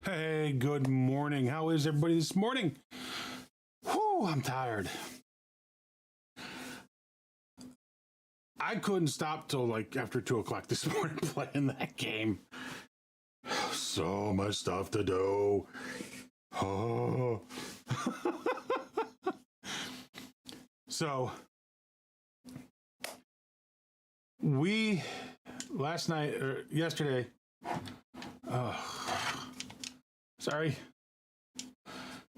Hey, good morning. How is everybody this morning? Whew, I'm tired. I couldn't stop till like after 2 o'clock this morning playing that game. So much stuff to do. Oh. So we last night or yesterday. Sorry.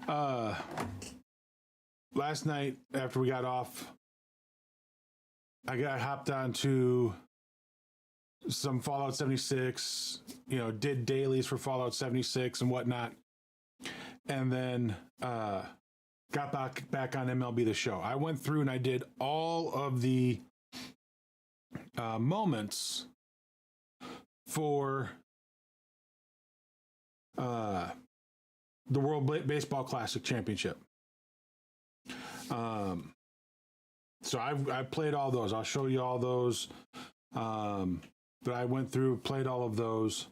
Last night after we got off, I got hopped onto some Fallout 76, did dailies for Fallout 76 and whatnot. And then got back on MLB The Show. I went through and I did all of the moments for the World Baseball Classic Championship. So I played all those. I'll show you all those. But I went through, played all of those.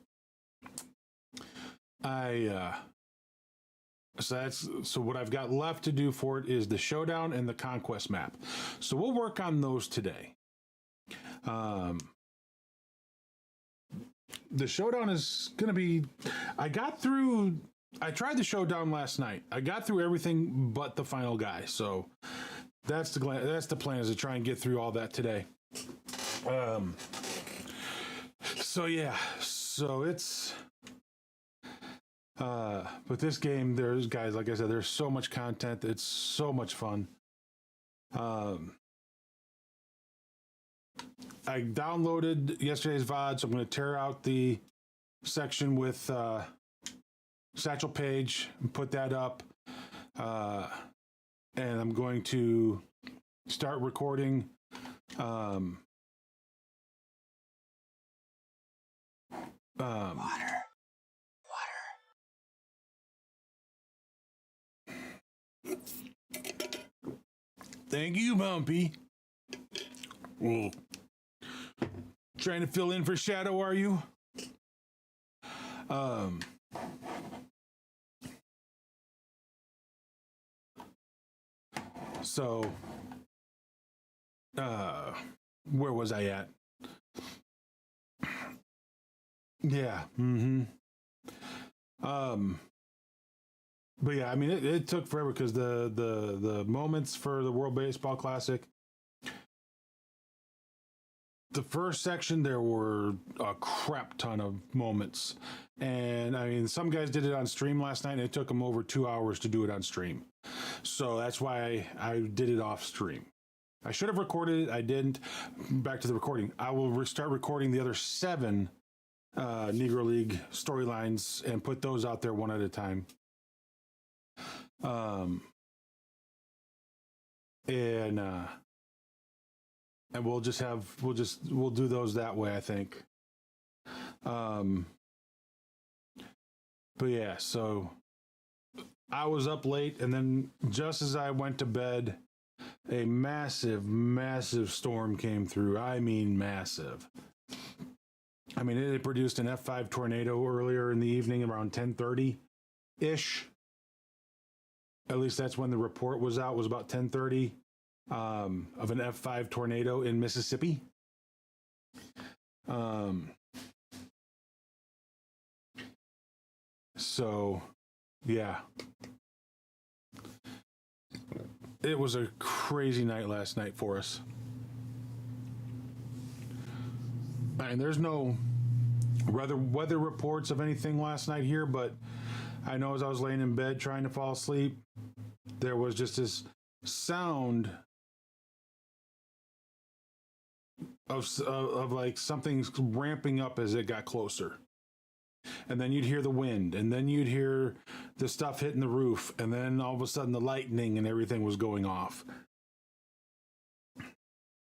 So what I've got left to do for it is the showdown and the conquest map. So we'll work on those today. The showdown is going to be, I tried the showdown last night. I got through everything but the final guy. So that's the plan, is to try and get through all that today. So it's, but this game, there's guys, like I said, there's so much content. It's so much fun. I downloaded yesterday's VOD, so I'm going to tear out the section with Satchel Paige and put that up. And I'm going to start recording. Water. Thank you, Bumpy. Ooh. Trying to fill in for Shadow, are you? So, where was I at? Yeah. But yeah, I mean, it took forever because the moments for the World Baseball Classic, the first section, there were a crap ton of moments. And I mean, some guys did it on stream last night and it took them over 2 hours to do it on stream. So that's why I did it off stream. I should have recorded it. I didn't. Back to the recording. I will start recording the other 7 Negro League storylines and put those out there one at a time. And we'll do those that way, I think. But yeah, so I was up late, and then just as I went to bed, a massive storm came through. I mean, massive. I mean, it had produced an F5 tornado earlier in the evening around 10:30-ish. At least that's when the report was out, was about 10:30, of an F5 tornado in Mississippi. So, yeah. It was a crazy night last night for us. And there's no weather reports of anything last night here, but I know as I was laying in bed trying to fall asleep, there was just this sound of like something's ramping up as it got closer. And then you'd hear the wind, and then you'd hear the stuff hitting the roof, and then all of a sudden the lightning and everything was going off.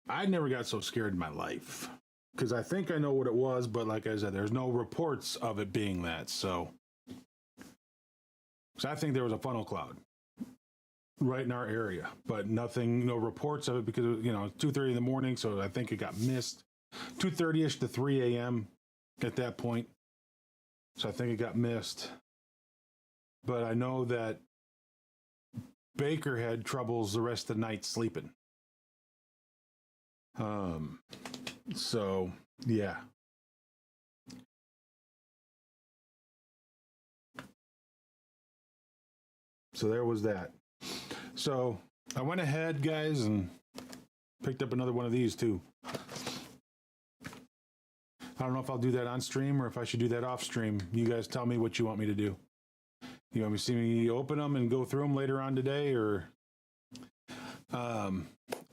I never got so scared in my life, because I think I know what it was, but like I said, there's no reports of it being that. So I think there was a funnel cloud right in our area, but no reports of it because, it's 2:30 in the morning. So I think it got missed 2:30-ish to 3 a.m. at that point. So I think it got missed. but I know that Baker had troubles the rest of the night sleeping. So yeah. So there was that. So I went ahead, guys, and picked up another one of these too. I don't know if I'll do that on stream or if I should do that off stream. You guys tell me what you want me to do. You want me to see me open them and go through them later on today, or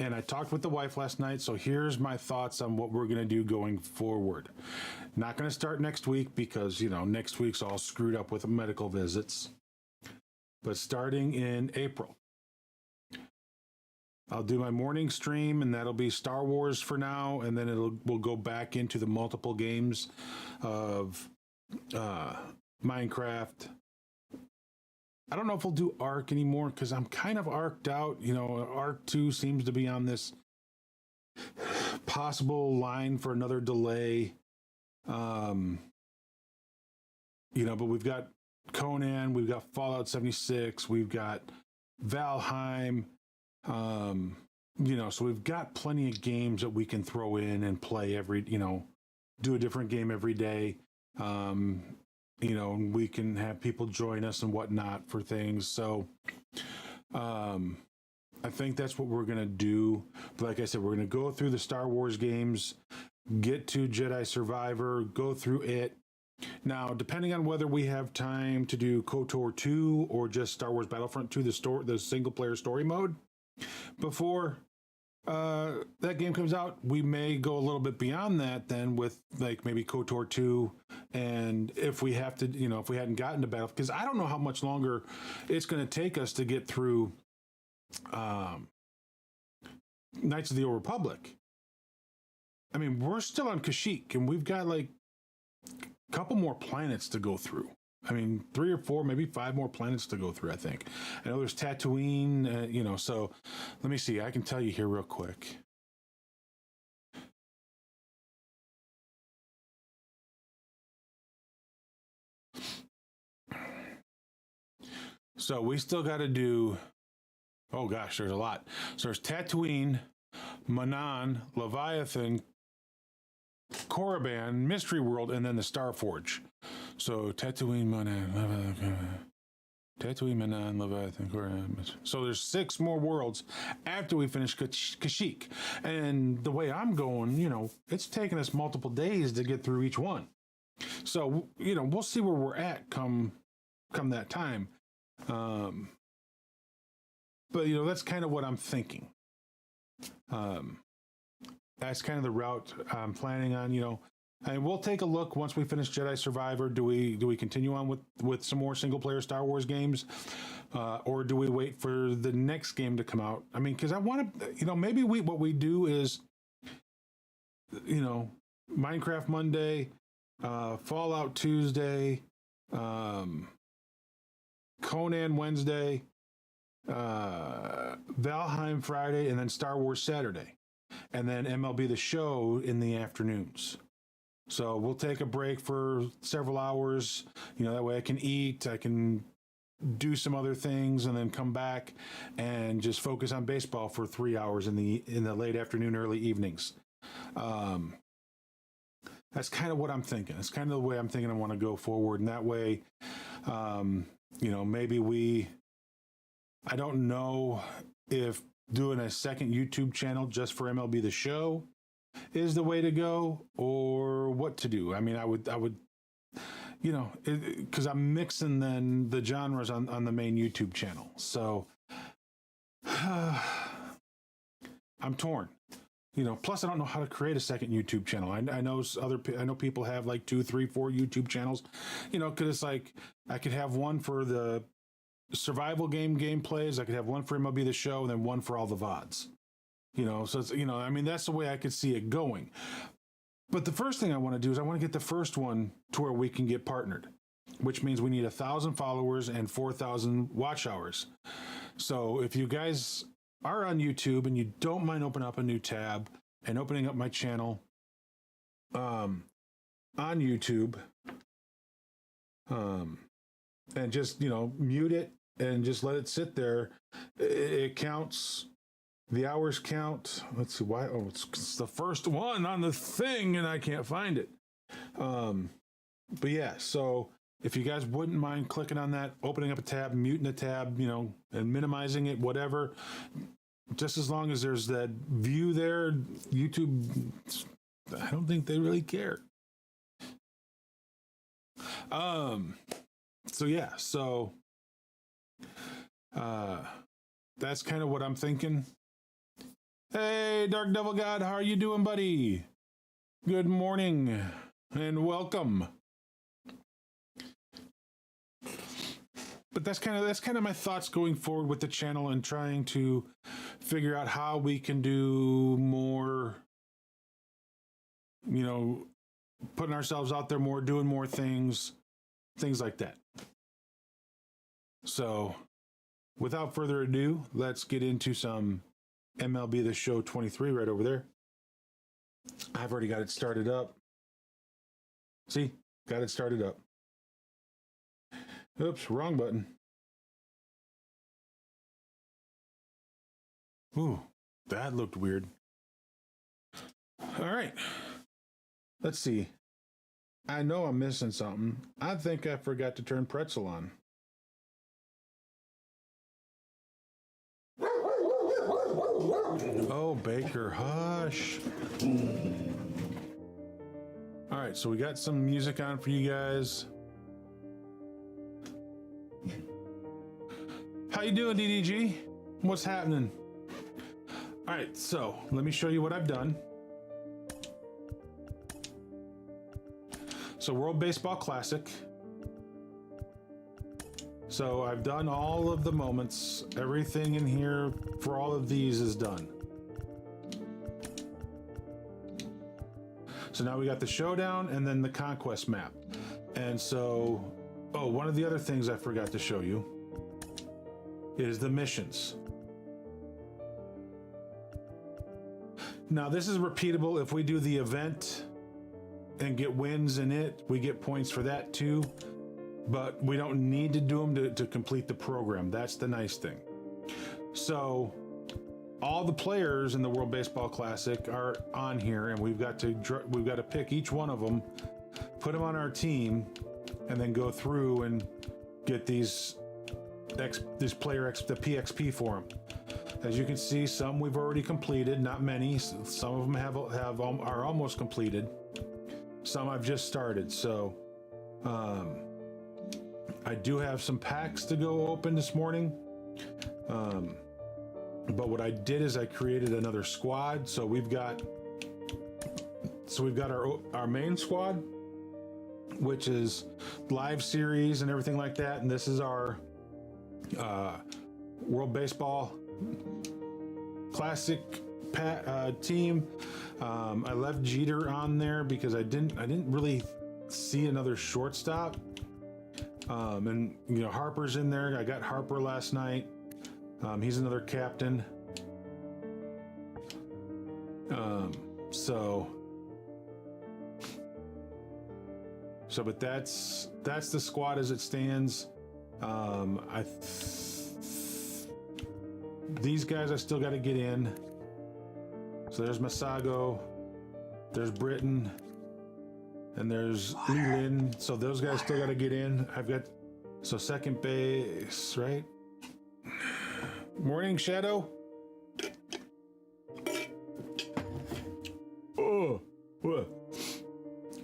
and I talked with the wife last night, so here's my thoughts on what we're going to do going forward. Not going to start next week because, you know, next week's all screwed up with medical visits. But starting in April, I'll do my morning stream, and that'll be Star Wars for now, and then we'll go back into the multiple games of Minecraft. I don't know if we'll do Ark anymore because I'm kind of arked out. You know, Ark 2 seems to be on this possible line for another delay. You know, but we've got Conan, we've got Fallout 76, we've got Valheim. You know, so we've got plenty of games that we can throw in and play every, you know, do a different game every day. You know, we can have people join us and whatnot for things. So, I think that's what we're going to do. But like I said, we're going to go through the Star Wars games, get to Jedi Survivor, go through it. Now, depending on whether we have time to do KOTOR 2 or just Star Wars Battlefront 2, the single player story mode, before that game comes out, we may go a little bit beyond that then with like maybe KOTOR 2. And if we have to, you know, if we hadn't gotten to Battle, because I don't know how much longer it's going to take us to get through Knights of the Old Republic. I mean, we're still on Kashyyyk, and we've got like a couple more planets to go through. I mean, 3 or 4, maybe 5 more planets to go through, I think. I know there's Tatooine, you know, so let me see. I can tell you here real quick. So we still got to do, oh gosh, there's a lot. So there's Tatooine, Manaan, Leviathan, Korriban, Mystery World, and then the Starforge. So Tatooine, Manaan, Leviathan, Korriban. So there's 6 more worlds after we finish Kashyyyk. And the way I'm going, you know, it's taking us multiple days to get through each one. So, you know, we'll see where we're at come that time. But, you know, that's kind of what I'm thinking. That's kind of the route I'm planning on, you know. And we'll take a look once we finish Jedi Survivor. Do we continue on with some more single player Star Wars games, or do we wait for the next game to come out? I mean, because I want to, you know, maybe what we do is, you know, Minecraft Monday, Fallout Tuesday, Conan Wednesday, Valheim Friday, and then Star Wars Saturday, and then MLB The Show in the afternoons. So we'll take a break for several hours, you know, that way I can eat, I can do some other things, and then come back and just focus on baseball for 3 hours in the late afternoon, early evenings. That's kind of what I'm thinking. It's kind of the way I'm thinking I want to go forward. And that way, you know, maybe I don't know if doing a second YouTube channel just for MLB The Show is the way to go, or what to do. I mean, I would, you know, because I'm mixing then the genres on the main YouTube channel. So I'm torn. You know, plus I don't know how to create a second YouTube channel. I know I know people have like 2, 3, 4 YouTube channels. You know, because it's like I could have one for the survival game gameplays. I could have one for MLB The Show, and then one for all the VODs. You know, so it's, you know, I mean, that's the way I could see it going. But the first thing I want to do is I want to get the first one to where we can get partnered, which means we need 1,000 followers and 4,000 watch hours. So if you guys are on YouTube and you don't mind opening up a new tab and opening up my channel on YouTube, and just, mute it and just let it sit there. It counts. The hours count. Let's see why. Oh, it's the first one on the thing and I can't find it. But yeah, so if you guys wouldn't mind clicking on that, opening up a tab, muting a tab, and minimizing it, whatever, just as long as there's that view there, YouTube, I don't think they really care. So yeah, that's kind of what I'm thinking. Hey, Dark Devil God, how are you doing, buddy? Good morning and welcome. But that's kind of my thoughts going forward with the channel and trying to figure out how we can do more, putting ourselves out there more, doing more things like that. So without further ado, let's get into some MLB The Show 23 right over there. I've already got it started up. See, got it started up. Oops, wrong button. Ooh, that looked weird. All right, let's see. I know I'm missing something. I think I forgot to turn Pretzel on. Oh, Baker, hush. All right, so we got some music on for you guys. How you doing, DDG? What's happening? All right, so let me show you what I've done. So World Baseball Classic. So I've done all of the moments. Everything in here for all of these is done. So now we got the showdown and then the conquest map. And so, one of the other things I forgot to show you is the missions. Now this is repeatable. If we do the event and get wins in it, we get points for that too. But we don't need to do them to complete the program. That's the nice thing. So all the players in the World Baseball Classic are on here, and we've got to pick each one of them, put them on our team, and then go through and get the PXP for them. As you can see, some we've already completed, not many. Some of them are almost completed. Some I've just started. So I do have some packs to go open this morning. But what I did is I created another squad. So we've got our main squad, which is live series and everything like that. And this is our World Baseball Classic team. I left Jeter on there because I didn't really see another shortstop. And Harper's in there. I got Harper last night. He's another captain. But that's the squad as it stands. These guys I still got to get in. So there's Masago, there's Britton, and there's Leland. So those guys still got to get in. Second base, right? Morning, Shadow. Oh, what?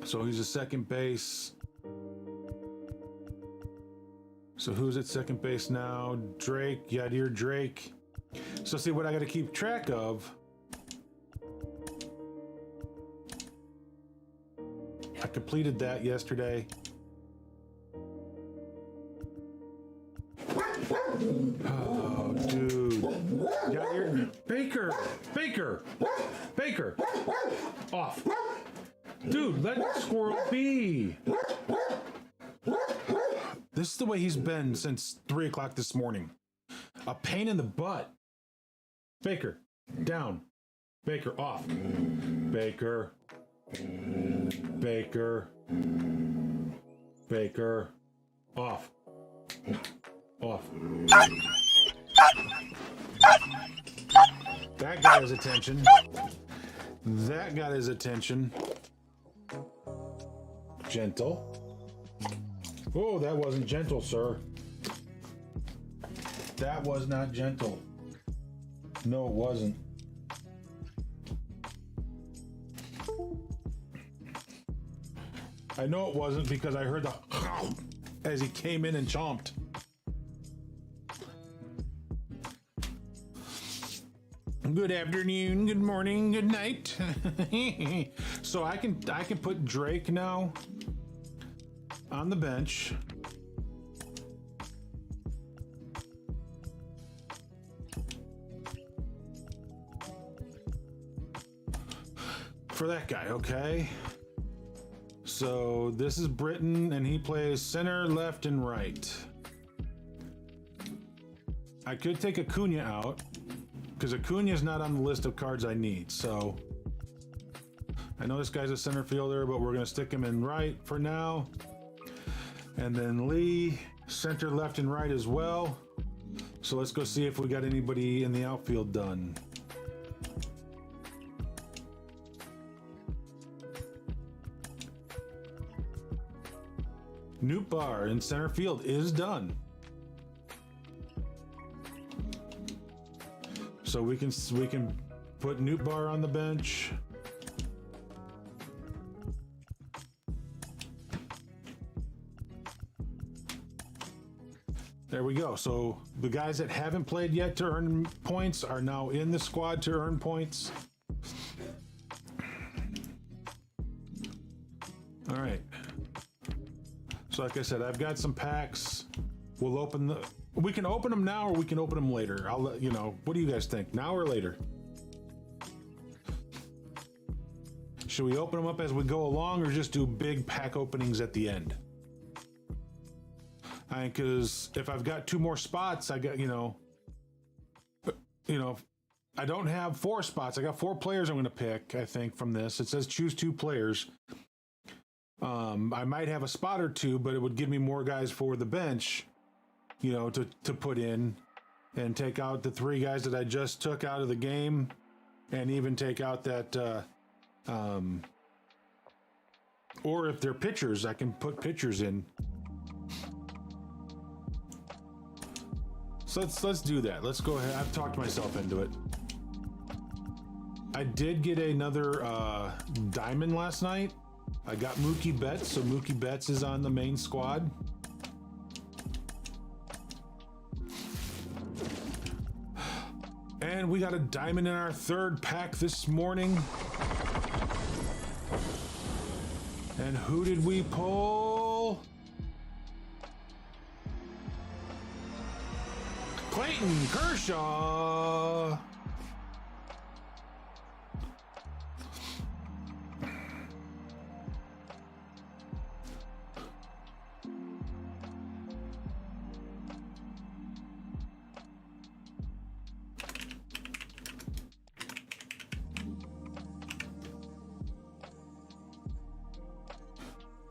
So he's a second base. So who's at second base now? Drake, Yadier Drake. So see what I got to keep track of. I completed that yesterday. Oh, dude. Yadier, Baker, off. Dude, let Squirrel be. This is the way he's been since 3 o'clock this morning. A pain in the butt. Baker, down. Baker, off. Baker, off. Off. That got his attention. That got his attention. Gentle. Oh, that wasn't gentle, sir. That was not gentle. No, it wasn't. I know it wasn't because I heard the as he came in and chomped. Good afternoon, good morning, good night. So I can put Drake now on the bench. For that guy, okay? So this is Britain, and he plays center, left, and right. I could take Acuna out, because Acuna is not on the list of cards I need, so... I know this guy's a center fielder, but we're going to stick him in right for now. And then Lee, center, left, and right as well. So let's go see if we got anybody in the outfield done. Nootbaar in center field is done. So we can put Nootbaar on the bench. There we go. So the guys that haven't played yet to earn points are now in the squad to earn points. All right. So like I said, I've got some packs. We'll open the... We can open them now or we can open them later. I'll let you know. What do you guys think? Now or later? Should we open them up as we go along or just do big pack openings at the end? Because if I've got 2 more spots, I got, I don't have 4 spots. I got 4 players I'm going to pick, I think, from this. It says choose 2 players. I might have a spot or 2, but it would give me more guys for the bench, to put in and take out the 3 guys that I just took out of the game and even take out that, or if they're pitchers, I can put pitchers in. So let's do that. Let's go ahead. I've talked myself into it. I did get another diamond last night. I got Mookie Betts, so Mookie Betts is on the main squad. And we got a diamond in our 3rd pack this morning. And who did we pull? Clayton Kershaw.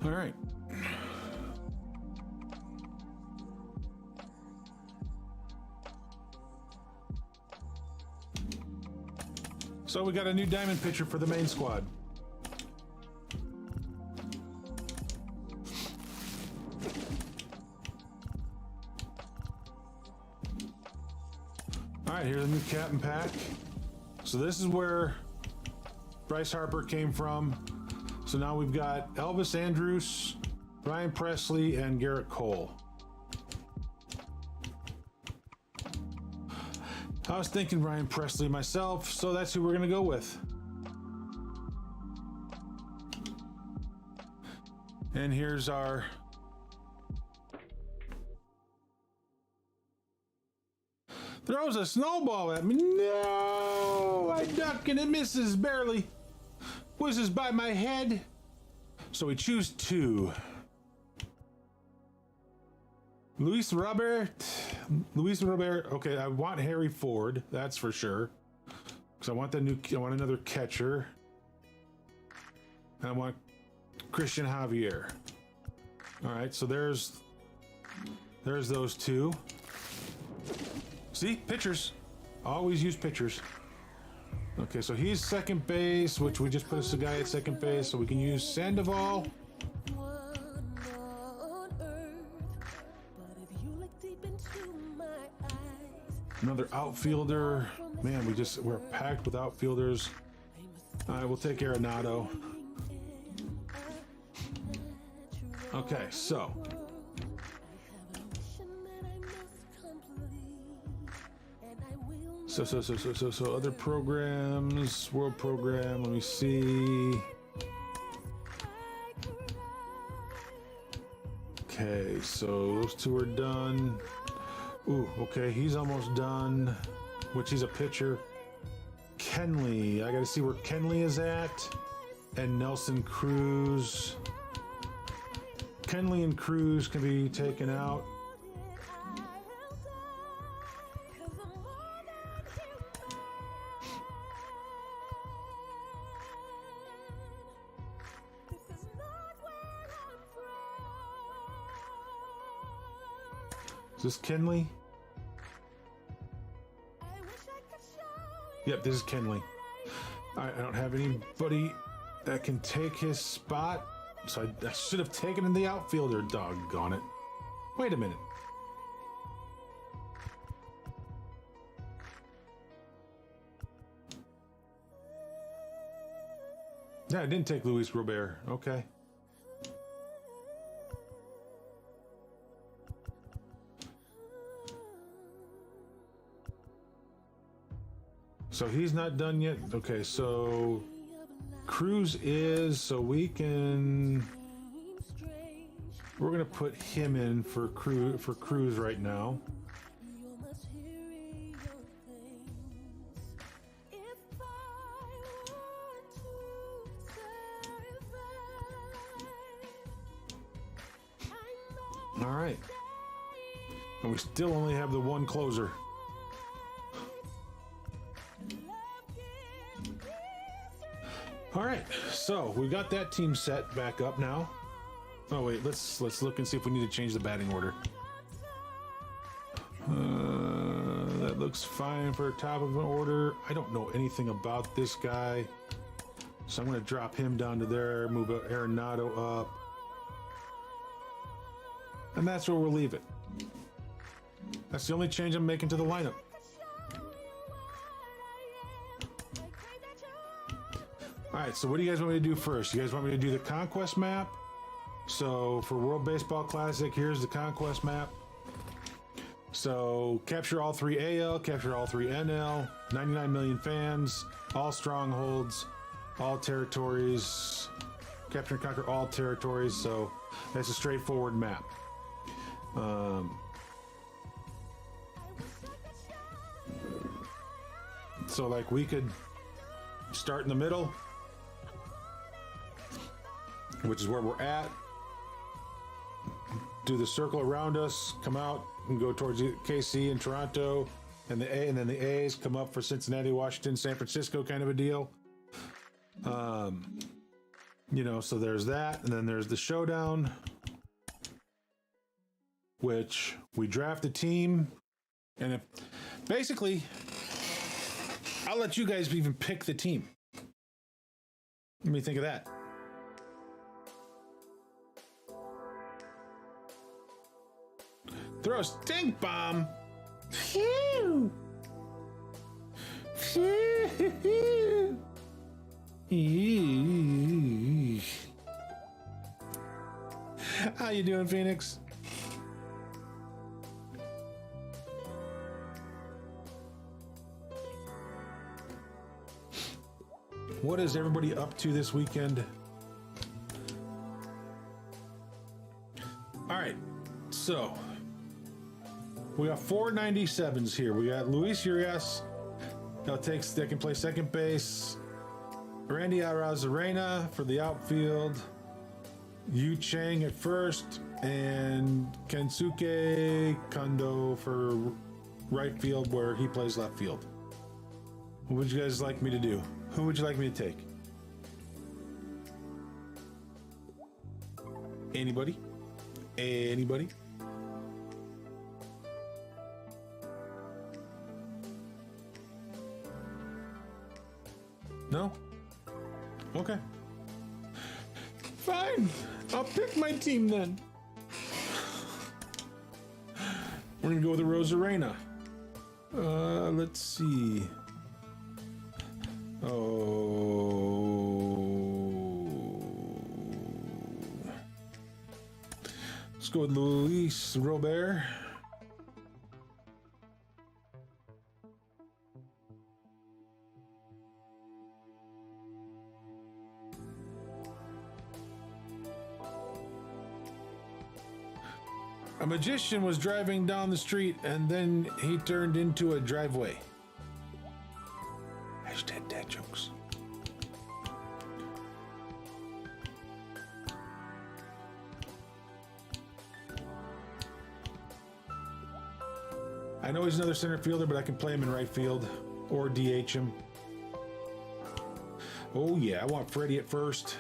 All right. So we got a new diamond pitcher for the main squad. All right, here's a new captain pack. So this is where Bryce Harper came from. So now we've got Elvis Andrus, Ryan Presley, and Garrett Cole. I was thinking Ryan Presley myself, so that's who we're going to go with. And here's our... Throws a snowball at me. No! I duck and it misses barely. Whizzes by my head. So we choose 2. Luis Robert. Okay, I want Harry Ford. That's for sure. Because I want another catcher. And I want Christian Javier. All right, so there's There's those two. See? Pitchers. Always use pitchers. Okay, so he's second base, which we just put a guy at second base, so we can use Sandoval. Another outfielder. Man, we're packed with outfielders. All right, we'll take Arenado. Okay, so other programs, world program, let me see. Okay, so those two are done. Ooh, okay, he's almost done, which he's a pitcher. Kenley, I gotta see where Kenley is at. And Nelson Cruz. Kenley and Cruz can be taken out. Is this Kenley? Yep, this is Kenley. I don't have anybody that can take his spot, so I should have taken in the outfielder, doggone it. Wait a minute. Yeah, I didn't take Luis Robert. Okay. So he's not done yet. Okay, so Cruz is, so we're gonna put him in for Cruz right now. All right, and we still only have the one closer. All right, so we got that team set back up now. Oh wait, let's look and see if we need to change the batting order. That looks fine for top of an order. I don't know anything about this guy, so I'm going to drop him down to there, move Arenado up, and that's where we'll leave it. That's the only change I'm making to the lineup. All right, so what do you guys want me to do first? You guys want me to do the Conquest map? So for World Baseball Classic, here's the Conquest map. So capture all 3 AL, capture all 3 NL, 99 million fans, all strongholds, all territories, capture and conquer all territories. So that's a straightforward map. So like we could start in the middle, which is where we're at. Do the circle around us, come out and go towards KC and Toronto, and then the A's come up for Cincinnati, Washington, San Francisco, kind of a deal. So there's that, and then there's the showdown, which we draft a team, and basically, I'll let you guys even pick the team. Let me think of that. Throw a stink bomb. Phew. Phew. How you doing, Phoenix? What is everybody up to this weekend? All right, so we got 497s here. We got Luis Urias that can play second base. Randy Arozarena for the outfield. Yu Chang at first, and Kensuke Kondo for right field, where he plays left field. What would you guys like me to do? Who would you like me to take? Anybody? Anybody? No? Okay. Fine. I'll pick my team then. We're going to go with the Rosarena. Let's see. Let's go with Luis Robert. A magician was driving down the street and then he turned into a driveway. Hashtag dad jokes. I know he's another center fielder, but I can play him in right field or DH him. Oh yeah, I want Freddie at first.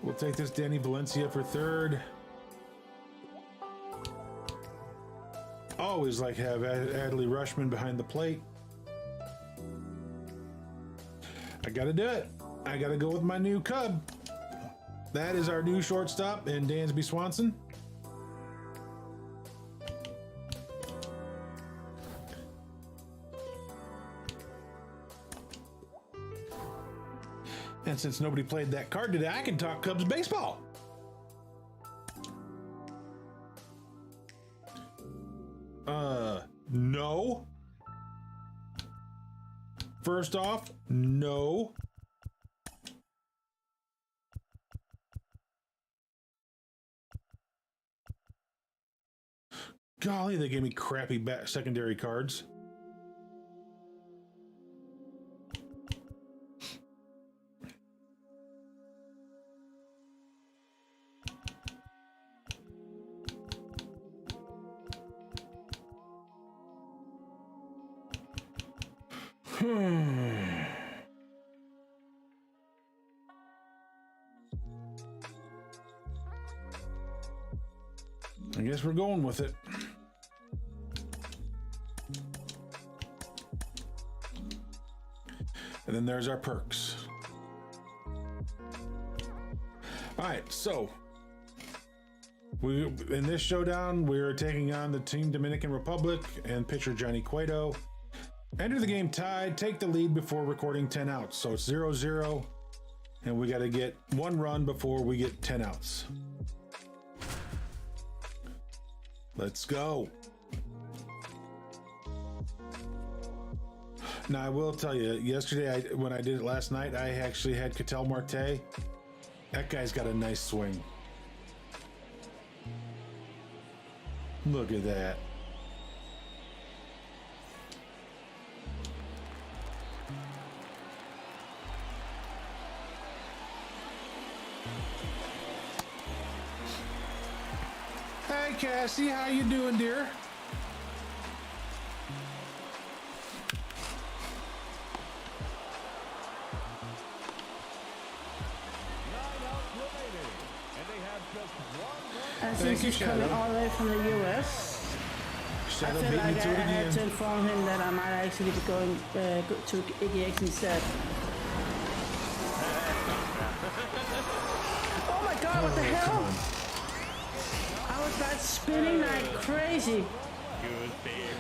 We'll take this Danny Valencia for third. Always like have Adley Rutschman behind the plate. I gotta do it. I gotta go with my new Cub. That is our new shortstop in Dansby Swanson. And since nobody played that card today, I can talk Cubs baseball. No. First off, no. Golly, they gave me crappy secondary cards. I guess we're going with it. And then there's our perks. All right, so in this showdown, we're taking on the Team Dominican Republic and pitcher Johnny Cueto. Enter the game tied, take the lead before recording 10 outs. So it's 0-0, and we got to get 1 run before we get 10 outs. Let's go. Now, I will tell you, yesterday, when I did it last night, I actually had Ketel Marte. That guy's got a nice swing. Look at that. Hey, Cassie, how you doing, dear? Since he's coming all the way from the US, Shadow I feel beat like me I to it had again. to inform him that I might actually be going to AGX instead. Oh my god, what the hell? I was like spinning like crazy.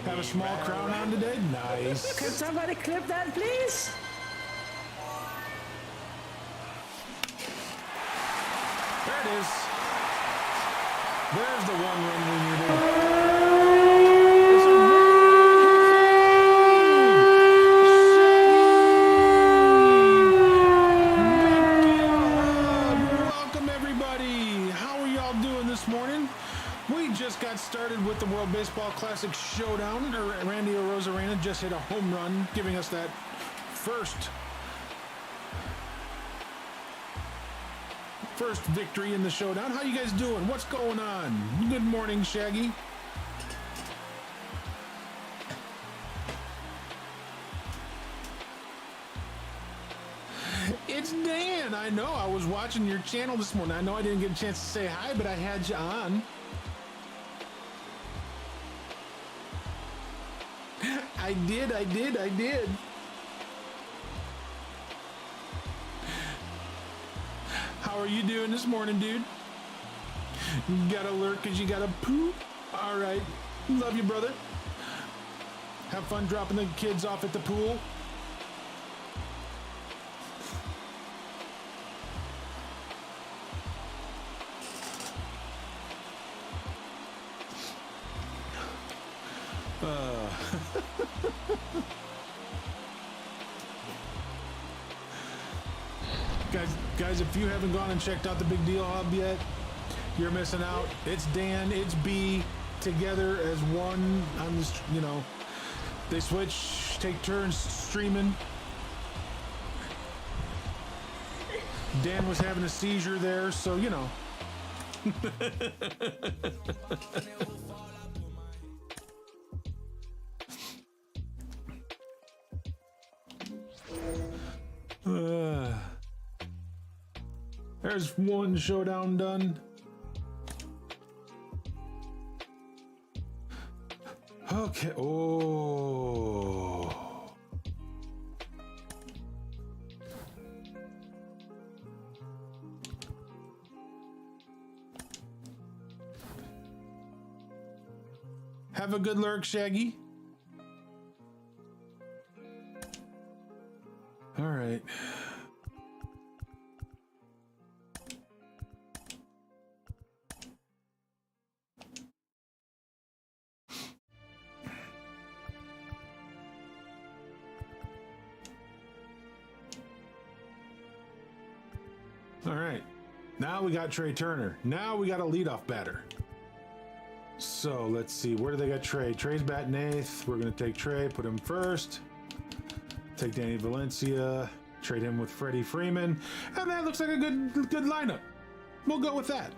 Have a small crown on today? Nice. Can somebody clip that, please? There it is. There's the 1 run we needed. Welcome, everybody. How are y'all doing this morning? We just got started with the World Baseball Classic Showdown. Randy Arozarena just hit a home run, giving us that first victory in the showdown. How you guys doing? What's going on? Good morning, Shaggy. It's Dan. I know. I was watching your channel this morning. I know I didn't get a chance to say hi, but I had you on. I did. How are you doing this morning, dude? You gotta lurk because you gotta poop? All right. Love you, brother. Have fun dropping the kids off at the pool. Guys, if you haven't gone and checked out the Big Deal Hub yet, you're missing out. It's Dan, it's B, together as one on this, you know, they switch, take turns streaming. Dan was having a seizure there, so, you know. There's one showdown done. Okay. Oh. Have a good lurk, Shaggy. All right. All right, now we got Trey Turner. Now we got a leadoff batter. So let's see, where do they got Trey? Trey's batting eighth. We're gonna take Trey, put him first. Take Danny Valencia, trade him with Freddie Freeman, and that looks like a good lineup. We'll go with that.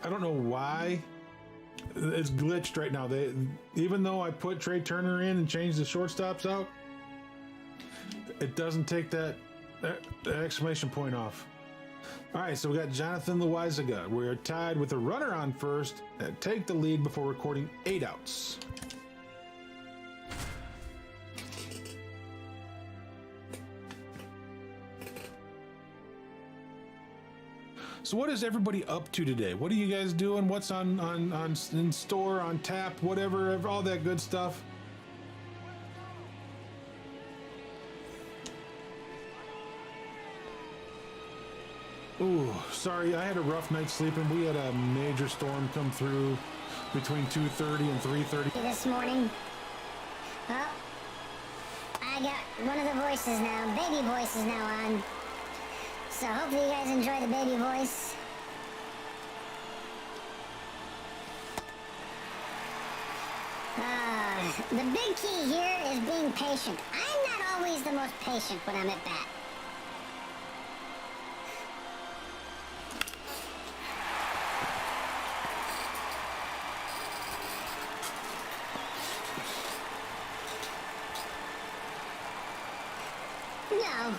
I don't know why. It's glitched right now. Even though I put Trey Turner in and changed the shortstops out, it doesn't take that exclamation point off. All right, so we got Jonathan Loaizaga. We're tied with a runner on first. Take the lead before recording 8 outs. So what is everybody up to today? What are you guys doing? What's on in store, on tap, whatever, all that good stuff? Ooh, sorry, I had a rough night sleeping. We had a major storm come through between 2:30 and 3:30 this morning. Well, I got one of the voices now, baby voices now on. So hopefully you guys enjoy the baby voice. The big key here is being patient. I'm not always the most patient when I'm at bat.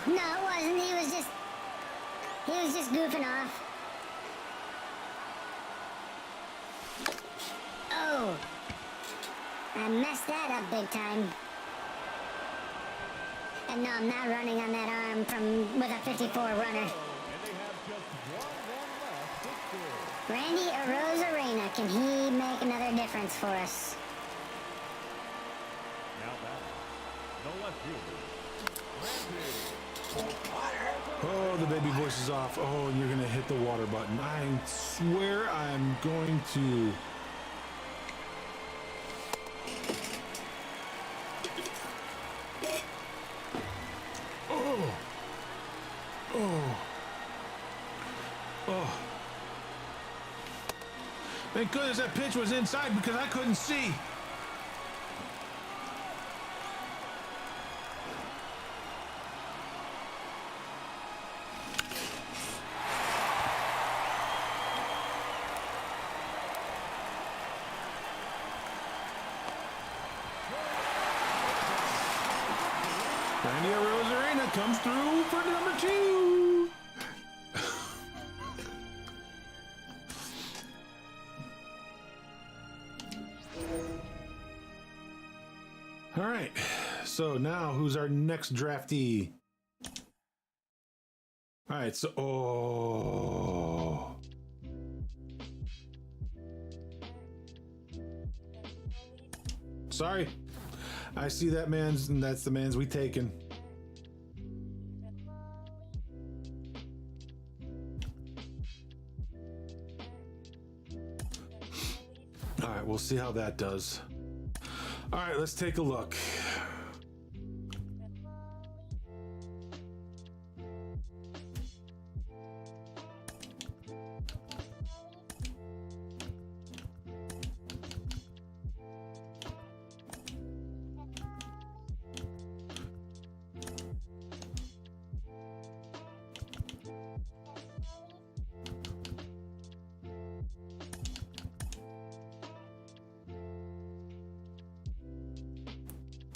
No, it wasn't. He was just goofing off. Oh, I messed that up big time. And no, I'm not running on that arm with a 54 runner. Randy Arozarena, can he make another difference for us? Now that, no left fielder. Oh, the baby voice is off. Oh, you're gonna hit the water button. I swear I'm going to. Oh. Thank goodness that pitch was inside because I couldn't see. Randy Rosarena comes through for number 2. All right. So now who's our next draftee? All right. So, sorry. I see that man's, and that's the man's we taken. All right, we'll see how that does. All right, let's take a look.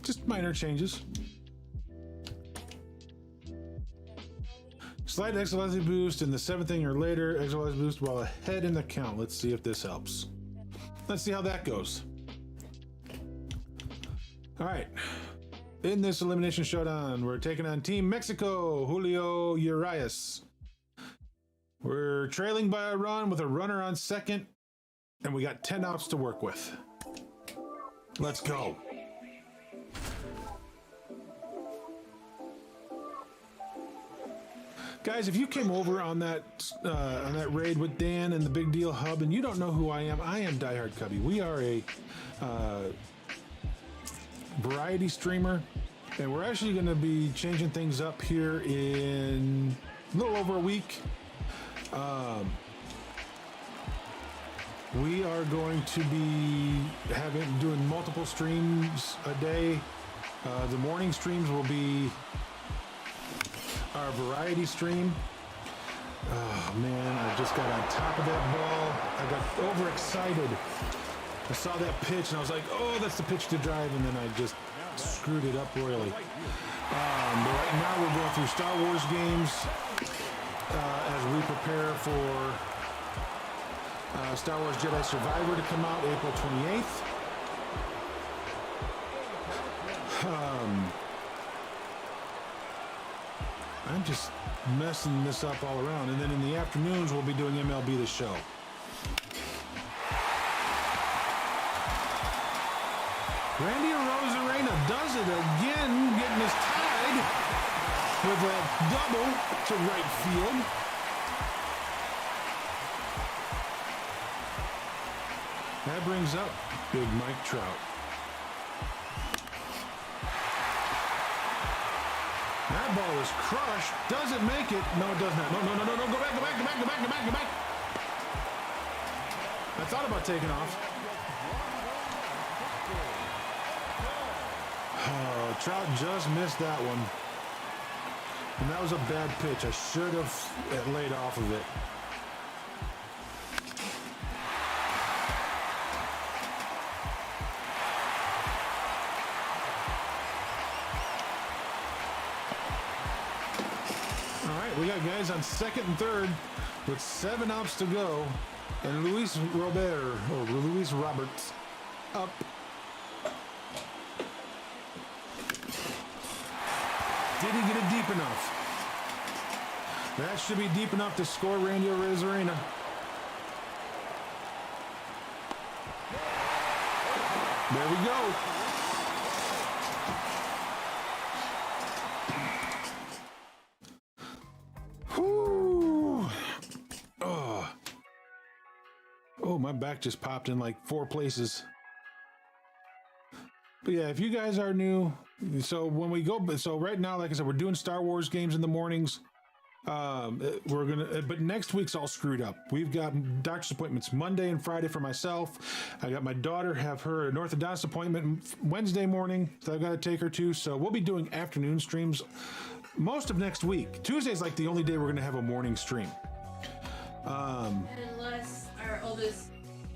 Just minor changes. Slight extra velocity boost in the 7th inning or later. Extra velocity boost while ahead in the count. Let's see if this helps. Let's see how that goes. All right. In this elimination showdown, we're taking on Team Mexico, Julio Urias. We're trailing by a run with a runner on second, and we got 10 outs to work with. Let's go. Guys, if you came over on that raid with Dan and the Big Deal Hub and you don't know who I am Diehard Cubby. We are a variety streamer, and we're actually going to be changing things up here in a little over a week. We are going to be doing multiple streams a day. The morning streams will be our variety stream. Oh man, I just got on top of that ball. I got overexcited. I saw that pitch and I was like, oh, that's the pitch to drive, and then I just screwed it up royally. But right now we're going through Star Wars games as we prepare for Star Wars Jedi Survivor to come out April 28th. I'm just messing this up all around. And then in the afternoons, we'll be doing MLB The Show. Randy Rosarena does it again, getting us tied with a double to right field. That brings up Big Mike Trout. That ball is crushed. Does it make it? No, it does not. No. Go back. I thought about taking off. Oh, Trout just missed that one. And that was a bad pitch. I should have laid off of it. We got guys on second and third with 7 outs to go, and Luis Roberts up. Did he get it deep enough? That should be deep enough to score Randy Rosarena. There we go. Oh, my back just popped in like 4 places. But yeah, if you guys are new, so when we go, so right now, like I said, we're doing Star Wars games in the mornings. But next week's all screwed up. We've got doctor's appointments Monday and Friday for myself. I got my daughter have her an orthodontist appointment Wednesday morning that I've got to take her to. So we'll be doing afternoon streams most of next week. Tuesday's like the only day we're going to have a morning stream. Unless our oldest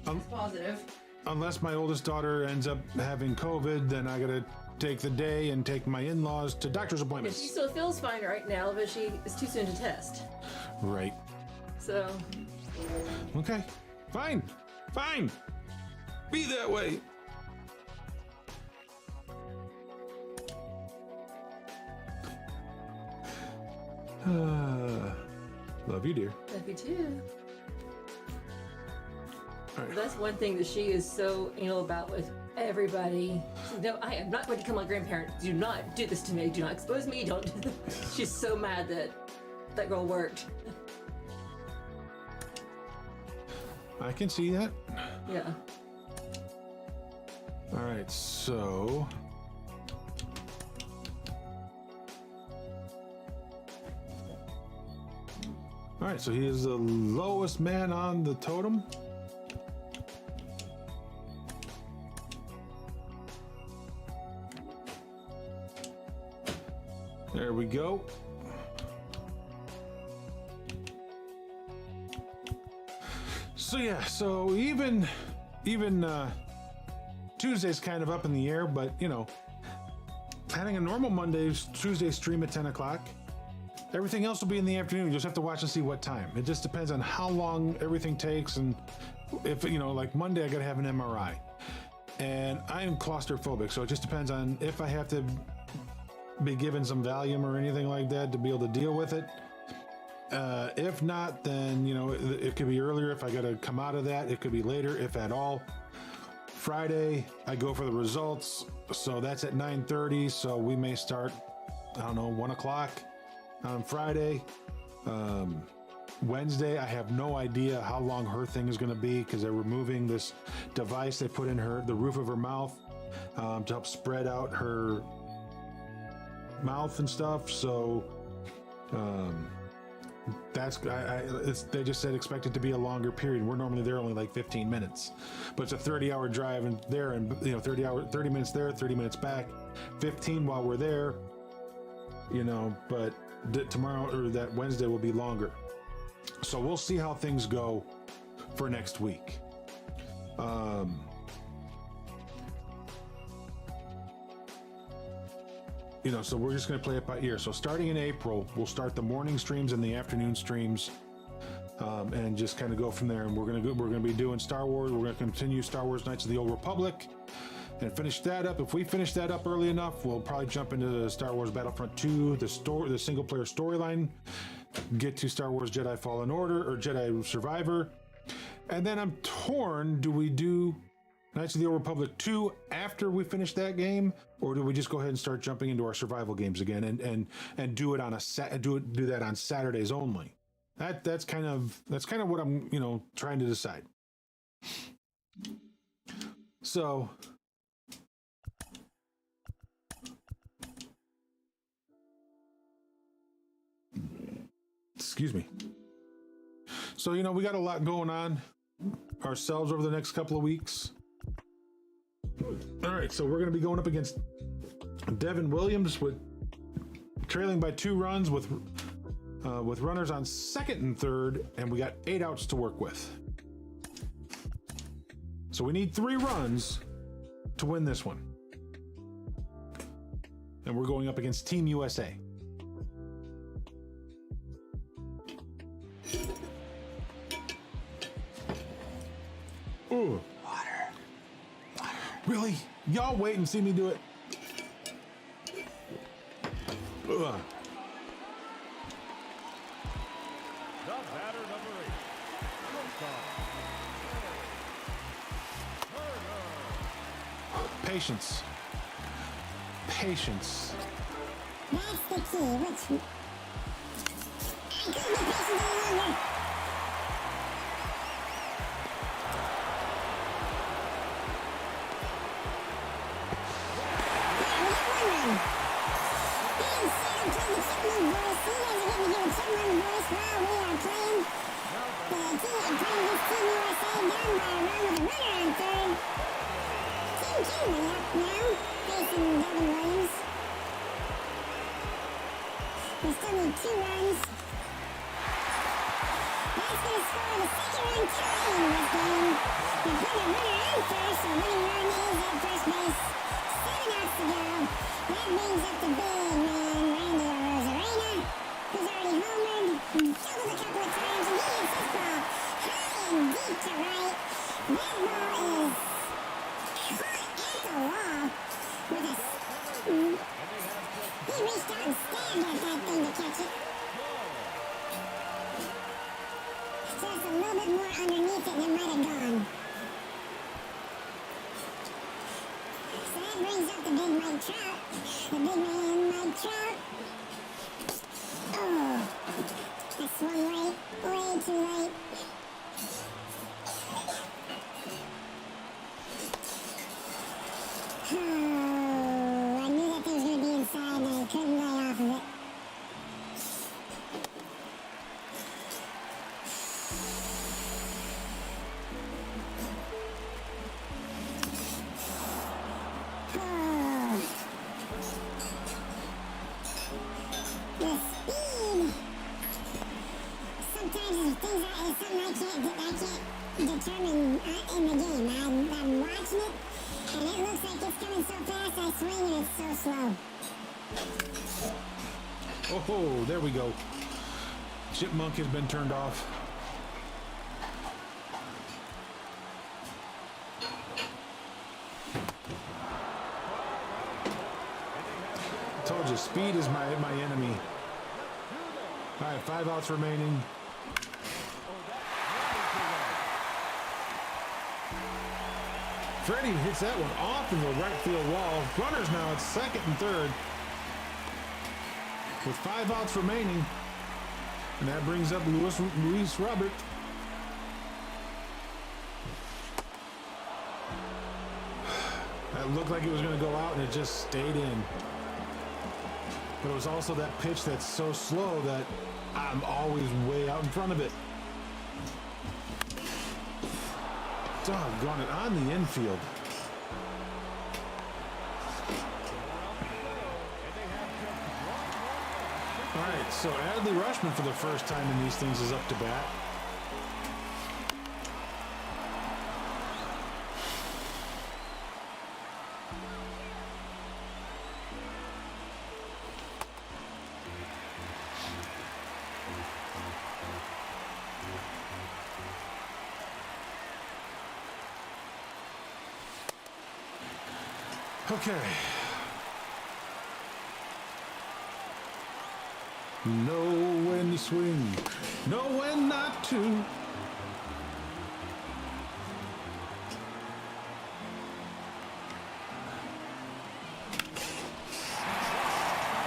is positive. unless my oldest daughter ends up having COVID, then I gotta take the day and take my in-laws to doctor's She appointments. still feels fine right now, but it's too soon to test. Right. So, Okay. Fine. Fine. Be that way. Love you, dear. love you too. All right. That's one thing that she is so anal about with everybody. No, I am not going to kill my grandparent. Do not do this to me. Do not expose me. Don't do this. She's so mad that that girl worked. I can see that. Yeah. All right, so all right, so he is the lowest man on the totem. There we go. So yeah, so even Tuesday's kind of up in the air, but you know, having a normal Tuesday stream at 10 o'clock. Everything else will be in the afternoon. You just have to watch and see what time. It just depends on how long everything takes, and if you know, like Monday, I got to have an MRI, and I am claustrophobic, so it just depends on if I have to be given some Valium or anything like that to be able to deal with it. If not, then you know, it could be earlier if I got to come out of that. It could be later, if at all. Friday, I go for the results, so that's at 9:30. So we may start, I don't know, 1 o'clock on Friday. Wednesday, I have no idea how long her thing is going to be because they're removing this device they put in the roof of her mouth to help spread out her mouth and stuff. So they just said expect it to be a longer period. We're normally there only like 15 minutes, but it's a 30-hour drive and there, and you know, 30 minutes there, 30 minutes back, 15 while we're there, you know, but tomorrow or that Wednesday will be longer. So we'll see how things go for next week. You know, so we're just going to play it by ear. So starting in April, we'll start the morning streams and the afternoon streams, and just kind of go from there. And we're going to be doing Star Wars. We're going to continue Star Wars Knights of the Old Republic and finish that up. If we finish that up early enough, we'll probably jump into the Star Wars Battlefront 2, the single player storyline, get to Star Wars Jedi Fallen Order or Jedi Survivor. And then I'm torn, do we do Knights of the Old Republic 2 after we finish that game, or do we just go ahead and start jumping into our survival games again and do it on do that on Saturdays only? That's kind of what I'm, you know, trying to decide. So excuse me. So, you know, we got a lot going on ourselves over the next couple of weeks. All right, so we're going to be going up against Devin Williams with trailing by 2 runs with runners on second and third, and we got 8 outs to work with. So we need 3 runs to win this one. And we're going up against Team USA. Ooh. Water. Really? Y'all wait and see me do it. Ugh. The batter number 8. Patience. Patience. That's the key. Which I couldn't be patient any longer. We still need 2 runs. That's going to score the second run tying in this game. We put a runner in first, so winning run is at first base. 7 outs to go. That brings up the big man, Randy Arozarena, who's already homered, doubled a couple of times, and he hits this ball high and deep to right. That ball is caught at the wall with a... He reached out and stabbed at that thing to catch it. Just a little bit more underneath it and it might have gone. So that brings up the big Mike Trout. The big man, Mike Trout. Oh, I swung way too late. Oh, I knew that thing was going to be inside and I couldn't lay off of it. Oh. The speed. Sometimes it's something I can't determine in the game. I'm watching it. And it looks like it's coming so fast, I swing and it's so slow. Oh, there we go. Chipmunk has been turned off. I told you, speed is my enemy. All right, 5 outs remaining. Freddie hits that one off in the right field wall. Runners now at second and third. With 5 outs remaining. And that brings up Luis Robert. That looked like it was going to go out and it just stayed in. But it was also that pitch that's so slow that I'm always way out in front of it. Doggone it, on the infield. All right, so Adley Rutschman for the first time in these things is up to bat. Okay. Know when to swing, know when not to.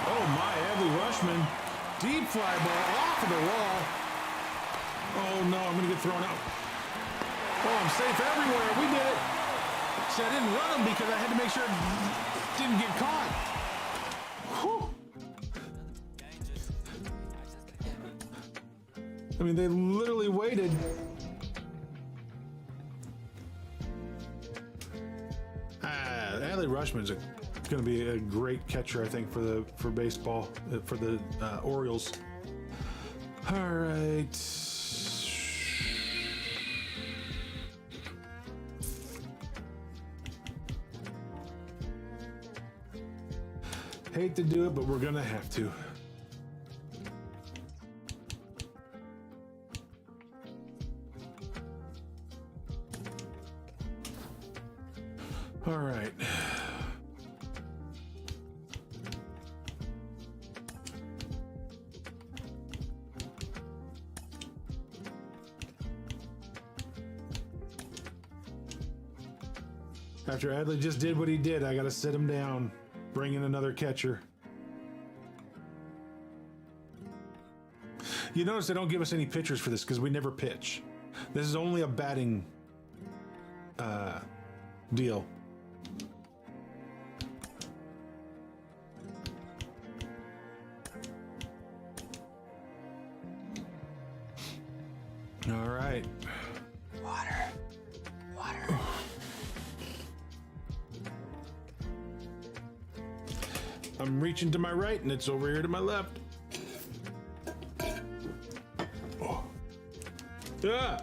Oh my, Adley Rutschman. Deep fly ball off of the wall. Oh no, I'm gonna get thrown out. Oh, I'm safe everywhere. We did it. See, I didn't run him because I had to make sure it didn't get caught. Whew. I mean, they literally waited. Adley Rutschman's going to be a great catcher, I think, for baseball, for the Orioles. All right. Hate to do it, but we're gonna have to. All right. After Adley just did what he did, I gotta sit him down. Bring in another catcher. You notice they don't give us any pitchers for this because we never pitch. This is only a batting deal. All right. Water. I'm reaching to my right and it's over here to my left. Oh. Ah.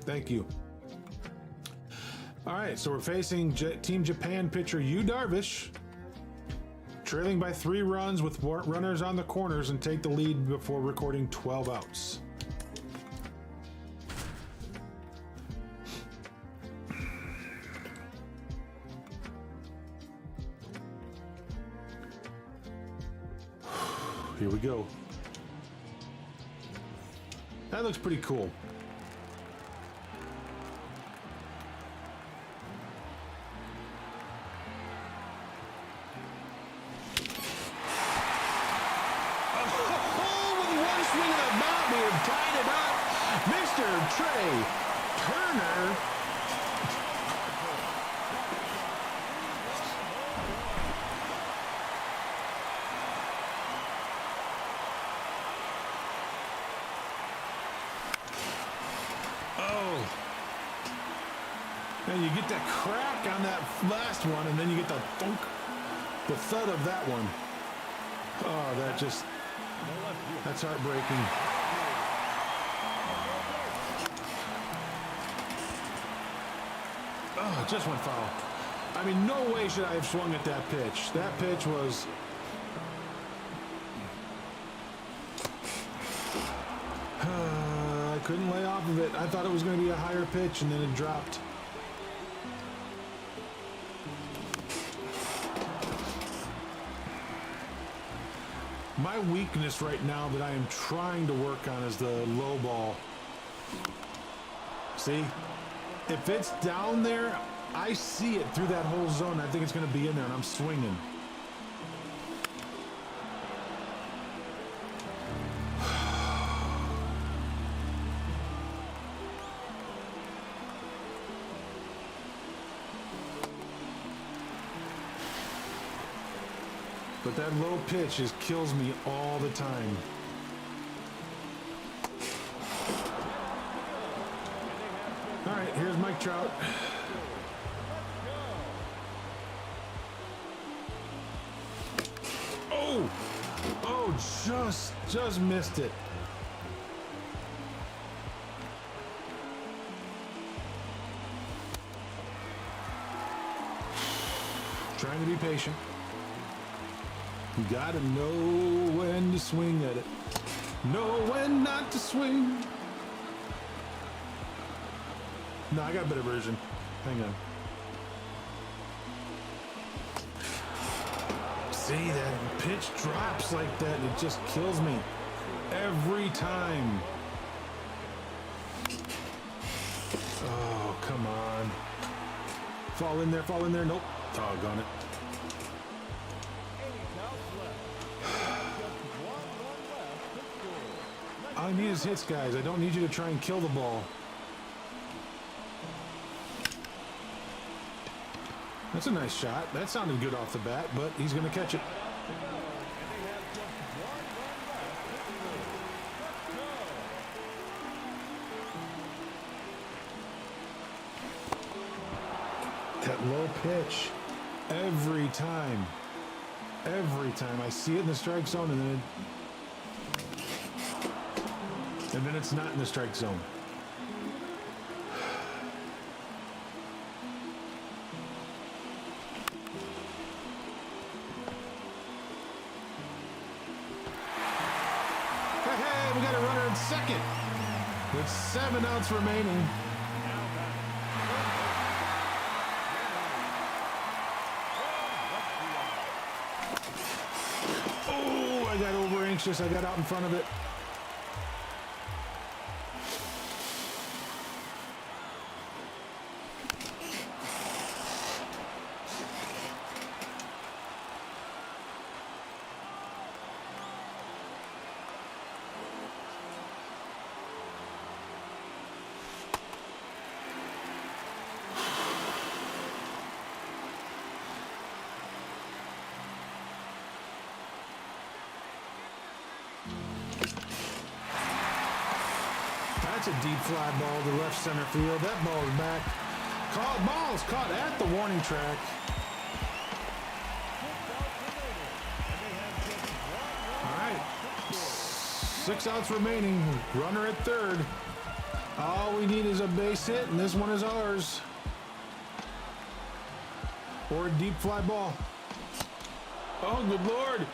Thank you. All right, so we're facing Team Japan pitcher Yu Darvish, trailing by 3 runs with runners on the corners, and take the lead before recording 12 outs. Here we go. That looks pretty cool. Tied it up, Mr. Trey Turner. Oh, and you get that crack on that last one, and then you get the thunk, the thud of that one. Oh, that's heartbreaking. Oh, it just went foul. I mean, no way should I have swung at that pitch. That pitch was... I couldn't lay off of it. I thought it was going to be a higher pitch, and then it dropped. My weakness right now that I am trying to work on is the low ball. See? If it's down there, I see it through that whole zone. I think it's going to be in there, and I'm swinging. But that low pitch just kills me all the time. All right, here's Mike Trout. Oh, just missed it. Trying to be patient. You gotta know when to swing at it. Know when not to swing. No, I got a better version. Hang on. See, that pitch drops like that, and it just kills me every time. Oh, come on. Fall in there, fall in there. Nope. Doggone it. All I need is hits, guys. I don't need you to try and kill the ball. That's a nice shot. That sounded good off the bat, but he's going to catch it. That low pitch. Every time. Every time. I see it in the strike zone, and then it's not in the strike zone. Hey, we got a runner in second with 7 outs remaining. Oh, I got over anxious. I got out in front of it. That's a deep fly ball to left center field. That ball is back. Ball is caught at the warning track. All right. 6 outs remaining. Runner at third. All we need is a base hit, and this one is ours. Or a deep fly ball. Oh, good Lord.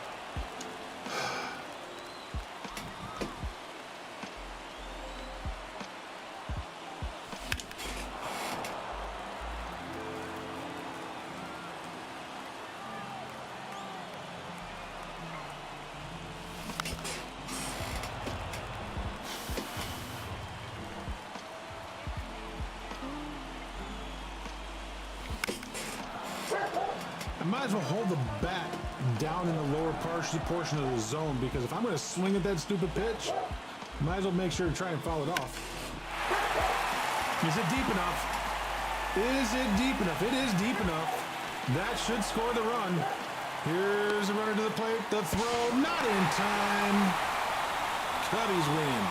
I might as well hold the bat down in the lower portion of the zone, because if I'm going to swing at that stupid pitch, might as well make sure to try and foul it off. Is it deep enough? Is it deep enough? It is deep enough. That should score the run. Here's the runner to the plate. The throw, not in time. Cubbies win.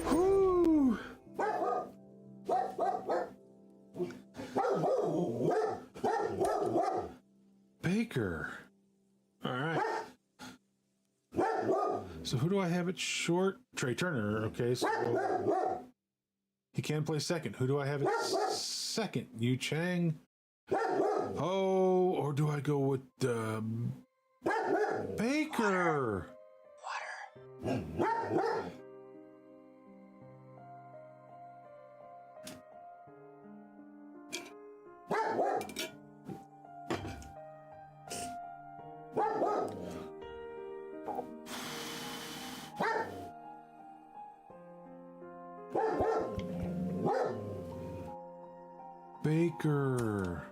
Whew. Baker. All right. So who do I have at short? Trey Turner. Okay, so he can play second. Who do I have at second? Yu Chang. Oh, or do I go with Baker? Baker.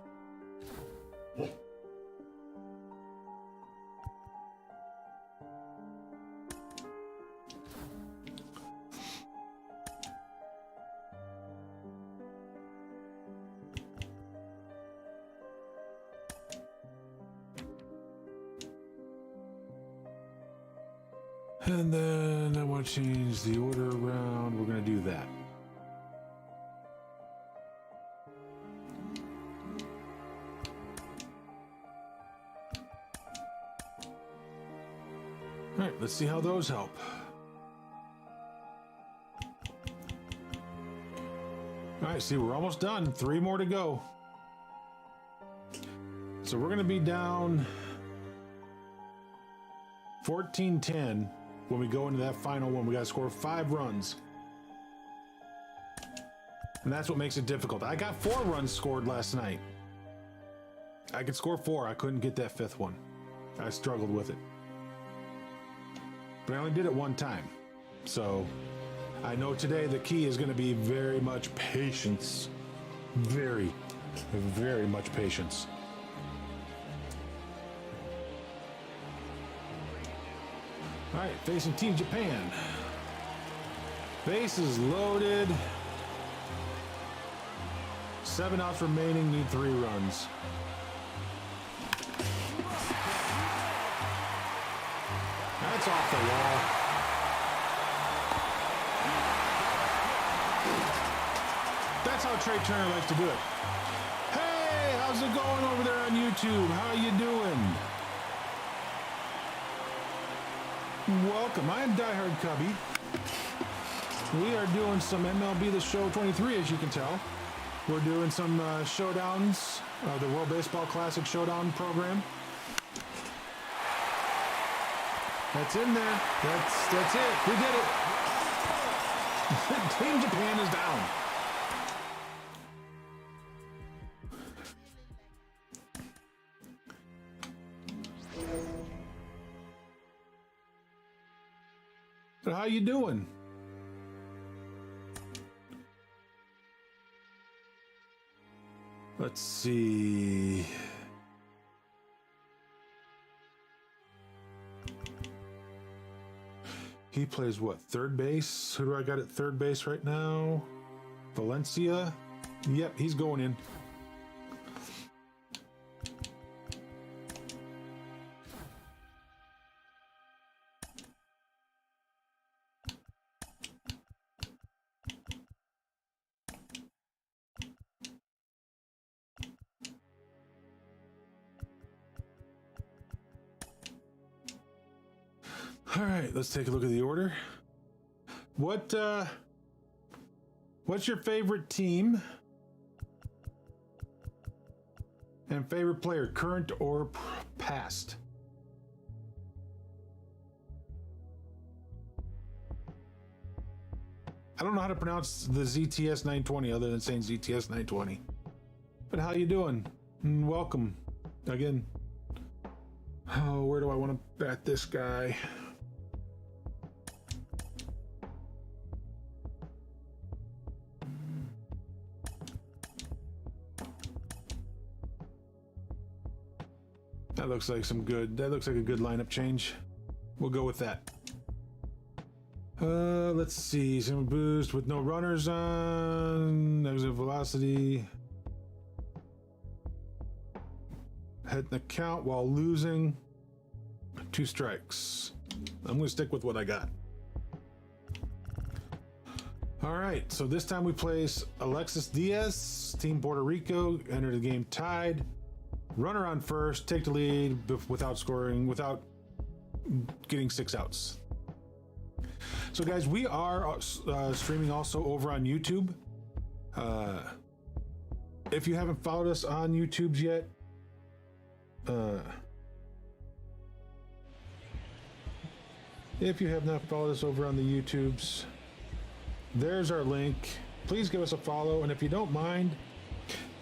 And then I want to change the order around. We're going to do that. All right, let's see how those help. All right, see, we're almost done. 3 more to go. So we're going to be down 14-10 when we go into that final one. We got to score 5 runs. And that's what makes it difficult. I got 4 runs scored last night. I could score 4. I couldn't get that 5th one. I struggled with it. But I only did it 1 time. So I know today the key is going to be very much patience. Very, very much patience. All right, facing Team Japan. Bases loaded. 7 outs remaining, need 3 runs. That's off the wall. That's how Trey Turner likes to do it. Hey, how's it going over there on YouTube? How you doing? Welcome. I am Diehard Cubby. We are doing some MLB The Show 23, as you can tell. We're doing some showdowns, the World Baseball Classic Showdown program. That's in there. That's it. We did it. Team Japan is down. So how you doing? Let's see. He plays what? Third base? Who do I got at third base right now? Valencia? Yep, he's going in. All right, let's take a look at the order. What's your favorite team and favorite player, current or past? I don't know how to pronounce the ZTS 920 other than saying ZTS 920. But how you doing? And welcome again. Oh, where do I want to bat this guy? That looks like that looks like a good lineup change. We'll go with that. Let's see, some boost with no runners on, exit velocity. Head the count while losing. 2 strikes. I'm gonna stick with what I got. All right, so this time we place Alexis Diaz, Team Puerto Rico, enter the game tied. Runner on first, take the lead without scoring, without getting 6 outs. So guys, we are streaming also over on YouTube. If you haven't followed us on YouTube yet, if you have not followed us over on the YouTubes, there's our link. Please give us a follow, and if you don't mind,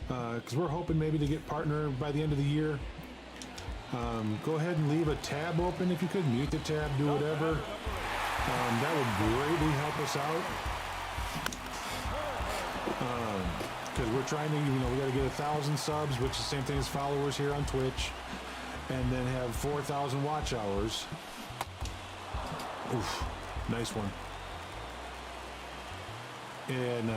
because we're hoping maybe to get partner by the end of the year, go ahead and leave a tab open if you could. Mute the tab, do whatever. That would greatly help us out. Because we're trying to, we got to get 1,000 subs, which is the same thing as followers here on Twitch, and then have 4,000 watch hours. Oof, nice one. And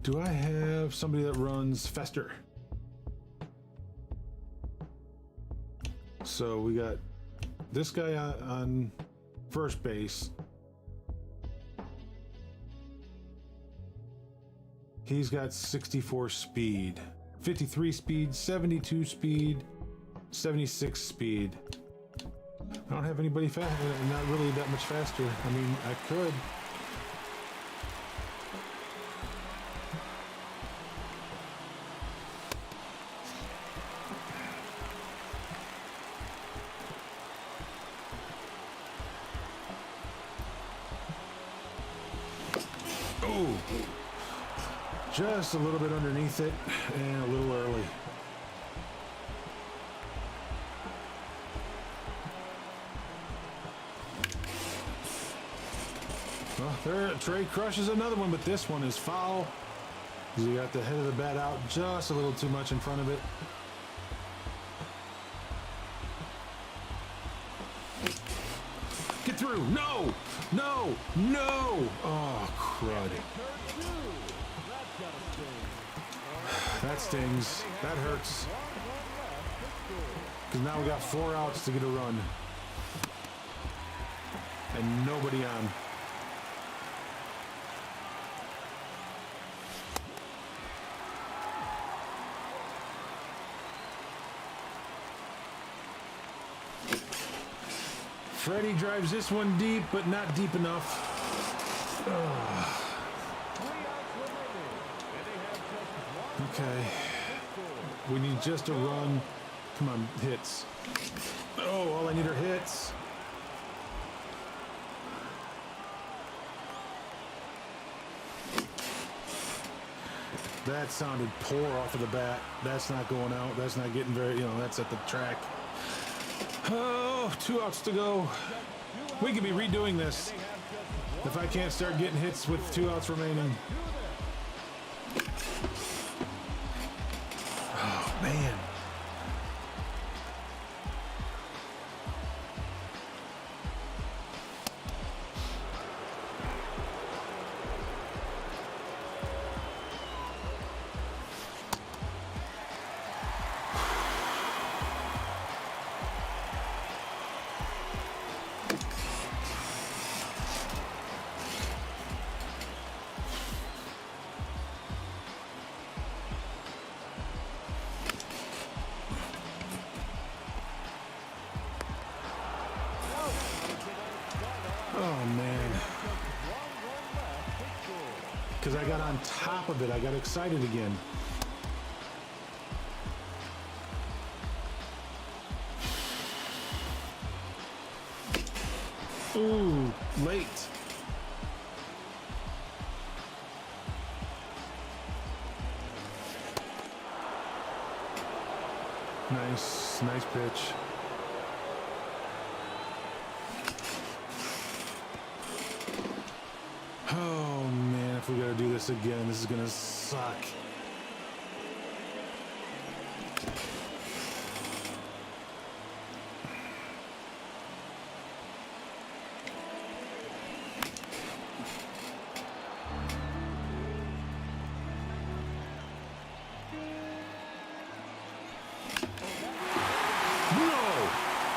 do I have somebody that runs Fester? So we got this guy on first base. He's got 64 speed, 53 speed, 72 speed, 76 speed. I don't have anybody fast, not really that much faster. I mean, I could. Oh, just a little bit underneath it and a little early. Well, there, Trey crushes another one, but this one is foul. He got the head of the bat out just a little too much in front of it. Get through. No, no, no. Oh, crud. That stings. That hurts. Because now we got 4 outs to get a run. And nobody on. Freddie drives this one deep, but not deep enough. Okay. We need just a run. Come on, hits. Oh, all I need are hits. That sounded poor off of the bat. That's not going out. That's not getting very, that's at the track. Oh, 2 outs to go. We could be redoing this if I can't start getting hits with 2 outs remaining. Oh, man. because I got on top of it. I got excited again. Ooh, late. Nice pitch. Oh man, if we gotta do this again, this is gonna suck.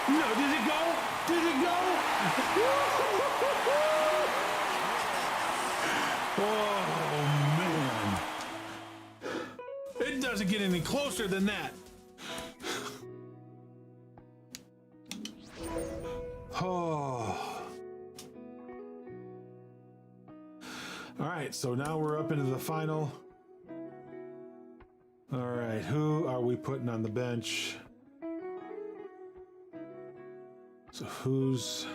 No, did it go? Did it go? Oh, man. It doesn't get any closer than that. Oh. All right, so now we're up into the final. All right, who are we putting on the bench? So who's...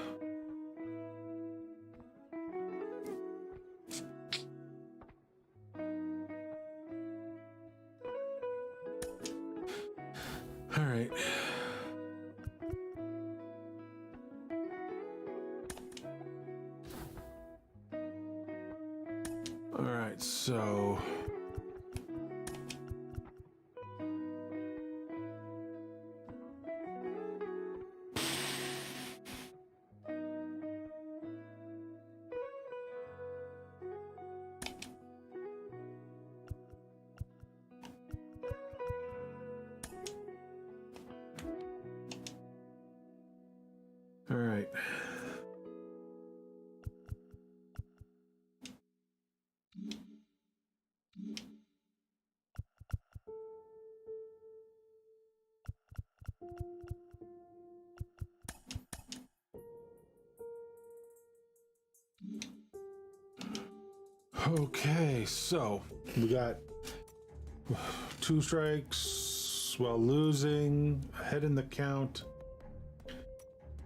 All right. All right, so... All right. Okay, so we got 2 strikes while losing, ahead in the count.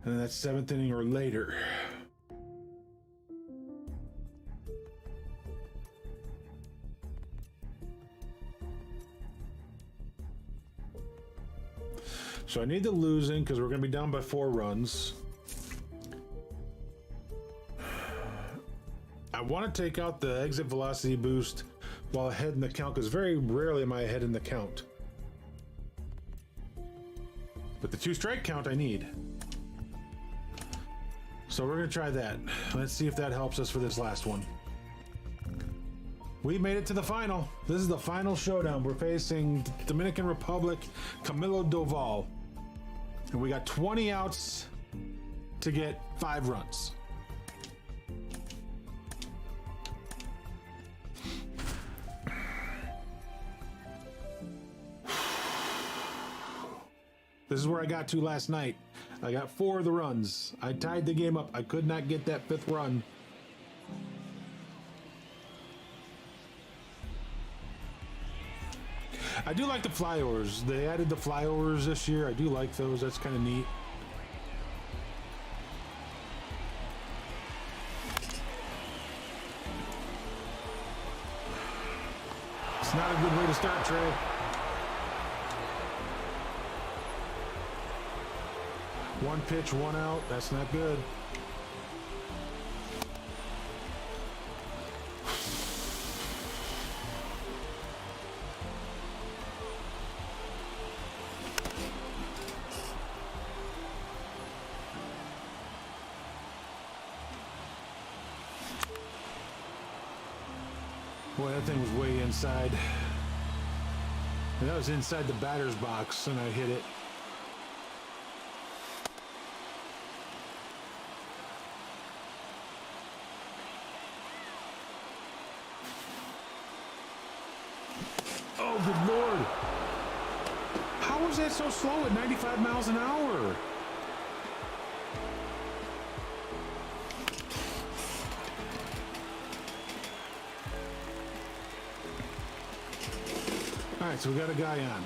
And then that's 7th inning or later. So I need the losing because we're going to be down by 4 runs. I want to take out the exit velocity boost while ahead in the count because very rarely am I ahead in the count. But the 2 strike count I need. So we're going to try that. Let's see if that helps us for this last one. We made it to the final. This is the final showdown. We're facing Dominican Republic, Camilo Doval. And we got 20 outs to get 5 runs. This is where I got to last night. I got 4 of the runs. I tied the game up. I could not get that 5th run. I do like the flyovers. They added the flyovers this year. I do like those. That's kind of neat. It's not a good way to start, Trey. One pitch, 1 out. That's not good. Boy, that thing was way inside. And that was inside the batter's box, and I hit it. Oh, good Lord. How was that so slow at 95 miles an hour? right, so we got a guy on.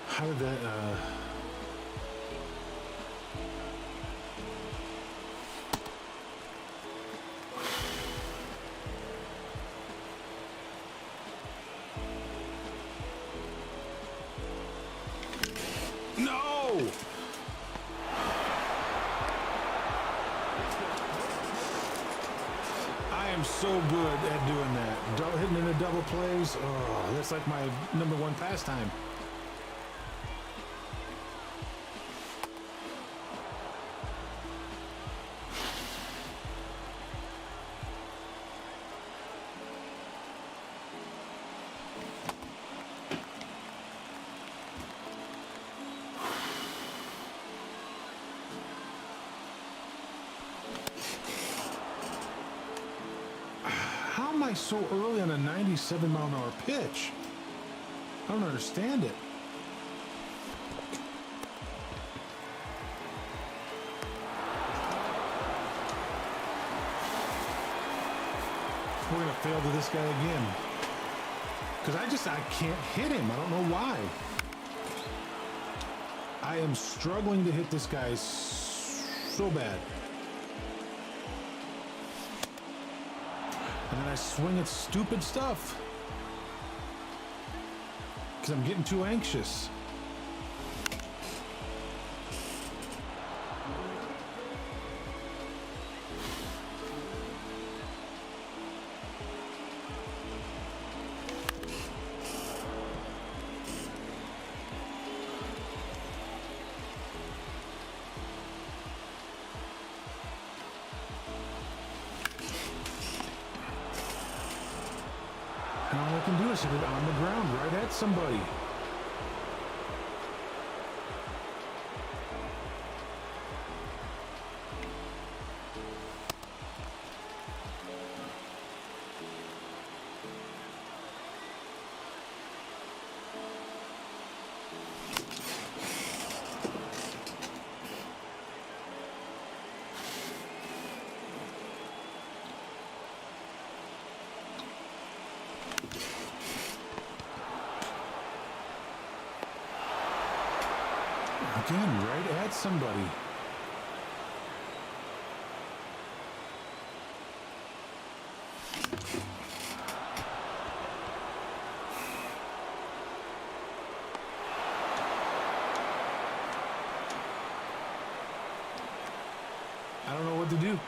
How did that, No! I am so good at doing that. Hitting into double plays, oh, that's like my number one pastime. How am I so early on a 97-mile-an-hour pitch? I don't understand it. We're gonna fail to this guy again. Because I can't hit him. I don't know why. I am struggling to hit this guy so bad. And then I swing at stupid stuff. Because I'm getting too anxious. And all I can do is hit it on the ground right at somebody. Again, right at somebody. I don't know what to do.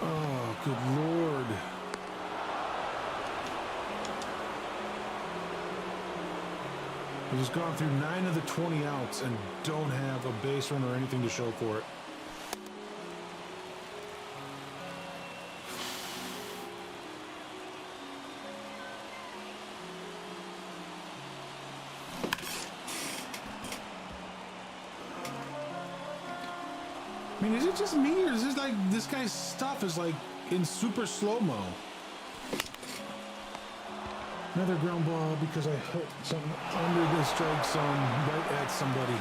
Oh, good Lord. I've just gone through 9 of the 20 outs and don't have a base run or anything to show for it. I mean, is it just me, or is this like this guy's stuff is like in super slow-mo? Another ground ball because I hit something under the strike zone right at somebody.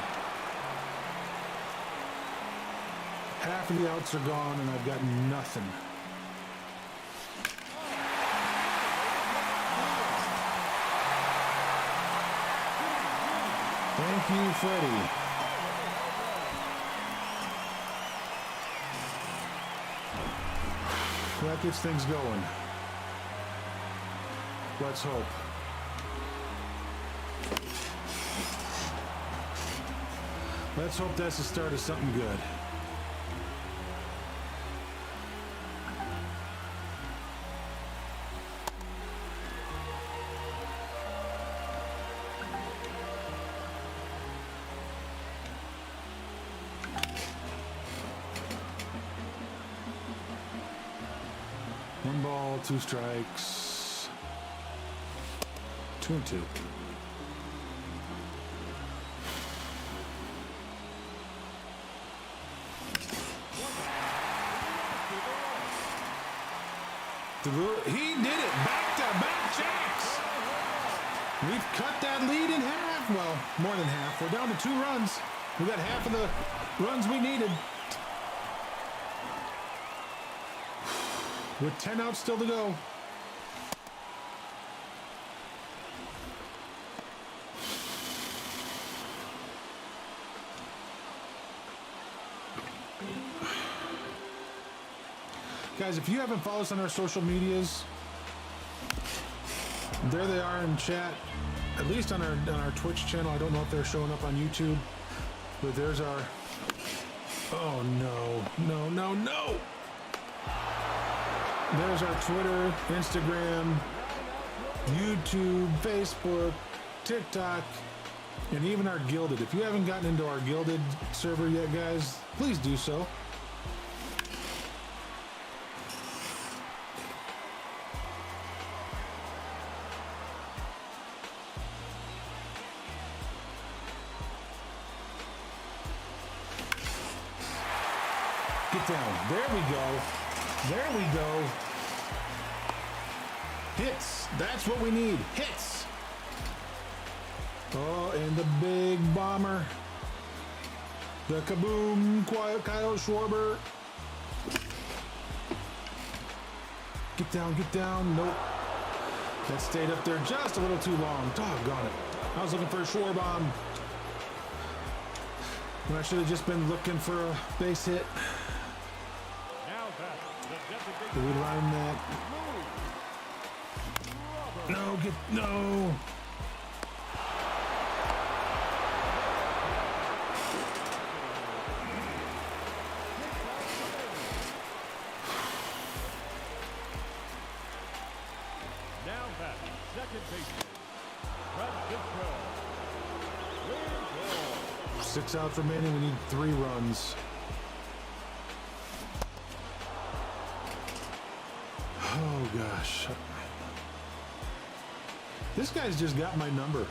Half of the outs are gone and I've got nothing. Thank you, Freddie. That gets things going. Let's hope. Let's hope that's the start of something good. One ball, 2 strikes. 2-2. He did it. Back-to-back jacks. We've cut that lead in half. Well, more than half. We're down to 2 runs. We got half of the runs we needed. With 10 outs still to go. Guys, if you haven't followed us on our social medias, there they are in chat. At least on our Twitch channel. I don't know if they're showing up on YouTube, but there's our. Oh no! There's our Twitter, Instagram, YouTube, Facebook, TikTok, and even our Guilded. If you haven't gotten into our Guilded server yet, guys, please do so. Get down. There we go. There we go. Hits. That's what we need. Hits. Oh, and the big bomber. The kaboom, Kyle Schwarber. Get down, get down. Nope. That stayed up there just a little too long. Doggone it. I was looking for a Schwarbomb. When I should have just been looking for a base hit. Did we line that? No, no. Now back, second baseman, Francisco Lindor. 6 outs remaining. We need 3 runs. Oh gosh. This guy's just got my number.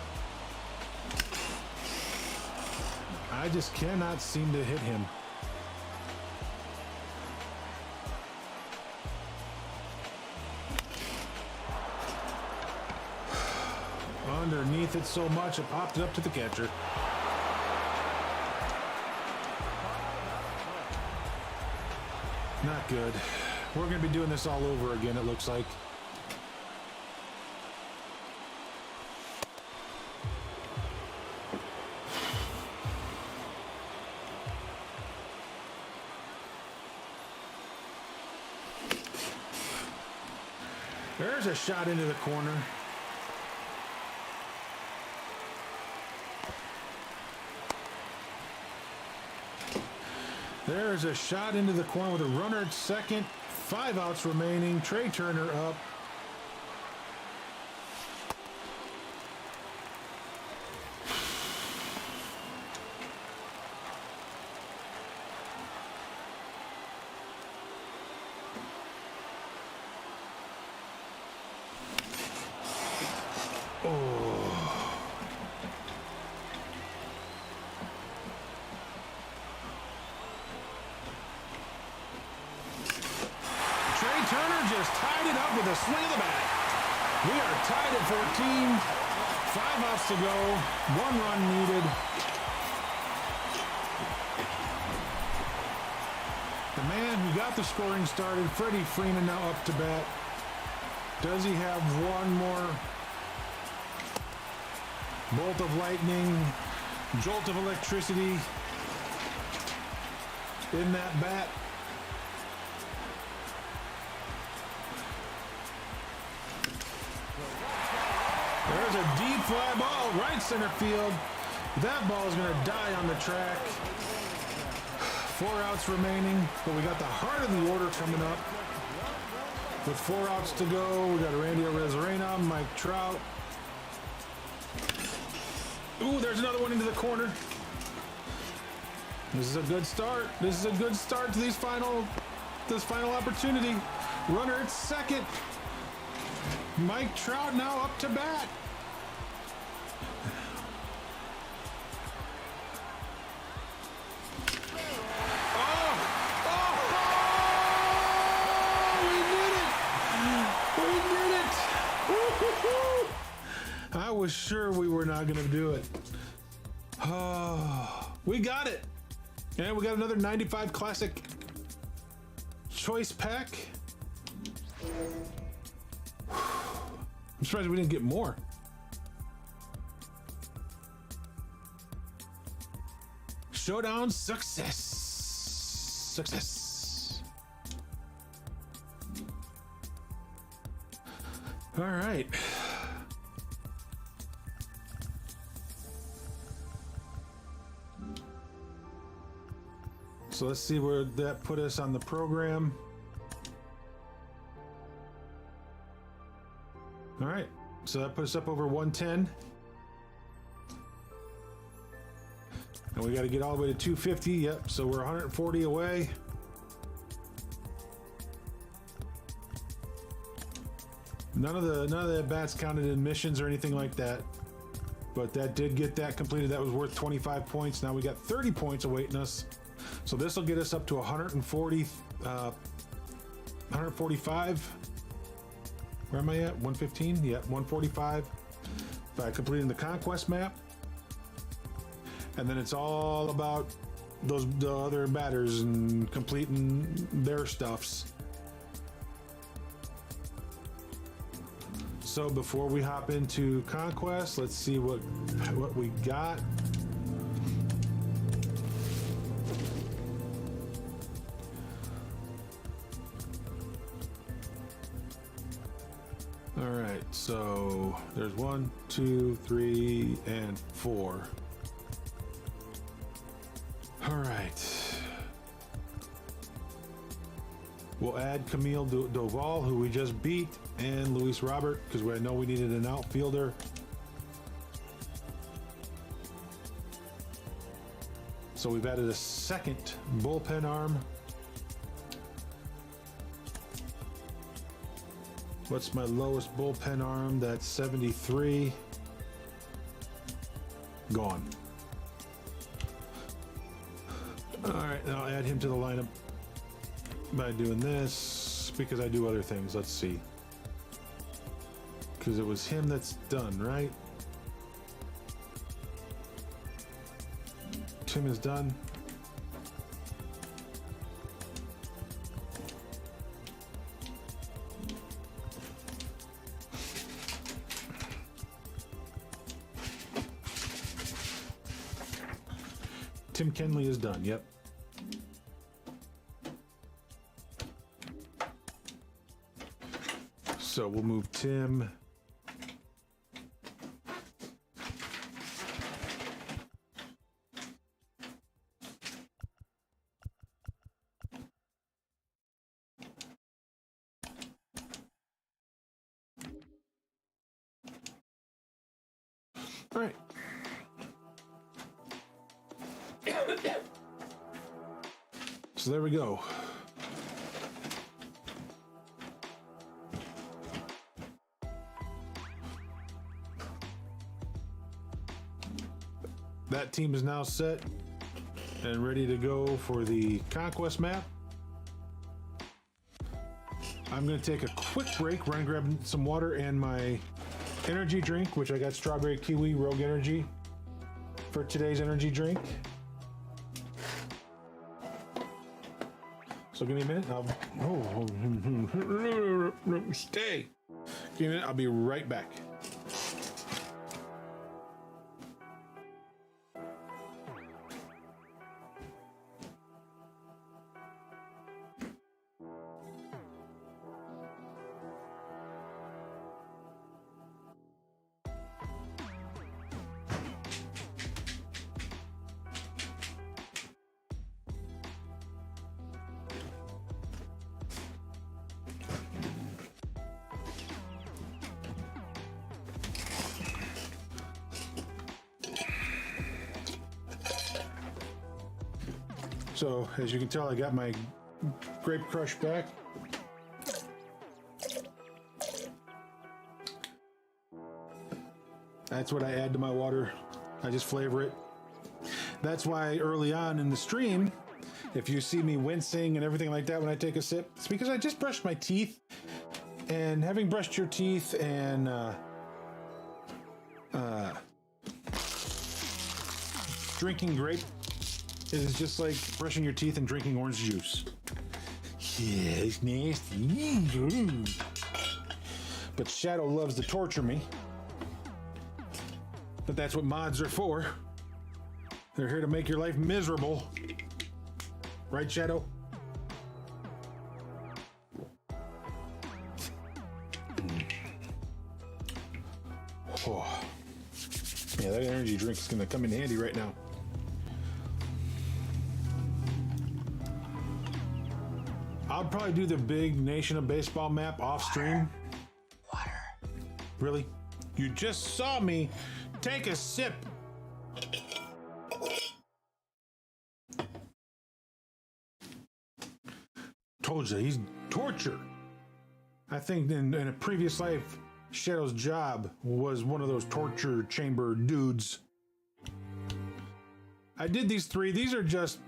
I just cannot seem to hit him. Underneath it so much, it popped it up to the catcher. Not good. We're going to be doing this all over again, it looks like. There's a shot into the corner. There's a shot into the corner with a runner at second. 5 outs remaining. Trey Turner up. Tied it up with a swing of the bat. We are tied at 14. 5 outs to go. 1 run needed. The man who got the scoring started, Freddie Freeman, now up to bat. Does he have one more bolt of lightning, jolt of electricity in that bat? There's a deep fly ball, right center field. That ball is going to die on the track. 4 outs remaining, but we got the heart of the order coming up. With 4 outs to go, we got Randy Arozarena, Mike Trout. Ooh, there's another one into the corner. This is a good start. This is a good start to this final opportunity. Runner at second. Mike Trout now up to bat. I was sure we were not going to do it. Oh, we got it. And we got another 95 Classic Choice Pack. I'm surprised we didn't get more. Showdown success. Success. All right. So let's see where that put us on the program. All right, so that put us up over 110. And we got to get all the way to 250. Yep, so we're 140 away. None of the bats counted in missions or anything like that. But that did get that completed. That was worth 25 points. Now we got 30 points awaiting us. So this will get us up to 145. Where am I at? 115? Yeah, 145 by completing the conquest map. And then it's all about the other batters and completing their stuffs. So before we hop into conquest, let's see what we got. All right, so there's 1, 2, 3, and 4. All right. We'll add Camille Doval, who we just beat, and Luis Robert, because I know we needed an outfielder. So we've added a second bullpen arm. What's my lowest bullpen arm? That's 73. Gone. All right, I'll add him to the lineup by doing this because I do other things. Let's see. Because it was him that's done, right? Tim is done. Tim Kenley is done, yep. So we'll move Tim. All right. So there we go. That team is now set and ready to go for the conquest map. I'm going to take a quick break, run and grab some water and my energy drink, which I got strawberry kiwi Rogue Energy for today's energy drink. So give me a minute. Stay. Give me a minute. I'll be right back. So as you can tell, I got my Grape Crush back. That's what I add to my water. I just flavor it. That's why early on in the stream, if you see me wincing and everything like that when I take a sip, it's because I just brushed my teeth. And having brushed your teeth and drinking grape is just like brushing your teeth and drinking orange juice. Yeah, it's nasty. But Shadow loves to torture me. But that's what mods are for. They're here to make your life miserable. Right, Shadow? Oh. Yeah, that energy drink is going to come in handy right now. I'll probably do the big Nation of Baseball map off stream. Water. Really? You just saw me take a sip. Told you, he's torture. I think in a previous life, Shadow's job was one of those torture chamber dudes. I did these 3. These are just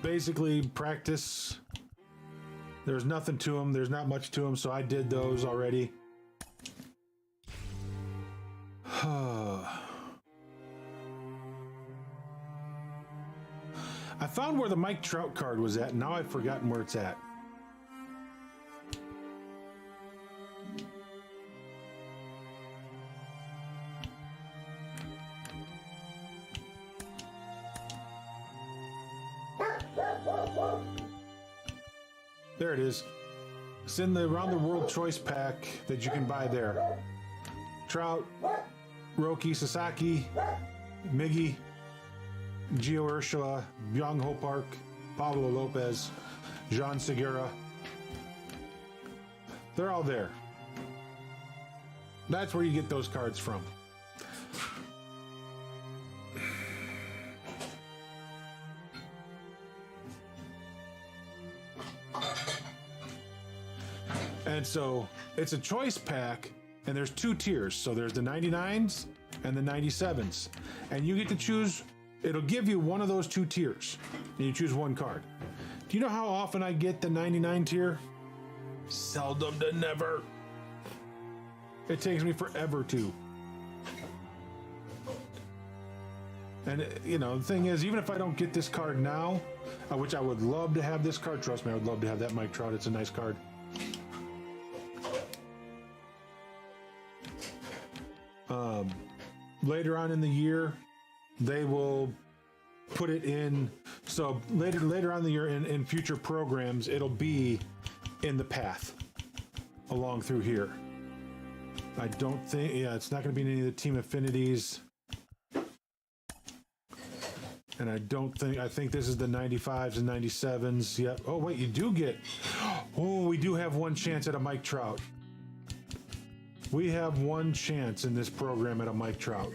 basically practice. There's nothing to them. There's not much to them, so I did those already. I found where the Mike Trout card was at, and now I've forgotten where it's at. There it is. It's in the Around the World Choice Pack that you can buy there. Trout, Roki Sasaki, Miggy, Gio Urshela, Byung-Ho Park, Pablo Lopez, Jean Segura. They're all there. That's where you get those cards from. And so it's a choice pack, and there's 2 tiers. So there's the 99s and the 97s. And you get to choose, it'll give you one of those 2 tiers. And you choose one card. Do you know how often I get the 99 tier? Seldom to never. It takes me forever to. And, you know, the thing is, even if I don't get this card now, which I would love to have this card, trust me, I would love to have that Mike Trout. It's a nice card. Later on in the year, they will put it in. So later on in the year, in future programs, it'll be in the path along through here. I don't think, yeah, it's not going to be in any of the team affinities. And I think this is the 95s and 97s. Yep. Oh, wait, you do get, oh, we do have one chance at a Mike Trout. We have one chance in this program at a Mike Trout.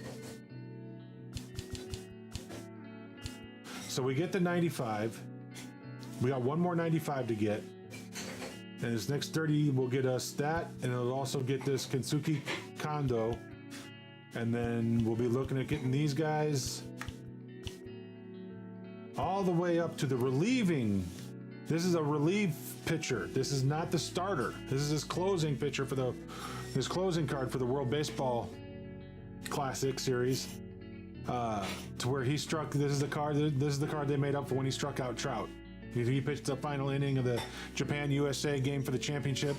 So we get the 95. We got one more 95 to get. And this next 30 will get us that, and it'll also get this Kensuke Kondo. And then we'll be looking at getting these guys all the way up to the relieving. This is a relief pitcher. This is not the starter. This is his closing pitcher for his closing card for the World Baseball Classic Series. To where he struck. This is the card they made up for when he struck out Trout. He pitched the final inning of the Japan-USA game for the championship,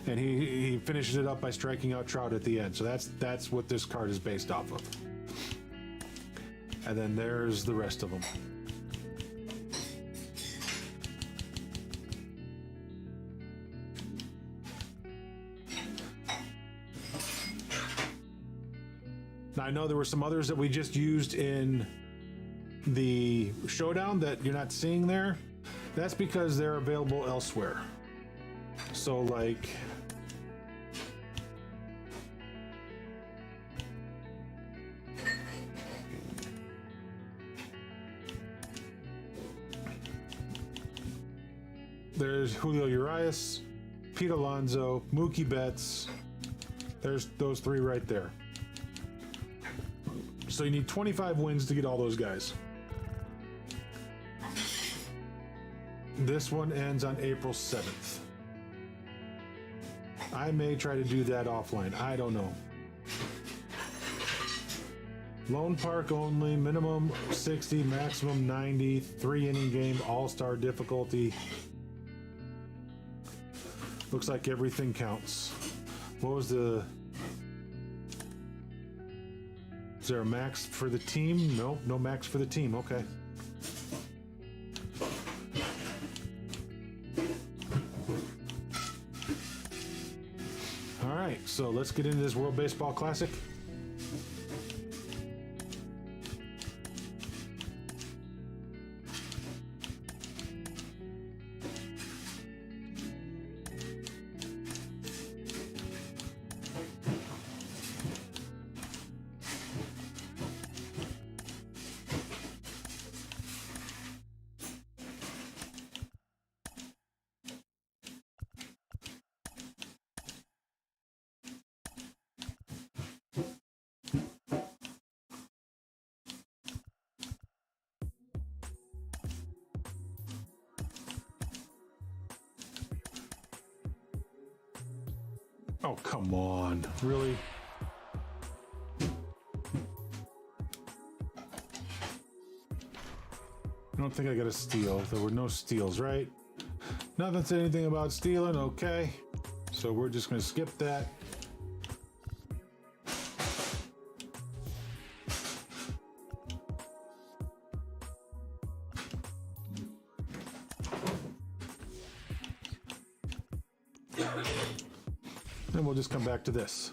and he finishes it up by striking out Trout at the end. So that's what this card is based off of. And then there's the rest of them. Now, I know there were some others that we just used in the showdown that you're not seeing there. That's because they're available elsewhere. So, like, there's Julio Urias, Pete Alonso, Mookie Betts. There's those 3 right there. So you need 25 wins to get all those guys. This one ends on April 7th. I may try to do that offline. I don't know. Lone Park only, minimum 60, maximum 90, 3-inning game, all-star difficulty. Looks like everything counts. What was the... Is there a max for the team? Nope, no max for the team. Okay. All right, so let's get into this World Baseball Classic. Oh, come on. Really? I don't think I got a steal. There were no steals, right? Nothing said anything about stealing. Okay. So we're just going to skip that. Then we'll just come back to this.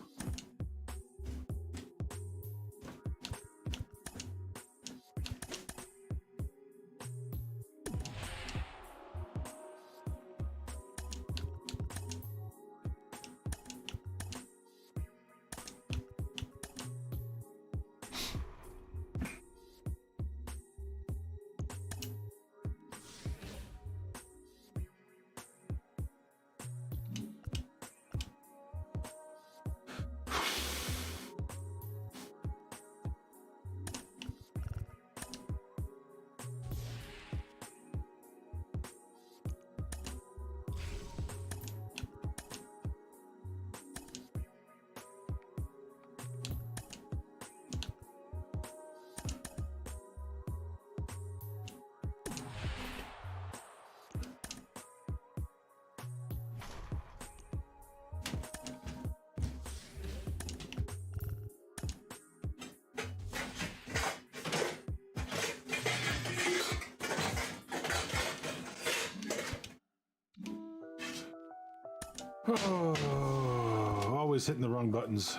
Oh, always hitting the wrong buttons.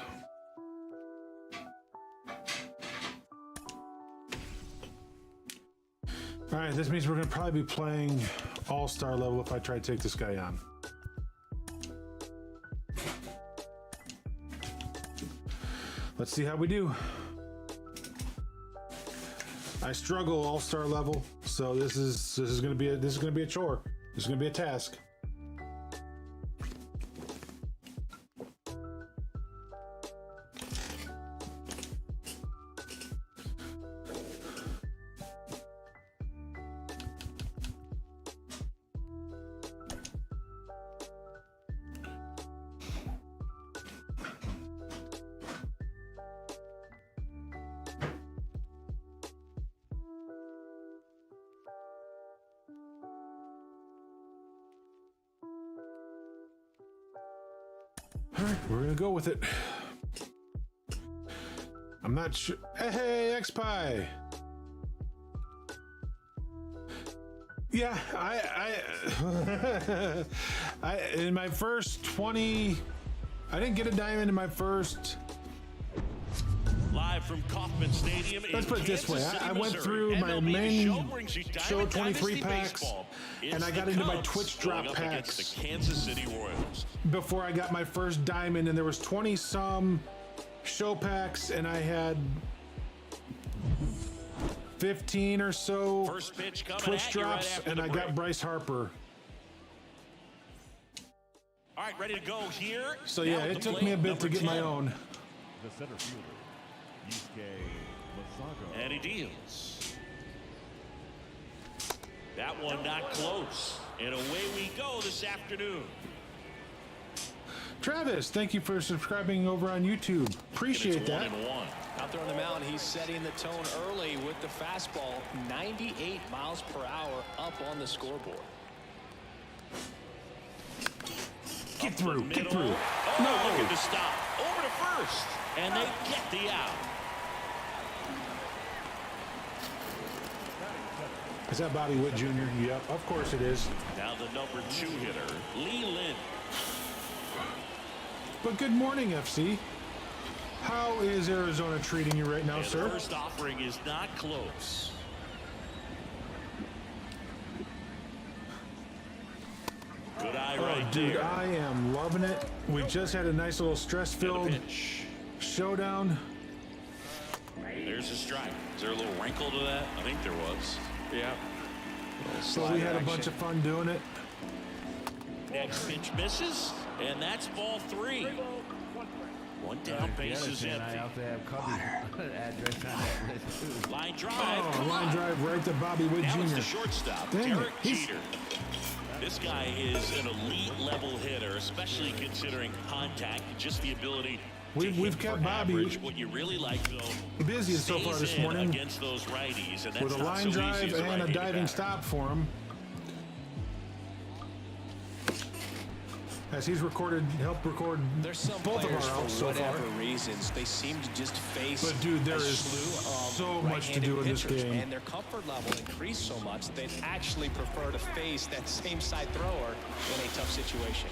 All right, this means we're going to probably be playing all-star level if I try to take this guy on. Let's see how we do. I struggle all-star level, so this is going to be a chore. This is going to be a task. All right, we're gonna go with it. I'm not sure. Hey, X-Pie. Yeah, I in my first 20, I didn't get a diamond in my first. Live from Kauffman Stadium. Let's put it this way. I went through my main show 23 packs, and I got into my Twitch drop packs the Kansas City Royals before I got my first diamond, and there was 20 some show packs, and I had 15 or so First pitch coming Twitch at you right drops, after and the I break. got Bryce Harper. All right, ready to go here. So yeah, Now at it the took plate, me a bit number to get my 10. own. The center fielder, Yusuke Zago. And he deals. That one not close. And away we go this afternoon. Travis, thank you for subscribing over on YouTube. Appreciate It's that. 1-1. Out there on the mound, he's setting the tone early with the fastball, 98 miles per hour up on the scoreboard. Get through, get Middle. through. Oh, look at the stop. Over to first. And they get the out. Is that Bobby Witt Jr.? Yep, of course it is. Now the number 2 hitter, Lee Lynn. But good morning, FC. How is Arizona treating you right now, And sir? the first offering is not close. Good eye right Dude, there. I am loving it. We just had a nice little And stress-filled the pitch. showdown. There's a strike. Is there a little wrinkle to that? I think there was. Yeah. So we had a bunch of fun doing it. Next pitch misses, and that's ball 3. One down, bases empty. I also have Cubby's address on that list too. Line drive. Oh, come line on. drive right to Bobby Witt Now it's the Jr. shortstop, Dang it, Derek he's- Jeter. This guy is an elite level hitter, especially considering contact, just the ability to We've hit kept for Bobby average. What you really like, though, busy so far stays this in morning against those righties, and that's with a not line so easy drive as a and a right-handed diving batter. stop for him. As he's helped record There's some both of players, our outs for so far. whatever reasons, they seem to just face But, dude, there a is slew of so much to right-handed do in this pitchers, game. and their comfort level increased so much they'd actually prefer to face that same side thrower in a tough situation.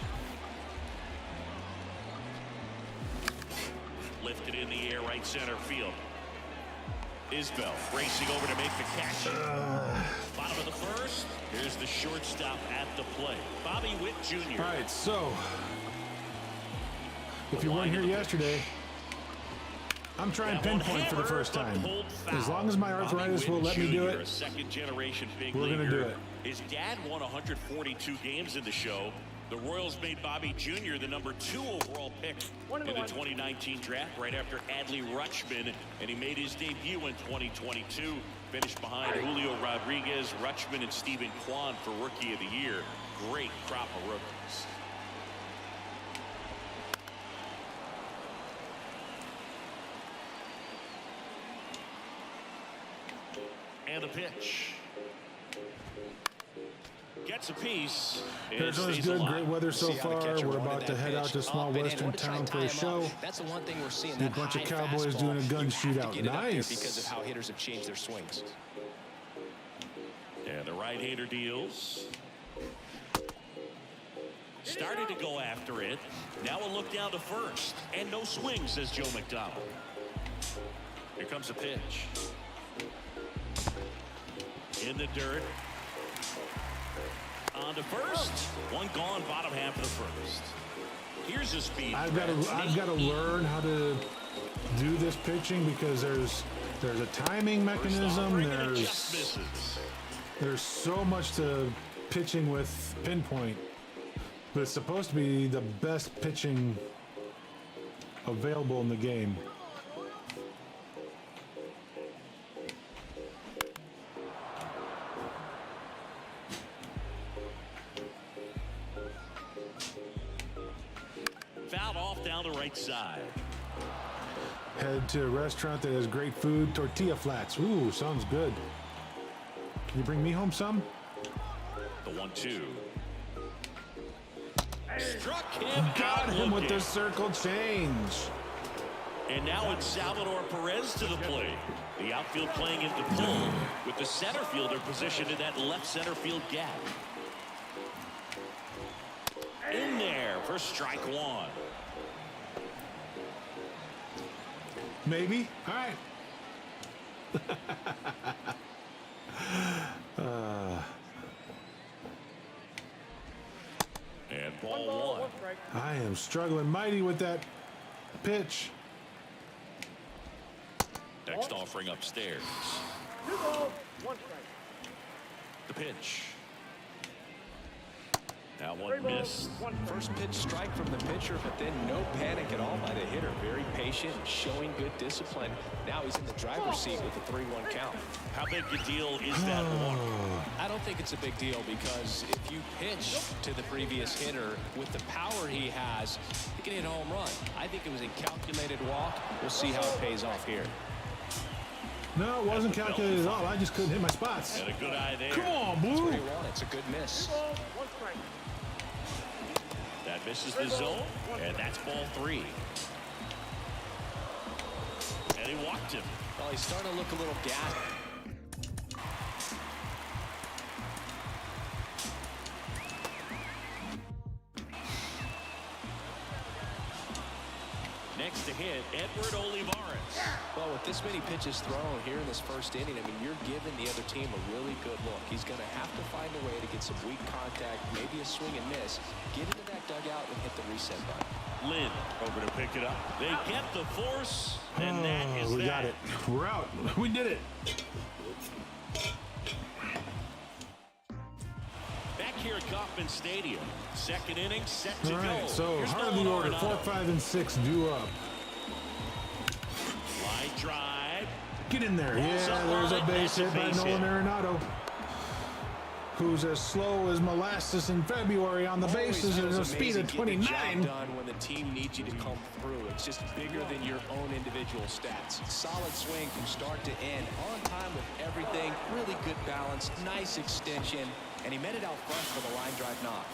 Lifted in the air, right center field. Isbell racing over to make the catch. Bottom of the first. Here's the shortstop at the plate, Bobby Witt Jr. All right, so if you weren't here yesterday, I'm trying That one pinpoint for the hammered, first but time. pulled foul. As long as my Bobby arthritis will Witt let me do Jr., it, a second-generation big we're gonna leaguer. do it. His dad won 142 games in the show. The Royals made Bobby Jr. the number 2 overall pick in the 2019 draft, right after Adley Rutschman, and he made his debut in 2022. Finished behind Julio Rodriguez, Rutschman, and Stephen Kwan for Rookie of the Year. Great crop of rookies. And the pitch. Gets a piece. and Arizona's stays good, alive. great weather so See how the far. catcher We're wanted about to that head out pitch to a small up and in. western Wanted to try town to for a tie him show. up. That's the one thing we're seeing. A That bunch of high cowboys fastball, doing a gun you have to shootout. get it up there Nice. because of how hitters have changed their swings. And the right-hander deals. Started to go after it. Now a look down to first. And no swing, says Joe McDonald. Here comes a pitch. In the dirt. On to first. One gone, bottom half of the first. Here's a speed. I've got to learn how to do this pitching because there's a timing mechanism. There's so much to pitching with pinpoint, but it's supposed to be the best pitching available in the game. Fouled off down the right side. Head to a restaurant that has great food, tortilla flats. Ooh, sounds good. Can you bring me home some? The 1-2. Struck him. Got out him with looking. the circle change. And now it's Salvador Perez to the plate. The outfield playing into pull with the center fielder positioned in that left center field gap. In there for strike one. Maybe. All right. And ball one. I am struggling mighty with that pitch. Next offering upstairs. The pitch. That one missed. First pitch strike from the pitcher, but then no panic at all by the hitter. Very patient, showing good discipline. Now he's in the driver's seat with a 3-1 count. How big a deal is that walk? I don't think it's a big deal because if you pitch to the previous hitter with the power he has, he can hit a home run. I think it was a calculated walk. We'll see how it pays off here. No, it wasn't calculated at all. I just couldn't hit my spots. Had a good eye there. Come on, That's Blue. what he wanted. It's a good miss. That misses the zone, and that's ball 3. And he walked him. Well, he's starting to look a little gassed. Next to hit, Edward Olivares. Well, with this many pitches thrown here in this first inning, I mean, you're giving the other team a really good look. He's going to have to find a way to get some weak contact, maybe a swing and miss, get into that dugout and hit the reset button. Lynn over to pick it up. They get the force, and that is We that. got it. We're out. We did it. Back here at Kauffman Stadium. Second inning set to All go. right, so Here's heart of the Nolan order, 4, Arenado. 5, and 6 due up. Line drive. Get in there. Balls Yeah, up there's on a it. base That's a hit by base Nolan hit. Arenado, who's as slow as molasses in February on the bases at a speed of 29. Done when the team needs you to come through. It's just bigger than your own individual stats. Solid swing from start to end, on time with everything. Really good balance, nice extension, and he met it out front for the line drive knock.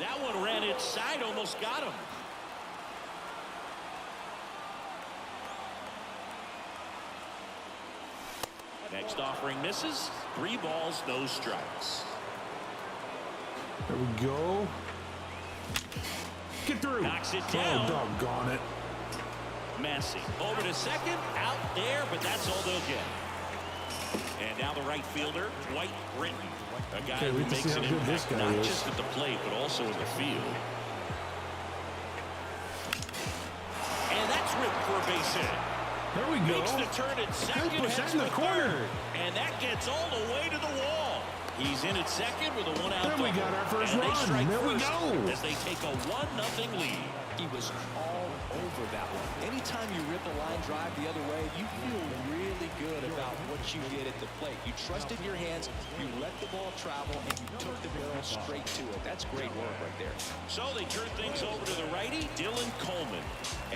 That one ran inside, almost got him. Next offering misses. 3 balls, no strikes. There we go. Get through. Knocks it Oh, down. doggone it. Massey over to second, out there, but that's all they'll get. And now the right fielder, Dwight Britton, a guy Okay, who we can makes see an how good this impact guy not is. just at the plate, but also in the field. And that's ripped for a base hit. There we go. Makes the turn at second, push that heads in the for corner. third, and that gets all the way to the wall. He's in at second with a 1-out There we double. got our first and they run. strike There we first go. as they take a 1-0 lead. He was all over that one. Anytime you rip a line drive the other way, you feel really good about what you did at the plate. You trusted your hands, you let the ball travel, and you took the barrel straight to it. That's great work right there. So they turn things over to the righty, Dylan Coleman.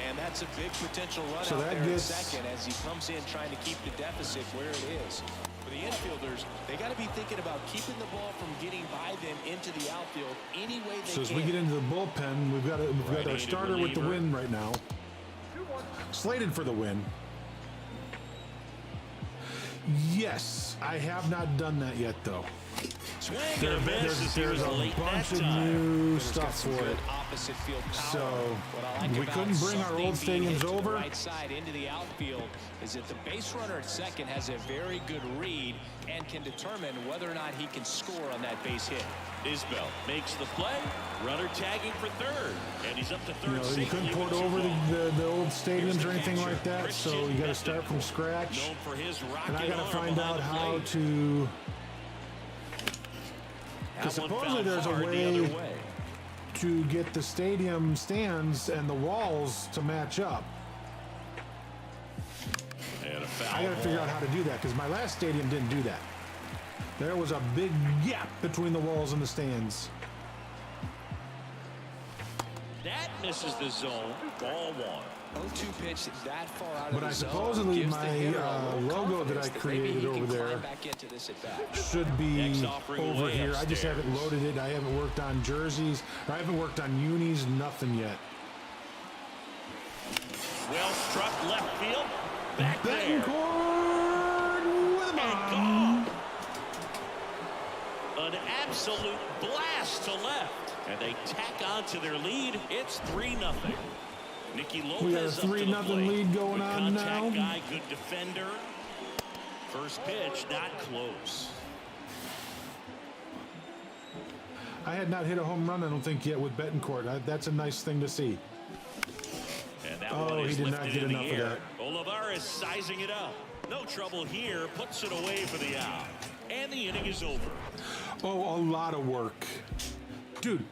And that's a big potential run So out that there gets- in second as he comes in trying to keep the deficit where it is. For the infielders, they got to be thinking about keeping the ball from getting by them into the outfield any way they So as can. we get into the bullpen, we've got our Right-handed starter with the reliever. win right now. Slated for the win. Yes, I have not done that yet though. Swing and a miss as he There's was a late that bunch of time. new It's got stuff some for good it. opposite field power. So, What I like we about couldn't bring our something old being hit stadiums to the over. right side into the outfield is that the base runner at second has a very good read and can determine whether or not he can score on that base hit. Isbell makes the play. Runner tagging for third. And he's up to third You know, you safely couldn't with port 2 over balls. the old stadiums the or anything catcher, like that, so Christian you got to start from Betancourt. scratch. Known for his And I rocket got to arm find behind out the how plate. to. That Because one supposedly fouled there's a hard the way other way. to get the stadium stands and the walls to match up. And a foul I got to figure ball. out how to do that because my last stadium didn't do that. There was a big gap between the walls and the stands. That misses the zone. Ball 1. 0-2 pitch that far out of But the I zone supposedly gives the my, hitter a little logo that I confidence maybe created he over can there climb back into this at bat. Should be Next offering over way here. I just haven't upstairs. loaded it. I haven't worked on jerseys. I haven't worked on unis. Nothing yet. Well struck left field. Back there. Betancourt with a And bomb. gone. An absolute blast to left. And they tack on to their lead. It's 3-0. Nicky Lopez We got a up to the 3-0 plate. lead going Good on contact now. guy, good defender. First pitch, not close. I had not hit a home run, I don't think, yet with Betancourt. That's a nice thing to see. And that Oh, one he is did not lifted get in enough the of air. that. Olivares sizing it up. No trouble here. Puts it away for the out. And the inning is over. Oh, a lot of work. Dude,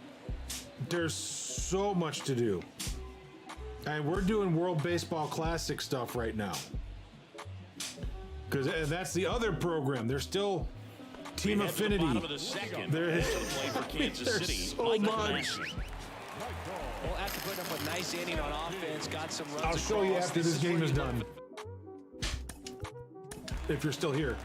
there's so much to do. And we're doing World Baseball Classic stuff right now. Because that's the other program. They're still Team We head to the Affinity. bottom of the second. There- Head to the plate for Kansas there's City. so Michael much. Massey. Well, after putting up a nice inning on offense, got some runs I'll show you across, after this game where is you done. If you're still here.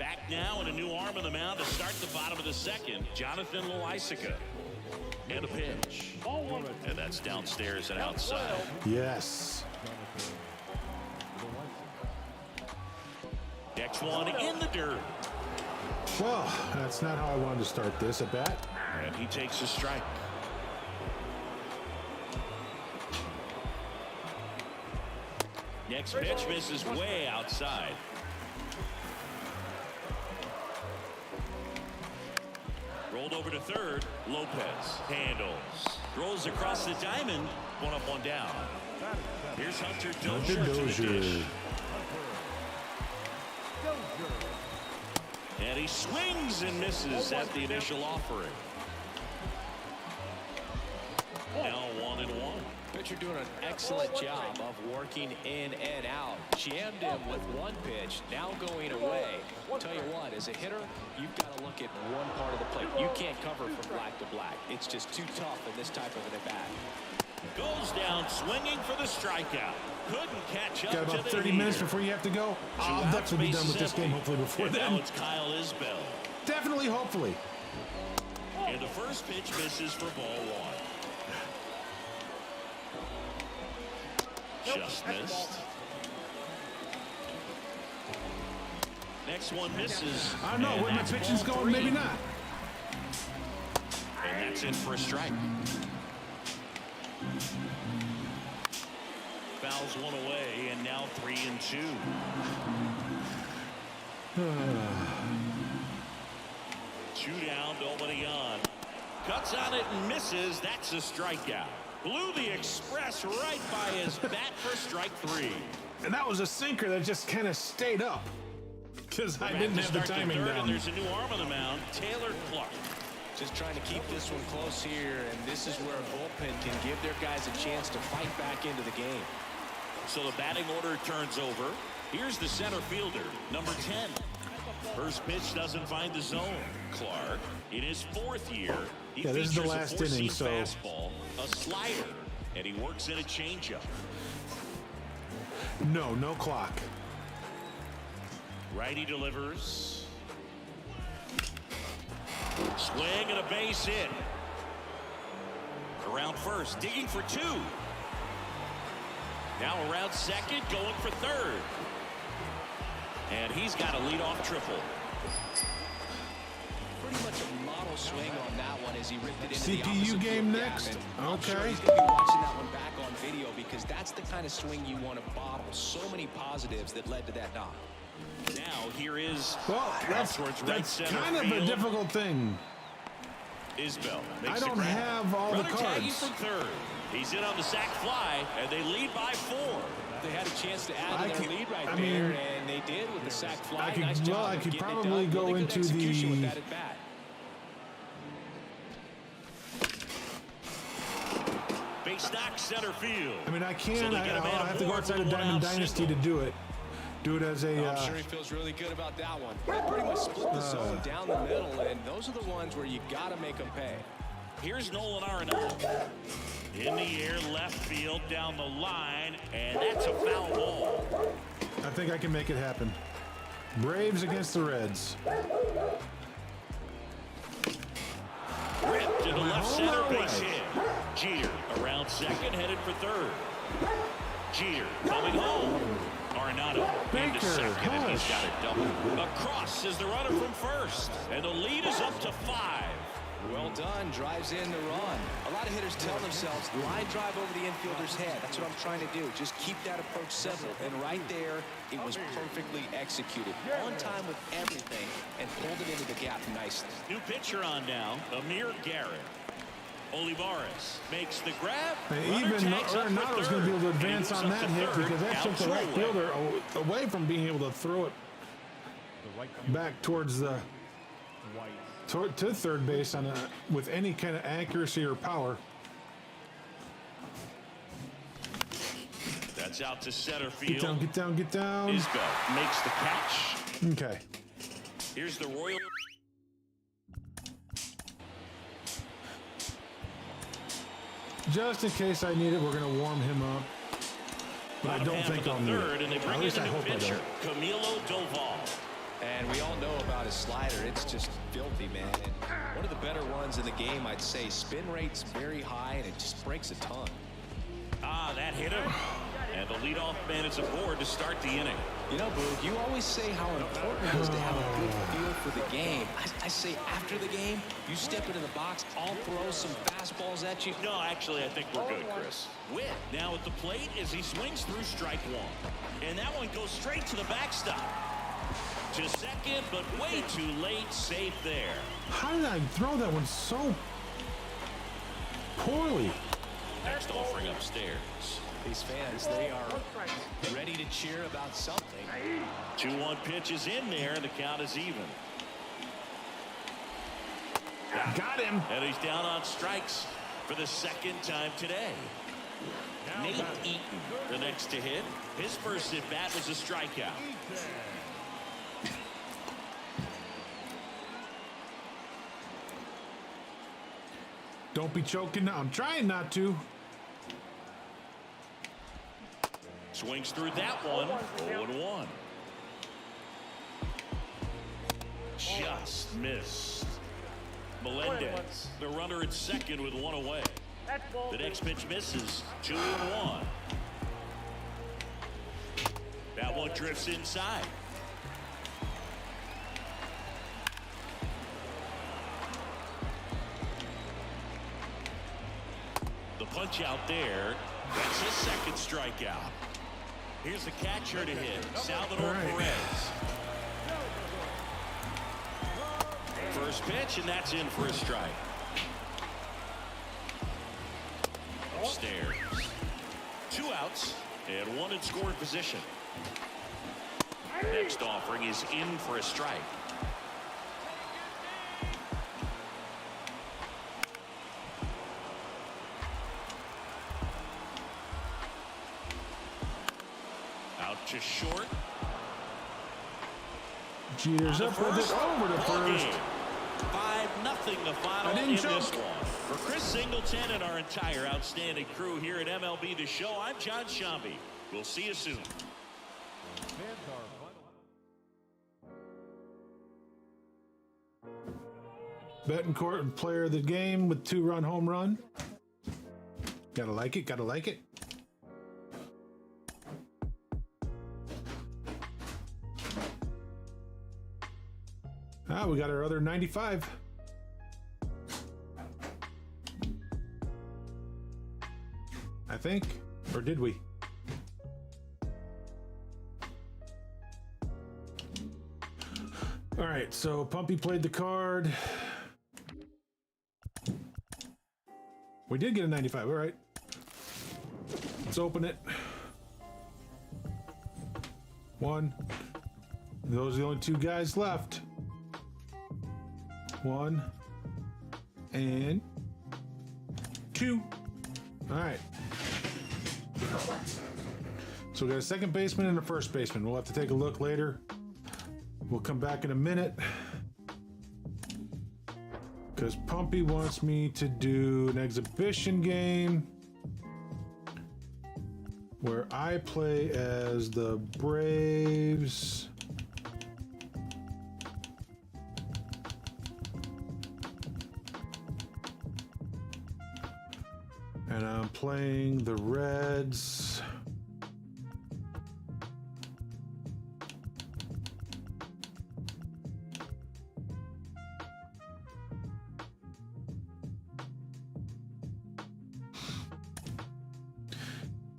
Back now and a new arm on the mound to start the bottom of the second. Jonathan Loaisiga. And a pitch. And that's downstairs and outside. Yes. Next one in the dirt. Well, that's not how I wanted to start this at bat. And he takes a strike. Next pitch misses way outside. Rolled over to third. Lopez handles. Rolls across the diamond. One up, one down. Here's Hunter Dozier to the dish. And he swings and misses at the initial offering. Now 1-1. Pitcher doing an excellent job of working in and out. Jammed him with one pitch, now going away. I'll tell you what, as a hitter, you've got to look at one part of the plate. You can't cover from black to black. It's just too tough in this type of an at-bat. Goes down swinging for the strikeout. Couldn't catch up Got to about the 30 minutes heater. before you have to go. Two I'll outs, definitely be base done with this empty. game, hopefully, before And then. now it's Kyle Isbell. Definitely, hopefully. And the first pitch misses for ball one. Just missed. Next one misses. I don't know. And Where my that's pitching's ball going, maybe three. not. And that's in for a strike. Fouls one away, and now 3-2. Two down, nobody on. Cuts on it and misses. That's a strikeout. Blew the express right by his bat for strike three. And that was a sinker that just kind of stayed up. Because I didn't have the Start timing third, down. And there's a new arm on the mound, Taylor Clark. Just trying to keep this one close here, and this is where a bullpen can give their guys a chance to fight back into the game. So the batting order turns over. Here's the center fielder, number 10. First pitch doesn't find the zone. Clark, in his fourth year, he Yeah, this is the features last a four-seam inning, so- fastball, a slider, and he works in a changeup. No clock. Righty delivers. Swing and a base hit. Around first, digging for two. Now around second, going for third. And he's got a leadoff triple. Pretty much a model swing on that one as he ripped it into the CPU opposite game field gap. next? And I'm sure Okay. he's going to be watching that one back on video because that's the kind of swing you want to bottle. So many positives that led to that knock. Now here is Well, that's towards right kind center of a field. difficult thing. Isbell I makes the don't grab. have all the Runner tagging cards. from third. He's in on the sac fly, and they lead by 4. They had a chance to add I to their could- lead right I there, mean, and they did with the sac fly. I could- Nice well, job I of could getting it probably done. go Really good into execution with the- that at bat. Base knock center field. I mean, I can. So they get a I'll man have to go aboard outside for of a Diamond one-out Dynasty single. to do it. Do it as a. I'm sure he feels really good about that one. They pretty much split the zone down the middle, and those are the ones where you got to make them pay. Here's Nolan Arenado. In the air, left field, down the line, and that's a foul ball. I think I can make it happen. Braves against the Reds. Ripped to the left home center or base away? hit. Jeter around second, headed for third. Jeter coming home. Arenado into Baker, second, and he's hush. got a double. Across is the runner from first, and the lead is up to 5. Well done, drives in the run. A lot of hitters tell themselves, line drive over the infielder's head. That's what I'm trying to do. Just keep that approach simple. And right there, it was perfectly executed. On time with everything and pulled it into the gap nicely. New pitcher on now, Amir Garrett. Olivares makes the grab. And Runner even tags up for Arenado's going to be able to third, and he advance moves on up that to hit third, because that took the right Altuve. fielder away from being able to throw it The right fielder, back towards the White. to third base on with any kind of accuracy or power. That's out to center Get field. down, get down, get down. Isco makes the catch. Okay. Here's the Royal. Just in case I need it, we're going to warm him up. But I don't think I'll need third, it. and they At bring in least a I new hope I pitcher, don't. Camilo Doval. And we all know about his slider. It's just filthy, man. And one of the better ones in the game, I'd say. Spin rate's very high, and it just breaks a ton. Ah, that hit him. And the leadoff man is aboard to start the inning. You know, Boog, you always say how important it is to have a good feel for the game. I say after the game, you step into the box, I'll throw some fastballs at you. No, actually, I think we're good, Chris. Witt now at the plate as he swings through strike one. And that one goes straight to the backstop. To second, but way too late. Safe there. How did I throw that one so poorly? Next offering upstairs. These fans, they are ready to cheer about something. 2-1 pitch is in there, and the count is even. Got him. And he's down on strikes for the second time today. Nate Eaton, the next to hit. His first at bat was a strikeout. Don't be choking. I'm trying not to. Swings through that one. 0-1. Just missed. Melendez, the runner at second with one away. The next pitch misses. 2-1. That one drifts inside. The punch out there. That's his second strikeout. Here's the catcher to hit, Salvador Perez. First pitch, and that's in for a strike. Upstairs. 2 outs, and 1 in scoring position. Next offering is in for a strike. To short. Jeter's up with it over to first. 5-0 the final in this one. For Chris Singleton and our entire outstanding crew here at MLB The Show, I'm John Shambi. We'll see you soon. Betancourt, player of the game with 2-run home run. Gotta like it, gotta like it. Ah, we got our other 95. I think. Or did we? All right, so Pumpy played the card. We did get a 95. All right. Let's open it. 1. Those are the only 2 guys left. 1 and 2. All right. So we got a second baseman and a first baseman. We'll have to take a look later. We'll come back in a minute because Pumpy wants me to do an exhibition game where I play as the Braves. And I'm playing the Reds.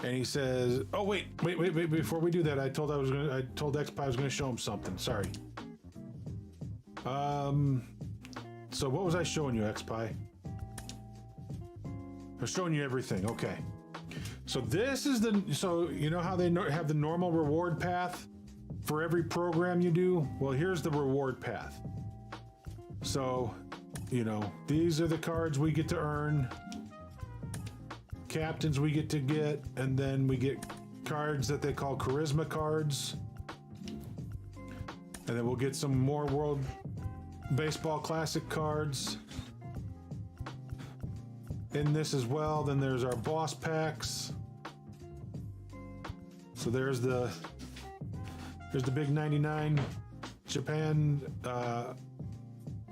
And he says, "Oh wait! Before we do that, I told XPie I was gonna show him something. Sorry. So what was I showing you, XPie? I'm showing you everything. Okay. So this is so you know how they have the normal reward path for every program you do? Well, here's the reward path. So, you know, these are the cards we get to earn. Captains we get to get, and then we get cards that they call charisma cards. And then we'll get some more World Baseball Classic cards in this as well. Then there's our boss packs. So there's the big 99 Japan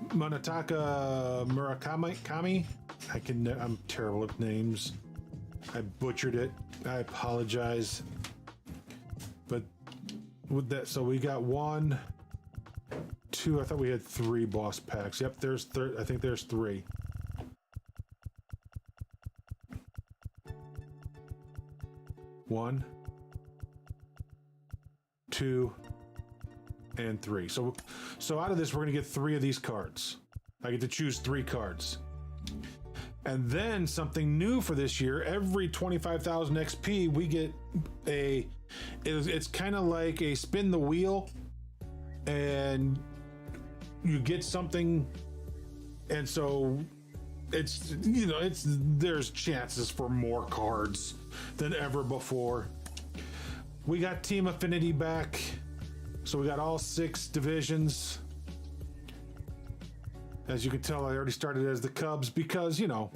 Munetaka Murakami. I'm terrible at names. I butchered it. I apologize. But with that, so we got 1, 2. I thought we had 3 boss packs. Yep, I think there's 3. One, 2, and 3. So out of this, we're gonna get 3 of these cards. I get to choose 3 cards. And then something new for this year, every 25,000 XP, we get it's kind of like a spin the wheel, and you get something, and so it's, you know, there's chances for more cards than ever before. We got Team Affinity back, so we got all 6 divisions. As you can tell, I already started as the Cubs because, you know,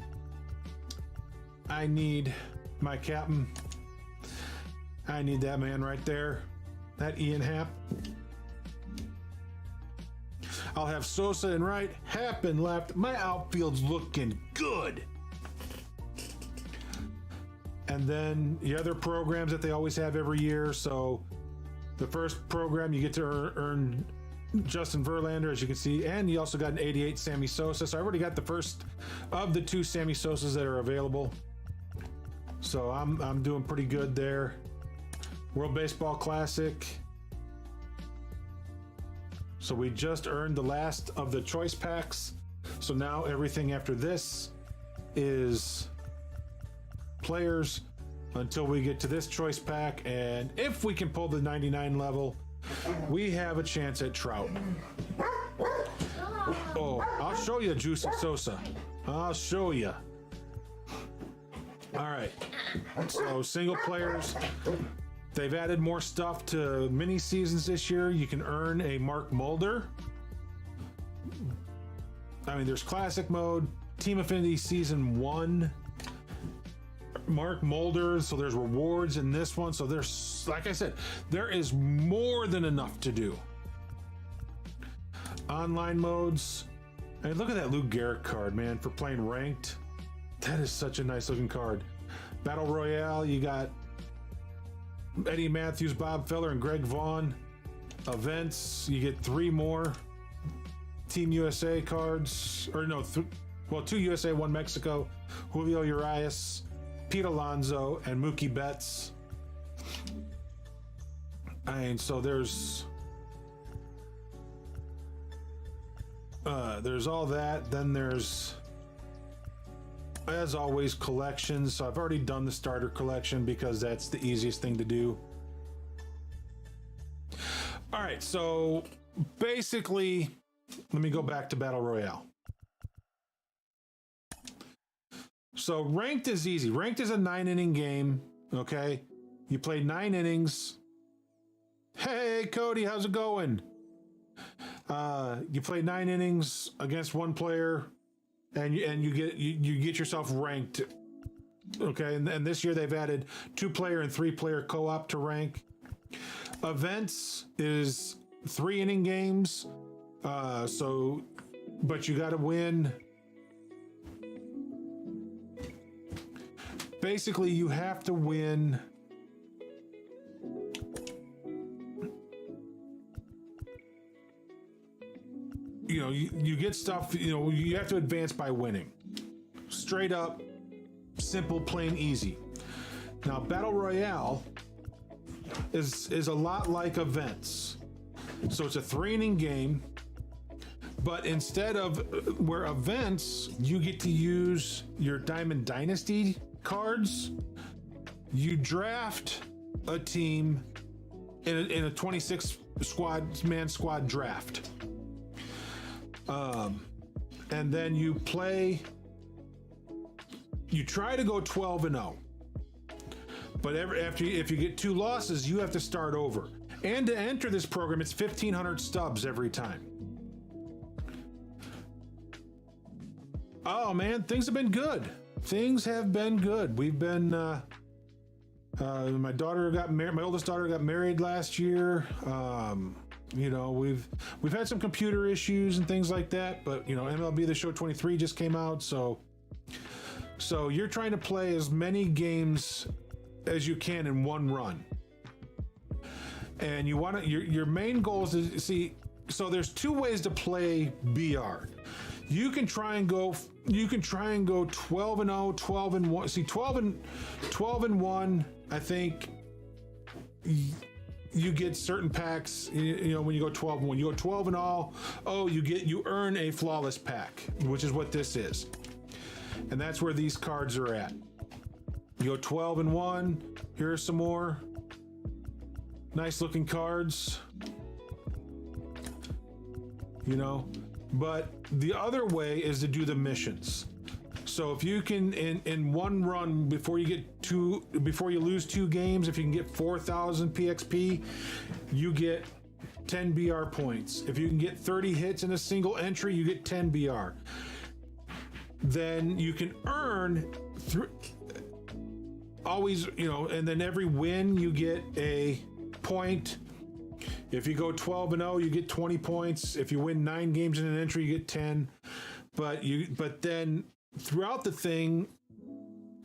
I need my captain. I need that man right there, that Ian Happ. I'll have Sosa in right, Happ in left. My outfield's looking good. And then the other programs that they always have every year. So the first program, you get to earn Justin Verlander, as you can see, and you also got an 88 Sammy Sosa. So I already got the first of the 2 Sammy Sosas that are available. So I'm doing pretty good there. World Baseball Classic. So we just earned the last of the choice packs. So now everything after this is players until we get to this choice pack, and if we can pull the 99 level, we have a chance at Trout. Oh, I'll show you Juicy Sosa. I'll show you. All right. So single players. They've added more stuff to mini seasons this year. You can earn a Mark Mulder. I mean, there's classic mode, Team Affinity Season 1, Mark Mulder, so there's rewards in this one. So there's, like I said, there is more than enough to do. Online modes. I mean, look at that Lou Gehrig card, man, for playing ranked. That is such a nice looking card. Battle Royale, you got Eddie Matthews, Bob Feller, and Greg Vaughn. Events, you get 3 more Team USA cards, or no, 2 USA, 1 Mexico. Julio Urias, Pete Alonso, and Mookie Betts. And so there's all that. Then there's, as always, collections. So I've already done the starter collection because that's the easiest thing to do. All right, so basically, let me go back to Battle Royale. So ranked is easy. Ranked is a 9-inning game, okay? You play 9 innings. Hey, Cody, how's it going? You play 9 innings against 1 player, and you get yourself ranked, okay? And this year they've added 2-player and 3-player co-op to rank. Events is 3-inning games, but you got to win. Basically, you have to win. You know, you get stuff, you know, you have to advance by winning. Straight up, simple, plain, easy. Now, Battle Royale is a lot like Events. So it's a 3-inning game, But instead of where events, you get to use your Diamond Dynasty cards. You draft a team in a 26 man squad draft. And then you play, you try to go 12-0. But if you get 2 losses, you have to start over. And to enter this program, it's 1,500 stubs every time. Oh man, things have been good. Things have been good. We've been, my daughter got married. My oldest daughter got married last year. You know, we've had some computer issues and things like that, but you know, MLB The Show 23 just came out, so you're trying to play as many games as you can in one run. And you want to, your main goal is to see, so there's 2 ways to play BR. You can try and go 12-0, 12-1. See, 12-1, I think you get certain packs, you know, when you go 12-1. You go 12-0, you earn a flawless pack, which is what this is. And that's where these cards are at. You go 12-1, here are some more nice looking cards. You know, but the other way is to do the missions. So if you can in one run before you lose 2 games, if you can get 4,000 PXP, you get 10 BR points. If you can get 30 hits in a single entry, you get 10 BR. Then you can earn always, you know, and then every win you get a point. If you go 12-0, you get 20 points. If you win 9 games in an entry, you get 10. But then throughout the thing,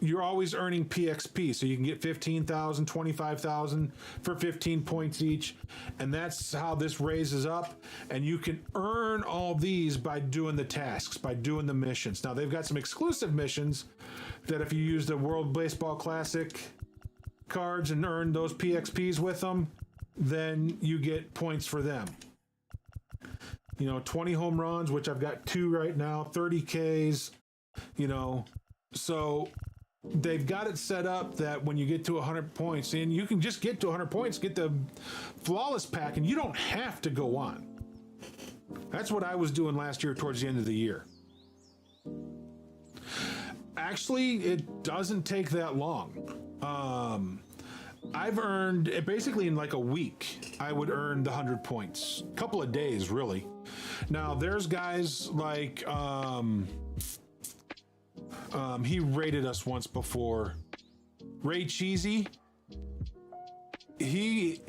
you're always earning PXP. So you can get 15,000, 25,000 for 15 points each. And that's how this raises up. And you can earn all these by doing the tasks, by doing the missions. Now they've got some exclusive missions that if you use the World Baseball Classic cards and earn those PXPs with them, then you get points for them. You know, 20 home runs, which I've got 2 right now, 30 Ks, you know. So they've got it set up that when you get to 100 points, and you can just get to 100 points, get the flawless pack, and you don't have to go on. That's what I was doing last year towards the end of the year. Actually, it doesn't take that long. I've earned, basically in like a week, I would earn the 100 points. A couple of days, really. Now, there's guys like, he rated us once before. Ray Cheesy. He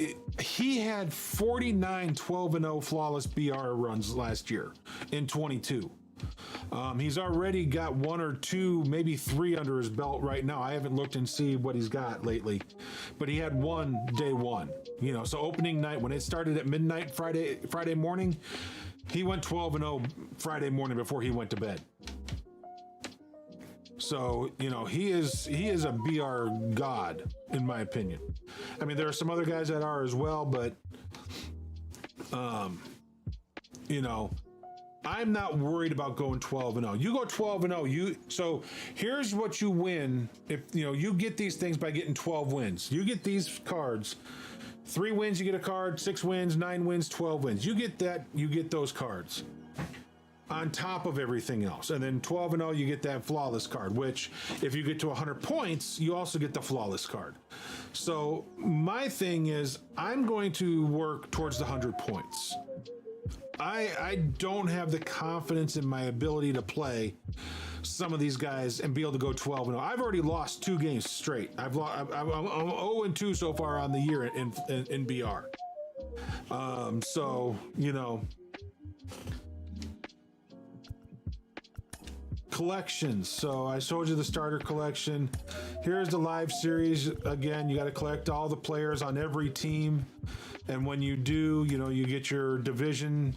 had 49 12-0 flawless BR runs last year in 22. He's already got 1 or 2, maybe 3 under his belt right now. I haven't looked and see what he's got lately, but he had 1 day 1, you know, so opening night when it started at midnight Friday morning, he went 12-0 Friday morning before he went to bed. So, you know, he is a BR god, in my opinion. I mean, there are some other guys that are as well, but, you know, I'm not worried about going 12-0. You go 12-0, so here's what you win. If, you know, you get these things by getting 12 wins. You get these cards. 3 wins, you get a card. 6 wins, 9 wins, 12 wins. You get that, you get those cards on top of everything else. And then 12-0, you get that flawless card, which if you get to 100 points, you also get the flawless card. So my thing is, I'm going to work towards the 100 points. I don't have the confidence in my ability to play some of these guys and be able to go 12-0. I've already lost 2 games straight. I'm 0-2 so far on the year in BR. So, you know, collections. So I showed you the starter collection. Here's the live series. Again, you got to collect all the players on every team. And when you do, you know, you get your division.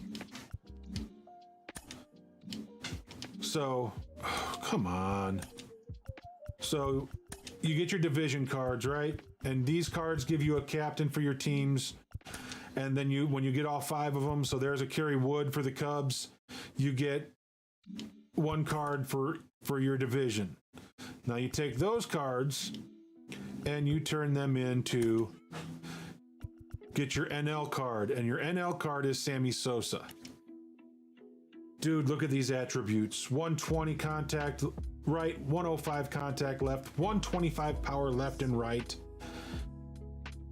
So, come on. So you get your division cards, right? And these cards give you a captain for your teams. And then when you get all 5 of them, so there's a Kerry Wood for the Cubs. you get one card for your division. Now you take those cards and you turn them into get your NL card, and your NL card is Sammy Sosa. Dude, look at these attributes. 120 contact right, 105 contact left, 125 power left and right.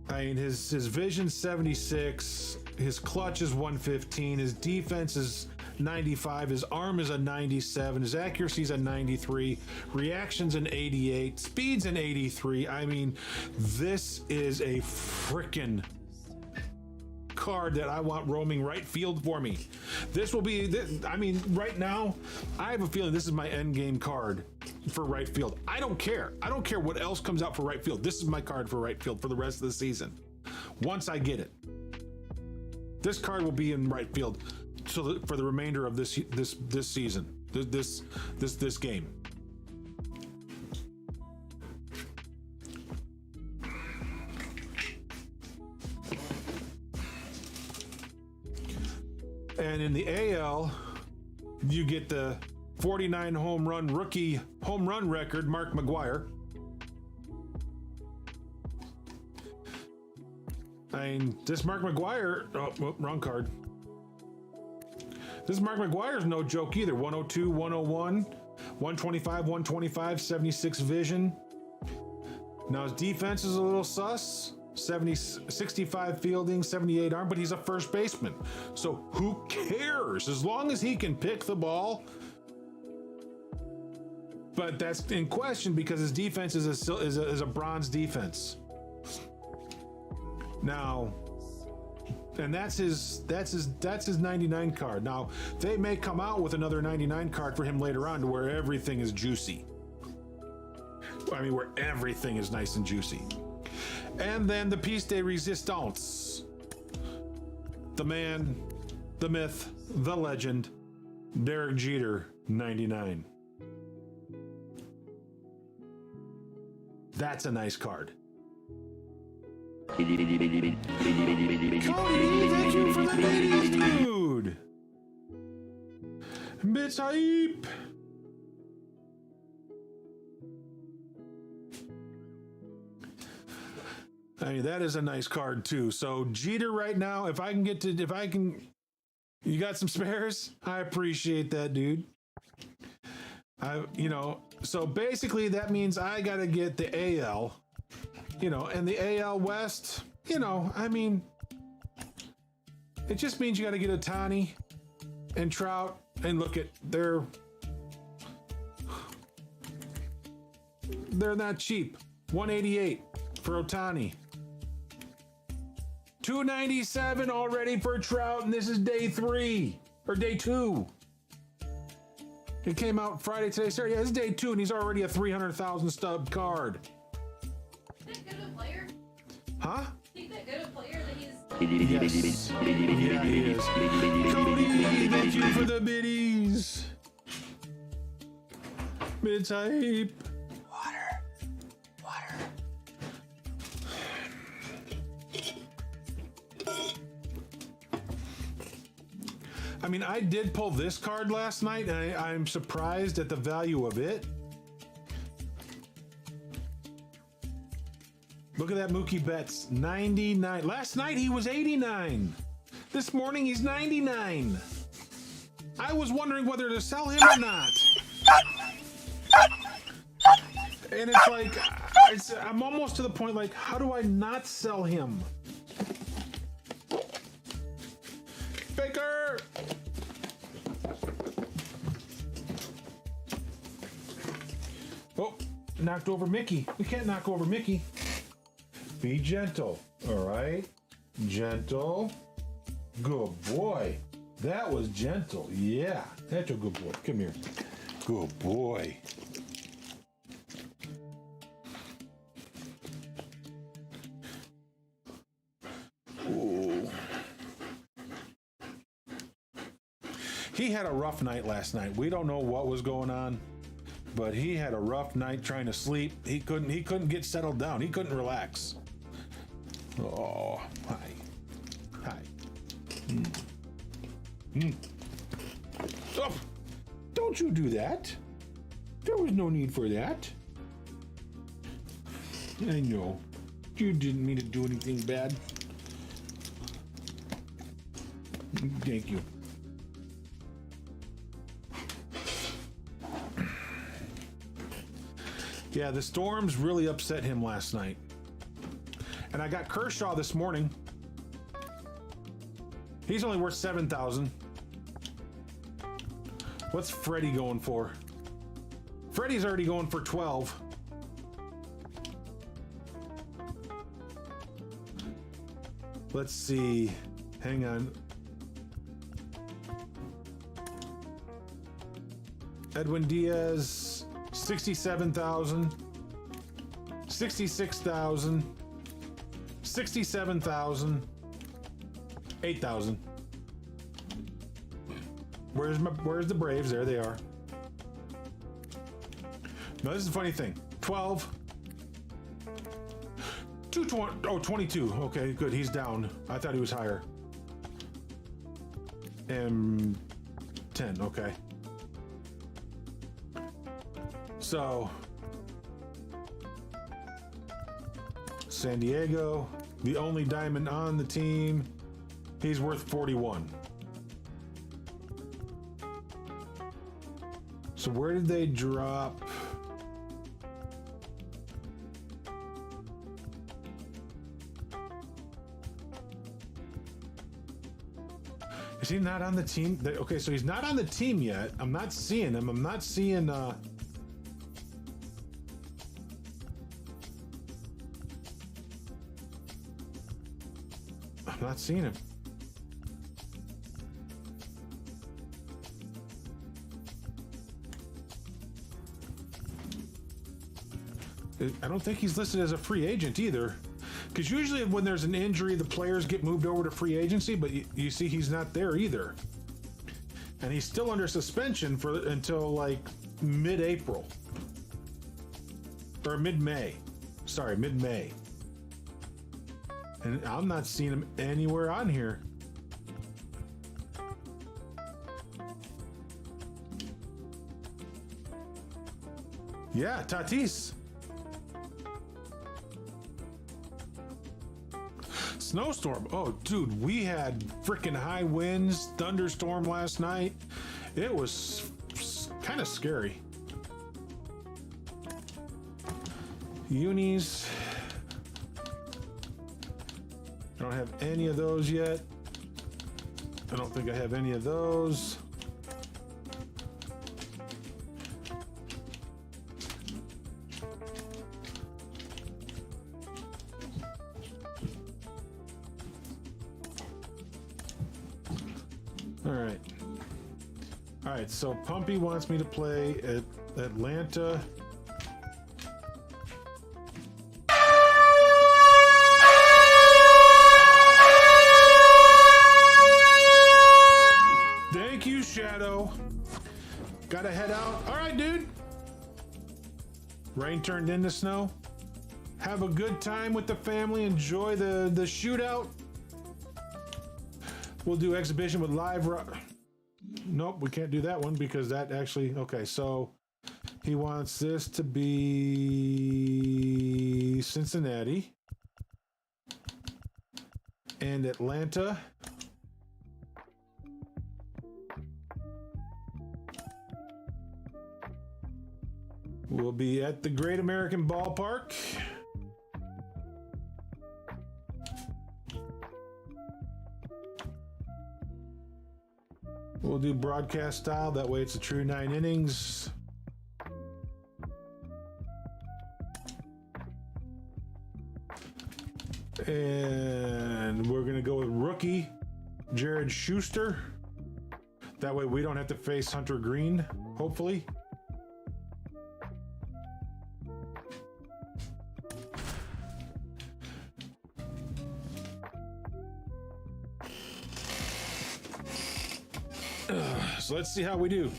I mean, his vision 76, his clutch is 115, his defense is 95, his arm is a 97, his accuracy is a 93, reaction's an 88, speed's an 83. I mean, this is a frickin' card that I want roaming right field for me. This will be, I mean, right now, I have a feeling this is my end game card for right field. I don't care. I don't care what else comes out for right field. This is my card for right field for the rest of the season. Once I get it, this card will be in right field so for the remainder of this season, this game. And in the AL, you get the 49 home run rookie home run record, Mark McGwire. I mean, this Mark McGwire, oh, wrong card. This Mark McGwire's no joke either. 102, 101, 125, 125, 76 vision. Now his defense is a little sus. 65 fielding, 78 arm, but he's a first baseman. So who cares? As long as he can pick the ball. But that's in question because his defense is a bronze defense. Now, and that's his 99 card. Now, they may come out with another 99 card for him later on to where everything is juicy. I mean, where everything is nice and juicy. And then the piece de resistance. The man, the myth, the legend, Derek Jeter, 99. That's a nice card. Cody, thank you for the ladies, dude. Bitch hype. I mean, that is a nice card too. So Jeter right now, if I can, you got some spares? I appreciate that, dude. So basically that means I got to get the AL, and the AL West, I mean, it just means you got to get Ohtani and Trout, and look at, they're not cheap. 188 for Ohtani. 297 already for Trout, and this is day 3 or day 2. It came out Friday today. Sorry, yeah, it's day 2, and he's already a 300,000 stub card. Is that good of a player? Huh? Think that good of a player that he's. Yes. Yeah, he is. Cody, thank you for the biddies. Mid hype. Water. I mean, I did pull this card last night, and I'm surprised at the value of it. Look at that Mookie Betts, 99. Last night he was 89. This morning he's 99. I was wondering whether to sell him or not. And it's like, I'm almost to the point like, how do I not sell him? Baker! Oh, knocked over Mickey. We can't knock over Mickey. Be gentle, all right? Gentle. Good boy. That was gentle. Yeah, that's a good boy. Come here. Good boy. Ooh. He had a rough night last night. We don't know what was going on, but he had a rough night trying to sleep. He couldn't get settled down. He couldn't relax. Oh, hi. Oh, don't you do that. There was no need for that. I know. You didn't mean to do anything bad. Thank you. Yeah, the storms really upset him last night. And I got Kershaw this morning. He's only worth 7,000. What's Freddie going for? Freddie's already going for 12. Let's see. Hang on. Edwin Diaz, 67,000. 66,000. 67,000. 8,000. Where's the Braves? There they are. Now this is the funny thing. 12. 220. Oh, 22. Okay, good. He's down. I thought he was higher. And 10. Okay. So San Diego, the only diamond on the team, he's worth 41. So where did they drop? Is he not on the team? Okay, so he's not on the team yet. I'm not seeing him. I'm not seeing I'm not seeing him. I don't think he's listed as a free agent either. Because usually when there's an injury, the players get moved over to free agency, but you see he's not there either. And he's still under suspension until like mid-April. Or mid-May. Sorry, mid-May. And I'm not seeing him anywhere on here. Yeah, Tatis. Snowstorm. Oh, dude, we had freaking high winds, thunderstorm last night. It was kind of scary. Unis. I don't have any of those yet. I don't think I have any of those. All right, so Pumpy wants me to play at Atlanta. Thank you, Shadow. Gotta head out. All right, dude. Rain turned into snow. Have a good time with the family. Enjoy the shootout. We'll do exhibition with live. Nope, we can't do that one because that actually... Okay, so he wants this to be Cincinnati and Atlanta. We'll be at the Great American Ballpark. We'll do broadcast style. That way it's a true 9 innings. And we're going to go with rookie Jared Schuster. That way we don't have to face Hunter Green, hopefully. So let's see how we do.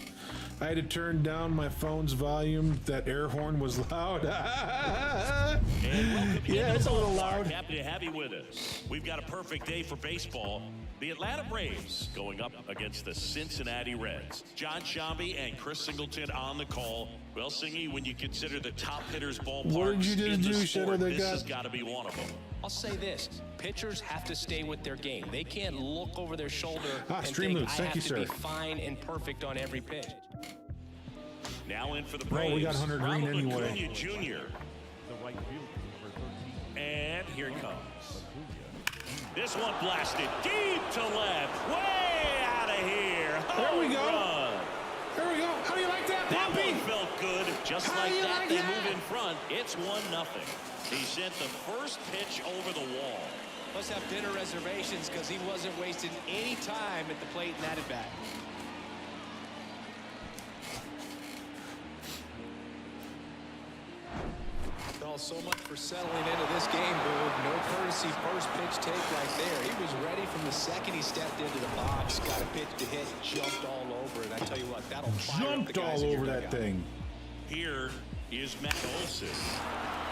I had to turn down my phone's volume. That air horn was loud. And welcome Yeah, into it's the a little ballpark. loud. Happy to have you with us. We've got a perfect day for baseball. The Atlanta Braves going up against the Cincinnati Reds. John Shambi and Chris Singleton on the call. Well, Singy, when you consider the top hitters ballparks What did you just in the do, sport, Shadow, that this guy? has got to be one of them. I'll say this, pitchers have to stay with their game. They can't look over their shoulder and Stream think, Loot, I thank have you, to sir. be fine and perfect on every pitch. Now in for the Oh, Braves. we got Hunter Green Ronald anyway. Acuna Jr. The right fielder, number 13. And here he comes. This one blasted deep to left. Way out of here. There we Home go. run. There we go. How do you like that, That Poppy? one felt good. Just How like do you that, like they that? move in front. It's 1-0. He sent the first pitch over the wall. Must have dinner reservations because he wasn't wasting any time at the plate in that at bat. So much for settling into this game, Boog. No courtesy first pitch take right there. He was ready from the second he stepped into the box, got a pitch to hit, jumped all over it. I tell you what, that'll fire up the Jumped guys all in your over that dugout. thing. Here is Matt Olson.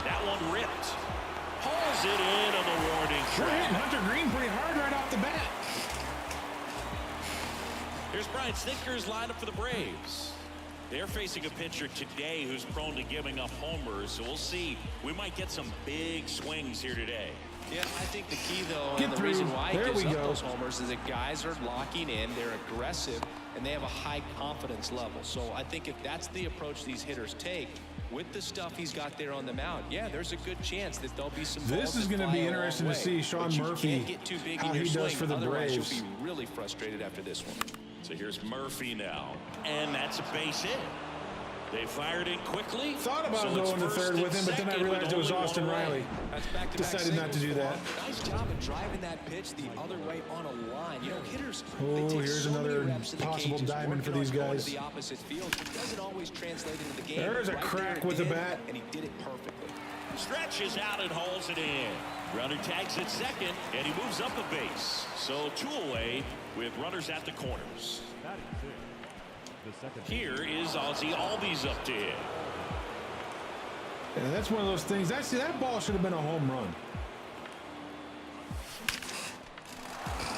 That one ripped. Pulls it into the warning We're hitting track. Hunter Green pretty hard right off the bat. Here's Brian Snitker's lineup for the Braves. They're facing a pitcher today who's prone to giving up homers, so we'll see. We might get some big swings here today. Yeah, I think the key, though, Get and the through. reason why he There gives we up go. those homers is that guys are locking in, they're aggressive, and they have a high confidence level. So I think if that's the approach these hitters take, with the stuff he's got there on the mound, yeah, there's a good chance that there'll be some This balls is that gonna fly be a long interesting to way. see Sean But you Murphy, can't get too big how in your he does swing, for the otherwise Braves. you'll be really frustrated after this one. So here's Murphy now, and that's a base hit. They fired in quickly. Thought about so it's going to first third and with him, but then I second realized with it was only Austin one away. Riley. That's back-to-back Decided not to do singles that. for him. Nice job of driving that pitch the other way on a line. You know, hitters, Oh, they take here's so many another reps in the possible cages, diamond for working these on going guys. to the opposite field. It doesn't always translate into the game. There's a Right crack there it with the did, bat. and he did it perfectly. Stretches out and hauls it in. Runner tags at second, and he moves up a base. So 2 away with runners at the corners. Batting six. The second. Here is Ozzie Albies up to hit. And that's one of those things. That ball should have been a home run.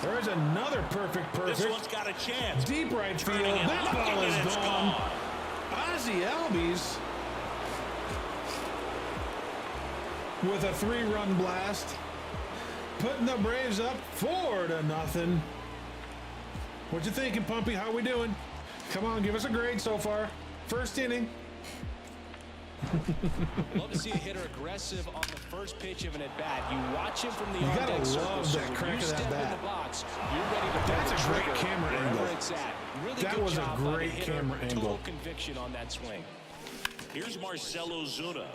There's another perfect. This one's got a chance. Deep right field. Turning and That looking, ball and is it's gone. gone. Ozzie Albies with a 3-run blast, putting the Braves up 4-0. What you thinking, Pumpy? How we doing? Come on, give us a grade so far. First inning. Love to see a hitter aggressive on the first pitch of an at-bat. You watch him from the You gotta on-deck circle, love so that when crack you of that step in bat. the box, you're ready to pull That's the a great trigger camera wherever angle. it's at. Really That good was a job by the great hitter. camera angle. Total conviction on that swing. Here's Marcelo Zuna.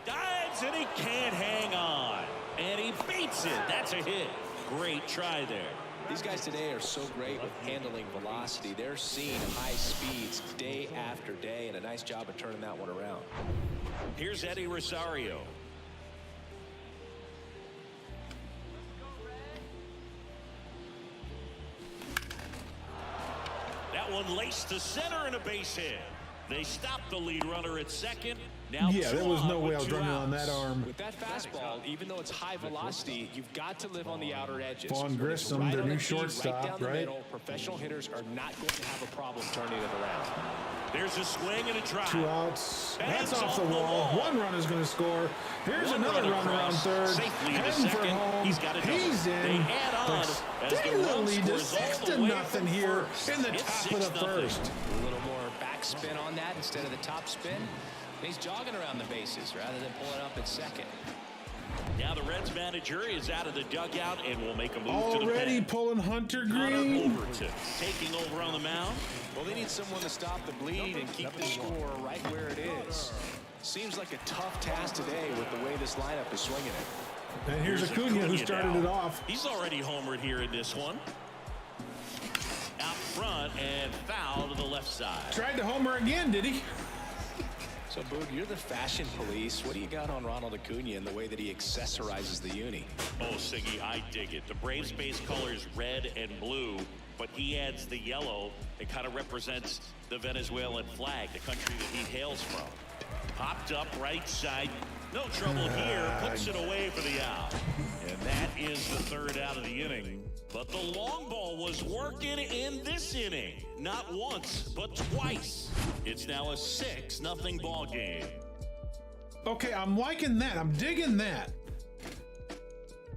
Dives and he can't hang on. And he beats it. That's a hit. Great try there. These guys today are so great with handling velocity. They're seeing high speeds day after day, and a nice job of turning that one around. Here's Eddie Rosario. That one laced to center and a base hit. They stopped the lead runner at second. Now Yeah, there was no on way with I was 2 running on outs. that arm. With that fastball, even though it's high velocity, you've got to live on the outer edges. Vaughn When it's Grissom, right their on new the tee, shortstop, down the right? middle, professional hitters are not going to have a problem turning it around. There's a swing and a drive. 2 outs. And That's it's off the off the wall. wall. 1 run is going to score. Here's One another runner run around across, third. safely into Heading for second. home. He's got a double. He's in. They add on as the Extending the run lead to scores all the way 6-0 from here first. in the It's top of the 6-0. first. A little more backspin on that instead of the top spin. He's jogging around the bases rather than pulling up at second. Now the Reds manager is out of the dugout and will make a move to the Already pen. pulling Hunter Connor Green. Overton taking over on the mound. Well, they need someone to stop the bleed and keep the score right where it is. Seems like a tough task today with the way this lineup is swinging it. And here's Acuna who started now. it off. He's already homered here in this one. Out front and foul to the left side. Tried to homer again, did he? So, Boog, you're the fashion police. What do you got on Ronald Acuna and the way that he accessorizes the uni? Oh, Siggy, I dig it. The Braves base colors red and blue. but he adds the yellow. It kind of represents the Venezuelan flag, the country that he hails from. Popped up right side. No trouble here. Puts it away for the out. And that is the third out of the inning. But the long ball was working in this inning. Not once, but twice. It's now a 6-0 ball game. Okay, I'm liking that. I'm digging that.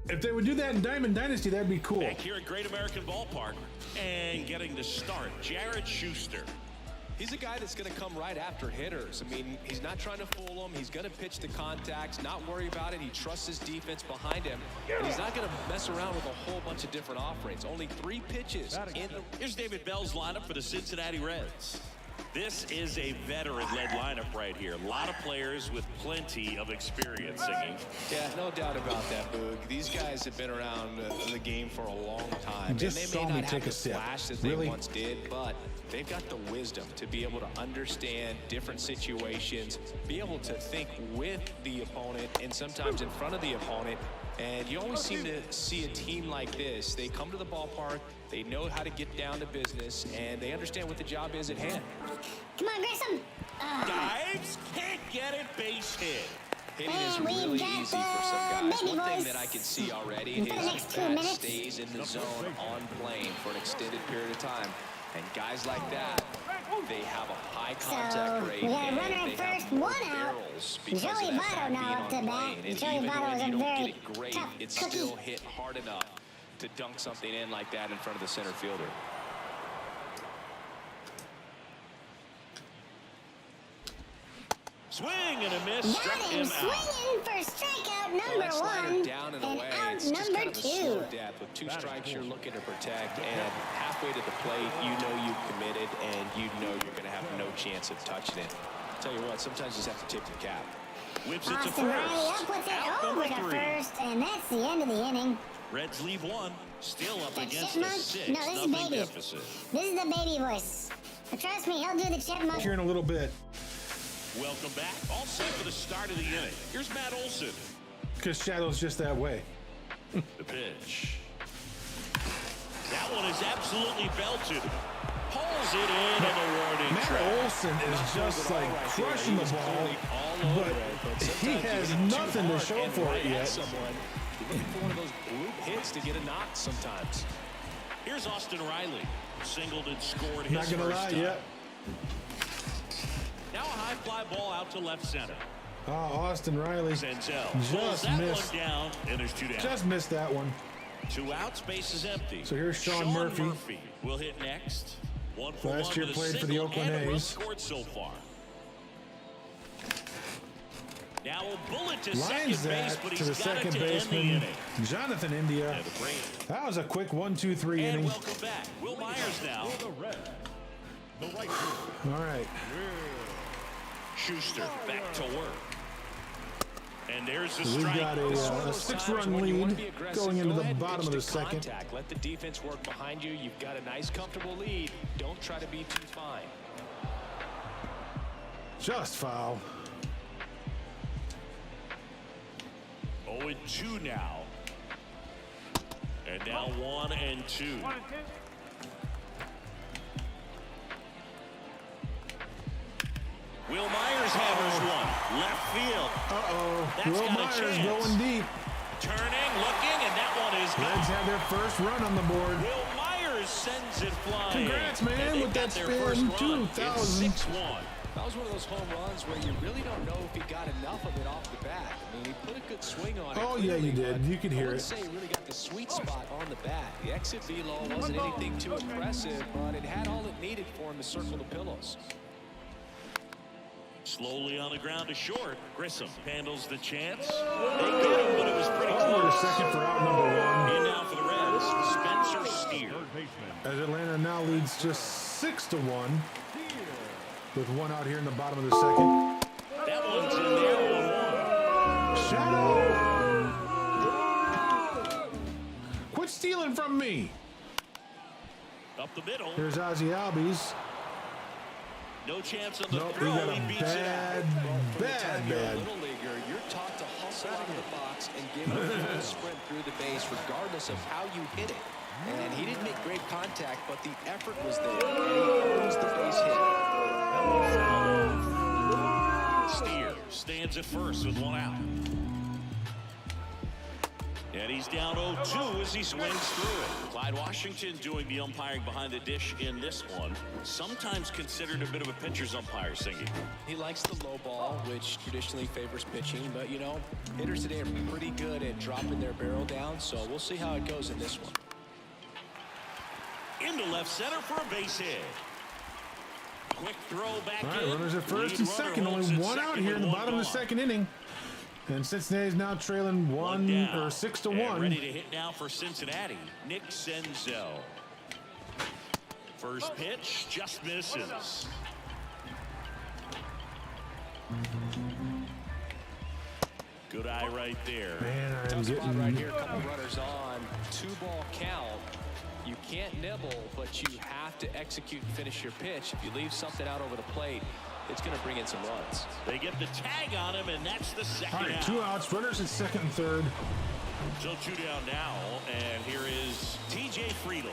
If they would do that in Diamond Dynasty, that'd be cool. Back here at Great American Ballpark. And getting the start, Jared Schuster. He's a guy that's going to come right after hitters. I mean, he's not trying to fool them. He's going to pitch the contacts, not worry about it. He trusts his defense behind him. And he's not going to mess around with a whole bunch of different offerings. Only 3 pitches. Here's David Bell's lineup for the Cincinnati Reds. This is a veteran-led lineup right here. A lot of players with plenty of experience singing. Yeah, no doubt about that, Boog. These guys have been around the game for a long time. Just and saw they may me not take have a the sip. flash that Really? they once did, but they've got the wisdom to be able to understand different situations, be able to think with the opponent and sometimes in front of the opponent. And you always seem to see a team like this. They come to the ballpark, they know how to get down to business, and they understand what the job is at hand. Come on, Grissom. Dives, can't get it, base hit. Hitting is And we've really got easy for some the guys. baby One thing boys that I can see already for the is next 2 that minutes. stays in the zone on plane for an extended period of time. And guys like that, they have a high contact rate. we got a and runner at they have first, more 1 out. barrels because Joey of that Votto bat now being up on to bat. plane. And Joey even Votto when is you a don't very get it great, tough it's cookie. still hit hard enough to dunk something in like that in front of the center fielder. Swing and a miss, Got struck him him out. swinging for strikeout Well, number that slider 1 down and and away. out It's just number kind of a 2. slow death. With 2 strikes, you're looking to protect, and halfway to the plate, you know you've committed, and you know you're going to have no chance of touching it. Tell you what, sometimes you just have to tip the cap. Whips it to Austin Riley up first. with it Out over number to 3. first, and that's the end of the inning. Reds leave 1. Still up The against chipmunk? a No, this is 6-0 baby. deficit. This is the baby voice. But trust me, he'll do the chipmunk. Here in a little bit, Welcome back. All set for the start of the inning. Here's Matt Olson. because Shadow's just that way. The pitch. That one is absolutely belted. Pulls it in on the warning Matt track. Olson is just like crushing the ball, but he has nothing to show for it yet. Someone looking for one of those bloop hits to get a knock sometimes. Here's Austin Riley. Singled and scored his Not gonna first lie, time. yet. Now a high fly ball out to left center. Oh, Austin Riley Senzel pulls just that missed. one down, and there's 2 down. Just missed that one. 2 outs, base is empty. So here's Sean Murphy. will hit next. 1 for Last 1 year with a played for the single Oakland and a run A's. scored so far. Now a bullet to Lines second base, that but to he's the got second it to end the baseman, inning. Jonathan India. And the break. That was a quick 1-2-3 And inning. welcome back. Will Myers now. For the Reds, the right fielder, All right. Schuster back to work. And there's the We've strike. got a It's one of those 6-run times when you wanna lead be aggressive, going into go the ahead and bottom pitch of the to second. contact. Let the defense work behind you. You've got a nice, comfortable lead. Don't try to be too fine. Just foul. 0-2 now. And now 1-2. Will Myers hammers one. Left field. Uh-oh. That's Will got a Myers chance. going deep. Turning, looking, and that one is Reds gone. have their first run on the board. Will Myers sends it flying. Congrats, man, And they with got that their spin. first run. 2000. It's 6-1. That was one of those home runs where you really don't know if he got enough of it off the bat. I mean, he put a good swing on it. Oh, yeah, you clearly, did. but You could I hear wouldn't it. say he really got the sweet spot on the bat. The exit velo wasn't anything too impressive, but it had all it needed for him to circle the pillows. Slowly on the ground to short. Grissom handles the chance. They get him, but it was pretty Oh, we're close. second for out number 1. In now for the Reds, Spencer Steer. third baseman, As Atlanta now leads just 6-1 with 1 out here in the bottom of the second. That one's in there, 1-1. Shadow! Quit stealing from me. Up the middle. Here's Ozzie Albies. No chance on the Nope, we throw. got He a beats it out. bad. You're a little leaguer. You're taught to hustle out of the box and give it a full sprint through the base, regardless of how you hit it. And he didn't make great contact, but the effort was there. And he earns the base hit. Steer stands at first with one out. And he's down 0-2 as he swings through it. Clyde Washington doing the umpiring behind the dish in this one. Sometimes considered a bit of a pitcher's umpire, Singy. He likes the low ball, which traditionally favors pitching. But, you know, hitters today are pretty good at dropping their barrel down. So we'll see how it goes in this one. Into left center for a base hit. Quick throw back All right, in. runners at first Lead and runner second. holds Only at one out second here in with the one bottom of the gone. second inning. And Cincinnati's now trailing One down. 6-1. And ready to hit now for Cincinnati. Nick Senzel. First pitch just misses. Good eye right there. Man, I'm Tough spot getting... right here. A couple runners on. 2-ball count. You can't nibble, but you have to execute and finish your pitch. If you leave something out over the plate, it's going to bring in some runs. They get the tag on him, and that's the second All right, out. 2 outs. Runners at second and third. So 2 down now, and here is T.J. Friedel.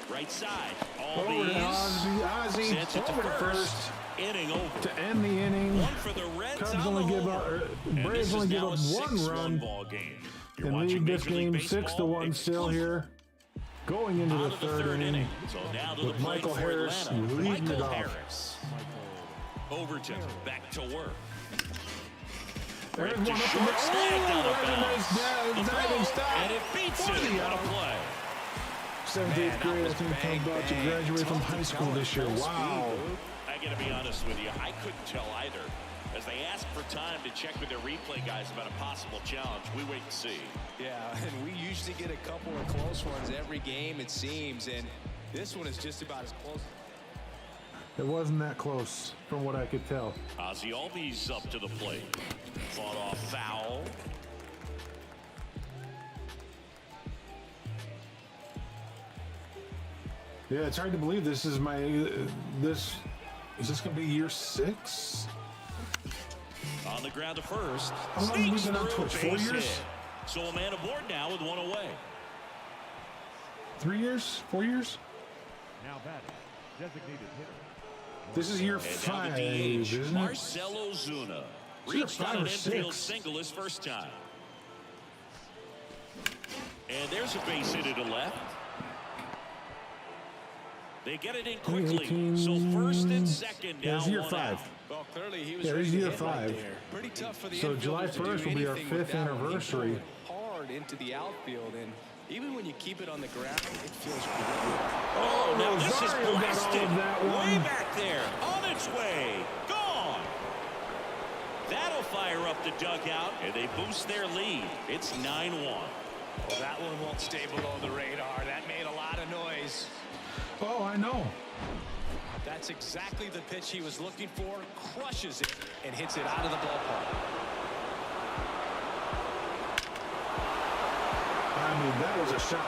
Right side. Over to Albies Ozzie. sends it to Over to first. first. Inning over. To end the inning. One for the Reds Cubs on only the give up, homer. or And Braves this only is give now up a 1 6-1 run. ball game. You're And watching lead this Major League game 6-1 still exclusive. here. Going into On the to the third inning. So now to the with plate Michael for Harris Atlanta. leading it Michael off. Harris. Overton back to work. There's Right one to up in short, the snagged out of that's a bounds. nice The diving throw, stop. and it beats For it. the What a out. play. 7th, 8th grade, I think I'm about to graduate from high school this year. Wow. I got to be honest with you, I couldn't tell either. As they ask for time to check with their replay guys about a possible challenge, we wait and see. Yeah, and we usually get a couple of close ones every game, it seems. And this one is just about as close. It wasn't that close from what I could tell. Ozzie Albies up to the plate. Fought off foul. Yeah, it's hard to believe this is my is this gonna be year 6? On the ground to first. How long have we Sneaks been on through, Twitch? 4 base years? hit. So a man aboard now with one away. 3 years? 4 years? Now batting, designated hitter. This is year And 5, now the DH, isn't it? Marcell Ozuna. Reached 5 on or an infield 6. single his first time. And there's a base hit to left. They get it in quickly. 2018. So first and second Yeah, now it's year 1 5. out. Well, clearly he was Yeah, ready it's to year hit right 5. there. Pretty tough for the So July infielders to 1st do will be our anything with 5th that one. He anniversary. pulled hard into the outfield, and even when you keep it on the ground, it feels great. Oh, now this is Rosario got all blasted. of that one. Way back there. On its way. Gone. That'll fire up the dugout, and they boost their lead. It's 9-1. Well, that one won't stay below the radar. That made a lot of noise. Oh, I know. That's exactly the pitch he was looking for. Crushes it and hits it out of the ballpark. I mean, that was a shot.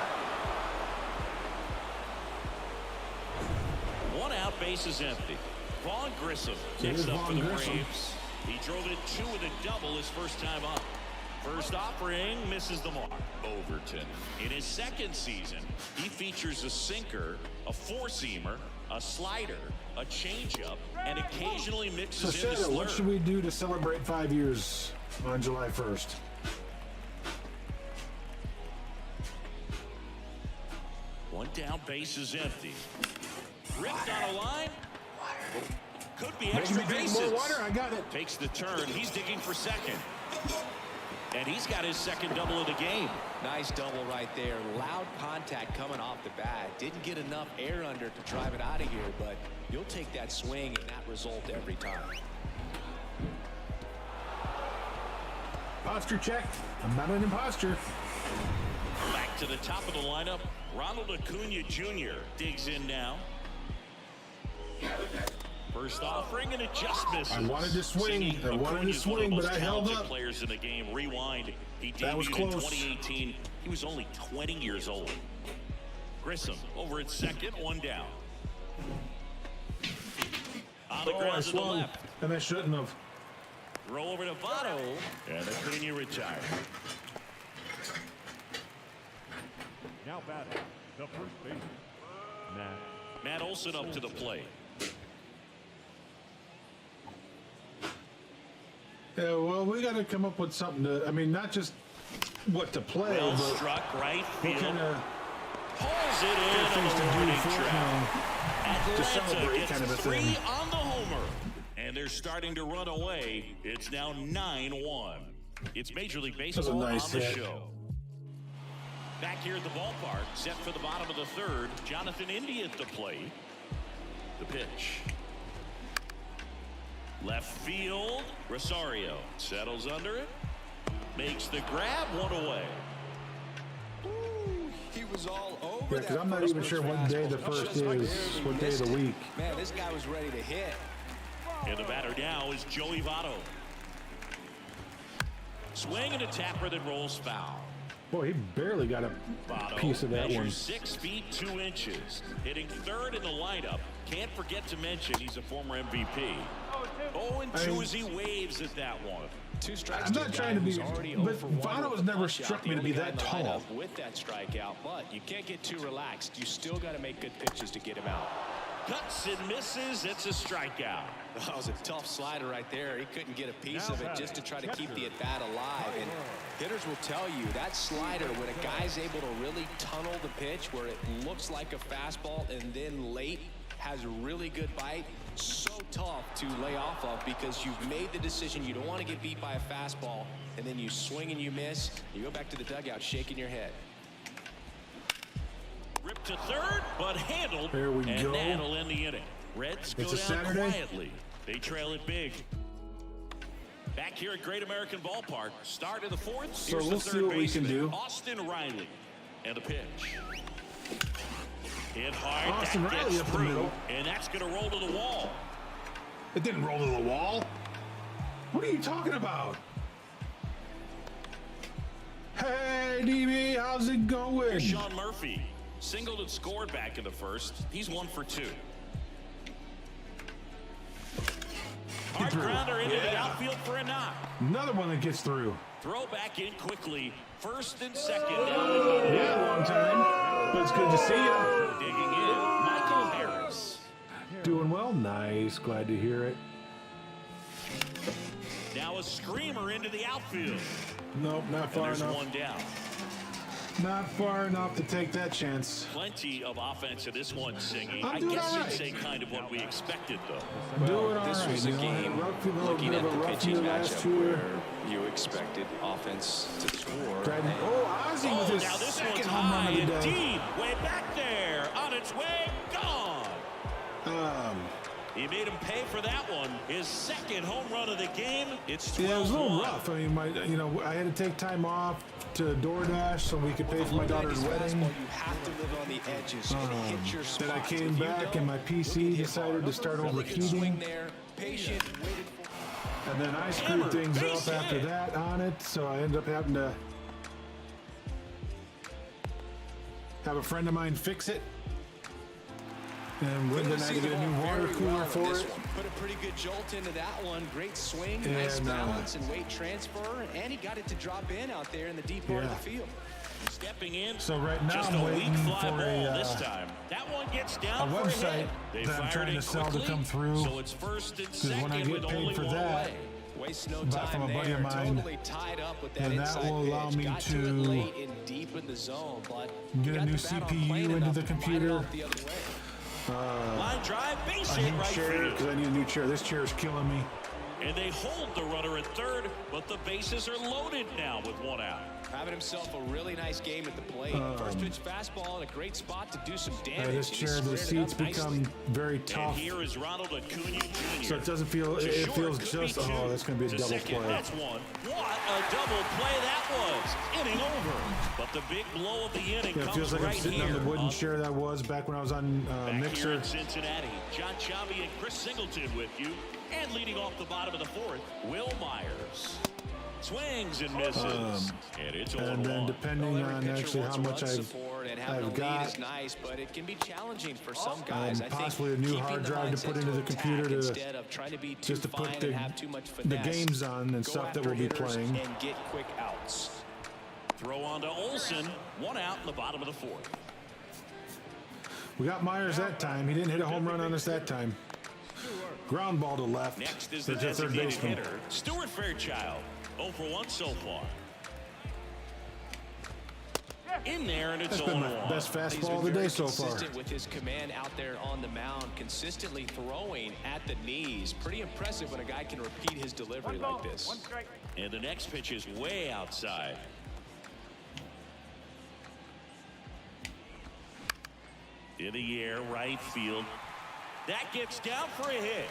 1 out, base is empty. Vaughn Grissom Here's kicks up for Vaughn the Grissom. Braves. He drove it 2 with a double his first time up. First offering misses the mark. Overton. In his second season, he features a sinker, a 4-seamer, a slider, a changeup, and occasionally So, mixes in a Shadow, what slurve. should we do to celebrate 5 years on July 1st? One down, base is empty. Ripped on a line. Could be Making extra me drink bases. more water. I got it. Takes the turn. He's digging for second. And he's got his second double of the game. Nice double right there. Loud contact coming off the bat. Didn't get enough air under to drive it out of here, but you'll take that swing and that result every time. Posture check. I'm not an imposter. Back to the top of the lineup. Ronald Acuna Jr. digs in now. First offering, and it just misses. I wanted to swing. Singing I wanted to Acuna's one of swing, the but most I held talented up. Players in the game. Rewind. He That was debuted in close. 2018. He was only 20 years old. Grissom over at second, 1 down. On the Oh, I ground to the swung, left. and I shouldn't have. Throw over to Votto, and Acuna retired. Now batting, the first baseman, Matt Olson up to the plate. Yeah, well, we got to come up with something to. I mean, not just what to play, Well but struck right what field. kind of Pulls it in things on to the do warning for track. to celebrate, Gets kind of a 3 thing. on the homer. And they're starting to run away. It's now 9-1. It's Major League Baseball nice on the hit. show. Back here at the ballpark, set for the bottom of the third. Jonathan India at the plate. The pitch. Left field. Rosario settles under it. Makes the grab, 1 away. He was all over Yeah, that because I'm not first even pitch sure what day the fastball. first Just like is, there, he what day of the missed it. week. Man, this guy was ready to hit. And the batter now is Joey Votto. Swing and a tapper that rolls foul. Boy, he barely got a Votto piece of that measures one. 6 feet 2 inches, hitting third in the lineup. Can't forget to mention he's a former MVP. 0-2 as he waves at that one. 2 strikes. I'm to not a trying guy to be- who's already but 0 for 1 Votto with has a never punch-out, struck the me to be only guy that in the tall. lineup with that strikeout, but you can't get too relaxed. You still got to make good pitches to get him out. Cuts and misses. It's a strikeout. That was a tough slider right there. He couldn't get a piece Now of it just to try to keep the at-bat alive. And hitters will tell you that slider, when a guy's able to really tunnel the pitch where it looks like a fastball and then late has a really good bite, so tough to lay off of because you've made the decision you don't want to get beat by a fastball, and then you swing and you miss. You go back to the dugout shaking your head. Ripped to third, but handled. There we and go. that'll end the inning. Reds go It's a down Saturday. quietly. They trail it big. Back here at Great American Ballpark, start of the fourth. So Here's we'll the see third what we can baseman, do. Austin Riley, and a pitch. Hit hard. Austin that Riley gets up the through, middle. and that's going to roll to the wall. It didn't roll to the wall. What are you talking about? Hey, DB, how's it going? Sean Murphy singled and scored back in the first. He's 1 for 2. Hard threw. grounder into the Yeah. outfield for a knock. Another one that gets through. Throw back in quickly. First and second down the middle. Yeah, long time. But it's good to see you. Digging in, Michael Harris. Doing well. Nice. Glad to hear it. Now a screamer into the outfield. Nope, not And far there's enough. one down. Not far enough to take that chance. Plenty of offense in this one, Singy. I'm I doing guess all you'd right. say kind of what we expected, though. Doing all This right. was a You know, game rough, a little looking bit at of a the rough pitching year last matchup year. where you expected offense to score. Tried- Oh, Ozzie with Oh, his now this second one's home run high of the and day. deep. Way back there. On its way, gone. He made him pay for that one. His second home run of the game. It's 12-1. Yeah, it was a little rough. I mean, I had to take time off to DoorDash so we could pay for my daughter's wedding. You have to live on the edges and hit your spots. Then I came If you back don't, and my you'll PC get hit decided hard. to start Really good swing overheating. there. Patient, waited for. And then I screwed Hammer, things base up after hit. that on it, so I ended up having to have a friend of mine fix it. And then I had to get a new water cooler for it. Put a pretty good jolt into that one. Great swing, nice And, balance, and weight transfer. And he got it to drop in out there in the deep part of Yeah. the field. Stepping in. So right now just I'm a waiting weak fly for ball a, this time. That one gets a down for website a hit. They that I'm fired trying it to sell to quickly, come through. So it's first and 'Cause when I second get with paid only for one that, away. Waste no But time from a buddy there. of mine, Totally tied up with that and that inside will allow pitch. me Got to it late and deep in the zone, but get a got new the bat on CPU plane into enough the to fight it computer. off the other way. Line drive, base A hit new right chair, field. because I need a new chair. This chair is killing me. And they hold the runner at third, but the bases are loaded now with one out. Having himself a really nice game at the plate. First pitch fastball in a great spot to do some damage. This and he chair, the squared it up seats nicely. become very And tough. here is Ronald Acuna Jr. So it doesn't feel, To it short, feels could just, be two. oh, that's going to be a To double second, play. That's one. What a double play that was. Inning over. But the big blow of the inning Yeah, it comes feels like right I'm sitting here. on the wooden chair that was back when I was on Back here Mixer. in Cincinnati, John Chavy and Chris Singleton with you. And leading off the bottom of the fourth, Will Myers. Swings and misses. And it's 0-1. And then depending Well, every on pitcher actually wants how run much support, and having a I've lead got, is nice, but it can be challenging for some guys. and I think possibly a new keeping hard the drive to put mindset into the attack computer to instead of trying to be too just to put fine the and have too much the finesse. games on and Go stuff that after we'll be hitters playing. and get quick outs. throw on to Olsen. 1 out in the bottom of the 4th. We got Myers that time. He didn't hit a home run on us that time. Ground ball to left. Next is to the third designated baseman. hitter, Stuart Fairchild. 0 for 1 so far. In there, and it's That's been 0-1. my best He's fastball been of the very day so far. consistent with his command out there on the mound, consistently throwing at the knees. Pretty impressive when a guy can repeat his delivery like this. And the next pitch is way outside. In the air, right field. That gets down for a hit.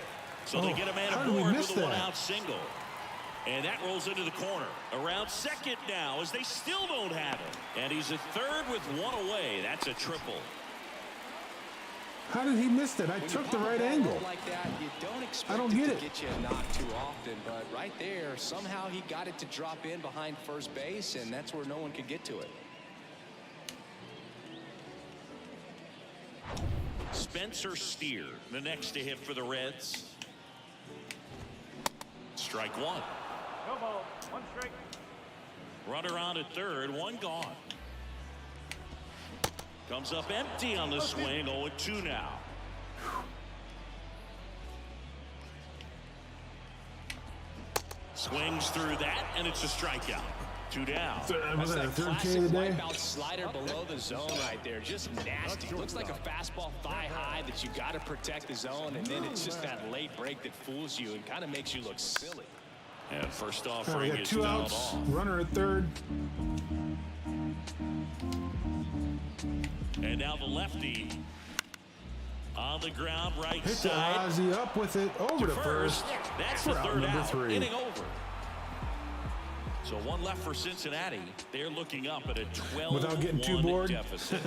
So they get a man how did we aboard miss with a that? 1-out single. And that rolls into the corner. Around second now as they still don't have it. And he's at third with 1 away. That's a triple. How did he miss that? I When you took the pop a right ball angle. like that, you don't expect I don't it get to it. get you a knock too often, but right there, somehow he got it to drop in behind first base, and that's where no one could get to it. Spencer Steer, the next to hit for the Reds. Strike 1. No ball. 1 strike. Runner on at third, 1 gone. Comes up empty on the swing, 0-2 now. Swings through that, and it's a strikeout. 2 down. Was that a third K Classic of the day? wipeout slider below the zone right there. Just nasty. Looks like a fastball thigh high that you got to protect the zone, and then it's just that late break that fools you and kind of makes you look silly. And first We offering got is 2 fouled outs. off. Runner at third. And now the lefty on the ground, right Hit the side. Ozzy up with it over to first. That's the We're out third number out. 3. Inning over. So 1 left for Cincinnati. They're looking up at a 12-1 Without getting too bored. deficit.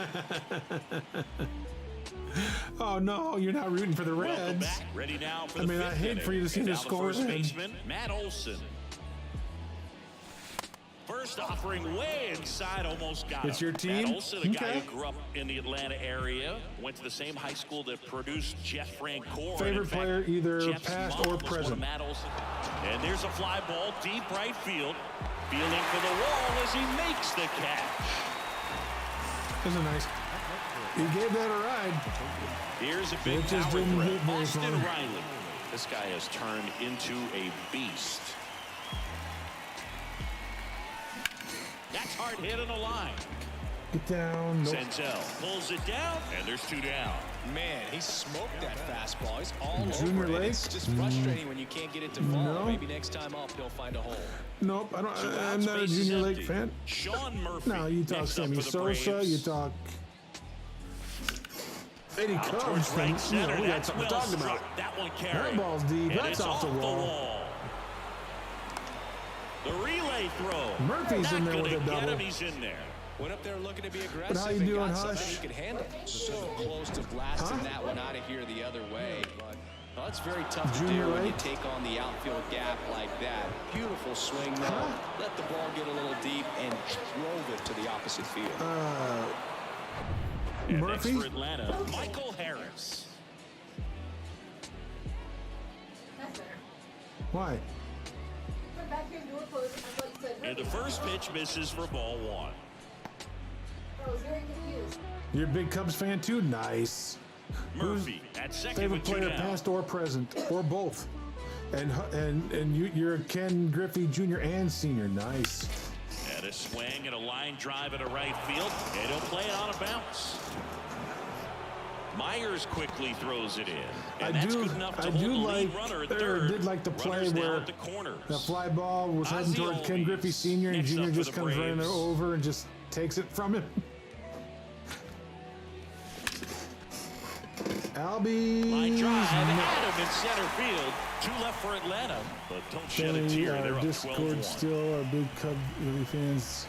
Oh no, you're not rooting for the Welcome Reds. back. Ready now for I the mean, I fifth hate inning. for you to see And the now score first then. baseman, Matt Olson. First offering way inside, almost got It's him. your team? Matt Olson, a guy Okay. who grew up in the Atlanta area, went to the same high school that produced Jeff Francoeur. Favorite And in fact, player, either Jeff's past mom or was one of present? Matt Olson. And there's a fly ball, deep right field. Fielding for the wall as he makes the catch. This is nice. He gave that a ride. Here's a big It just power didn't threat. hit very Austin far. Riley. This guy has turned into a beast. That's hard hit in the line. Get down. Nope. Senzel pulls it down, and there's 2 down. Man, he smoked that fastball. He's all Junior over it. Lake? It's just frustrating when you can't get it to fall. No. Maybe next time up, he'll find a hole. Nope. I don't. Two I'm outs, not a base is Junior Lake empty. fan. Sean Murphy. No, you talk next up Sammy for the Sosa. Braves. You talk Eddie Out towards Cubs. right And, center. we got That's something well to talk about. struck. That one carried. That ball's deep. And That's it's off the wall. The relay throw. Murphy's Not in there with gonna a get double. him. He's in there. Went up there looking to be aggressive. how you and doing, got something Hush? he could handle. So close to blasting Huh? that one out of here the other way. But well, it's very tough Junior to do when you Lake? take on the outfield gap like that. Beautiful swing, though. Let the ball get a little deep and drove it to the opposite field. And Murphy? next for Atlanta, Michael Harris. That's better. Why? Come back here and do it close. I thought you said And the first pitch misses for ball 1. I was very confused. You're a big Cubs fan too? Nice. Murphy at second Favorite with 2 player, down. past or present, or both. And you're Ken Griffey Jr. and Senior. Nice. And a swing and a line drive at a right field, and he'll play it on a bounce. Myers quickly throws it in, and that's good enough to hold the lead runner at third. Did like the play Runners where down at the corners. the fly ball was heading Ozzie toward Ken Albies Griffey Sr. and next Jr. up for just the comes running Braves. over and just takes it from him. Albies. Line drive, Adam in center field. 2 left for Atlanta, but don't shed a tear. They're Our up Discord 12-1. still our big Cub Philly fans.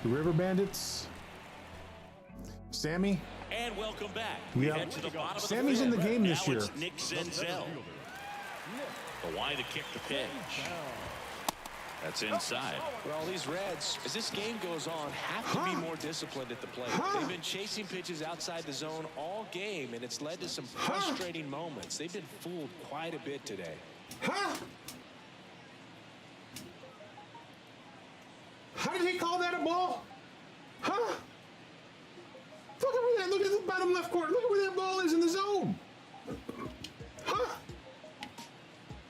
The River Bandits. Sammy. And welcome back. We Yeah. head to the bottom of Sammy's the in the fifth. game this Now year. it's Nick Senzel. The wide to kick the pitch. That's inside. Well, these Reds, as this game goes on, have to be more disciplined at the plate. They've been chasing pitches outside the zone all game, and it's led to some frustrating moments. They've been fooled quite a bit today. did he call that a ball? Huh? Look at where that. Look at the bottom left corner. Look at where that ball is in the zone. Huh?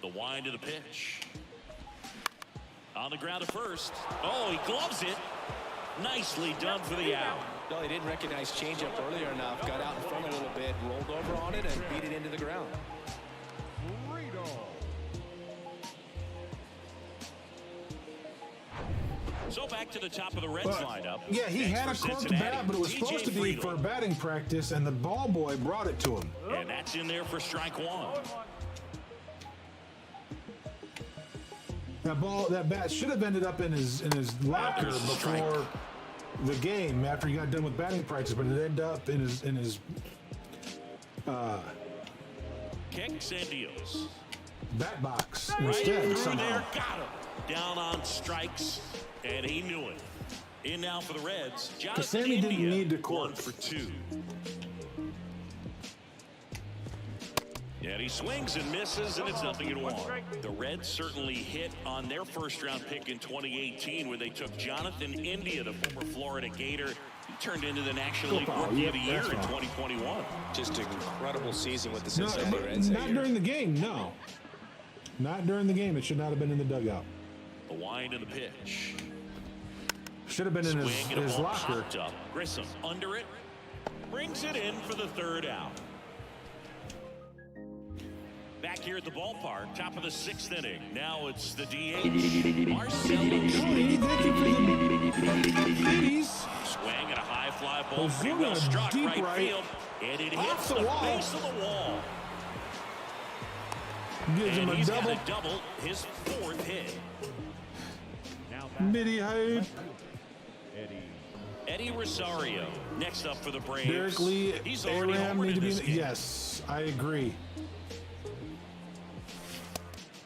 The wind of the pitch. On the ground at first. Oh, he gloves it. Nicely done for the out. No, he didn't recognize changeup earlier enough. Got out in front a little bit, rolled over on it, and beat it into the ground. So back to the top of the Reds lineup. Yeah, he Next had a for club to Cincinnati, bat, but it was TJ supposed to be Friedel. for batting practice, and the ball boy brought it to him. And that's in there for strike one. That bat should have ended up in his locker was a strike. before the game after he got done with batting practice, but it ended up in his Kicks and deals. bat box Right instead through somehow. there, got him. Down on strikes, and he knew it. In now for the Reds, Jonathan Sammy didn't India, need to 1 court. for 2. And he swings and misses, and it's 0-1. The Reds certainly hit on their first-round pick in 2018 when they took Jonathan India, the former Florida Gator. He turned into the National League Football, Rookie yep, of the Year that's in fine. 2021. Just an incredible season with the No, Cincinnati Reds. not during the game, no. Not during the game. It should not have been in the dugout. The wind and the pitch. Should have been in Swing and a his ball locker. popped up. Grissom under it. Brings it in for the third out. Back here at the ballpark, top of the 6th inning. Now it's the DH, Marcelo Cody, thank you for the ladies. Swing and a high fly ball. Pretty Ozuna, well struck deep right right. field. And it Off hits the the wall. base of the wall. Gives him And a he's double. got a double, his 4th hit. Midi height. Eddie Rosario, next up for the Braves. Derek Lee, He's already Aram homered need to in be. this game. Yes, I agree.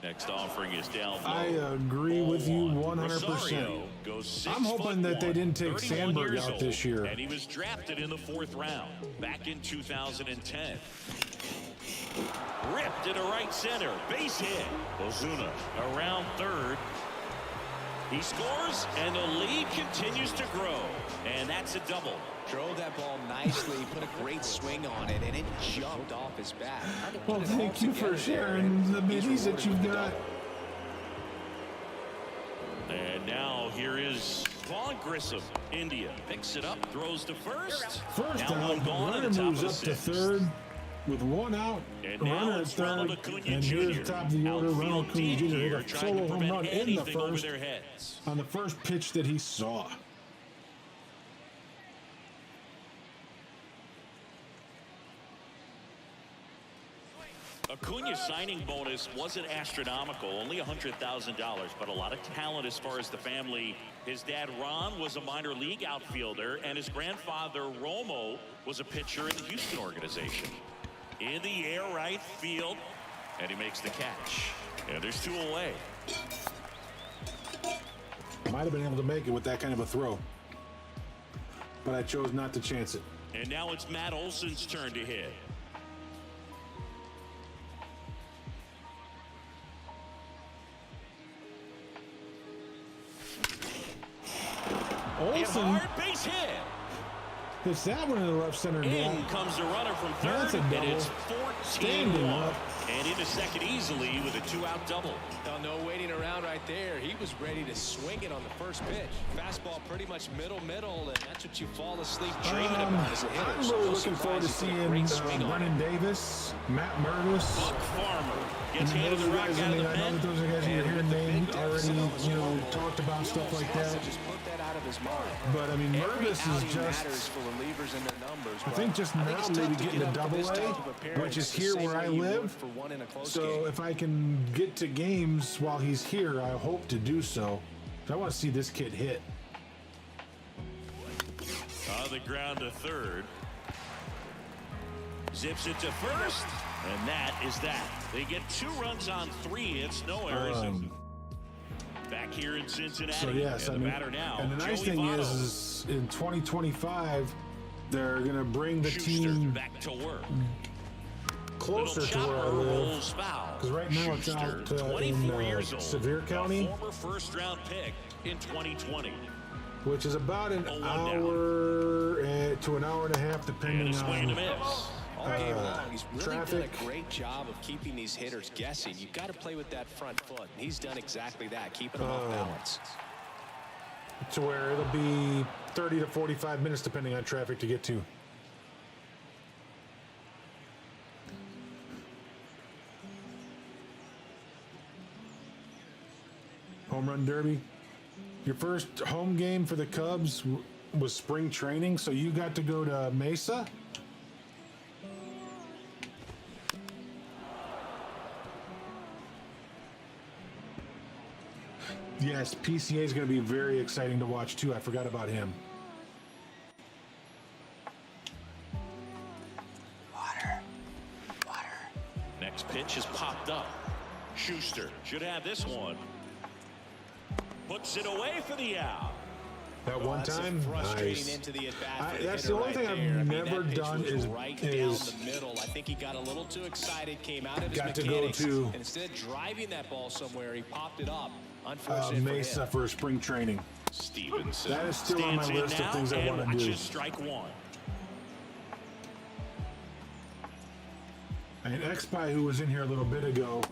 Next offering is down low. I agree with you 100%. Rosario goes 6 I'm hoping that they didn't take 31 Sandberg years out old, this year. And he was drafted in the 4th round back in 2010. Ripped into right center. Base hit. Ozuna around third. He scores, and the lead continues to grow. And that's a double. Drove that ball nicely, put a great swing on it, and it jumped off his bat. Well, thank you for sharing the middies that you've got. And now here is Vaughn Grissom. India picks it up, throws to first. First Now out, one gone runner at the top moves of up the to 6th. third with 1 out. And now Runner at it's third. Ronald Acuna And Jr. here's the top of the order. Ronald Outfield Acuna deep Jr. here, hit a trying to solo home prevent run in the anything over first their heads. on the first pitch that he saw. Acuna's signing bonus wasn't astronomical, only $100,000, but a lot of talent as far as the family. His dad, Ron, was a minor league outfielder, and his grandfather, Romo, was a pitcher in the Houston organization. In the air right field, and he makes the catch. And there's 2 away. Might have been able to make it with that kind of a throw. But I chose not to chance it. And now it's Matt Olson's turn to hit. Hit Olsen hard, base hit. hits that one in the left center In gap. comes the runner from That's third, a and double. it's Standing 14-1. up. And into second easily with a 2-out double. No waiting around right there. He was ready to swing it on the first pitch. Fastball pretty much middle, and that's what you fall asleep dreaming about as a hitter. I'm So really no looking forward to surprise he put a seeing great swing on it. Brennan Davis, Matt Mervis. Buck Farmer gets And handed those the are rock guys, out I of mean, the I know pen. that those are guys you're hearing named already, talked about stuff like that. Just put that out of his mind. But I mean, Every Mervis outing is matters just, for relievers and their numbers. I think just now it's maybe tough to getting get to up for this Double-A, type of appearance which is the here same where way I you would live. for one in a close So game. if I can get to games while he's here, I hope to do so. I want to see this kid hit. On the ground to third. Zips it to first. And that is that. They get 2 runs on 3 hits, no errors. Back here in Cincinnati. So yes, and I the mean, batter now, and the nice Joey thing Votto. is in 2025, they're gonna bring the Schuster team back to work. closer Little to where I chopper live. rolls foul. 'Cause right now it's Schuster, out, in, 24 years old, Sevier County. a former first-round pick in 2020. which is about an 0-1 hour to an hour and a half, And depending a swing and a on. miss. All game long, he's really traffic. done a great job of keeping these hitters guessing. You've got to play with that front foot. And he's done exactly that, keeping them off balance. To where it'll be 30 to 45 minutes, depending on traffic, to get to. Home Run Derby. Your first home game for the Cubs was spring training, so you got to go to Mesa? Yes, PCA is going to be very exciting to watch too. I forgot about him. Next pitch is popped up. Schuster should have this one. Puts it away for the out. That one That's a time, frustrating nice. into the at-bat for the That's hitter the only right thing I've there. I mean, never that pitch done was is right down the middle. I think he got a little too excited, came out of his Got to go mechanics, to, and instead of driving that ball somewhere, he popped it up. Unfortunate for Mesa him. for spring training. Stevenson That is still on my stands in list of now things I and wanna do. watches strike one. And X-Spy, who was in here a little bit ago,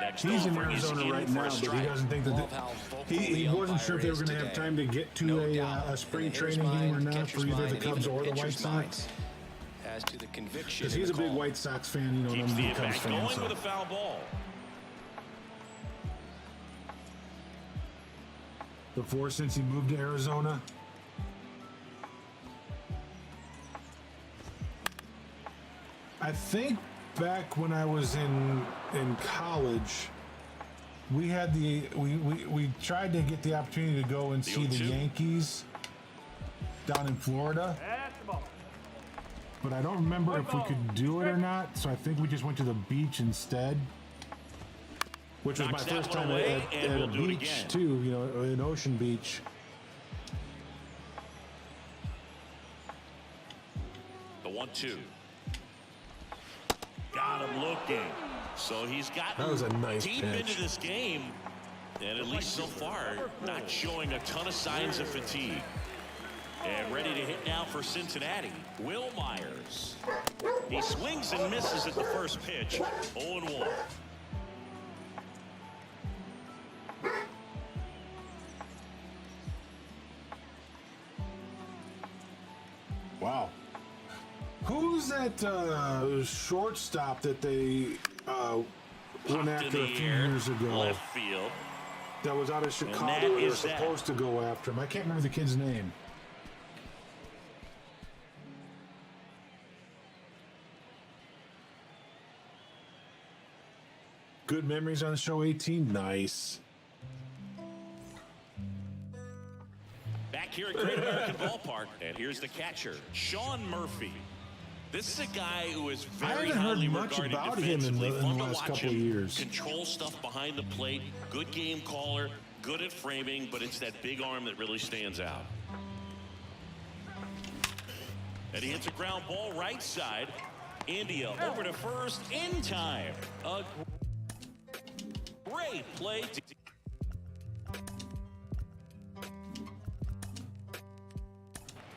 Next he's in over, he's Arizona in right for a now, but he strike. doesn't think that Love how vocal he the wasn't sure if they were umpire going to is have today. time to get to No a doubt. spring In the hitter's training game or mind, not catcher's for either mind, the and even Cubs or the White pitcher's mind Sox. as to the conviction. Because in he's the a big call. White Sox fan, you know, and Keeps I'm the a Cubs at-bat fan. going So. with a foul ball. Before, since he moved to Arizona, I think back when I was in college, we had we tried to get the opportunity to go and see the 0-2. Yankees down in Florida, That's the ball. but I don't remember if we could do it or not. So I think we just went to the beach instead, which was my Knocks that first one time away, at and a we'll do it beach again. too. You know, an ocean beach. The 1-2. Got him looking. So he's gotten That was a nice deep pitch. into this game. And at least so far, not showing a ton of signs of fatigue. And ready to hit now for Cincinnati, Will Myers. He swings and misses at the first pitch, 0-1. Wow. Who's that shortstop that they went Popped after in a the few air, years ago? left field. That was out of that Chicago. They were is that. supposed to go after him. I can't remember the kid's name. Good memories on show 18. Nice. Back here at Great American Ballpark, and here's the catcher, Sean Murphy. This is a guy who is I very haven't heard highly much regarded about him in defensively. the Fun to last watch couple of him years. control stuff behind the plate. Good game caller, good at framing, but it's that big arm that really stands out. And he hits a ground ball right side. India over to first in time. A great play.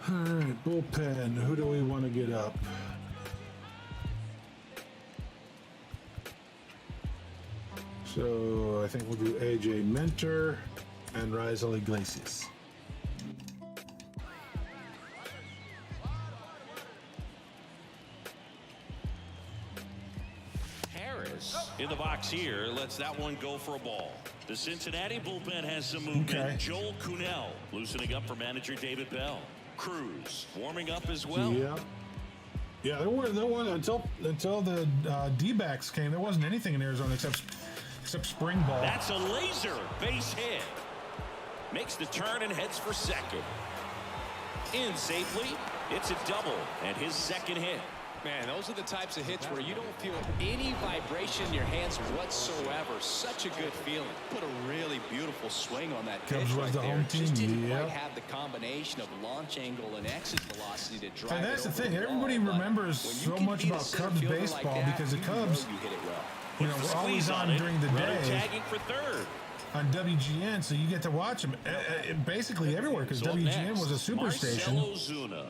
All right, bullpen. Who do we want to get up? So I think we'll do AJ Mentor and Raisel Iglesias. Harris in the box here lets that one go for a ball. The Cincinnati bullpen has some movement. Okay. Joel Kuhnel loosening up for manager David Bell. Cruz warming up as well. Yep. Yeah, there wasn't until the D-backs came. There wasn't anything in Arizona except spring ball. That's a laser base hit. Makes the turn and heads for second. In safely. It's a double and his second hit. Man, those are the types of hits where you don't feel any vibration in your hands whatsoever. Such a good feeling. Put a really beautiful swing on that pitch Cubs was right the there. home Just team, didn't yep. quite have the combination of launch angle and exit velocity to drive And that's it the over thing. ball. Everybody But remembers when you so can much beat a about center Cubs fielder baseball like that, because the you Cubs, know you hit it well. you know, Puts the we're always squeeze on it. during the Runner day. tagging for third. on WGN, so you get to watch them basically everywhere because So up WGN next, was a superstation. Marcell Ozuna.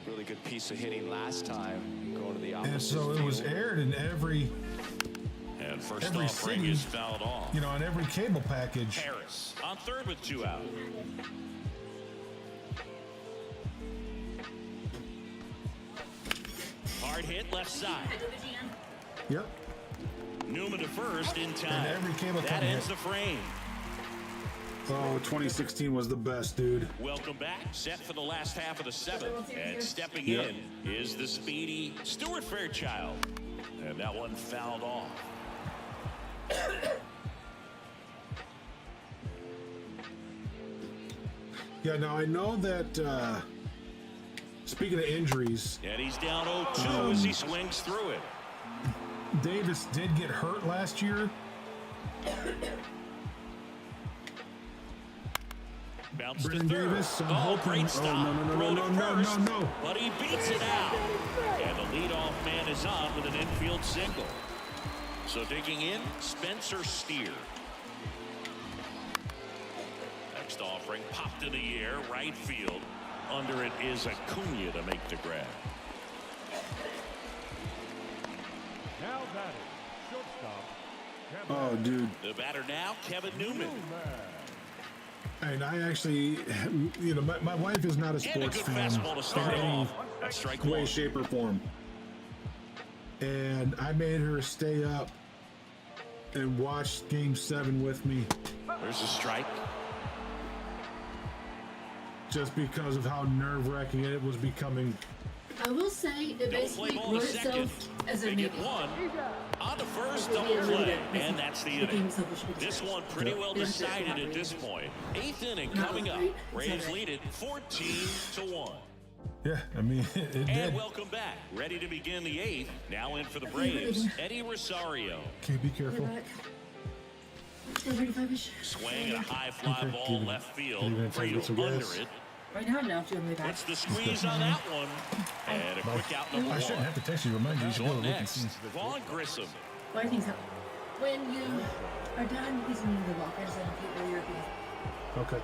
Really good piece of hitting last time, going to the opposite And so it was field. aired in every And first Every offering city, is fouled off. you know, on every cable package. Harris on third with 2 out. Hard hit left side. Yep. Newman to first in time. And every cable that company ends hit. the frame. Oh, 2016 was the best, dude. Welcome back. Set for the last half of the 7th. And stepping Yep. in is the speedy Stuart Fairchild. And that one fouled off. Yeah, now I know that, speaking of injuries, And he's down 0-2 as he swings through it. Davis did get hurt last year. Bounce to Brendan third. Davis, I'm Oh, hoping- great oh, stop. no, no, no, Throw no, to no, no, first, no. But he beats it out. And the leadoff man is on with an infield single. So digging in, Spencer Steer. Next offering, popped in the air, right field. Under it is Acuna to make the grab. Now batting, shortstop, Oh, dude. The batter now, Kevin Newman. And I actually, you know, my wife is not a And a sports good fan fastball to in start any off. That's strike way, one. shape, or form. And I made her stay up and watch Game 7 with me There's a strike. just because of how nerve-wracking it was becoming. I will say it Double play basically ball wrote to second. itself as a They get maybe. one. On the first Yeah, double really play. good. And that's the The inning. game's selfish because This it's- one pretty well Yeah. decided at this point. 8th inning Not coming up. right. Rays It's all right. lead it 14-1. Yeah, I mean, it And did. welcome back. Ready to begin the 8th. Now in for the Braves, Eddie Rosario. Okay, be careful. We're back. 35-ish. Swing and a high fly Okay, ball give it- left give field. it a Fredo second, under guys. it. Right now, no, doing way back. Puts the squeeze on that one. And a quick out number I shouldn't have one. to text you to remind you. You should So go up look and next, see. Vaughn Grissom. Well, I think so. When you are done, please move the walk. I just want to keep where you're going. Okay.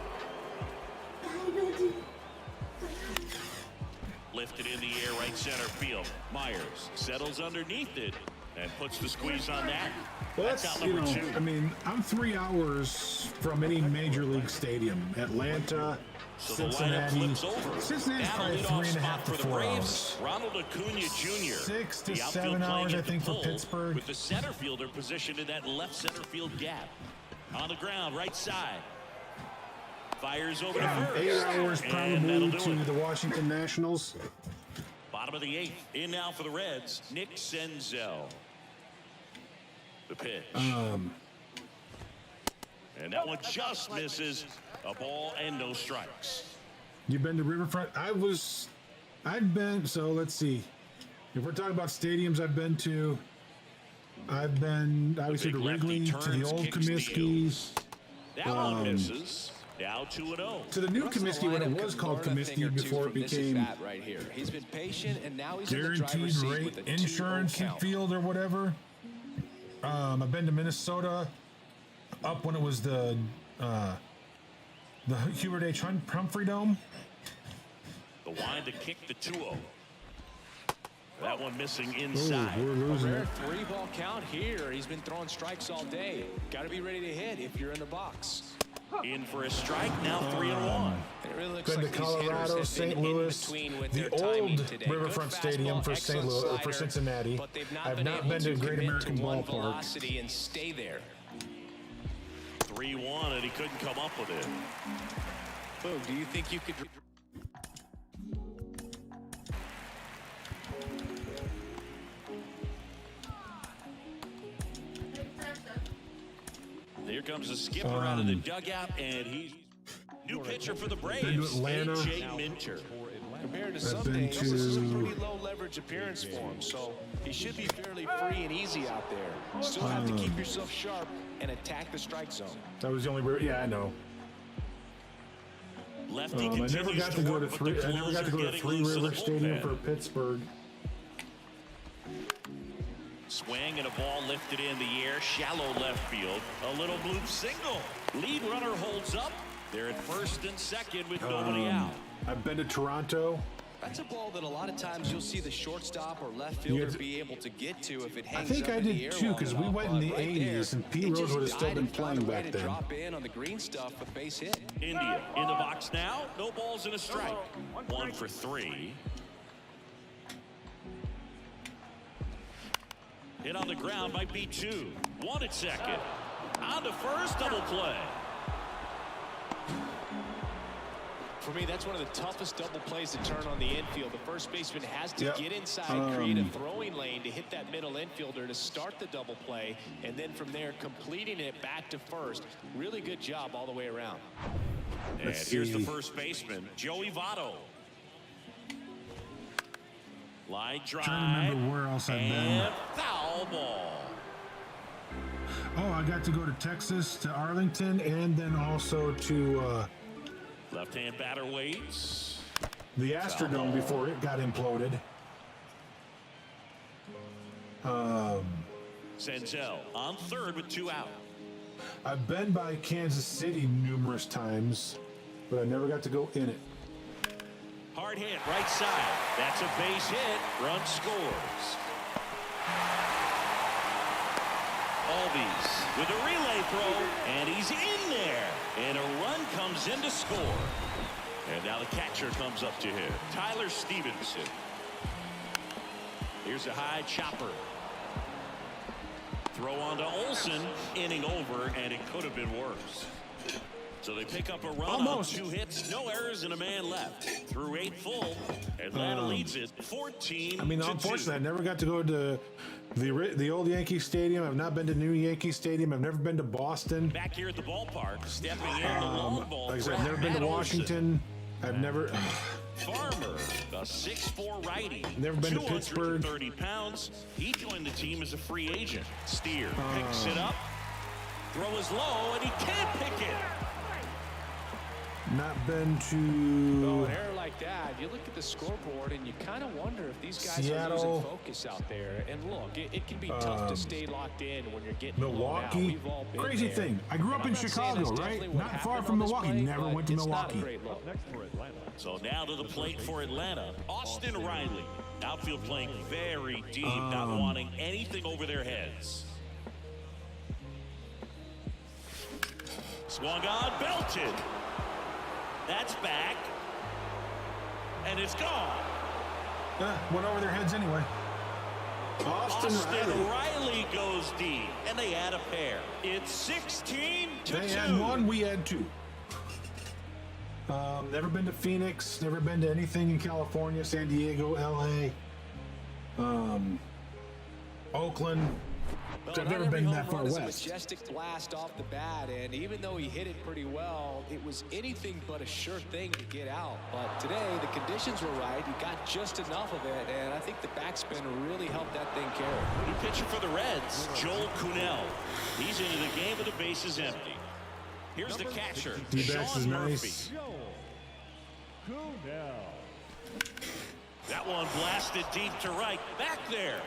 Lifted in the air, right center field. Myers settles underneath it and puts the squeeze on that. Well, That's that's, out you number know, 2. I mean, I'm 3 hours from any major league stadium. Atlanta, So the lineup Cincinnati. flips over. Cincinnati's Now probably the leadoff 3.5 spot to for the 4 Braves, hours. Ronald Acuna Jr. 6 to The outfield 7 playing hours, I at the think, for pole, Pittsburgh. with the center fielder positioned in that left center field gap. On the ground, right side. Fires over to first. 8 hours And probably that'll do to it. the Washington Nationals. Bottom of the 8th. In now for the Reds, Nick Senzel. The pitch. Um, And that one just misses. A ball and no strikes. You've been to Riverfront? I've been, so let's see. If we're talking about stadiums I've been obviously to big lefty Wrigley, to the turns, old kicks, Comiskey, That one misses. Now 2-0. to the new Russell Comiskey when it lineup was could called learn a thing or Comiskey two before it from this became at-bat right here. He's been patient, and now he's in the guaranteed driver's seat rate with a 2-0 insurance count. field or whatever. I've been to Minnesota up when it was the Hubert H. Humphrey Dome. The wind to kick the 2-0. That one missing Ooh, inside. we're losing Rare it. 3-ball count here. He's been throwing strikes all day. Got to be ready to hit if you're in the box. In for a strike. Now 3-1. And it really looks Been like to these hitters Colorado, have St. been in Louis, between with the their timing old today. Riverfront Good Stadium fastball, for St. excellent Louis, for slider, Cincinnati. but they've not I've been not able been to to Great commit American to one Ballpark. velocity and stay there. 3-1, and he couldn't come up with it. Boog, do you think you could? Here comes the skipper out of the dugout, and he's new pitcher for the Braves, Atlanta. AJ Minter. Compared to I've some been days, this is a to- pretty low leverage appearance for him, so he should be fairly free and easy out there. Still have to keep yourself sharp and attack the strike zone. That was the only. Yeah, I know. Lefty I never continues got to go to work, but the I never got to closer go to getting Three loose in the River Stadium bullpen. for Pittsburgh. Swing and a ball lifted in the air, shallow left field. A little bloop single. Lead runner holds up. They're at first and second with nobody out. I've been to Toronto. That's a ball that a lot of times you'll see the shortstop or left fielder be able to get to if it I hangs think up I in the did air too, long because we enough, went in the but right 80s and there, Pete it Rose just would have still died been and found playing a way back to then. drop in on the green stuff with base hit. India in the box now. No balls and a strike. 1 for 3. Hit on the ground by B2. 1 at second. On to first, double play. For me, that's one of the toughest double plays to turn on the infield. The first baseman has to Yep. get inside, create a throwing lane to hit that middle infielder to start the double play, and then from there completing it back to first. Really good job all the way around. And Let's here's the see. first baseman, Joey Votto. Line drive. Trying to remember where else I've been. And foul ball. Oh, I got to go to Texas, to Arlington, and then also to Left-hand batter waits. the Astrodome before it got imploded. Senzel on third with 2 out. I've been by Kansas City numerous times, but I never got to go in it. Hard hit, right side. That's a base hit. Run scores. Albies with a relay throw, and he's in there. And a run comes in to score. And now the catcher comes up to him, Tyler Stevenson. Here's a high chopper. Throw on to Olsen, inning over, and it could have been worse. So they pick up a run Almost. on 2 hits, no errors, and a man left. Through 8 full, Atlanta leads it 14-2. I mean, unfortunately, I never got to go to the old Yankee Stadium. I've not been to New Yankee Stadium. I've never been to Boston. Back here at the ballpark, stepping in the long ball. Like I said, I've never been to Matt Washington. I've never. Olson. Farmer, a 6'4" righty. Never been to Pittsburgh. 230 pounds. He joined the team as a free agent. Steer picks it up. Throw is low, and he can't pick it. Not been Oh, to an error like that, you look at the scoreboard and you kind of wonder if these guys are Seattle. losing focus out there. And look, it can be tough to stay locked in when you're getting blown out. Milwaukee. We've all been Crazy there. thing. I grew up I'm in not saying Chicago, that's right? definitely what Not far happened from on this Milwaukee. play, Never but went to it's not a Milwaukee. great look. Next for Atlanta. So now to the plate for Atlanta. Austin Riley. Outfield playing very deep, not wanting anything over their heads. Swung on, belted. That's back. And it's gone. Went over their heads anyway. Austin Riley. Riley goes deep, and they add a pair. It's 16-2. They had one, we had 2. Never been to Phoenix, never been to anything in California, San Diego, LA, Oakland. Well, I've not never every been home that far run is a west. majestic blast off the bat, and even though he hit it pretty well, it was anything but a sure thing to get out. But today, the conditions were right. He got just enough of it, and I think the backspin really helped that thing carry. New pitcher for the Reds, Joel Kuhnel. He's into the game with the bases empty. Here's the catcher, D-backs is Sean Murphy. nice. Joel Kuhnel. That one blasted deep to right. Back there.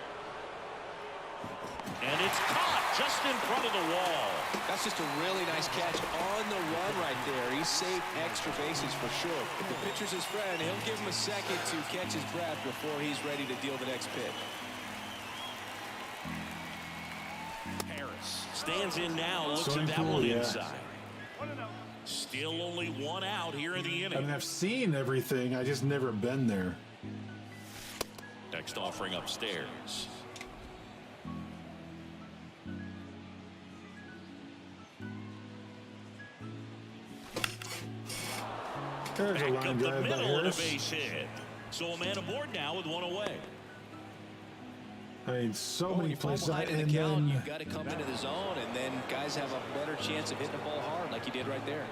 And it's caught just in front of the wall. That's just a really nice catch on the run right there. He saved extra bases for sure. If the pitcher's his friend, he'll give him a second to catch his breath before he's ready to deal the next pitch. Harris stands in now, looks Swimming at that pool, one yeah. inside. Still only 1 out here in the I inning. mean, I've seen everything, I just never been there. Next offering upstairs. There's a Back line up the drive by middle and a Harris. base hit. So a man aboard now with 1 away. I mean, so When many you fall places. behind in And the count, then you've got to come into the zone, and then guys have a better chance of hitting the ball hard like he did right there.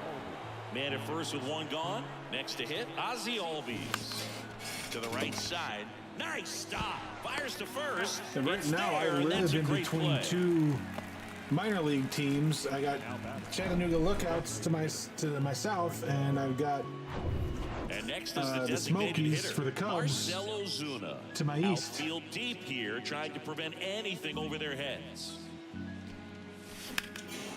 Man at first with 1 gone. Next to hit, Ozzie Albies. To the right side. Nice stop. Fires to first. and right It's now, I there, and live that's a in great between play. 2 minor league teams. I got Chattanooga Lookouts to my south, and I've got And next is the the designated Smokies hitter for the Cubs. Marcell Ozuna. To my east. Outfield deep here, trying to prevent anything over their heads.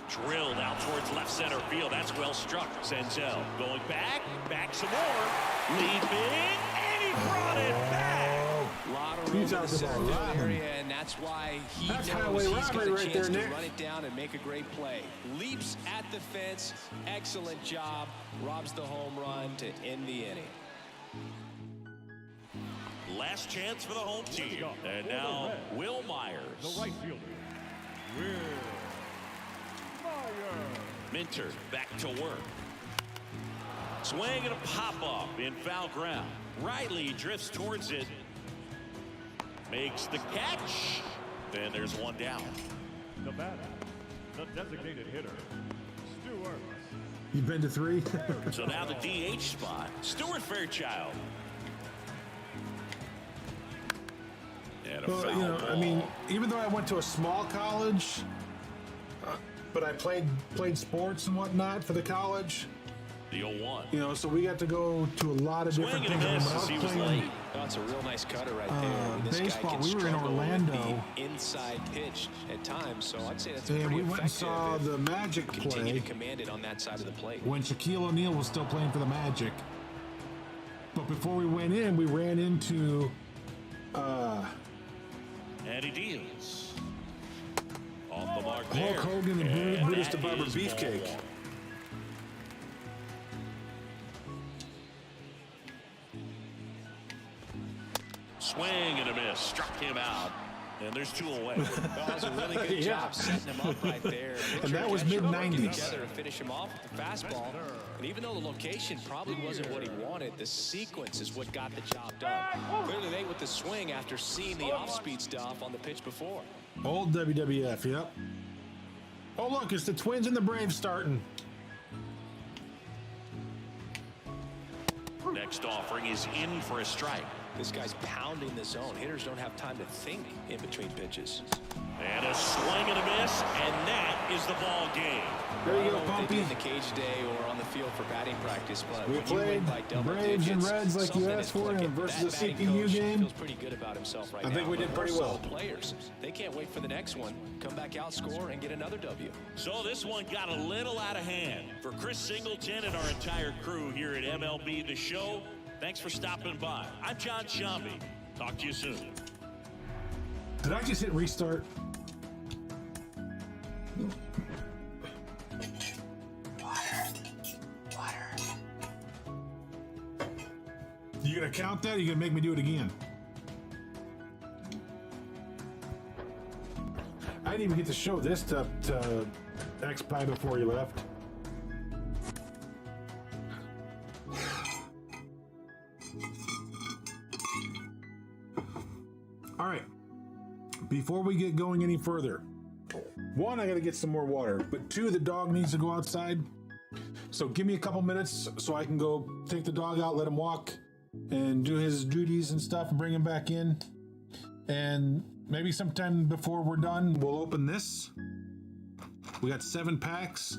Drilled out towards left center field. That's well struck. Senzel going back some more. Leaping, and he brought it back. A lot of You room in the talked about center field robbing. area, and that's why he That's knows highway he's got robbery a right chance there, to Nick. run it down and make a great play. Leaps at the fence. Excellent job. Robs the home run to end the inning. Last chance for the home team. And now Will Myers. The right fielder, Will Myers. Minter back to work. Swing and a pop-up in foul ground. Riley drifts towards it. Makes the catch. Then there's one down. The batter, the designated hitter, Stuart. You've been to 3? So now the DH spot, Stuart Fairchild. And a Well, foul you know, I ball. mean, even though I went to a small college, but I played sports and whatnot for the college, The 0-1. you know, so we got to go to a lot of different Swing and things. a miss When I as he was was playing late. That's a real nice cutter right there. I mean, this baseball, guy can we were in struggle with Orlando. the inside pitch at times, so I'd say that's And pretty we went and effective saw if the Magic you continue play to command it on that side of the plate. when Shaquille O'Neal was still playing for the Magic. But before we went in, we ran into And he deals. Off the mark Hulk there. Hogan and Brutus the that Barber is Beefcake. ball one. Swing and a miss. Struck him out. And there's 2 away. Well, that was a really good Yeah. job setting him up right there. And that was Pitcher working mid-90s. together to finish him off with the fastball. And even though the location probably wasn't what he wanted, the sequence is what got the job done. Clearly late with the swing after seeing the off-speed stuff on the pitch before. Old WWF, yep. Oh, look, it's the Twins and the Braves starting. Next offering is in for a strike. This guy's pounding the zone. Hitters don't have time to think in between pitches. And a swing and a miss, and that is the ball game. There you I go, don't know what they Pumpy. do in the cage today or on the field for batting practice, but We when you win played by double Braves and digits, Reds like you something asked is for clicking. versus That the batting CPU coach game. feels pretty good about himself right I now. think we did but pretty more so well. the players, they can't wait for the next one. Come back out, score, and get another W. So this one got a little out of hand. For Chris Singleton and our entire crew here at MLB The Show, thanks for stopping by. I'm John Shambi. Talk to you soon. Did I just hit restart? You gonna count that or you gonna make me do it again? I didn't even get to show this to X-Pie before you left. All right. Before we get going any further, 1, I gotta get some more water, but 2, the dog needs to go outside. So give me a couple minutes so I can go take the dog out, let him walk, and do his duties and stuff, and bring him back in. And maybe sometime before we're done, we'll open this. We got 7 packs.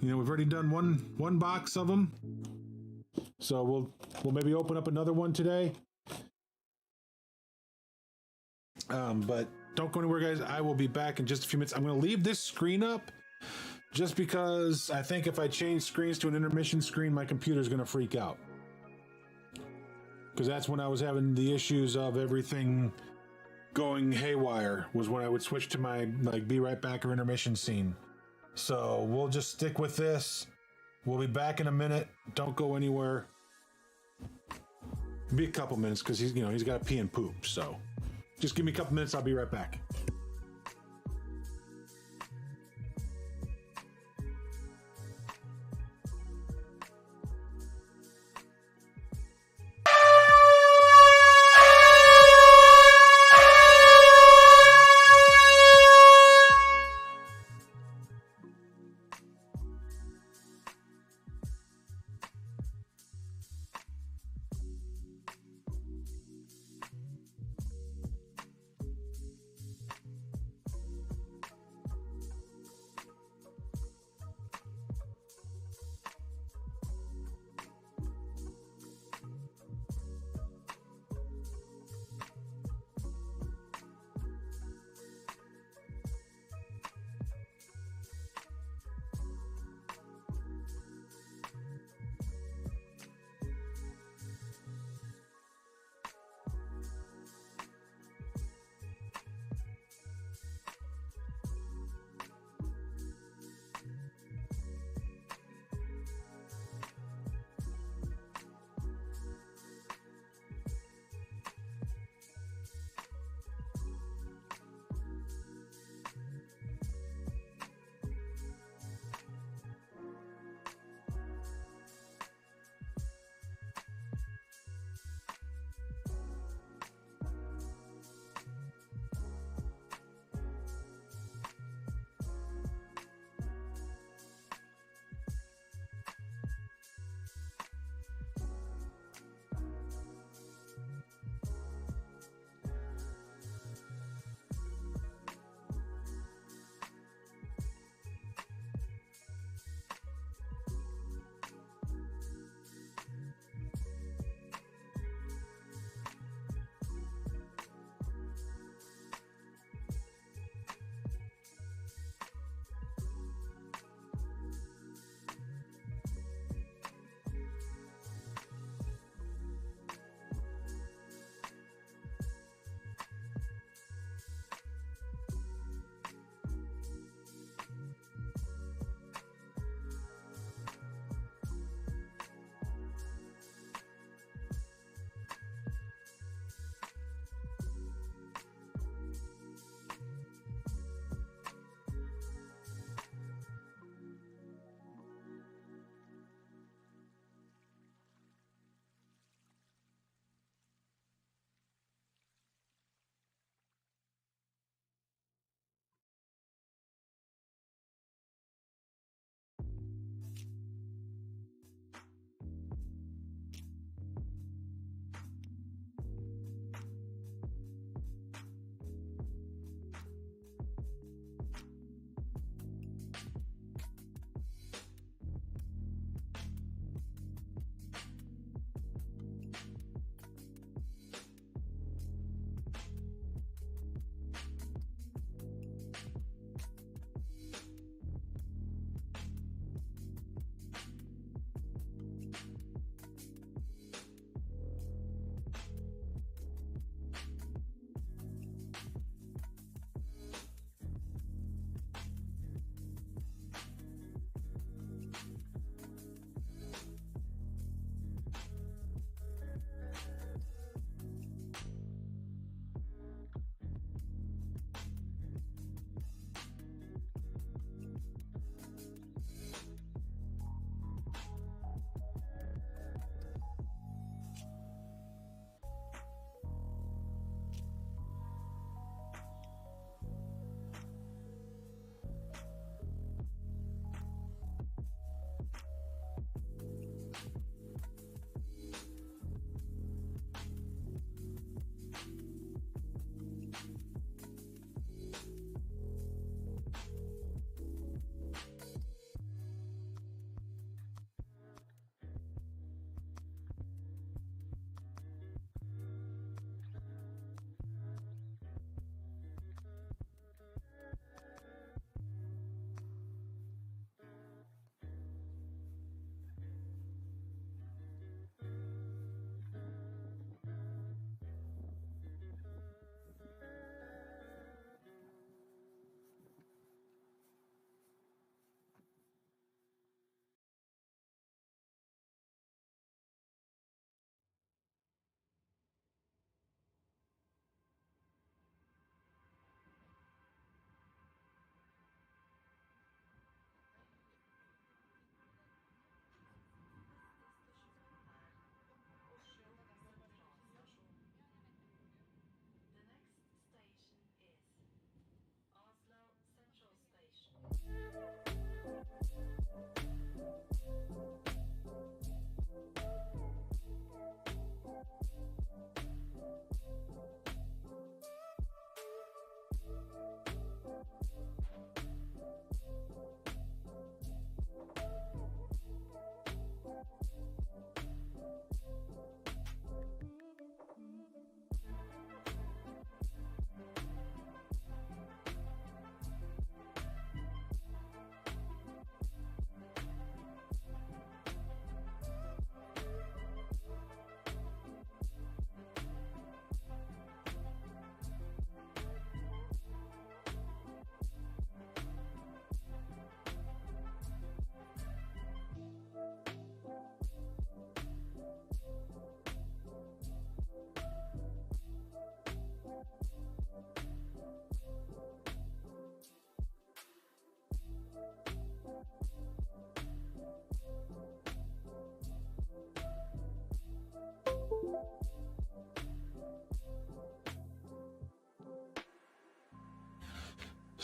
You know, we've already done one box of them. So we'll maybe open up another one today. But don't go anywhere, guys. I will be back in just a few minutes. I'm going to leave this screen up just because I think if I change screens to an intermission screen, my computer's going to freak out. Because that's when I was having the issues of everything going haywire, was when I would switch to my be right back or intermission scene. So we'll just stick with this. We'll be back in a minute. Don't go anywhere. Be a couple minutes because he's got to pee and poop. So just give me a couple minutes. I'll be right back.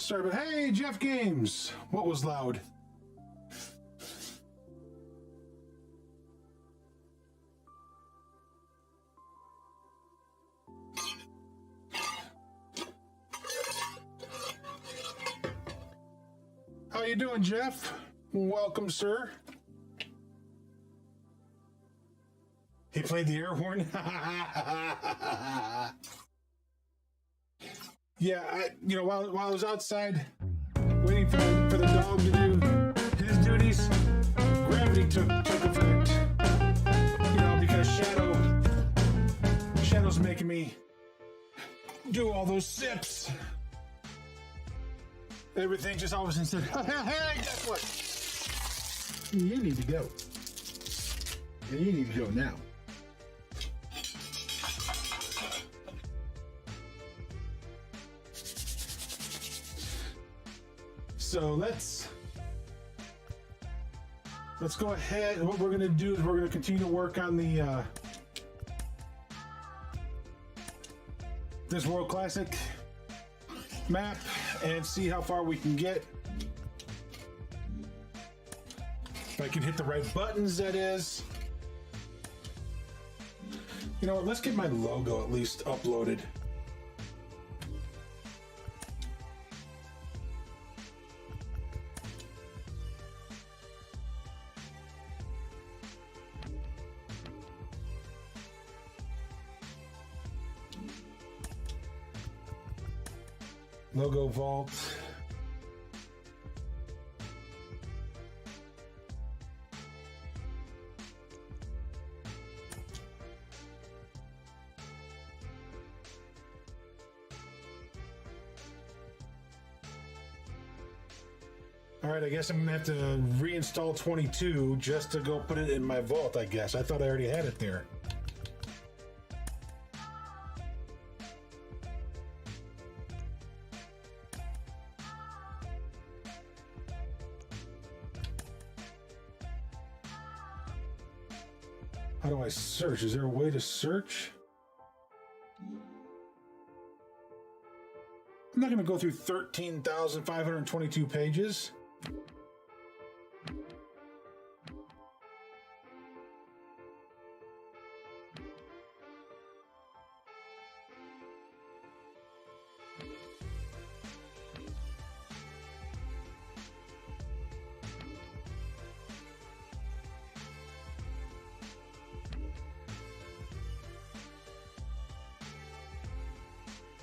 Sorry, but hey, Jeff Games. What was loud? How you doing, Jeff? Welcome, sir. He played the air horn. Yeah, while I was outside waiting for the dog to do his duties, gravity took effect. Because Shadow's making me do all those sips. Everything just all of a sudden said, hey, guess what? You need to go. And you need to go now. So let's go ahead. What we're going to do is we're going to continue to work on the this World Classic map and see how far we can get. If I can hit the right buttons, that is. You know what? Let's get my logo at least uploaded. Logo vault. All right, I guess I'm gonna have to reinstall 22 just to go put it in my vault, I guess. I thought I already had it there. How do I search? Is there a way to search? I'm not going to go through 13,522 pages.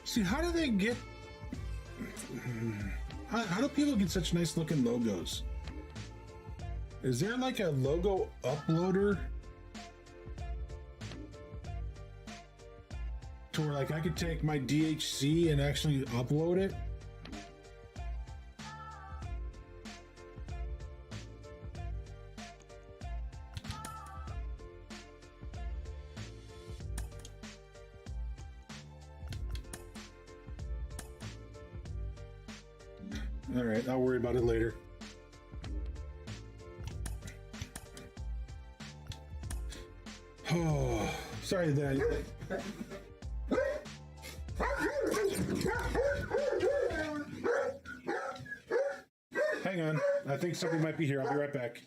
See, how do they get... How do people get such nice looking logos? Is there like a logo uploader? To where like I could take my DHC and actually upload it? All right, I'll worry about it later. Oh, sorry that. Hang on, I think somebody might be here. I'll be right back.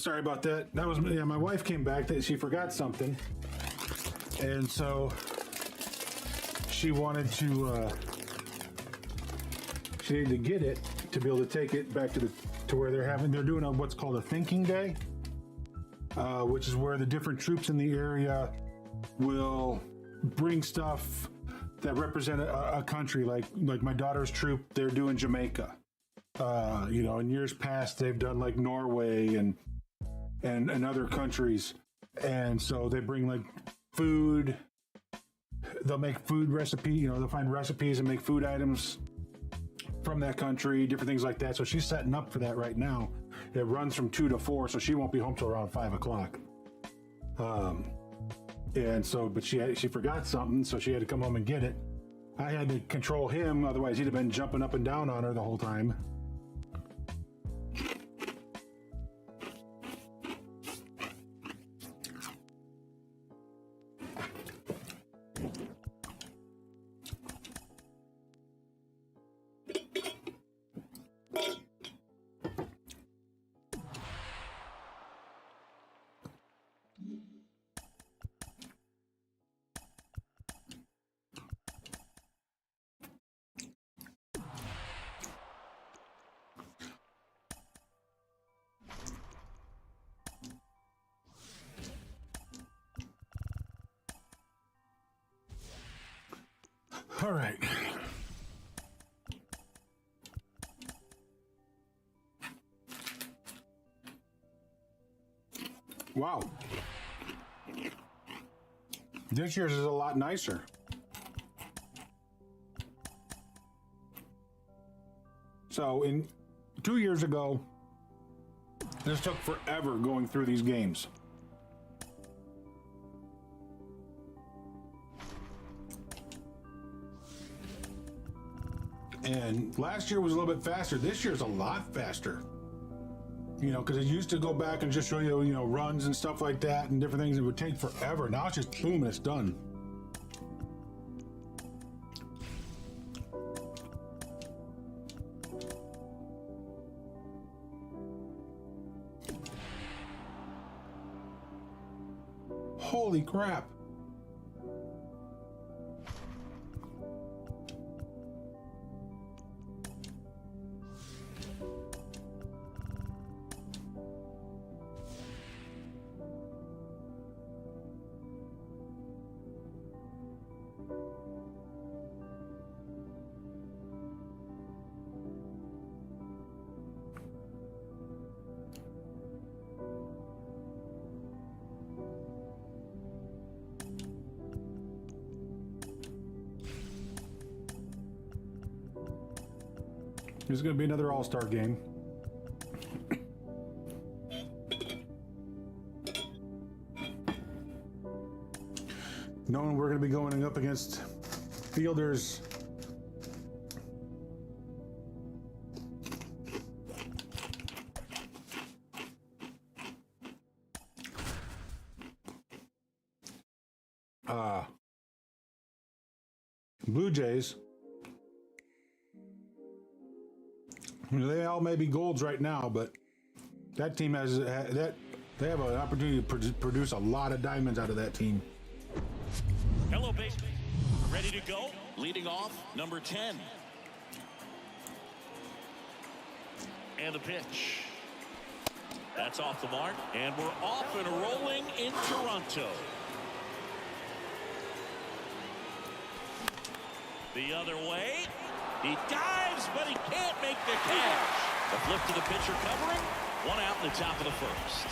sorry about that. That was my wife came back. That she forgot something, and so she wanted to. She needed to get it to be able to take it back to where they're doing what's called a thinking day, which is where the different troops in the area will bring stuff that represent a country. Like my daughter's troop, they're doing Jamaica. In years past, they've done like Norway and other countries, and so they bring like food. They'll make food recipe. They'll find recipes and make food items from that country, different things like that. So she's setting up for that right now. It runs from 2 to 4, so she won't be home till around 5 o'clock. And so, but she forgot something, so she had to come home and get it. I had to control him, otherwise he'd have been jumping up and down on her the whole time. All right. Wow. This year's is a lot nicer. So 2 years ago, this took forever going through these games. And last year was a little bit faster. This year's a lot faster. Because it used to go back and just show you, runs and stuff like that and different things. It would take forever. Now it's just boom, and it's done. Holy crap. This is going to be another all-star game. Knowing we're going to be going up against fielders Blue Jays. They all may be golds right now, but that team has that. They have an opportunity to produce a lot of diamonds out of that team. Hello, base. Ready to go? Leading off, number 10. And the pitch. That's off the mark, and we're off and rolling in Toronto. The other way. He dives, but he can't make the catch. The flip to the pitcher covering. One out in the top of the first.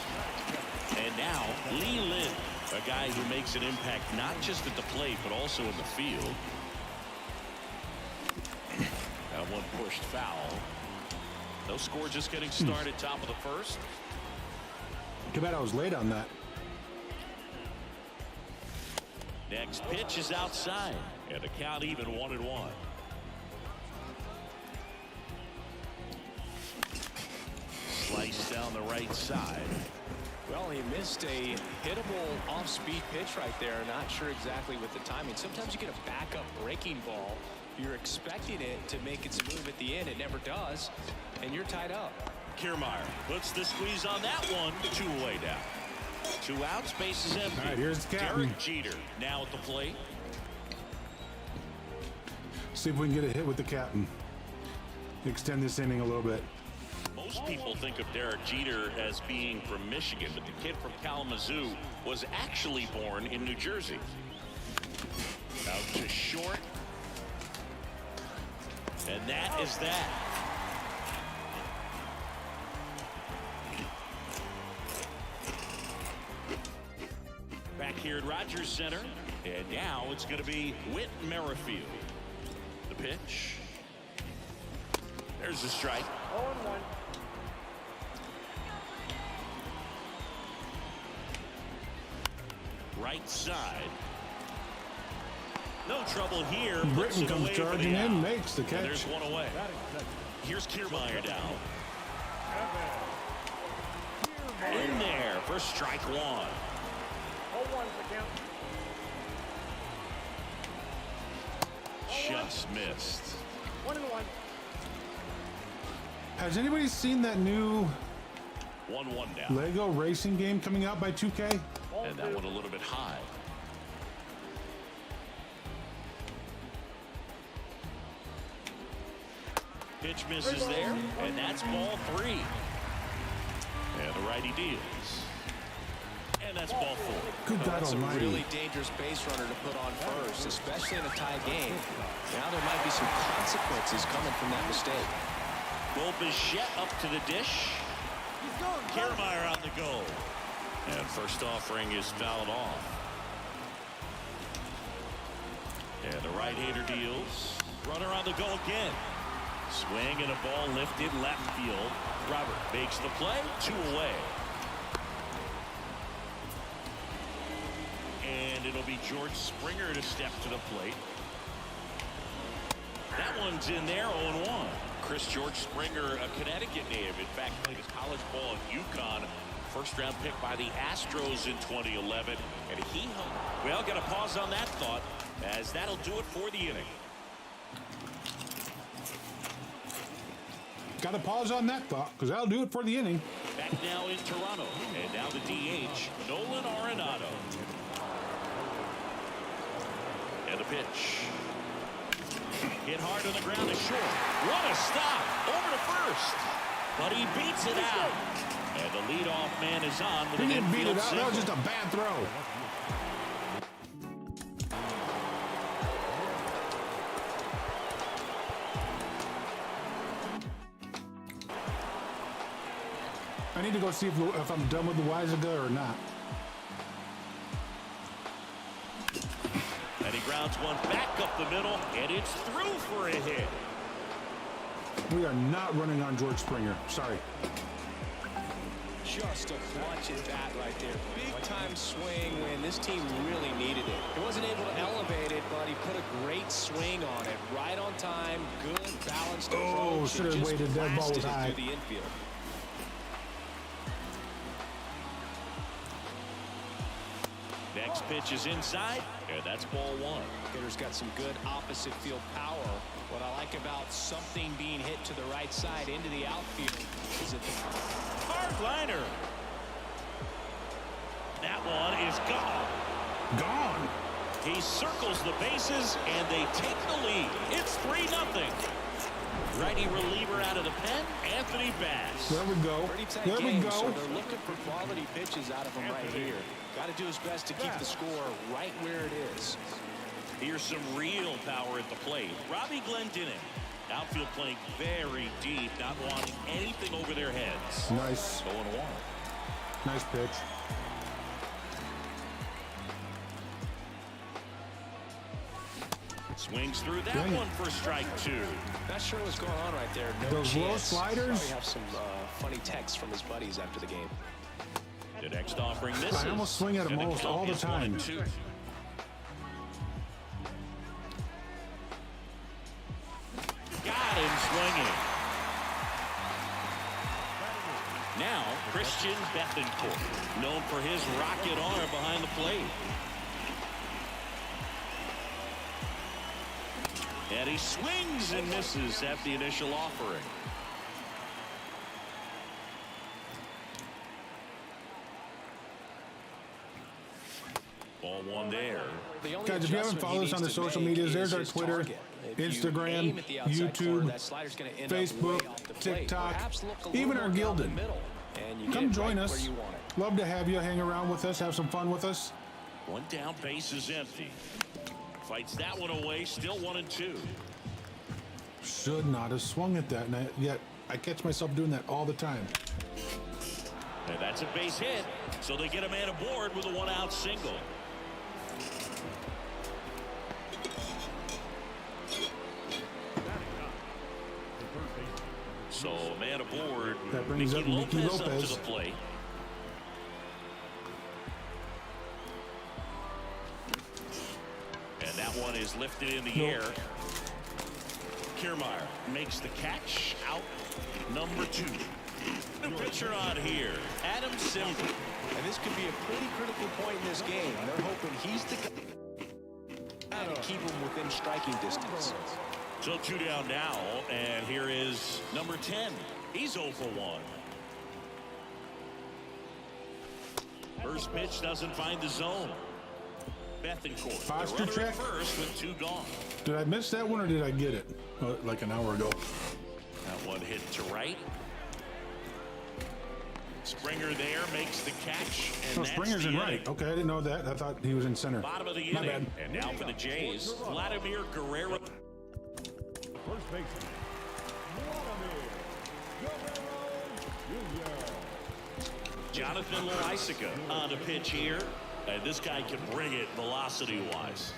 And now, Lee Lin, a guy who makes an impact not just at the plate, but also in the field. That one pushed foul. No score, just getting started, top of the first. Too bad I was late on that. Next pitch is outside, and the count even 1-1. Slice down the right side. Well, he missed a hittable off-speed pitch right there. Not sure exactly with the timing. Sometimes you get a backup breaking ball. You're expecting it to make its move at the end. It never does, and you're tied up. Kiermaier puts the squeeze on that one. 2 away now. 2 outs, bases empty. All right, here's the captain. Derek Jeter now at the plate. See if we can get a hit with the captain. Extend this inning a little bit. Most people think of Derek Jeter as being from Michigan, but the kid from Kalamazoo was actually born in New Jersey. Out to short. And that is that. Back here at Rogers Center. And now it's going to be Whit Merrifield. The pitch. There's the strike. 0-1. Right side. No trouble here. Britton comes charging in, makes the And catch. there's 1 away. Here's Kiermaier down. In there for strike 1. 0-1 the count. Just missed. 1-1. Has anybody seen that new 1-1 now. Lego racing game coming out by 2K? And that one a little bit high. Pitch misses there, and that's ball 3. And the righty deals. And that's ball 4. Good God That's a almighty. really dangerous base runner to put on first, especially in a tie game. Now there might be some consequences coming from that mistake. Bo Bichette up to the dish. Kiermaier on the go. And first offering is fouled off. And the right-hander deals. Runner on the go again. Swing and a ball lifted left field. Robert makes the play. 2 away. And it'll be George Springer to step to the plate. That one's in there, 0-1. Chris George Springer, a Connecticut native. In fact, played his college ball at UConn. First-round pick by the Astros in 2011. And he, well, got to pause on that thought, as that'll do it for the inning. Got to pause on that thought, because that'll do it for the inning. Back now in Toronto. And now the DH, Nolan Arenado. And the pitch. Hit hard on the ground to short. What a stop. Over to first. But he beats it out. And the leadoff man is on with He an didn't beat infield it out. That was single. just a bad throw. I need to go see if I'm done with the Wiseguy or not. And he grounds one back up the middle, and it's through for a hit. We are not running on George Springer. Sorry. Just a clutch at bat right there. Big time swing when this team really needed it. He wasn't able to elevate it, but he put a great swing on it. Right on time, good balanced approach. should have and just waited. That ball was blasted it high. through the infield. Next pitch is inside, and that's ball 1. Hitter's got some good opposite field power. What I like about something being hit to the right side into the outfield is that the Hard liner. That one is gone. Gone. He circles the bases, and they take the lead. It's 3-0. Righty reliever out of the pen, Anthony Bass. There we go. pretty tight There we game, go. so they're looking for quality pitches out of him right here. Got to do his best to keep the score right where it is. Here's some real power at the plate. Robbie Glendinning. Outfield playing very deep, not wanting anything over their heads. Nice. 0-1. Nice pitch. Swings through that Dang it. one for strike 2. Not sure what's going on right there. No Those low chance. sliders? Probably have some funny texts from his buddies after the game. The next offering misses. I almost swing at him And the almost count all the is time. 1-2. Got him swinging. Now, Christian Bethancourt, known for his rocket arm behind the plate. And he swings and misses at the initial offering. Ball one there. The only Guys, if you haven't adjustment followed he us on needs the to social make medias, is there's our his Twitter, target. If you Instagram, aim at the outside YouTube, corner, that slider's gonna end up Facebook, way off the plate. TikTok, Perhaps look a little even our more down the Gildan. middle, and you Come get join right us. where you want it. Love to have you hang around with us, have some fun with us. One down, base is empty. Fights that one away, still 1-2. Should not have swung at that, and yet I catch myself doing that all the time. And that's a base hit, so they get a man aboard with a one-out single. So man aboard. That brings up Nicky Lopez up Lopez. to the plate. And that one is lifted in the air. Kiermaier makes the catch. Out number 2. New pitcher on here, Adam Simber. And this could be a pretty critical point in this game. They're hoping he's the guy to keep him within striking distance. So 2 down now, and here is number 10. He's 0 for 1. First pitch doesn't find the zone. Bethancourt, Posture the runner check. at first with 2 gone. Did I miss that one or did I get it? Like an hour ago. That one hit to right. Springer there makes the catch. And Oh, that's Springer's the in inning. right. Okay, I didn't know that. I thought he was in center. Bottom of the My inning. bad. And now for the Jays, Vladimir Guerrero. First baseman, Vladimir Guerrero Jr. Jonathan Loaisiga on the pitch here. And this guy can bring it velocity-wise.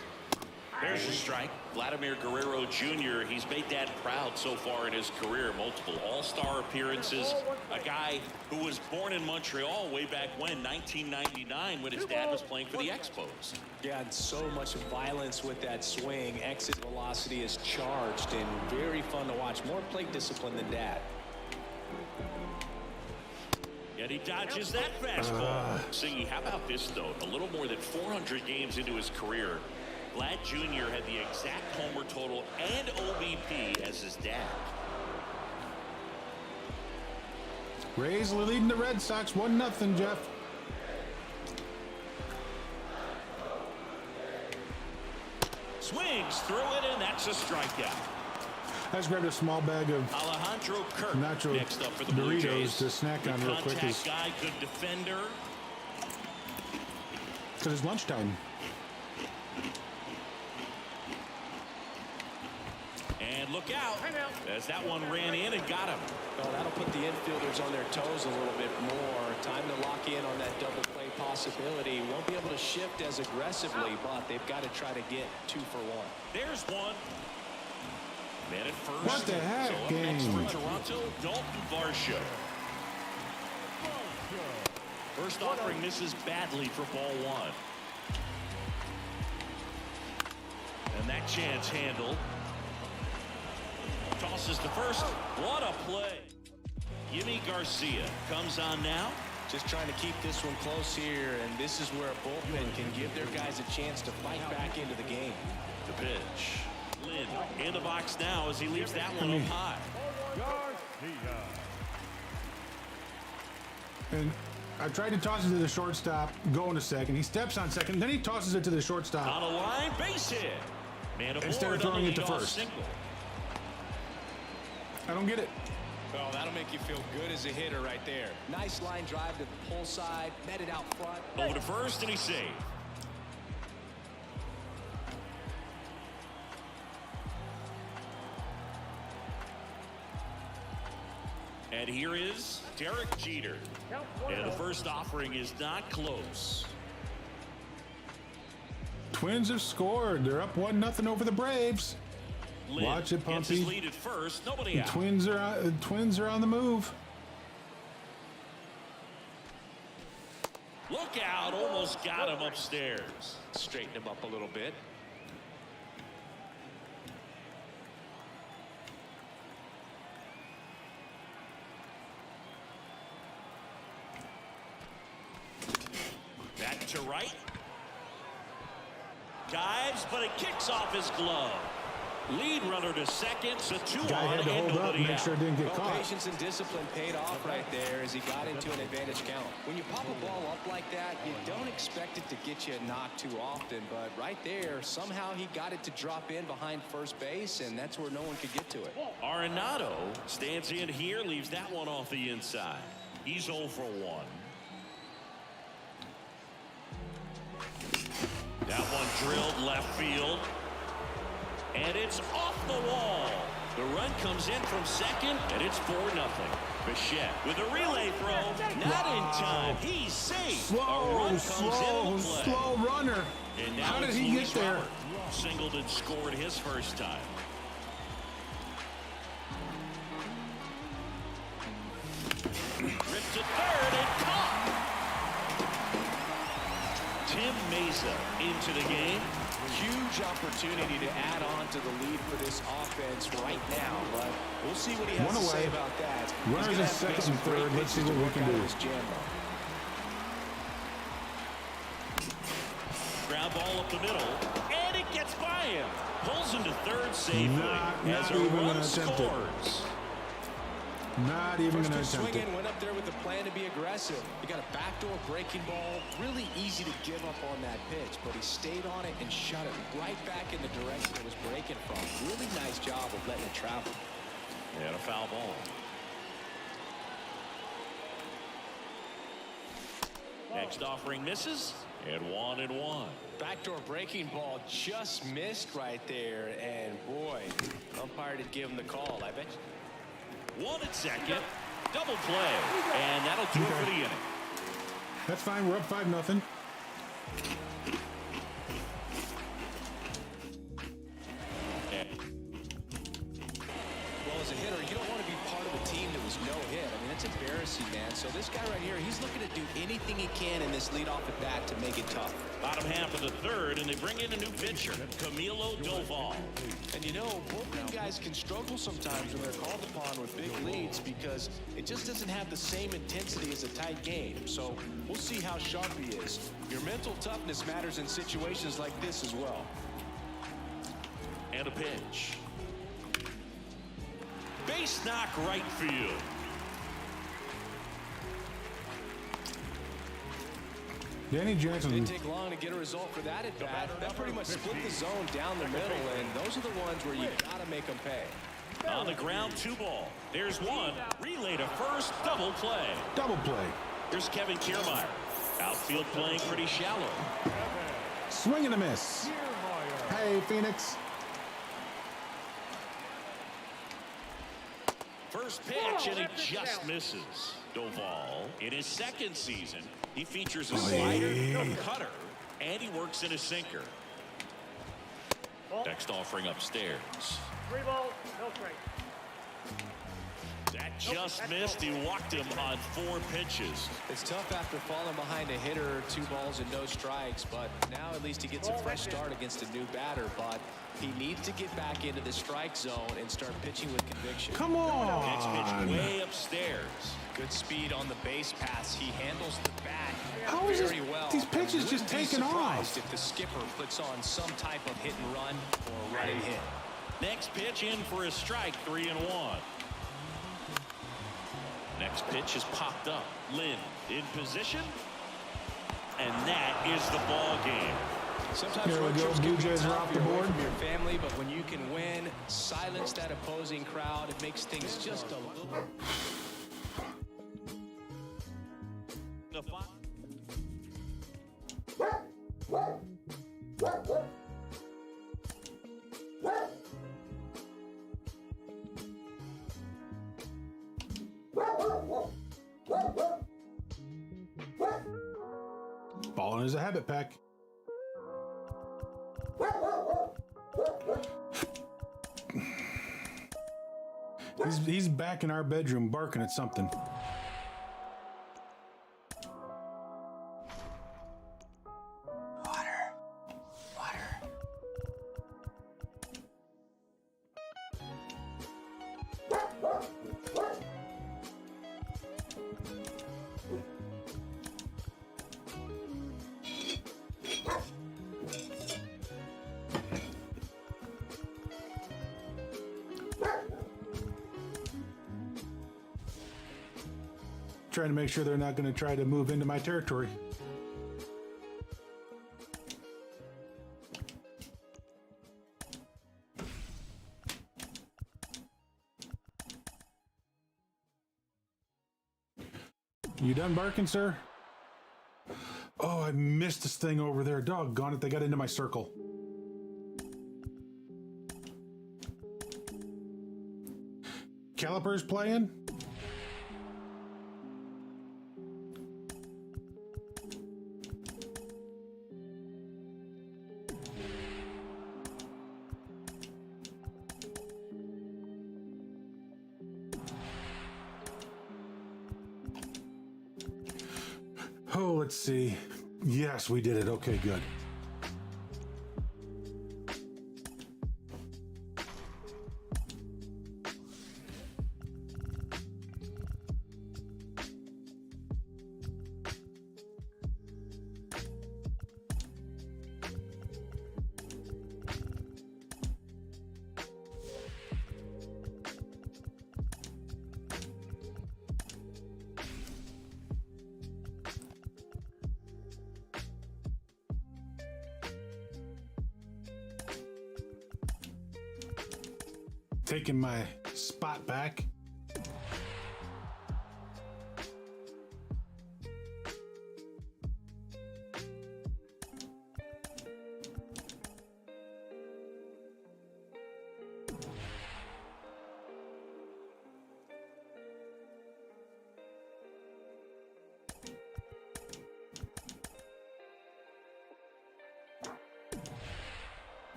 There's a strike. Vladimir Guerrero Jr., he's made Dad proud so far in his career. Multiple all-star appearances. A guy who was born in Montreal way back when, 1999, when his dad was playing for the Expos. Yeah, and so much violence with that swing. Exit velocity is charged and very fun to watch. More plate discipline than Dad. And he dodges that fastball. Singy, how about this, though? A little more than 400 games into his career, Vlad Jr. had the exact homer total and OBP as his dad. Rays leading the Red Sox 1-0, Jeff. Swings through it, and that's a strikeout. I just grabbed a small bag of Alejandro Kirk nacho next up for the Blue Doritos Jays. to snack on Good real quick contact guy, good defender. because it's lunchtime. And look out, as that one ran in and got him. Well, that'll put the infielders on their toes a little bit more. Time to lock in on that double play possibility. Won't be able to shift as aggressively, but they've got to try to get 2 for 1. There's one. Man at first. What the heck, So up game? next for Toronto, Dalton Varsho. First offering misses badly for ball 1. And that chance handled. Tosses to first. What a play. Yimi Garcia comes on now. Just trying to keep this one close here, and this is where a bullpen can give their guys a chance to fight back into the game. The pitch. Lynn in the box now as he leaves that one up high. Garcia. And I tried to toss it to the shortstop, going to second. He steps on second, then he tosses it to the shortstop. On a line, base hit. Man aboard Instead of throwing on the it to leadoff first. single. I don't get it. Well, that'll make you feel good as a hitter right there. Nice line drive to the pull side, met it out front. Over to first, and he's saved. And here is Derek Jeter. And the first offering is not close. Twins have scored. They're up 1-0 over the Braves. Lynn Watch it, gets his Pumpy. lead at first. Nobody The out. Twins are on the move. Look out. Almost got him upstairs. Straighten him up a little bit. Back to right. Dives, but it kicks off his glove. Lead runner to second, so 2 Guy on had to and hold up nobody and make out. sure it didn't get Well, caught. patience and discipline paid off right there as he got into an advantage count. When you pop a ball up like that, you don't expect it to get you a knock too often, but right there, somehow he got it to drop in behind first base, and that's where no one could get to it. Arenado stands in here, leaves that one off the inside. He's 0 for 1. That one drilled left field. And it's off the wall. The run comes in from second, and it's 4-0. Bichette with a relay throw. Not in time. He's safe. A run comes into play. Slow runner. And now How did it's he Luis get there? Robert. Singled and scored his first time. Ripped to third and caught. Tim Mesa into the game. Huge opportunity to add on to the lead for this offense right now, but we'll see what he has One to say away. about that. Runners He's in gonna have to make second and some great third. Let's see pitches what to we work can out do. of this jam ball. Ground ball up the middle, and it gets by him. Pulls into third safely as a even run gonna attempt it. scores. Not even First going to pitch attempt it. swinging, went up there with a plan to be aggressive. He got a backdoor breaking ball. Really easy to give up on that pitch, but he stayed on it and shot it right back in the direction it was breaking from. Really nice job of letting it travel. And a foul ball. Next offering misses, and 1-1. Backdoor breaking ball just missed right there, and boy, umpire did give him the call, I bet you. 1 at second, double play, and that'll do it for the inning. That's fine. We're up 5-0. Well, as a hitter, you don't want to be part of a team that was no hit. I mean, that's embarrassing, man. So this guy right here, he's looking to do anything he can in this leadoff at bat to make it tough. Bottom half of the third, and they bring in a new pitcher, Camilo Doval. And you know, bullpen guys can struggle sometimes when they're called upon with big leads because it just doesn't have the same intensity as a tight game. So we'll see how sharp he is. Your mental toughness matters in situations like this as well. And a pitch. Base knock right field. Danny Jansen. Didn't take long to get a result for that at bat. That pretty much split the zone down the middle, and those are the ones where you gotta make them pay. On the ground, 2 ball. There's one. Relay to first, double play. Double play. Here's Kevin Kiermaier. Outfield playing pretty shallow. Swing and a miss. Hey, Phoenix. First pitch, and he just misses. Doval, in his second season, he features a slider, a cutter, and he works in a sinker. Next offering upstairs. 3 balls, no strike. That just missed. He walked him on 4 pitches. It's tough after falling behind a hitter, 2 balls and no strikes, but now at least he gets a fresh start against a new batter, but he needs to get back into the strike zone and start pitching with conviction. Come Next pitch on. way upstairs. Good speed on the base pass. He handles the bat How is very this- well. these pitches Wouldn't just be taking surprised off? if the skipper puts on some type of hit and run or run and hit. Next pitch in for a strike, 3-1. Next pitch is popped up. Lynn in position. And that is the ball game. Sometimes Here we road go. trips Blue can be Jays are tough. off the You're away board. from your family, but when you can win, silence that opposing crowd, it makes things just a little. The fi- Balling is a habit pack. He's back in our bedroom barking at something. trying to make sure they're not going to try to move into my territory. You done barking, sir? Oh, I missed this thing over there. Doggone it, they got into my circle. Calipers playing? Oh, let's see. Yes, we did it. Okay, good. Taking my spot back.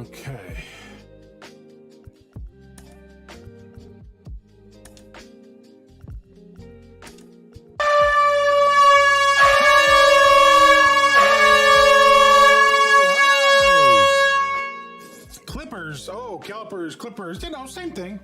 Okay. Clippers. Oh, calipers, clippers. You know, same thing.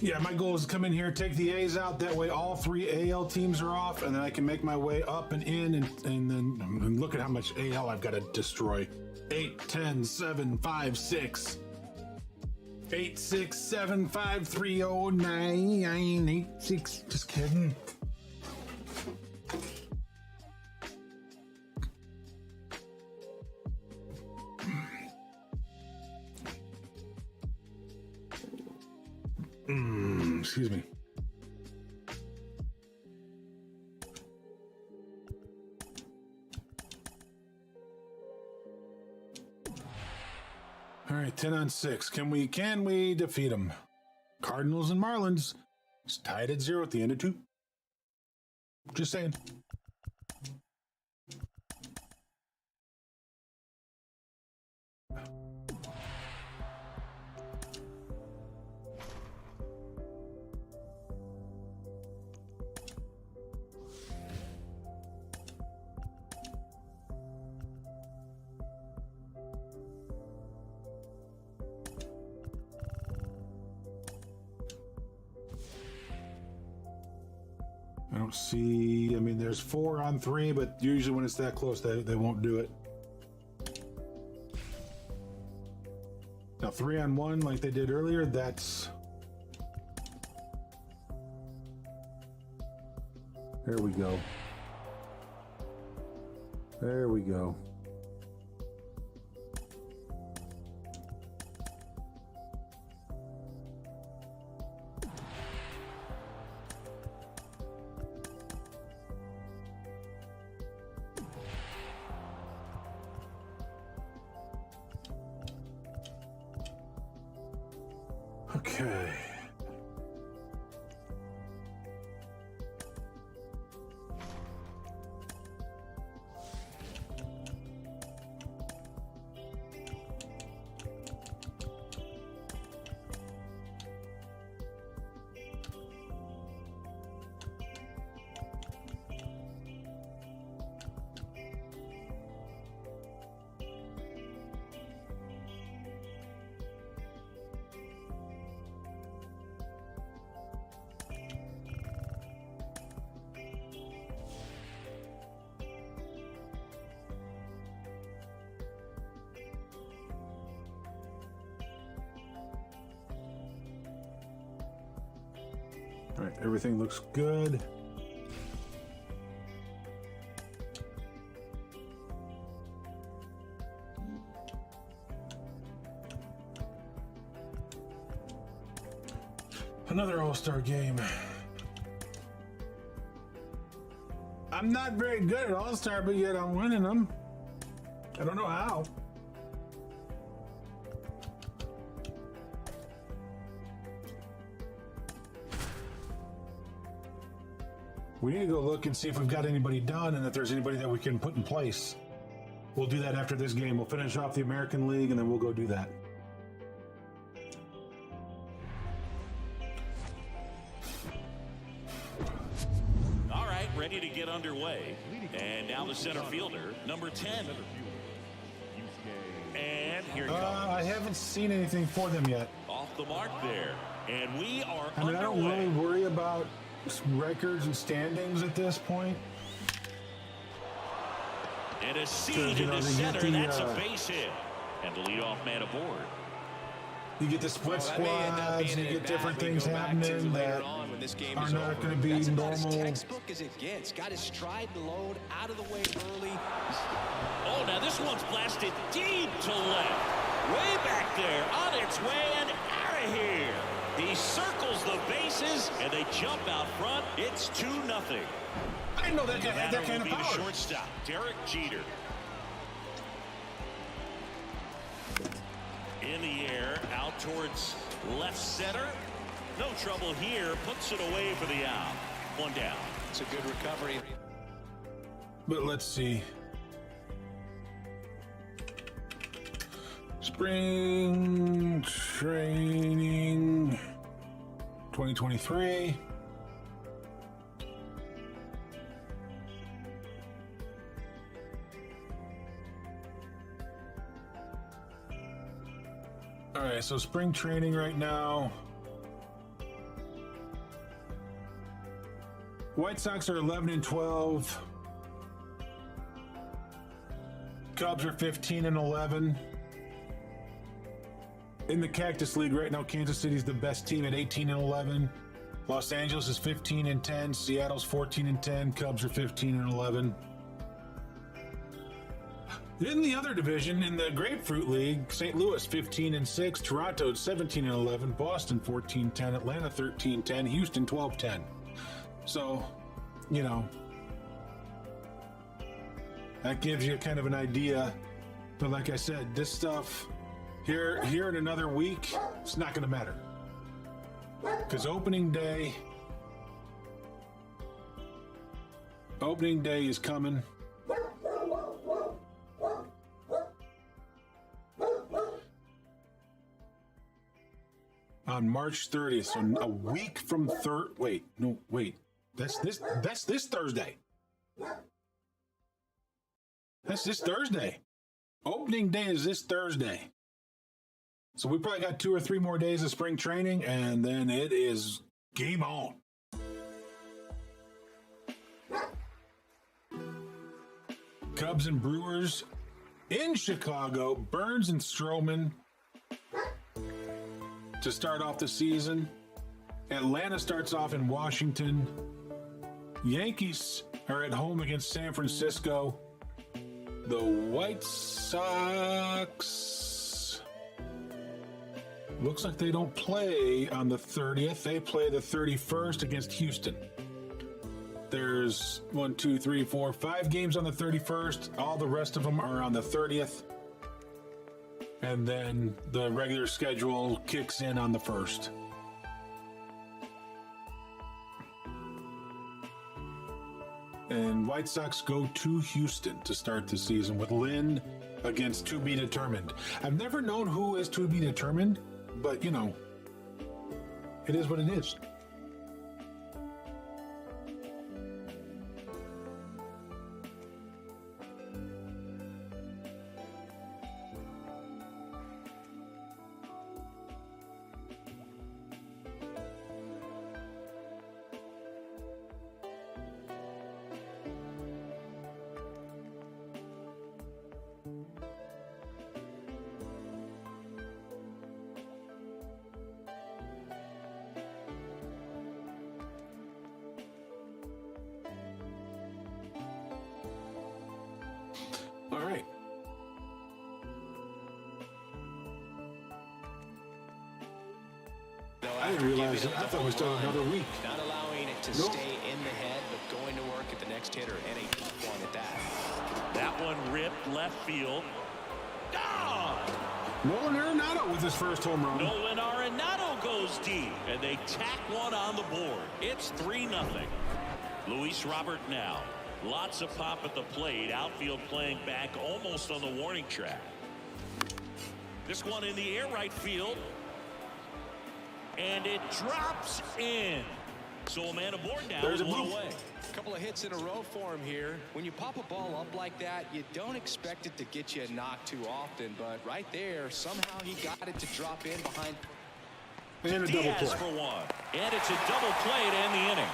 Yeah, my goal is to come in here, take the A's out. That way all three AL teams are off, and then I can make my way up and in, and then look at how much AL I've got to destroy. 8, 10, 7, 5, 6. 8, 6, 7, 5, 3, 0, 9, 9, 8, 6. Just kidding. Excuse me. All right, 10 on 6. Can we defeat them? Cardinals and Marlins. It's tied at 0 at the end of 2. Just saying. I don't see, I mean, there's 4 on 3, but usually when it's that close, they won't do it. Now 3 on 1, like they did earlier, that's... There we go. There we go. Okay. All right, everything looks good. Another All-Star game. I'm not very good at All-Star, but yet I'm winning them. I don't know how. We need to go look and see if we've got anybody done and if there's anybody that we can put in place. We'll do that after this game. We'll finish off the American League and then we'll go do that. All right, ready to get underway. And now the center fielder, number 10. And here he comes. I haven't seen anything for them yet. Off the mark there. And we are I mean, I don't underway. really worry about records and standings at this point. And a seed you in know, the they get center. the, That's a base hit. And the leadoff man aboard. You get the split That may end up squads, being you an get different at-bat we things go back to happening later that on when this game are is not over. going to be That's about as normal. textbook as it gets. Got his stride and load out of the way early. Oh, now this one's blasted deep to left. Way back there, on its way and out of here. He circles the bases, and they jump out front. It's 2-0. I didn't know that guy had that kind of The power. shortstop, Derek Jeter. In the air, out towards left center. No trouble here. Puts it away for the out. One down. It's a good recovery. But let's see. Spring training 2023. All right, so spring training right now. White Sox are 11-12. Cubs are 15-11. In the Cactus League right now, Kansas City's the best team at 18-11. Los Angeles is 15-10. Seattle's 14-10. Cubs are 15-11. In the other division, in the Grapefruit League, St. Louis 15-6, Toronto 17-11, Boston 14-10, Atlanta 13-10, Houston 12-10. So, you know, that gives you kind of an idea. But like I said, this stuff here in another week, it's not going to matter. Because opening day is coming. On March 30th, so a week from that's this Thursday. That's this Thursday. Opening day is this Thursday. So we probably got 2 or 3 more days of spring training, and then it is game on. Cubs and Brewers in Chicago, Burns and Stroman to start off the season. Atlanta starts off in Washington. Yankees are at home against San Francisco. The White Sox looks like they don't play on the 30th. They play the 31st against Houston. There's 5 games on the 31st. All the rest of them are on the 30th. And then the regular schedule kicks in on the 1st. And White Sox go to Houston to start the season with Lynn against to be determined. I've never known who is to be determined, but you know, it is what it is. didn't realize it. I thought we still had another week. Not allowing it to Nope. stay in the head, but going to work at the next hitter, and a tough one at that. That one ripped left field. Ah! Nolan Arenado with his first home run. Nolan Arenado goes deep, and they tack one on the board. It's 3-0. Luis Robert now. Lots of pop at the plate. Outfield playing back almost on the warning track. This one in the air right field. And it drops in. So a man aboard now. There's a one move. away. A couple of hits in a row for him here. When you pop a ball up like that, you don't expect it to get you a knock too often. But right there, somehow he got it to drop in behind. And a double Diaz play. for one. And it's a double play to end the inning.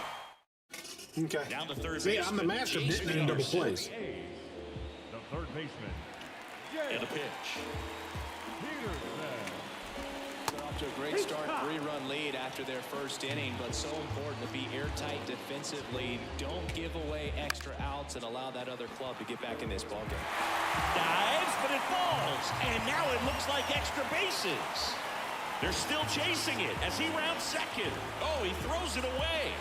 Okay. Down to third See, baseman, I'm the master of Jason getting in double Anderson. plays. The third baseman. And a pitch. Got off to a great start, 3-run lead after their first inning, but so important to be airtight defensively. Don't give away extra outs and allow that other club to get back in this ballgame. Dives, but it falls. And now it looks like extra bases. They're still chasing it as he rounds second. Oh, he throws it away.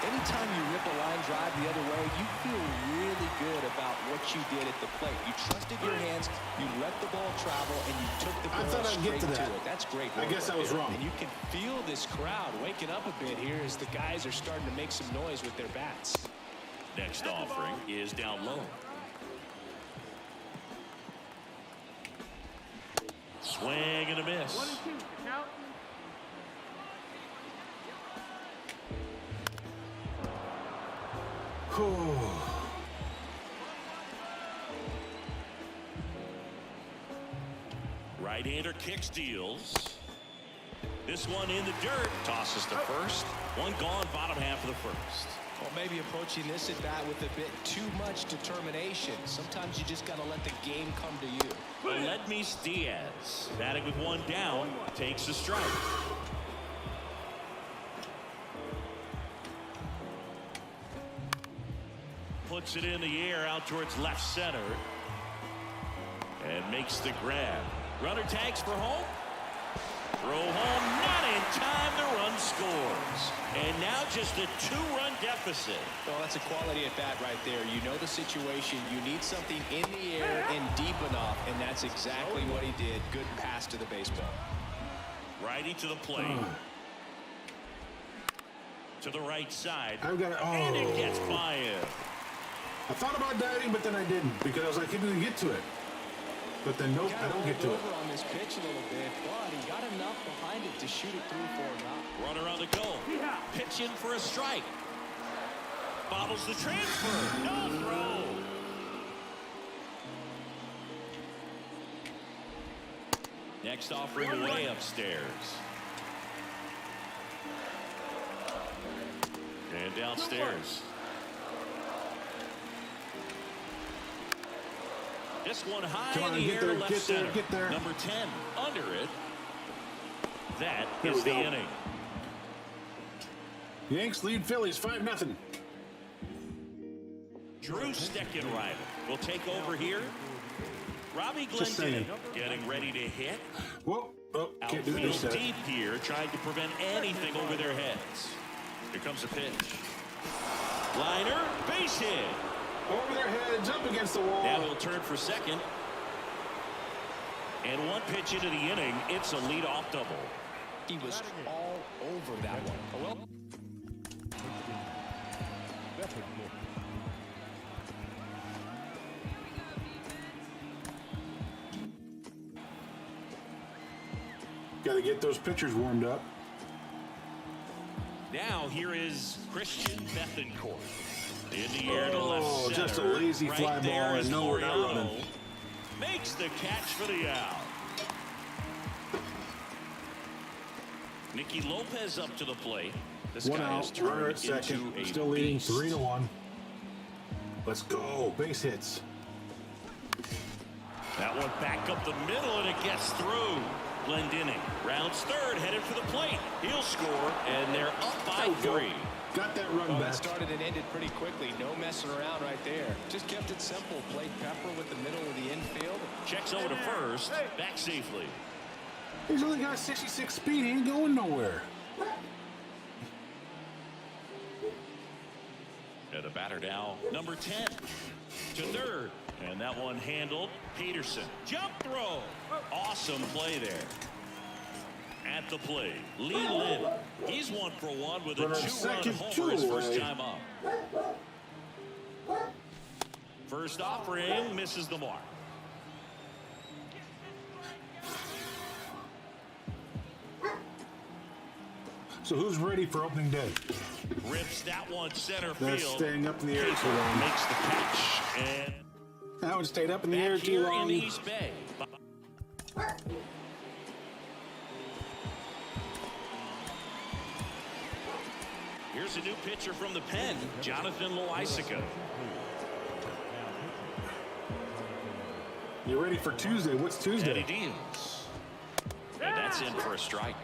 Anytime you rip a line drive the other way, you feel really good about what you did at the plate. You trusted your hands, you let the ball travel, and you took the I ball thought I'd straight get to that. it. That's great I work guess right I was there. wrong. And you can feel this crowd waking up a bit here as the guys are starting to make some noise with their bats. Next offering is down low. Swing and a miss. 1-2. Count. Right-hander kicks, deals. This one in the dirt. Tosses to first. One gone, bottom half of the first. Well, maybe approaching this at bat with a bit too much determination. Sometimes you just got to let the game come to you. Aledmys Diaz, batting with one down, takes a strike. Puts it in the air out towards left center. And makes the grab. Runner tags for home. Throw home, not in time. The run scores. And now just a 2-run deficit. Well, that's a quality at bat right there. You know the situation. You need something in the air and deep enough, and that's exactly what he did. Good pass to the baseball. Righty to the plate. To the right side. I've got it. And it Oh. gets by him. I thought about diving, but then I didn't because I was like, he didn't get to it. But then nope, I don't get to it. Over on this pitch a little bit, but he got enough behind it to shoot it through for a knock. Runner on the go. Pitch in for a strike. Bobbles the transfer. No throw. Next offering away upstairs. And downstairs. This one high Come on, in the get air there, to left get there, center. get there. Number 10 under it. That There is we the go. inning. Yanks lead Phillies 5-0. Drew Steckenrider will take over here. Robbie Just saying. Glendinning getting ready to hit. Whoa, oh, can't do this. Outfield deep here, trying to prevent anything over their heads. Here comes a pitch. Liner, base hit. Over their heads, up against the wall. Now he'll turn for second. And one pitch into the inning, it's a leadoff double. He was all over that one. Oh, well. Got to get those pitchers warmed up. Now here is Christian Bethancourt. In the air to left Oh, center. just a lazy Right fly there ball, is and no, we're not Laureano. running. Makes the catch for the out. Nicky Lopez up to the plate. This One guy has out, runner turned at second. into a Still leading beast. 3-1. Let's go. Base hits. That one back up the middle, and it gets through. Glendinning rounds third, headed for the plate. He'll score, and they're up by 3. Got that run Well, back. that started and ended pretty quickly. No messing around right there. Just kept it simple. Played Pepper with the middle of the infield. Checks over to first, back safely. He's only got 66 speed. He ain't going nowhere. And the batter now, number 10 to third. And that one handled. Peterson. Jump throw. Awesome play there. At the plate, Lee Lin. He's 1 for 1 with a Runner 2-run second, homer his first away. time up. First offering misses the mark. So who's ready for opening day? Rips that one center That's field. staying up in the air too long. Makes the catch. And That one stayed up in the air back too here in long. the East Bay. Here's a new pitcher from the pen, Jonathan Loaisiga. You ready for Tuesday? What's And he Tuesday? deals. And that's in for a strike.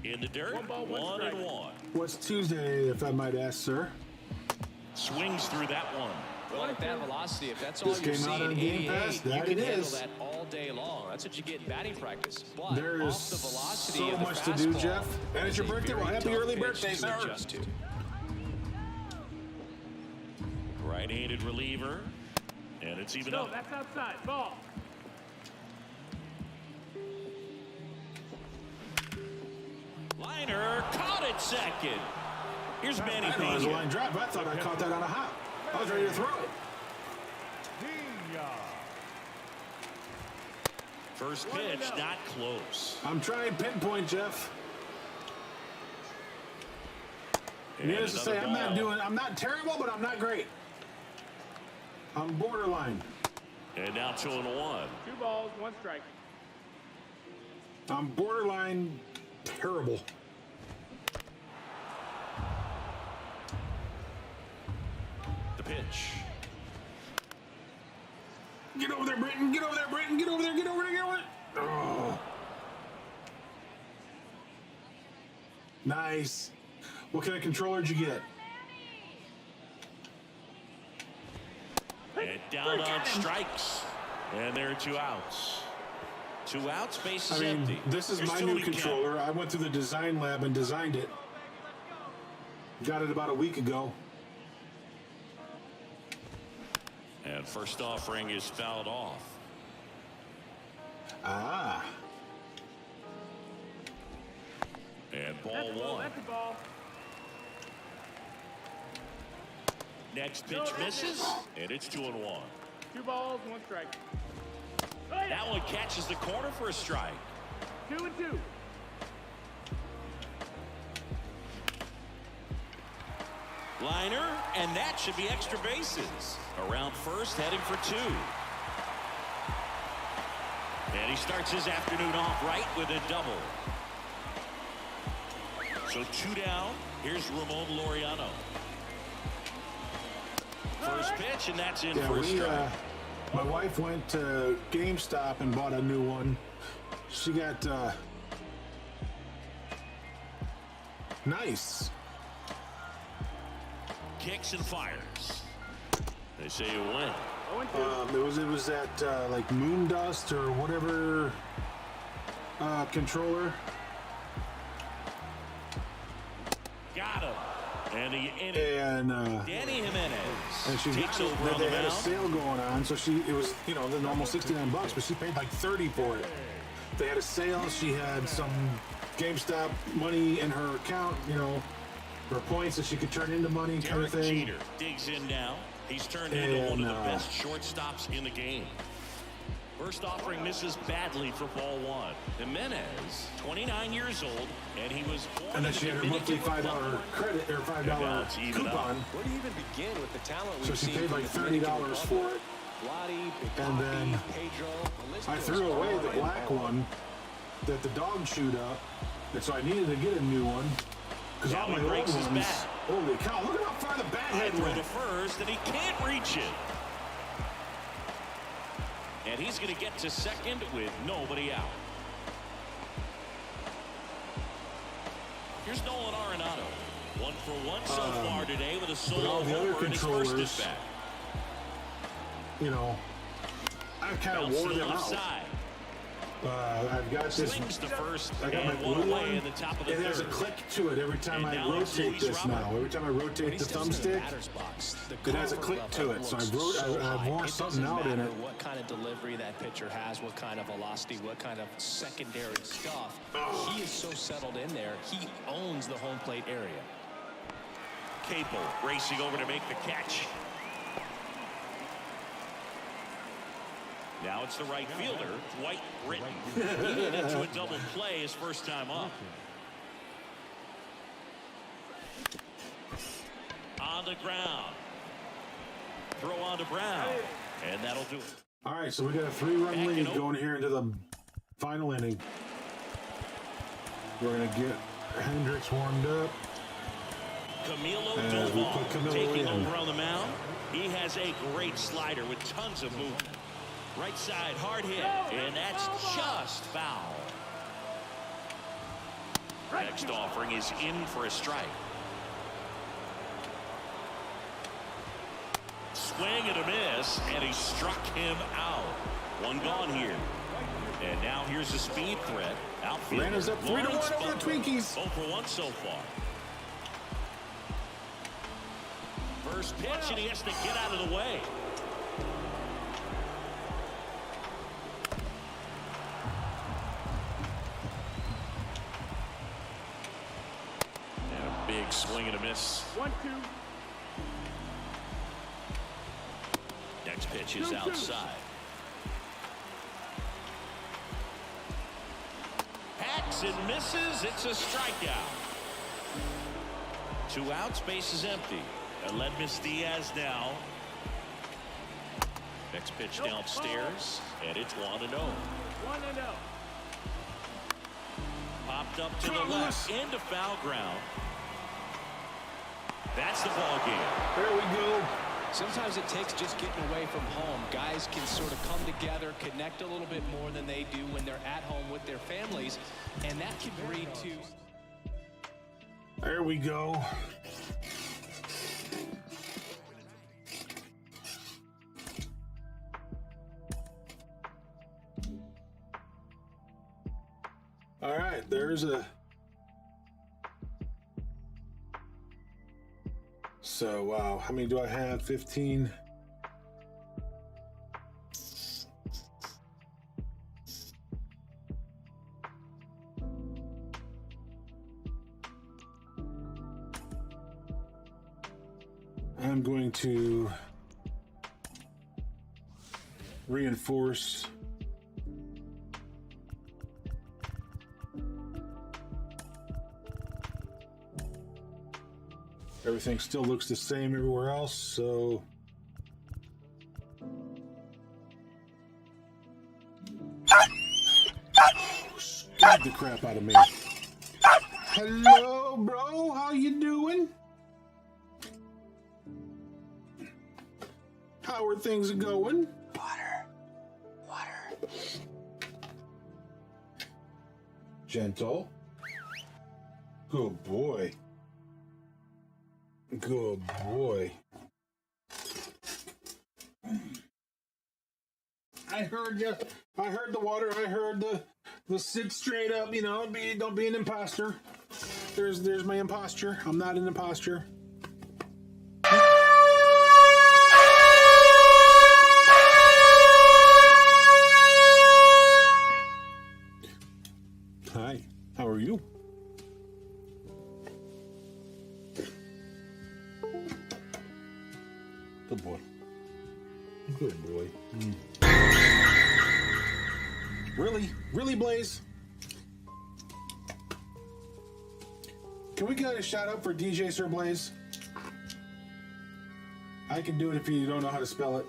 In the dirt, 1-1. What's Tuesday, if I might ask, sir? Swings through that one. Well, at that velocity, if that's all This you're came out seeing, on Game 88, Pass. you That can it handle is. that all day long. That's what you get in batting practice. But There is off the velocity so of the much to do, fastball, Jeff. And it's your is a birthday. very Well, happy tough early pitch birthday, to sir. adjust to. Right-handed reliever. And it's even up. That's outside. Ball. Liner caught it second. Here's Manny I know it was a Pena. line drive. I thought I caught that on a hop. I was ready to throw it. First pitch, not close. I'm trying pinpoint, Jeff. And Needless to say, another I'm not terrible, but I'm not great. I'm borderline. And now 2-1. 2 balls, 1 strike. I'm borderline terrible. The pitch. Get over there, Britton. Get over there, Britton. Get over there. Get over there. Get over there. Oh. Nice. What kind of controller did you get? And down on strikes. And there are 2 outs. 2 outs, base is empty. This is Here's my Tony new controller. I went through the design lab and designed it. Got it about a week ago. And first offering is fouled off. Ah. And ball That's a ball. 1. That's a ball. Next pitch misses. And it's 2-1. 2 balls, 1 strike. That one catches the corner for a strike. 2-2. Liner, and that should be extra bases. Around first, heading for 2. And he starts his afternoon off right with a double. So 2 down. Here's Ramon Laureano. First pitch, and that's in for a strike. My wife went to GameStop and bought a new one. She got nice. Kicks and fires. They say you win. It was that like Moon Dust or whatever controller. Got him. And the inning. And Danny Jimenez and she takes got it. over on the They had a mound. sale going on, so it was the normal $69, but she paid like $30 for it. They had a sale. She had some GameStop money in her account, her points that she could turn into money, kind of Derek thing. Jeter digs in now. He's turned into one of the And, best shortstops in the game. First offering misses badly for ball 1. Jimenez, 29 years old, and he was born And then in she the had her monthly Dominican $5 Republic. credit or And now it's $5 even up. coupon. Where do you even begin with the talent we've So she seen paid from like the Dominican $30 for Republic? it. Vladi, And then Pedro, the list I goes threw away on the and black on. one that the dog chewed up, and so I needed to get a new one because Now all my he old breaks his ones. bat. Holy cow! Look at how far the bat I head throw to went. first, and he can't reach it. And he's going to get to second with nobody out. Here's Nolan Arenado. 1 for 1 so far today with a all solo the other homer in his first controllers, at bat. I kind of Bouncing wore to the them left out. side. I've got this. Swings to first I got my and blue one one. away in the top of the It has a third. click to it every time And I now it's rotate Luis this Robert. now. Every time I rotate the thumbstick, it has a click to it. So I've worn something out in it. What kind of delivery that pitcher has, what kind of velocity, what kind of secondary stuff. He is so settled in there. He owns the home plate area. Capel racing over to make the catch. Now it's the right fielder, Dwight Britton. He went into a double play his first time up. On the ground. Throw on to Brown. And that'll do it. All right, so we got a 3-run lead going here into the final inning. We're going to get Hendricks warmed up. Camilo As we put Doval Camilo taking in. over on the mound. He has a great slider with tons of movement. Right side, hard hit, and that's just foul. Next offering is in for a strike. Swing and a miss, and he struck him out. One gone here. And now here's a speed threat. Outfielder Atlanta's up 3-1 Lawrence over the Butler. Twinkies. 0 for 1 so far. First pitch, and he has to get out of the way. And a big swing and a miss. 1-2. Next pitch is 2-2. outside. Hacks and misses. It's a strikeout. 2 outs, base is empty. Aledmus Diaz now. Next pitch downstairs, and it's 1-0. 1-0. Popped up to the left into foul ground. That's the ball game. There we go. Sometimes it takes just getting away from home. Guys can sort of come together, connect a little bit more than they do when they're at home with their families, and that can breed to... There we go. All right, there's a... So, wow, how many do I have? 15. I'm going to reinforce everything. Still looks the same everywhere else, so scared the crap out of me. Hello, bro, how you doing? How are things going? Water. Gentle. Good boy. Good boy. I heard you. I heard the water. I heard the sit straight up. You know, don't be an imposter. There's my imposture. I'm not an imposture. Hi. How are you? Good boy. Good boy. Really, Blaze? Can we get a shout out for DJ Sir Blaze? I can do it if you don't know how to spell it.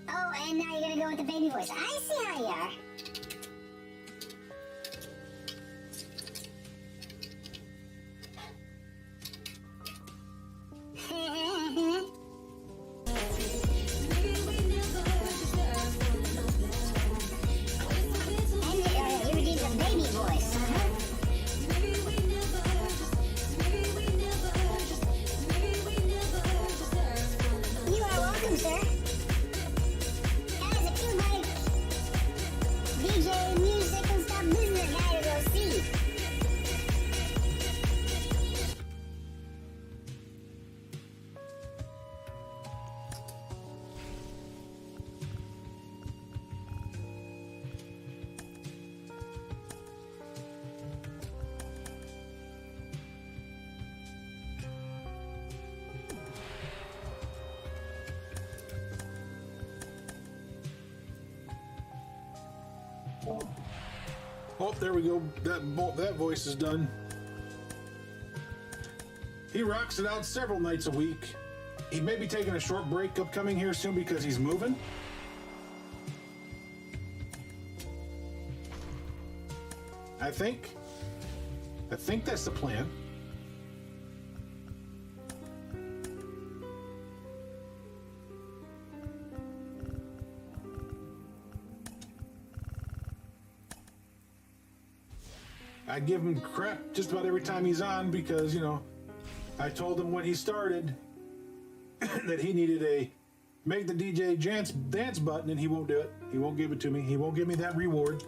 Oh, and now you're gonna go with the baby voice. I see how you are. And you redeemed the baby Oh, there we go. That voice is done. He rocks it out several nights a week. He may be taking a short break upcoming here soon because he's moving. I think that's the plan. I give him crap just about every time he's on because, you know, I told him when he started that he needed a make the DJ dance button, and he won't do it. He won't give it to me. He won't give me that reward.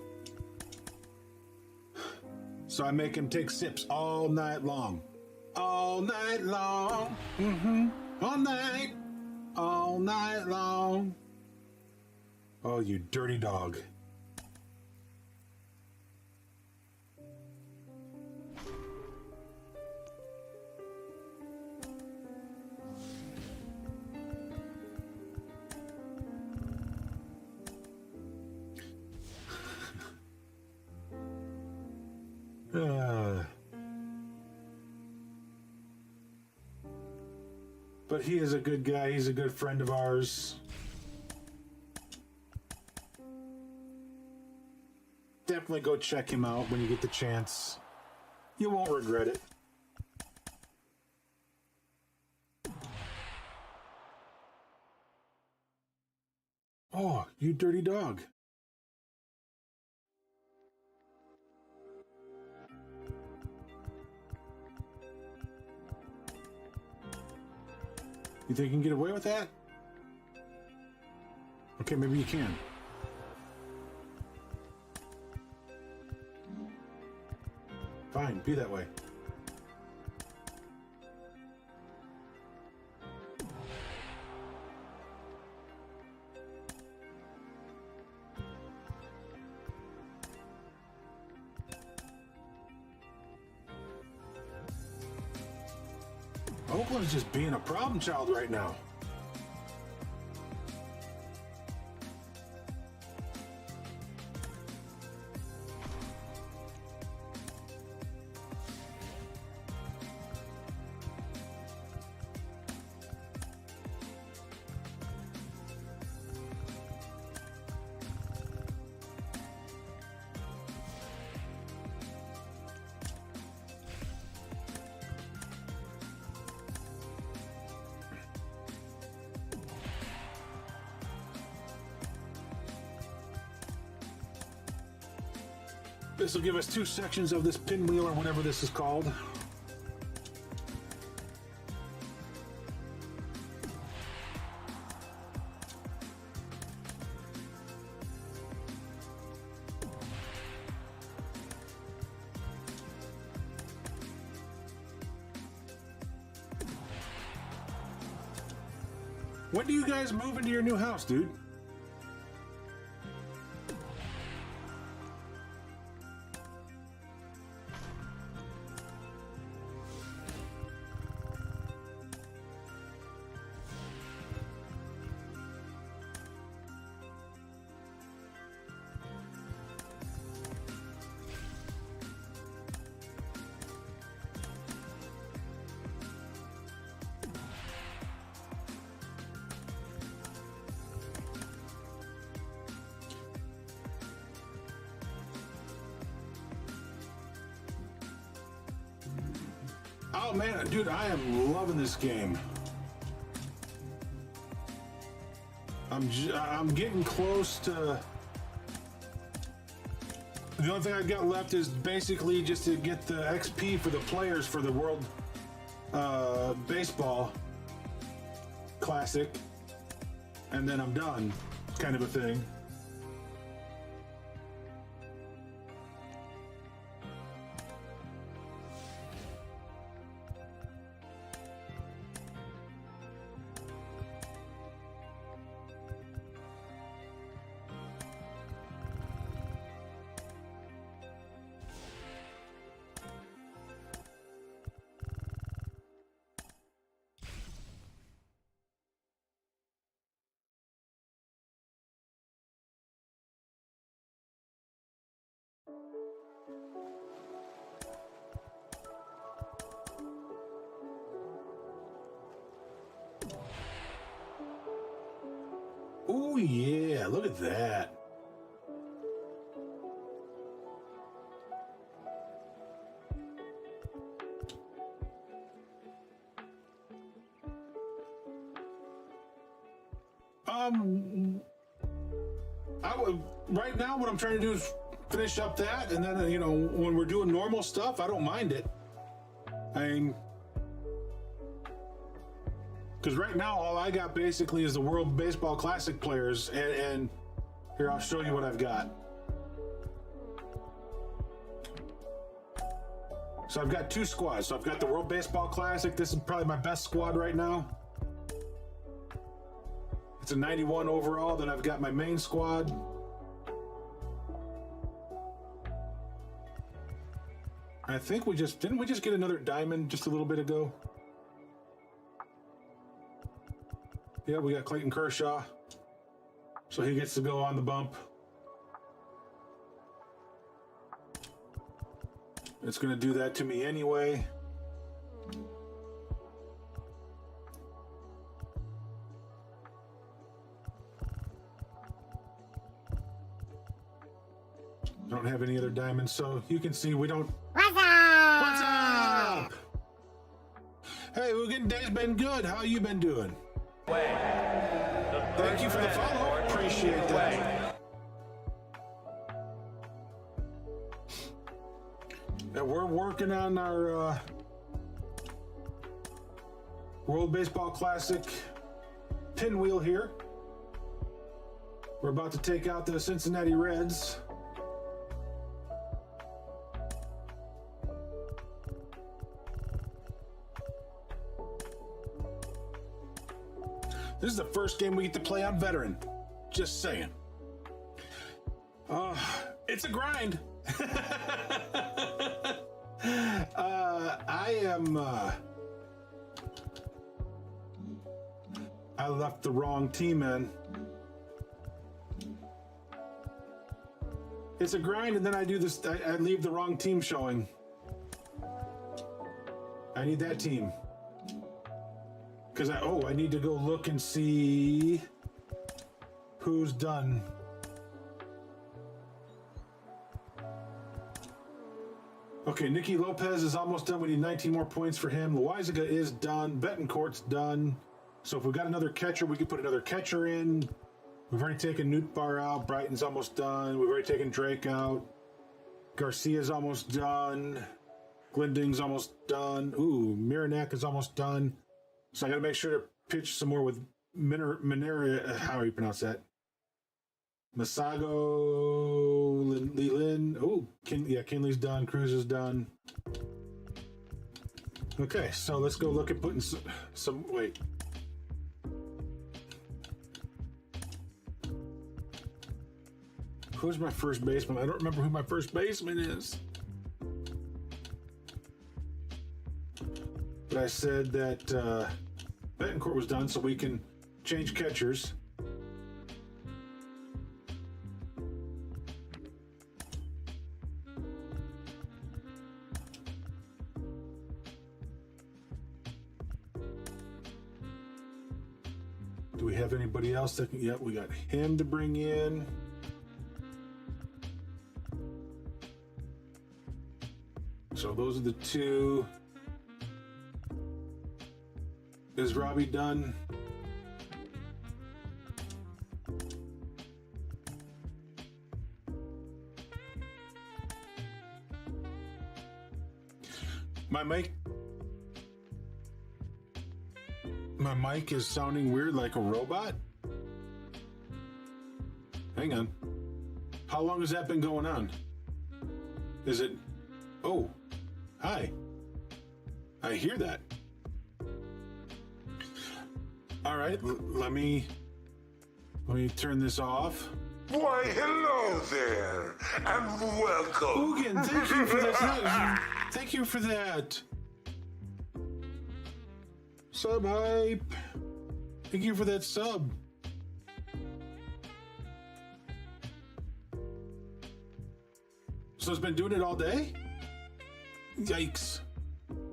So I make him take sips all night long. All night long. All night. All night long. Oh, you dirty dog. But he is a good guy. He's a good friend of ours. Definitely go check him out when you get the chance. You won't regret it. Oh, you dirty dog. You think you can get away with that? Okay, maybe you can. Fine, be that way. Oakland's just being a problem child right now. This will give us 2 sections of this pinwheel or whatever this is called. When do you guys move into your new house, dude? Oh man, dude, I am loving this game. I'm getting close to. The only thing I've got left is basically just to get the XP for the players for the World Baseball Classic, and then I'm done, kind of a thing. Oh yeah, look at that. Right now what I'm trying to do is finish up that, and then when we're doing normal stuff, I don't mind it. Because right now all I got basically is the World Baseball Classic players, and here I'll show you what I've got. So I've got 2 squads. So I've got the World Baseball Classic. This is probably my best squad right now. It's a 91 overall. Then I've got my main squad. I think didn't we just get another diamond just a little bit ago? Yeah, we got Clayton Kershaw. So he gets to go on the bump. It's going to do that to me anyway. I don't have any other diamonds, so you can see we don't... What's up? What's up? Hey, Ugin, day's been good. How you been doing? Thank you for the follow. Appreciate that. Yeah, we're working on our World Baseball Classic pinwheel here. We're about to take out the Cincinnati Reds. This is the first game we get to play on Veteran. Just saying. It's a grind. I left the wrong team in. It's a grind, and then I do this. I leave the wrong team showing. I need that team. Because I need to go look and see who's done. Okay, Nicky Lopez is almost done. We need 19 more points for him. Loizaga is done. Betancourt's done. So if we've got another catcher, we could put another catcher in. We've already taken Nootbaar out. Brighton's almost done. We've already taken Drake out. Garcia's almost done. Glending's almost done. Ooh, Miranak is almost done. So I got to make sure to pitch some more with Mineria. How do you pronounce that? Masago, Lilin. Oh, Kinley's done. Cruz is done. Okay, so let's go look at putting some wait. Who's my first baseman? I don't remember who my first baseman is. But I said that Betancourt was done, so we can change catchers. Do we have anybody else that can? Yep, we got him to bring in. So those are the 2. Is Robbie done? My mic is sounding weird like a robot. Hang on. How long has that been going on? Is it... Oh, hi. I hear that. All right, let me turn this off. Why, hello there, and welcome. Ugin, thank you for that. Thank you for that. Sub hype. Thank you for that sub. So it's been doing it all day? Yikes.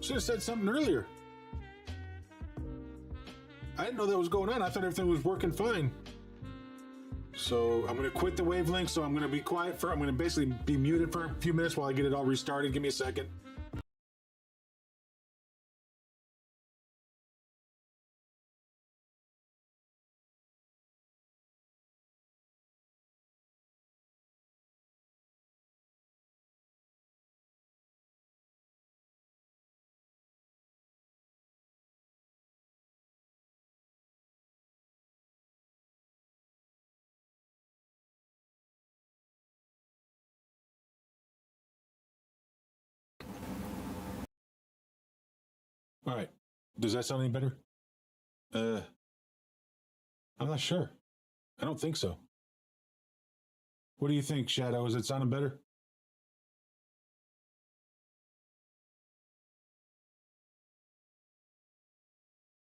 Should have said something earlier. I didn't know that was going on. I thought everything was working fine. So I'm going to quit the wavelength. So I'm going to be quiet I'm going to basically be muted for a few minutes while I get it all restarted. Give me a second. All right. Does that sound any better? I'm not sure. I don't think so. What do you think, Shadow? Is it sounding better?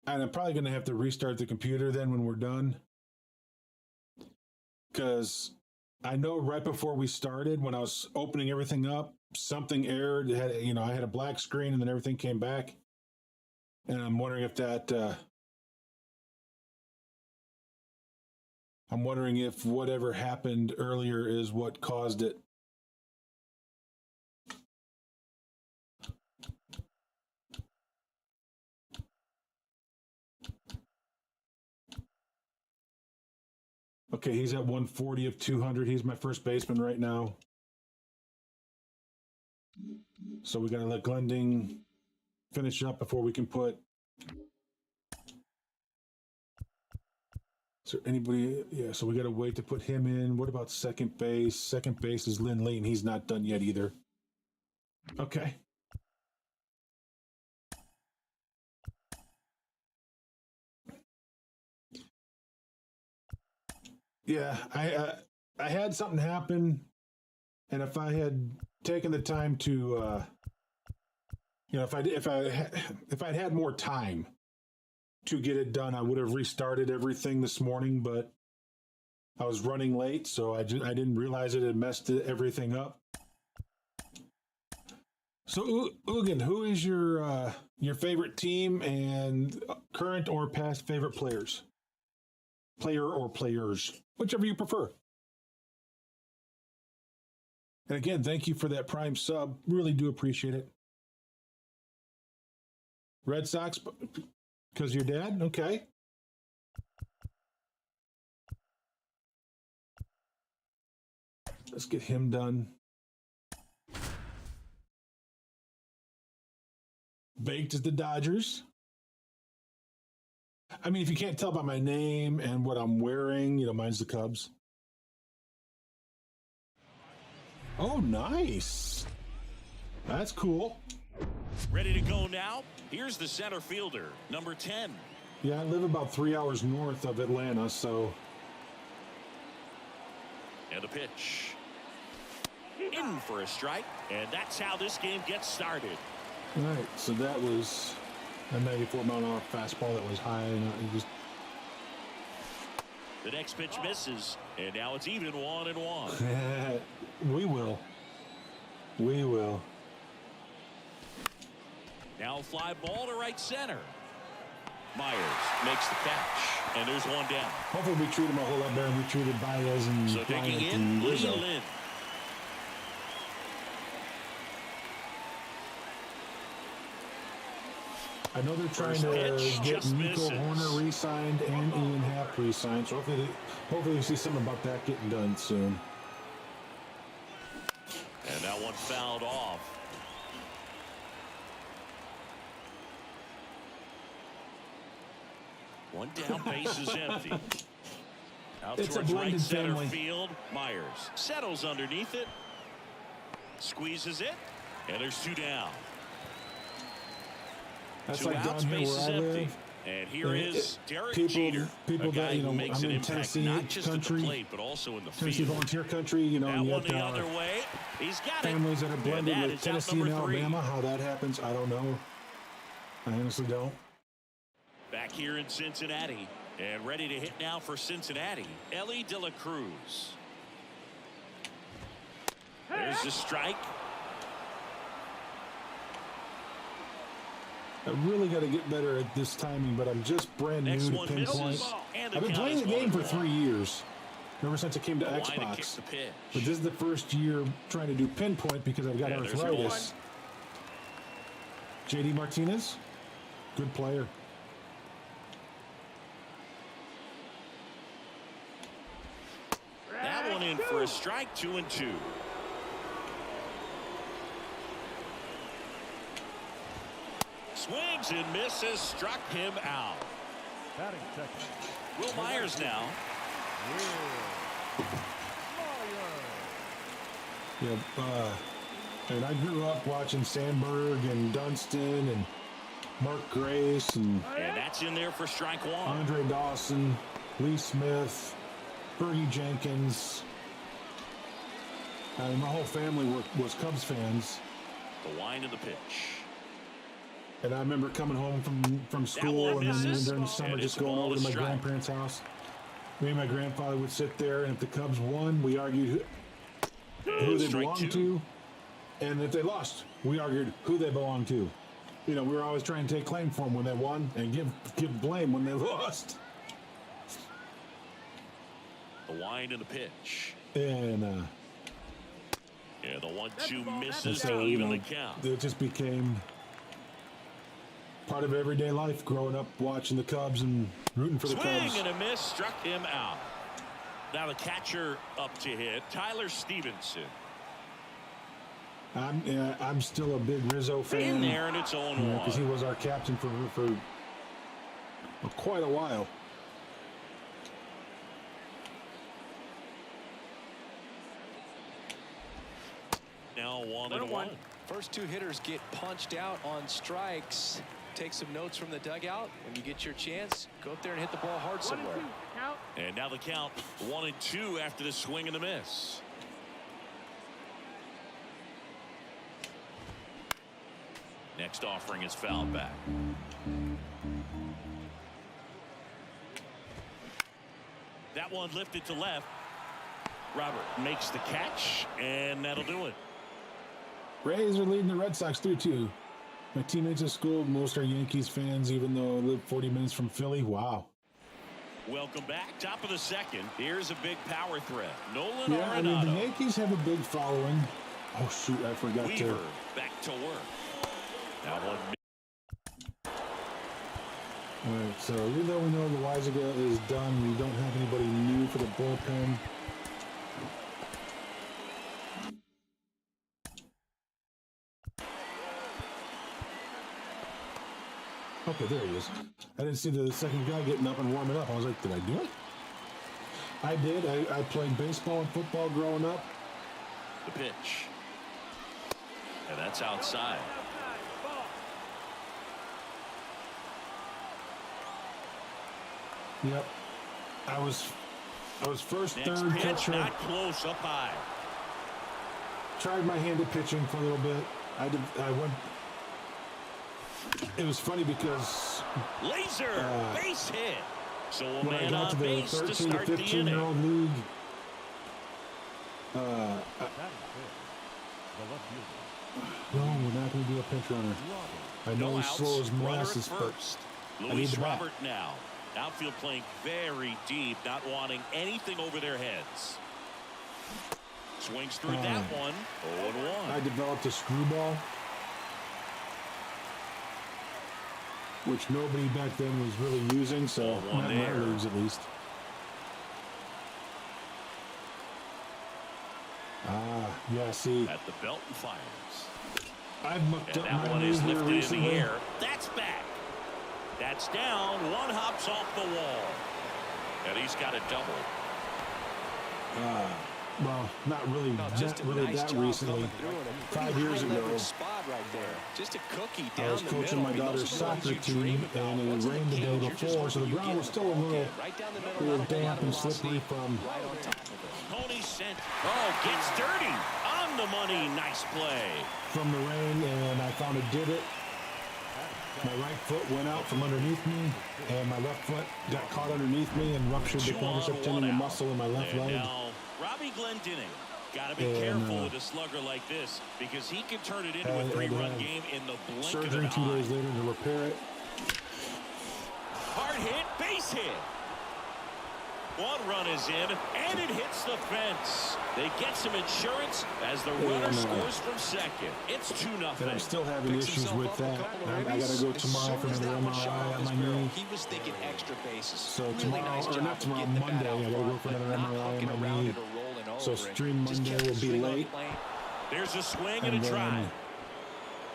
And I'm probably going to have to restart the computer then when we're done. Because I know right before we started, when I was opening everything up, something errored. It had, I had a black screen and then everything came back. And I'm wondering if that, I'm wondering if whatever happened earlier is what caused it. Okay, he's at 140 of 200. He's my first baseman right now. So we got to let Glending finish up before we can put. Is there anybody? Yeah, so we got to wait to put him in. What about second base? Second base is Lynn Lee, and he's not done yet either. Okay. Yeah, I had something happen, and if I had taken the time to, if I'd had more time to get it done, I would have restarted everything this morning. But I was running late, so I didn't realize it had messed everything up. So, Ugin, who is your favorite team and current or past favorite players? Player or players, whichever you prefer. And again, thank you for that Prime sub. Really do appreciate it. Red Sox, because your dad? Okay. Let's get him done. Baked is the Dodgers. I mean, if you can't tell by my name and what I'm wearing, mine's the Cubs. Oh, nice. That's cool. Ready to go now? Here's the center fielder, number 10. Yeah, I live about 3 hours north of Atlanta, so. And a pitch. In for a strike, and that's how this game gets started. All right, so that was a 94-mile-an-hour fastball that was high, and it just. The next pitch misses, and now it's even 1-1. We will. Now a fly ball to right center. Myers makes the catch, and there's one down. Hopefully we treat him a whole lot better than we treated Baez and so digging in, Rizzo. Lynn. I know they're trying to get Nico Horner re-signed and Ian Happ re-signed, so hopefully we see something about that getting done soon. And that one fouled off. One down, base is empty. Out It's towards a blended right center family. field. Myers settles underneath it. Squeezes it. And there's two down. That's Two like outs, down here base where is I empty. live. And here is Derek people Jeter, that, a guy who makes I'm an in impact Tennessee not just country, at the plate, but also in the Tennessee field. volunteer country, That and one yet the other way. He's got families it. that are blended and that with is out Tennessee and number 3. Alabama. How that happens, I don't know. I honestly don't. Back here in Cincinnati, and ready to hit now for Cincinnati, Ellie De La Cruz. There's the strike. I really got to get better at this timing, but I'm just brand Next new to one pinpoint. misses, and I've been playing the game for 3 years, ever since it came to Line to kick Xbox. the pitch. But this is the first year trying to do pinpoint because I've got Yeah, there's your arthritis. JD Martinez, good player. That one in for a strike, 2-2. Swings and misses, struck him out. Will Myers now. Yeah, and I grew up watching Sandberg and Dunston and Mark Grace and And that's in there for strike one. Andre Dawson, Lee Smith, Fergie Jenkins. My whole family was Cubs fans. The line of the pitch. And I remember coming home from school one and then misses. during the summer And just it's a going ball over to to my strike. grandparents' house. Me and my grandfather would sit there, and if the Cubs won, we argued who they Strike belonged two. to. And if they lost, we argued who they belonged to. You know, we were always trying to take claim for them when they won and give blame when they lost. The line of the pitch. And Yeah, the 1-2 misses so, to you even know, the count. it just became part of everyday life growing up watching the Cubs and rooting for the Swing Cubs. and a miss, struck him out. Now the catcher up to hit, Tyler Stevenson. I'm still a big Rizzo fan. In there, and it's 0-1. Because he was our captain for quite a while. Now 1-1. First two hitters get punched out on strikes. Take some notes from the dugout. When you get your chance, go up there and hit the ball hard somewhere. Count. And now the count 1-2 after the swing and the miss. Next offering is fouled back. That one lifted to left. Robert makes the catch, and that'll do it. Rays are leading the Red Sox 3-2. My teammates at school, most are Yankees fans, even though I live 40 minutes from Philly. Wow. Welcome back. Top of the second. Here's a big power threat. Nolan Yeah, I mean, the Arenado. Yankees have a big following. Oh, shoot, I forgot Weaver to... back to work. That one. All right, so even though we know Loaizaga is done, we don't have anybody new for the bullpen. Okay, there he is. I didn't see the second guy getting up and warming up. I was like, did I do it? I did. I played baseball and football growing up. The pitch. And that's outside. Yep. I was first, Next third pitch, catcher. not close, up high. Tried my hand at pitching for a little bit. I went. It was funny because Laser, base hit. So a when I man got to on the base to 13 to start the 15 year inning. old league, no, we're not going to do a pinch runner. I know No he's outs, slow as runner at molasses, but first. I need Luis the bat. Robert now. Outfield playing very deep, not wanting anything over their heads. Swings through that one. 0-1. I developed a screwball, which nobody back then was really using, so Ball one not in my there. leagues at least. Yeah, see, At the belt and fires. I've mucked And up that my one knee is here lifted in recently. the air. That's back. That's down. One hops off the wall. And he's got a double. Well, not really, Just not a really nice that job recently. coming through in a 5 pretty years high ago, leverage spot right there. Just a cookie down I was the coaching middle. my I mean, those daughter's are the ones soccer you dream team, about. and it Ones in rained the day games, you're just before, so the hoping you ground get was them. still a little, Okay, right down the middle, little not a whole lot damp of and velocity, slippery from. right on top of it. Tony sent. Oh, gets dirty. On the money. Nice play. from the rain, and I found a divot. My right foot went out from underneath me, and my left foot got caught underneath me and ruptured the 2 on, quadricep 1 tendon and out. muscle in my left And leg. now Robbie Glendinning. Got to be And, careful with a slugger like this because he can turn it into a had to 3-run have game in the blink of Surgery an 2 eye. days later to repair it. Hard hit, base hit. One run is in, and it hits the fence. They get some insurance as the runner scores from second. It's 2-0. And I'm still having issues with that. I got to go tomorrow for another MRI on my knee. He was thinking extra bases. So tomorrow, or not tomorrow, Monday, I got to go for another MRI on my knee. So stream Monday will be late. There's a swing and a drive.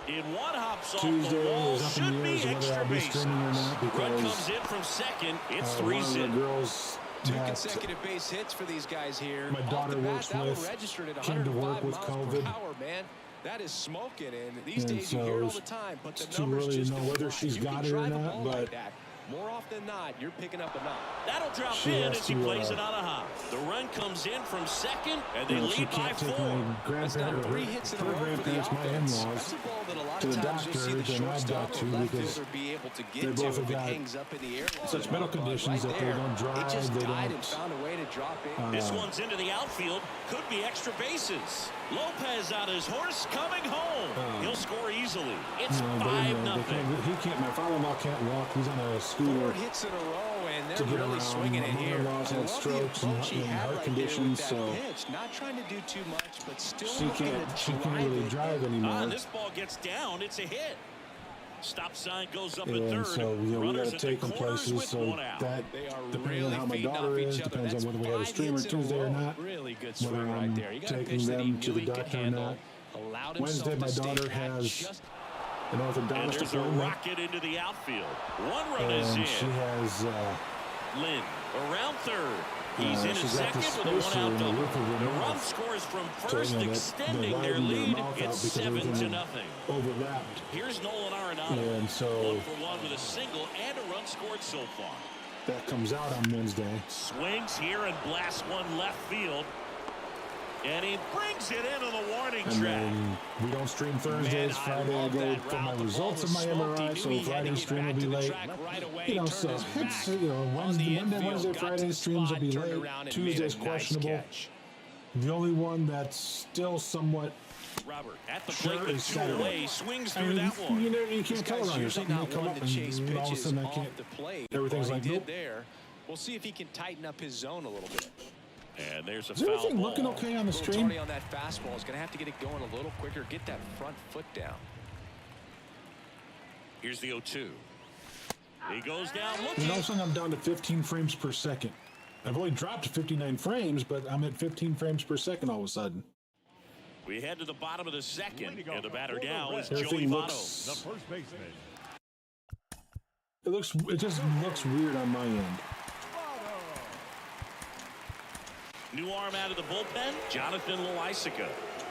In one hops off Tuesday the wall, is up in should the air be as whether extra I'll be bases. streaming or not Run because comes in from second. It's one of the 3-0. girls Two that consecutive base hits for these guys here. my daughter works with came to work with COVID. Man. That is smoking, and these And days you so hear it all the time, but the it's too numbers early to just know don't whether lie. she's You can got it or drive a not, ball but like that. More often than not, you're picking up a knock. That'll drop She in has as he to, plays it on a hop. The run comes in from second, and they she lead by can't take 4. my grandparents, her grandparents, my in-laws, to the doctor, then I've got to because they both have got such medical conditions that they don't drive, they don't. This one's into the outfield. Could be extra bases. Lopez on his horse coming home. He'll score easily. It's 5-0. He can't. My father-in-law can't walk. He's on a scooter Hits in a row, and to they're get really around. swinging My it here. mother-in-law's I had love the strokes and approach he had heart right conditions, there with so that pitch. Not trying to do too much, but still she looking can't. to She can't drive really it. drive anymore. This ball gets down. It's a hit. Stop sign goes up at And third. so we Runners got to at take the them corners places. with So one out. that They are depending really on how my feeding off daughter each is, other. depends That's on whether we have a 5 streamer hits in a Tuesday or row. not. Really good Whether swing right I'm there. You got a taking pitch that he them to the knew he could doctor or handle. not. Allowed Wednesday, himself my to stay daughter back has just an And orthodontist there's a appointment, rocket into the outfield. One run is and in. she has. Lynn around third. He's in his she's got second this with a spacer one-out in the double. roof of her The run mouth. scores from So, first, they're extending their widening lead. mouth out It's because 7-0. everything overlapped. Here's Nolan Arenado. And so 1-for-1 with a single and a run scored so far. that comes out on Wednesday. Swings here and blasts one left field. And he brings it in on the warning And track. then we don't stream Thursdays. Man, I Friday I love go that for route. my The results ball of my was smoked. He MRI, knew so he had to Friday get stream back will be to the late. track right away. You know, He so turned his it's, back you know, on Wednesday, the Monday, infield, Wednesday, got to Friday the streams will spot, be turned late. around and Tuesday's made a nice questionable. catch. The only one that's still somewhat Robert at the sure plate is with two Saturday. away, swings I through mean, that one. you know, you This can't tell guy's around here. usually Something may not come one up to chase and all of a pitches sudden I off can't. the plate. Everything's Well, like, he did nope. there. We'll see if he can tighten up his zone a little bit. And there's a Is foul everything ball. looking okay on the Little stream? Tony on that fastball is going to have to get it going a little quicker. Get that front foot down. Here's the 0-2. He goes down And looking. all of a sudden I'm down to 15 frames per second. I've only dropped to 59 frames, but I'm at 15 frames per second all of a sudden. We head to the bottom of the second, and the batter now is Everything Joey looks. Votto. First baseman. It just looks weird on my end. New arm out of the bullpen, Jonathan Loaisiga.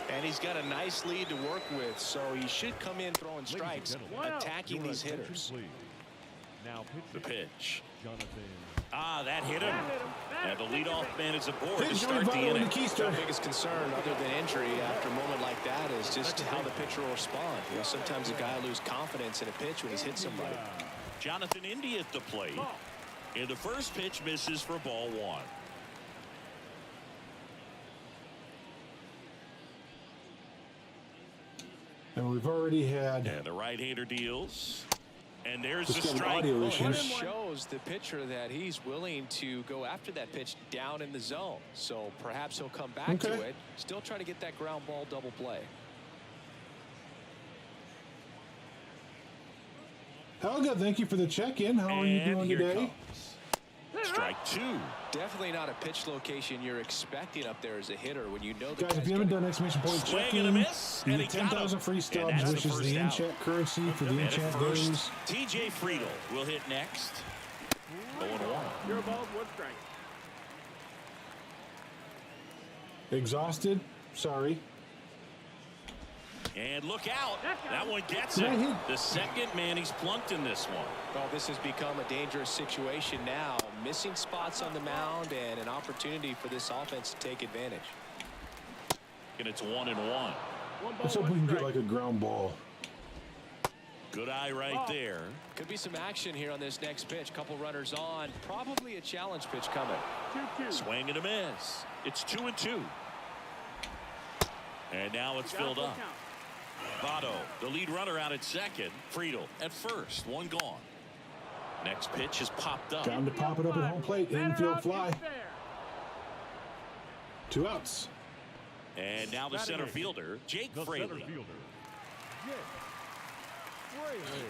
And he's got a nice lead to work with, so he should come in throwing strikes, attacking these hitters. Now The pitch. Jonathan. That hit him. And the leadoff man is aboard to Hey, Joey start the Votto in inning. the keister. The biggest concern, other than injury, after a moment like that, is just how the pitcher will respond. You know, sometimes a guy loses confidence in a pitch when he's hit somebody. Jonathan India at the plate. And the first pitch misses for ball one. And we've already had. And the right-hander deals. And there's Just the got strike. audio It issues. shows the pitcher that he's willing to go after that pitch down in the zone. So perhaps he'll come back to Okay. it. Still trying to get that ground ball double play. Helga, thank you for the check-in. How are you And doing here it today? comes. Strike two. Definitely not a pitch location you're expecting up there as a exclamation point when you know the Guys, if guy's you haven't gonna- done exclamation point Swing check-in, and a miss, you and get he got 10,000 him. free And stubs, that's which the is first the out. in-chat currency for the And at in-chat first, games. TJ Friedel will hit next. 0-1. 0 balls, 1 strike. Exhausted? Sorry. And look out. That one gets Did I him. hit? The second man he's plunked in this one. Well, this has become a dangerous situation now. Missing spots on the mound and an opportunity for this offense to take advantage. And it's 1-1. 1 ball, Let's hope we 1 can get strike. like a ground ball. Good eye right there. Could be some action here on this next pitch. Couple runners on. Probably a challenge pitch coming. 2-2. Swing and a miss. It's 2-2. And now it's filled up. Votto, the lead runner out at second. Friedel at first. One gone. Next pitch is popped up. Time to pop it up at home plate. Infield fly. 2 outs. And now the center fielder, Jake Fraley.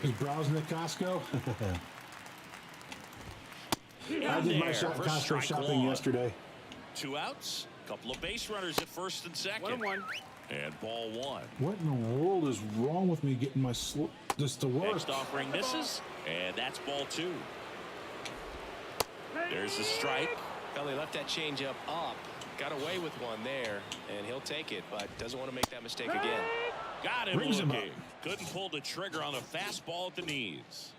Is browsing at Costco? I did my Costco shopping yesterday. 2 outs. Couple of base runners at first and second. 1-1. And ball 1. What in the world is wrong with me getting my this to work? Next offering misses, and that's ball 2. There's the strike. Kelly left that changeup up. Got away with one there, and he'll take it, but doesn't want to make that mistake again. Got him Brings him looking. up. Couldn't pull the trigger on the fastball at the knees.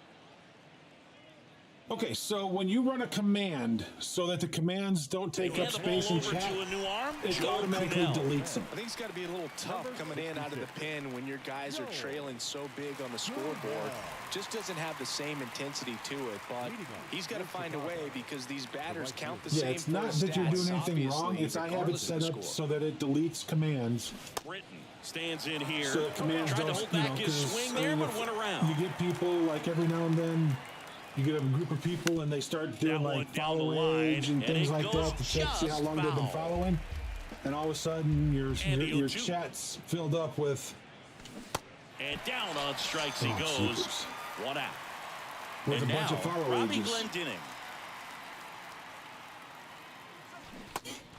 Okay, so when you run a command so that the commands don't take up space in chat, To a new arm, it Joe automatically Cunell. deletes them. I think it's got to be a little tough coming in out of the pen when your guys are trailing so big on the scoreboard. Just doesn't have the same intensity to it, but he's got to find a way because these batters count the Yeah, same. it's not for the that you're stats, doing anything wrong. obviously, It's I have it regardless of set the up score. so that it deletes commands. Britton stands in here. So that commands Tried to don't, hold you back know, his because swing there, but went around. you get people like every now and then. You get a group of people and they start doing one like down the follow line, age and and things it like goes that to check see how just long they've been foul. following, and all of a sudden your he'll do. chat's filled up with And down on strikes he Oh, goes. jeepers. 1 out. with And a bunch now, of follow Robbie ages. Glendening.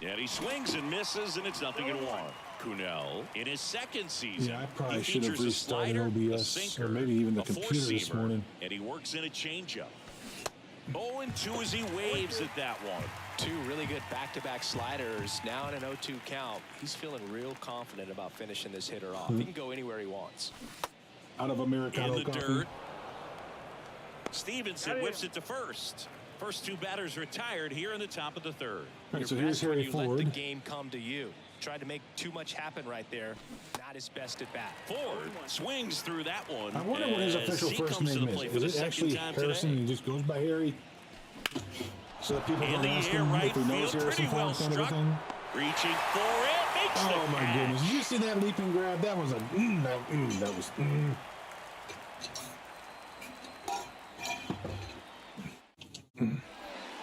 And he swings and misses, and it's 0-1. Cunell in his second season. Yeah, I probably he should have features a restarted slider, a OBS sinker, or maybe even the a computer this four-seamer, morning. and he works in a changeup. 0-2 as he waves at that one. 2 really good back-to-back sliders. Now in an 0-2 count, he's feeling real confident about finishing this hitter off. He can go anywhere he wants. Out of Americano In the coffee. dirt. Stevenson whips it to first. First 2 batters retired here in the top of the 3rd. All right, Your so here's best when Harry you let Ford. the game come to you. Tried to make too much happen right there. Not his best at bat. Ford swings through that one. I wonder what his as official he first comes to name the is. plate for the Is it second actually time Harrison today. and he just goes by Harry? So that people In don't the ask air, him right if he knows field, Harrison pretty well Ford kind of a struck. thing? Reaching for it, makes the Oh my catch. goodness. Did you see that leaping grab? That was a that was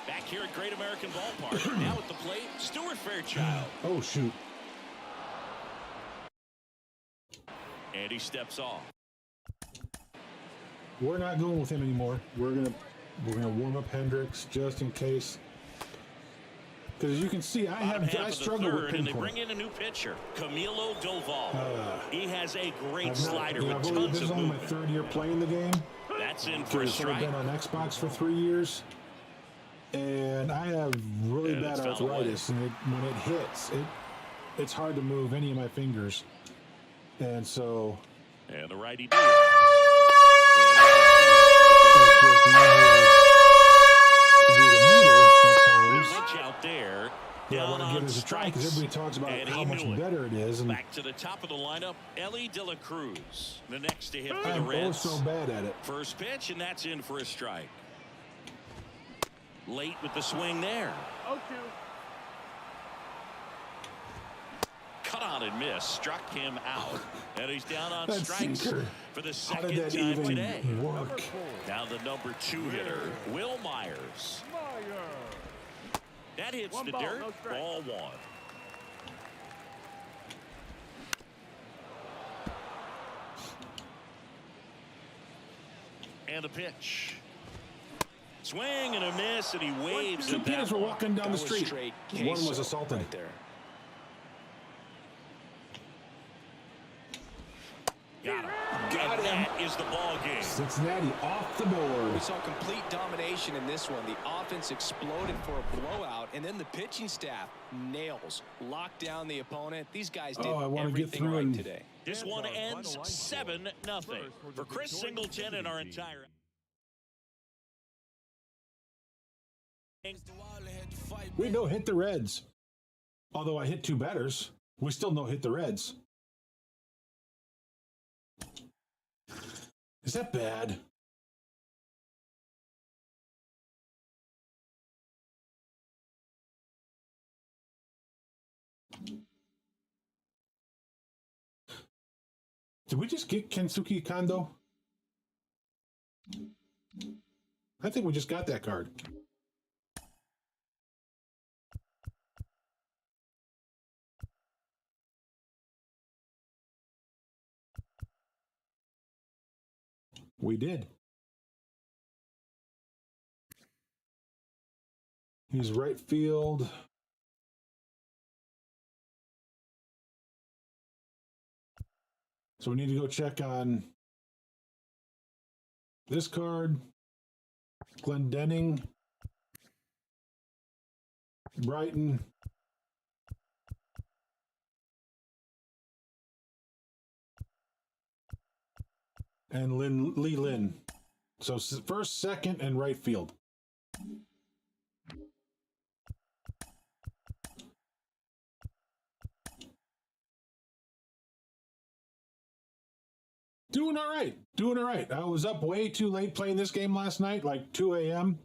Back here at Great American Ballpark. Now at the plate, Stuart Fairchild. Oh shoot. And he steps off. We're not going with him anymore. We're gonna warm up Hendricks just in case. Because as you can see, Bottom half I of the struggle with third, and they pinpoint. bring in a new pitcher, Camilo Doval. he has a great I've not- slider you know, with I've only, tons this is of only my movement. 3rd year playing the game. That's in for a Because I've strike. been on Xbox for 3 years, and I have really And bad it's fouled away. arthritis, and when it hits, it's hard to move any of my fingers, and so And the righty it's just easier to do the meter at times. Lynch out there. Yeah, I Down want to on give it a try because strikes. everybody talks about And how he much knew it. better it is, and Back to the top of the lineup, Ellie De La Cruz. The next to hit for the I'm oh Reds. so bad at it. First pitch, and that's in for a strike. Late with the swing there. 0-2. Cut on and miss. Struck him out. And he's down on That strikes sinker. for the How did second that time even today. work? Now the number 2 hitter, Will Myers. That hits One the ball, dirt. no strike. Ball 1. And the pitch. Swing and a miss, and he waves Two at kids that were one. walking down the That was street. straight One was queso assaulted. right there. Got him. And that is the ball game. Cincinnati off the board. We saw complete domination in this one. The offense exploded for a blowout, and then the pitching staff nails, locked down the opponent. These guys did I wanna get everything through right and- today. This one ends 7-0. For Chris Singleton and our entire... We no hit the Reds. Although I hit 2 batters, we still no hit the Reds. Is that bad? Did we just get Kensuke Kondo? I think we just got that card. We did. He's right field. So we need to go check on this card. Glendening. Brighton. And Lee Lin. So first, second, and right field. Doing all right. Doing all right. I was up way too late playing this game last night, like 2 a.m.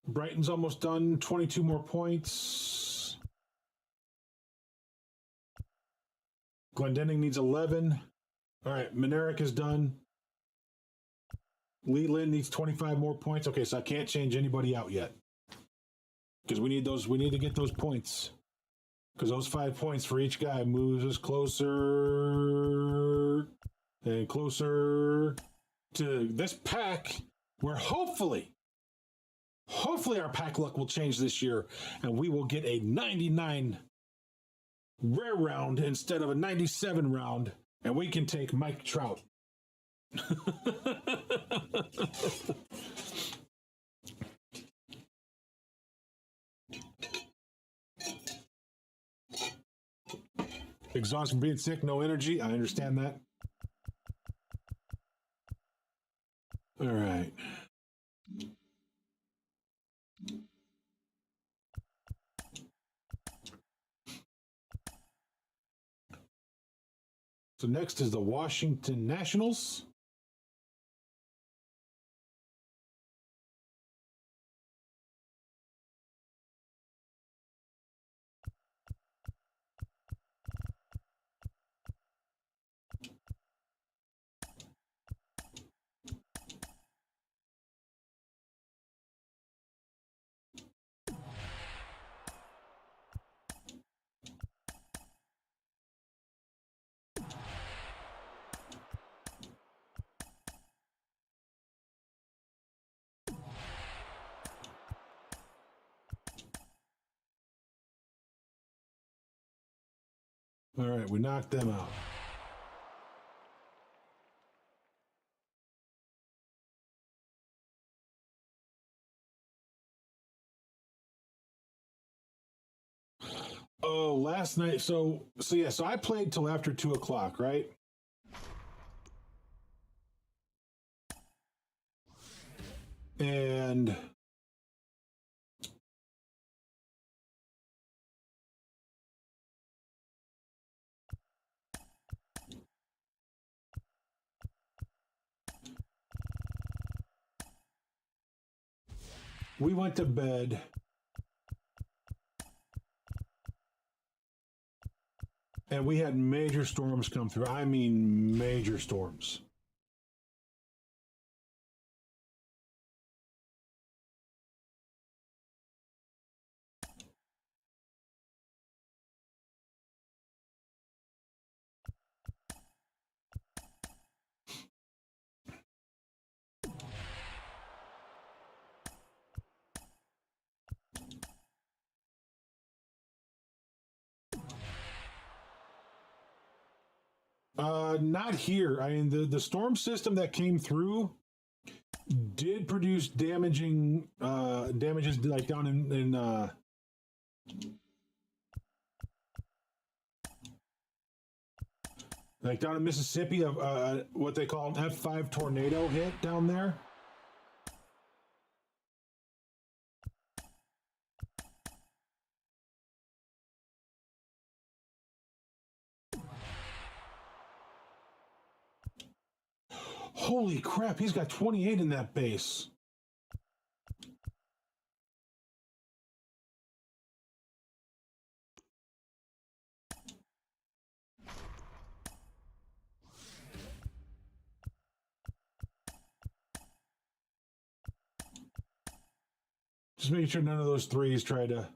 Brighton's almost done. 22 more points. Glendening needs 11. All right, Moneric is done. Lee Lin needs 25 more points. Okay, so I can't change anybody out yet. Because we need those. We need to get those points. Because those 5 points for each guy moves us closer and closer to this pack, where hopefully our pack luck will change this year, and we will get a 99 rare round instead of a 97 round, and we can take Mike Trout. Exhausted from being sick, no energy. I understand that. All right. So next is the Washington Nationals. All right, we knocked them out. Oh, last night. So I played till after 2 o'clock, right? And we went to bed. And we had major storms come through. I mean, major storms. Not here. I mean, the storm system that came through did produce damages like down in like down in Mississippi, of what they call an F5 tornado hit down there. Holy crap, he's got 28 in that base. Just making sure none of those threes try to.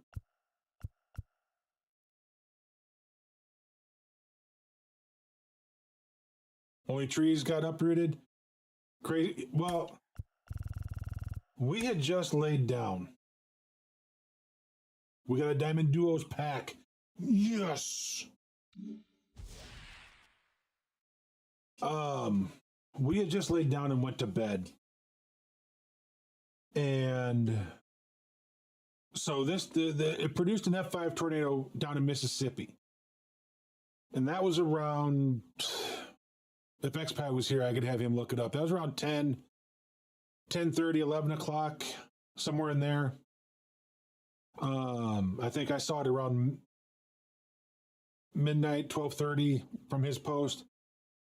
Only trees got uprooted. Crazy. Well, we had just laid down. We got a Diamond Duos pack. Yes. We had just laid down and went to bed. And so it produced an F5 tornado down in Mississippi. And that was around, if X-Pad was here, I could have him look it up. That was around 10:30, 11 o'clock, somewhere in there. I think I saw it around midnight, 12:30 from his post.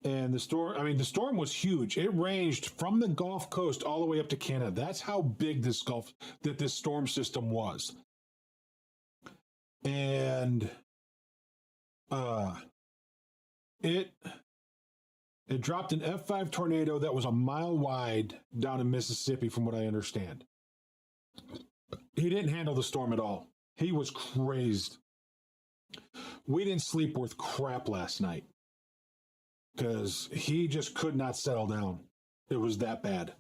And the storm was huge. It ranged from the Gulf Coast all the way up to Canada. That's how big this storm system was. And it dropped an F5 tornado that was a mile wide down in Mississippi, from what I understand. He didn't handle the storm at all. He was crazed. We didn't sleep worth crap last night because he just could not settle down. It was that bad.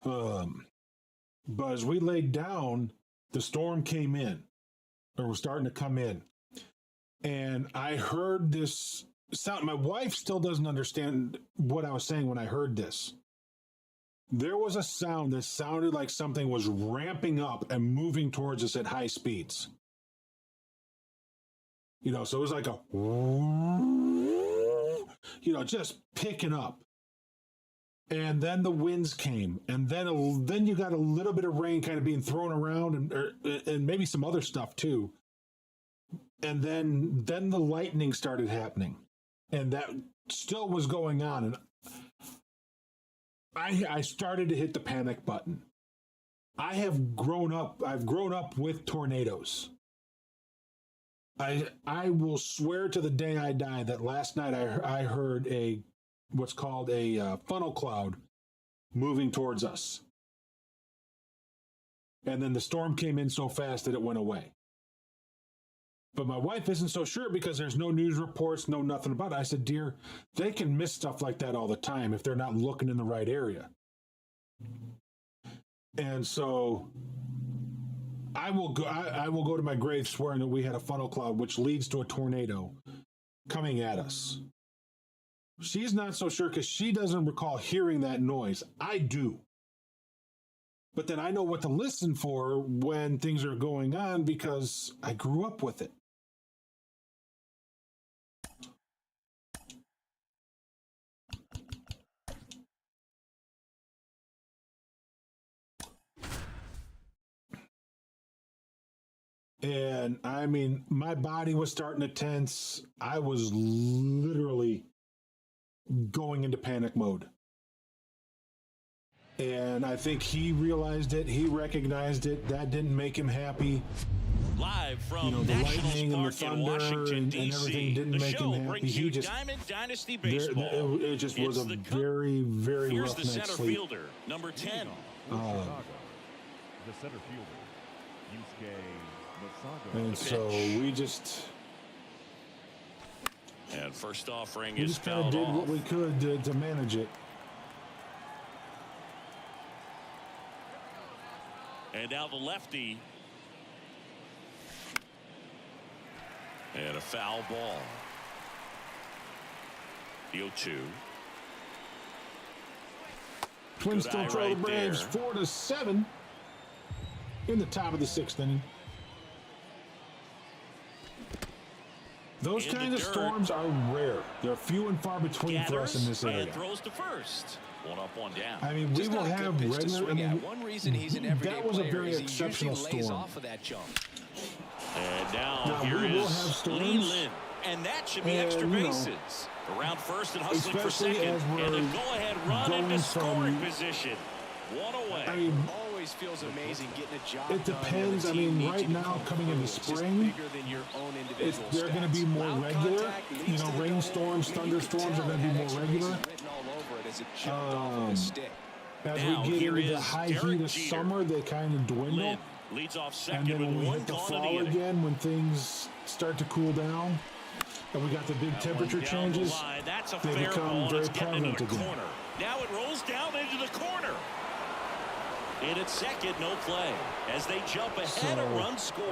But as we laid down, the storm came in, or was starting to come in. And I heard this sound. My wife still doesn't understand what I was saying when I heard this. There was a sound that sounded like something was ramping up and moving towards us at high speeds. So it was like just picking up. And then the winds came, and then you got a little bit of rain kind of being thrown around, and maybe some other stuff too. And then the lightning started happening, and that still was going on. And I started to hit the panic button. I've grown up with tornadoes. I will swear to the day I die that last night I heard what's called a funnel cloud moving towards us. And then the storm came in so fast that it went away. But my wife isn't so sure because there's no news reports, no nothing about it. I said, dear, they can miss stuff like that all the time if they're not looking in the right area. And so I will go to my grave swearing that we had a funnel cloud, which leads to a tornado coming at us. She's not so sure because she doesn't recall hearing that noise. I do. But then I know what to listen for when things are going on because I grew up with it. And I mean, my body was starting to tense. I was literally going into panic mode. And I think he realized it. He recognized it. That didn't make him happy. Live from the Nationals lightning and the Park in thunder Washington, and D.C. everything didn't The make show him happy. brings He you just Diamond Dynasty Baseball. It just was a very, very Here's rough the night's center sleep. fielder, number 10. The center fielder, Yusuke Masago. And so we just first offering we is just kind of fouled did off. what we could to manage it. And now the lefty. And a foul ball. The 0-2. Twins Good still eye trail the right Braves there. 4-7 in the top of the sixth inning. Those In the kinds of dirt. storms are rare. They're few and far between for us in this Gathers area. and throws to first. One up, one down. I mean, we Just will not a good have pitch to regular. I swing at. mean, One reason he's an everyday that was a player very is he exceptional usually lays storm. off of that jump. And now Now, here we will is have storms. Lee Lin. And that should be And, extra you know, bases. Around first and hustling for especially second. as we're And a go-ahead run going into scoring from- position. One away. I mean, Always always feels amazing getting a job It depends. I mean, right now, coming into spring, they're going to be more regular. You know, rainstorms, thunderstorms are going to be more regular. As we get into the high heat of summer, they kind of dwindle. Leads off And second then when with we one hit the gone in fall the inning. again, when things start to cool down, and we got the big temperature Down the changes, line. That's a they fair become ball, and very it's getting into prevalent the again. corner. Now it rolls down into the corner. In at second, no play. As they jump ahead, a run scores.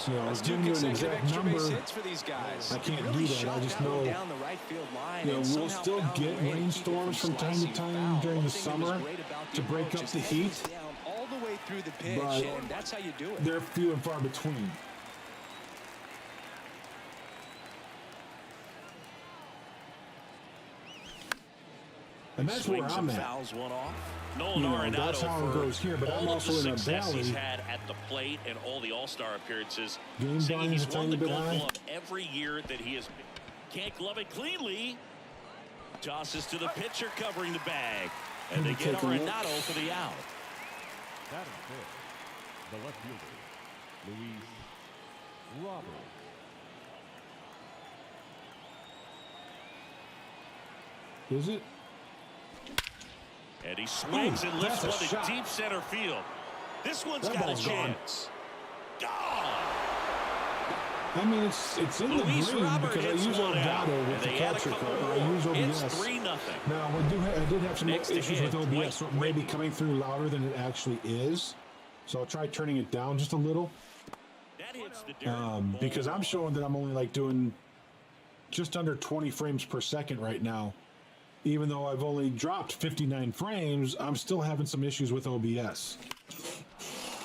You know, I was giving you an exact number. I can't do that. I just know, you know, we'll still get rainstorms from time to time during the summer to break up the heat, all the way through the pitch, but and that's how you do it. they're few and far between. And that's where Swings I'm and at. fouls one off. Nolan You know, Arenado that's how it for goes here, but all I'm of also the in a success he's valley. had at the plate and all the All-Star appearances. Game Saying volume's he's a won tiny the bit Gold high. Glove every year that he has. Can't glove it cleanly. Tosses to the pitcher covering the bag, and they Let me get take a look. Arenado for the out. Batting fifth, the left fielder, Luis Robert. Is it? And he swings Ooh, and lifts that's a one to shot. deep center field. This one's That got a ball's gone. chance. Gone! I mean, it's in the Luis green Robert because I hits use one out, Arenado and with the they add a catcher couple card, or I more. use It's OBS. 3-0. Now, I did have some Next to issues hit, with OBS, so it Dwight may be Britton. coming through louder than it actually is. So I'll try turning it down just a little, That hits the dirt. because I'm showing that I'm only like doing just under 20 frames per second right now. Even though I've only dropped 59 frames, I'm still having some issues with OBS.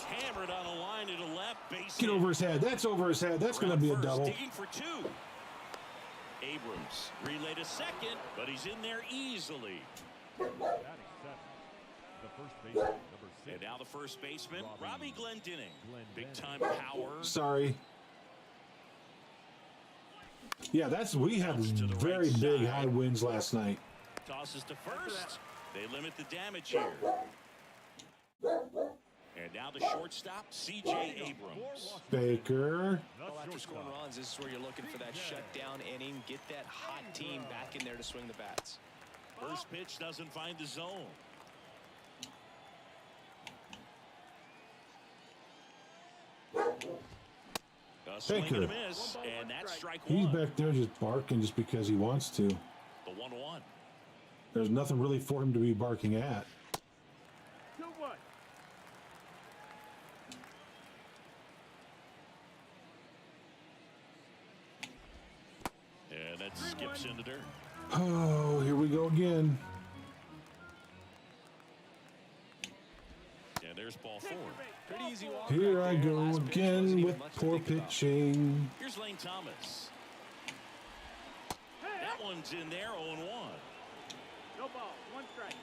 Hammered on a line to the left base. Get hit. over his head. That's over his head. That's going to be a First, double. digging for two. Abrams relay to second, but he's in there easily. Batting seventh, the first baseman, number 6. And now the first baseman, Robbie Glendinning. Big Glendening. time power. Sorry. Yeah, we had To the very right big side. high winds last night. Tosses to first. They limit the damage here. And now the shortstop, C.J. Abrams. Baker. Well, after scoring runs, this is where you're looking for that shutdown inning. Get that hot team back in there to swing the bats. First pitch doesn't find the zone. A swing Baker. and a miss, and that's strike He's one. back there just barking just because he wants to. The 1-1. There's nothing really for him to be barking at. And that skips into dirt. Oh, here we go again. And there's ball four. Pretty easy walk. Here right I there. go Last pitch wasn't again even with much to poor think about. pitching. Here's Lane Thomas. That one's in there, 0-1. No ball, one strike.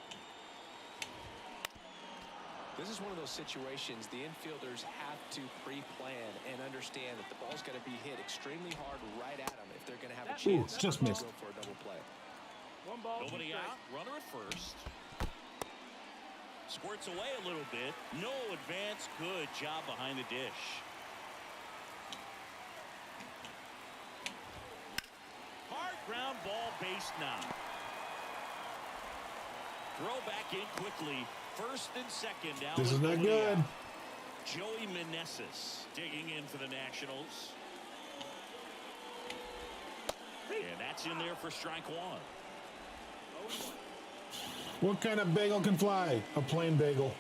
This is one of those situations the infielders have to pre-plan and understand that the ball's got to be hit extremely hard right at them if they're going to have a Ooh, chance just to missed. go for a double play. One ball, Nobody two strikes. out. Runner at first. Squirts away a little bit. No advance. Good job behind the dish. Hard ground ball, base knock. Throw back in quickly. First and second down. This is with not nobody good. out. Joey Meneses digging in for the Nationals. And that's in there for strike one. What kind of bagel can fly? A plain bagel.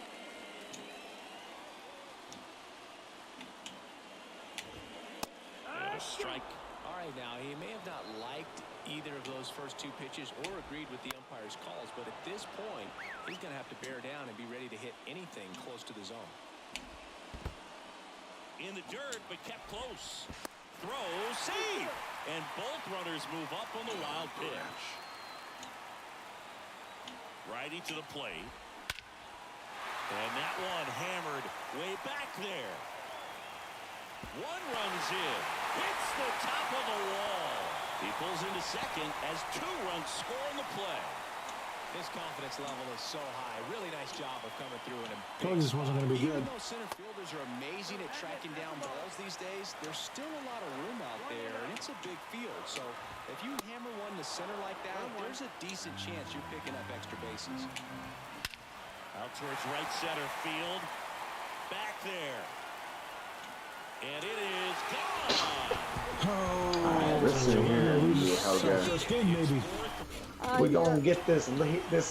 And a strike. All right, now, he may have not liked either of those first two pitches or agreed with the umpire's calls, but at this point, he's going to have to bear down and be ready to hit anything close to the zone. In the dirt, but kept close. Throw, save! And both runners move up on the wild pitch. Righty to the plate. And that one hammered way back there. One runs in. Hits the top of the wall. He pulls into second as two runs score on the play. His confidence level is so high. Really nice job of coming through in a Told you this wasn't going to be good. Even though center fielders are amazing at tracking down balls these days, there's still a lot of room out there, and it's a big field. So if you hammer one to center like that, there's a decent chance you're picking up extra bases. Out towards right center field. Back there. And it is gone. Listen here, Helga. First game, maybe. We gonna get this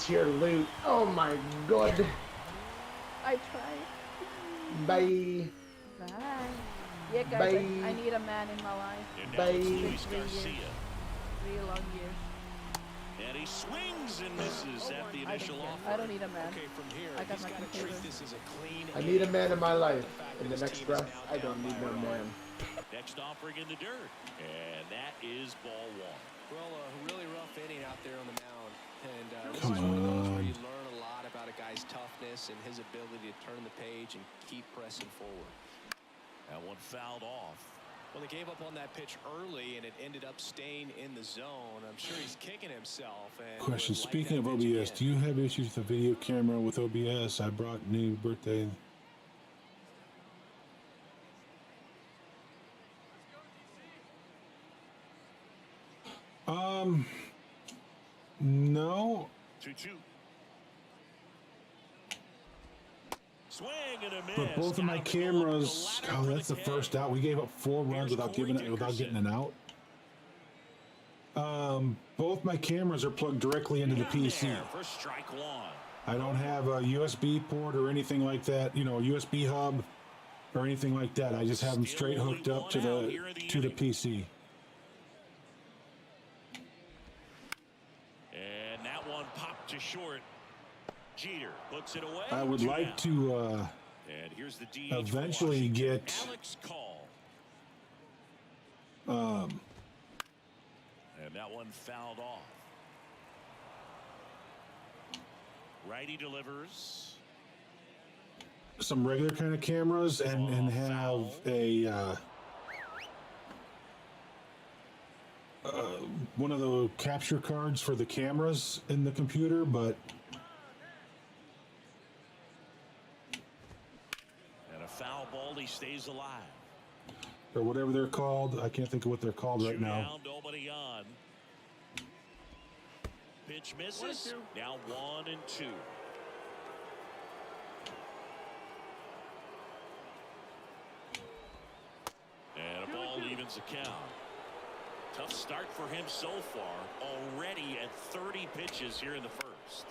here loot. Oh my god. I tried. Bye. Bye. Yeah, guys, Bye. I need a man in my life. And now now it's it's Luis Luis 3 years. Garcia. 3 long years. And he swings and misses at the I initial don't care. offer. I don't need a man. Okay, from here, I got he's my got to computer. treat this as a clean I need a man in my life. The fact In that the his next team is breath, now I don't down need by no a run. man. Next offering in the dirt. And that is ball one. Well, a really rough inning out there on the mound. And this Come is one of those where on. you learn a lot about a guy's toughness and his ability to turn the page and keep pressing forward. That one fouled off. Well, they gave up on that pitch early, and it ended up staying in the zone. I'm sure he's kicking himself. And Question. would like Speaking that of pitch OBS, again. do you have issues with the video camera with OBS? I brought new birthday. No. 2-2. Swing and a miss. But both of my Down the middle, cameras, the ladder oh, for that's the catch. first out. We gave up 4 runs Here's without Corey getting Dickerson. an out. Both my cameras are plugged directly into the Down PC. there for strike one. I don't have a USB port or anything like that, you know, a USB hub or anything like that. I just have them Still straight only hooked up one to out the here in the inning. PC. And that one popped to short. Jeter puts it away. I would 2 like down. to And here's the DH for eventually Washington, get Alex Call. And that one fouled off. Righty delivers. some regular kind of cameras and have a one of the capture cards for the cameras in the computer, but And a foul ball, he stays alive. or whatever they're called. I can't think of what they're called right 2 now. down, nobody on. Pitch misses. Now 1 and 2. And a ball evens the count. Tough start for him so far. Already at 30 pitches here in the first.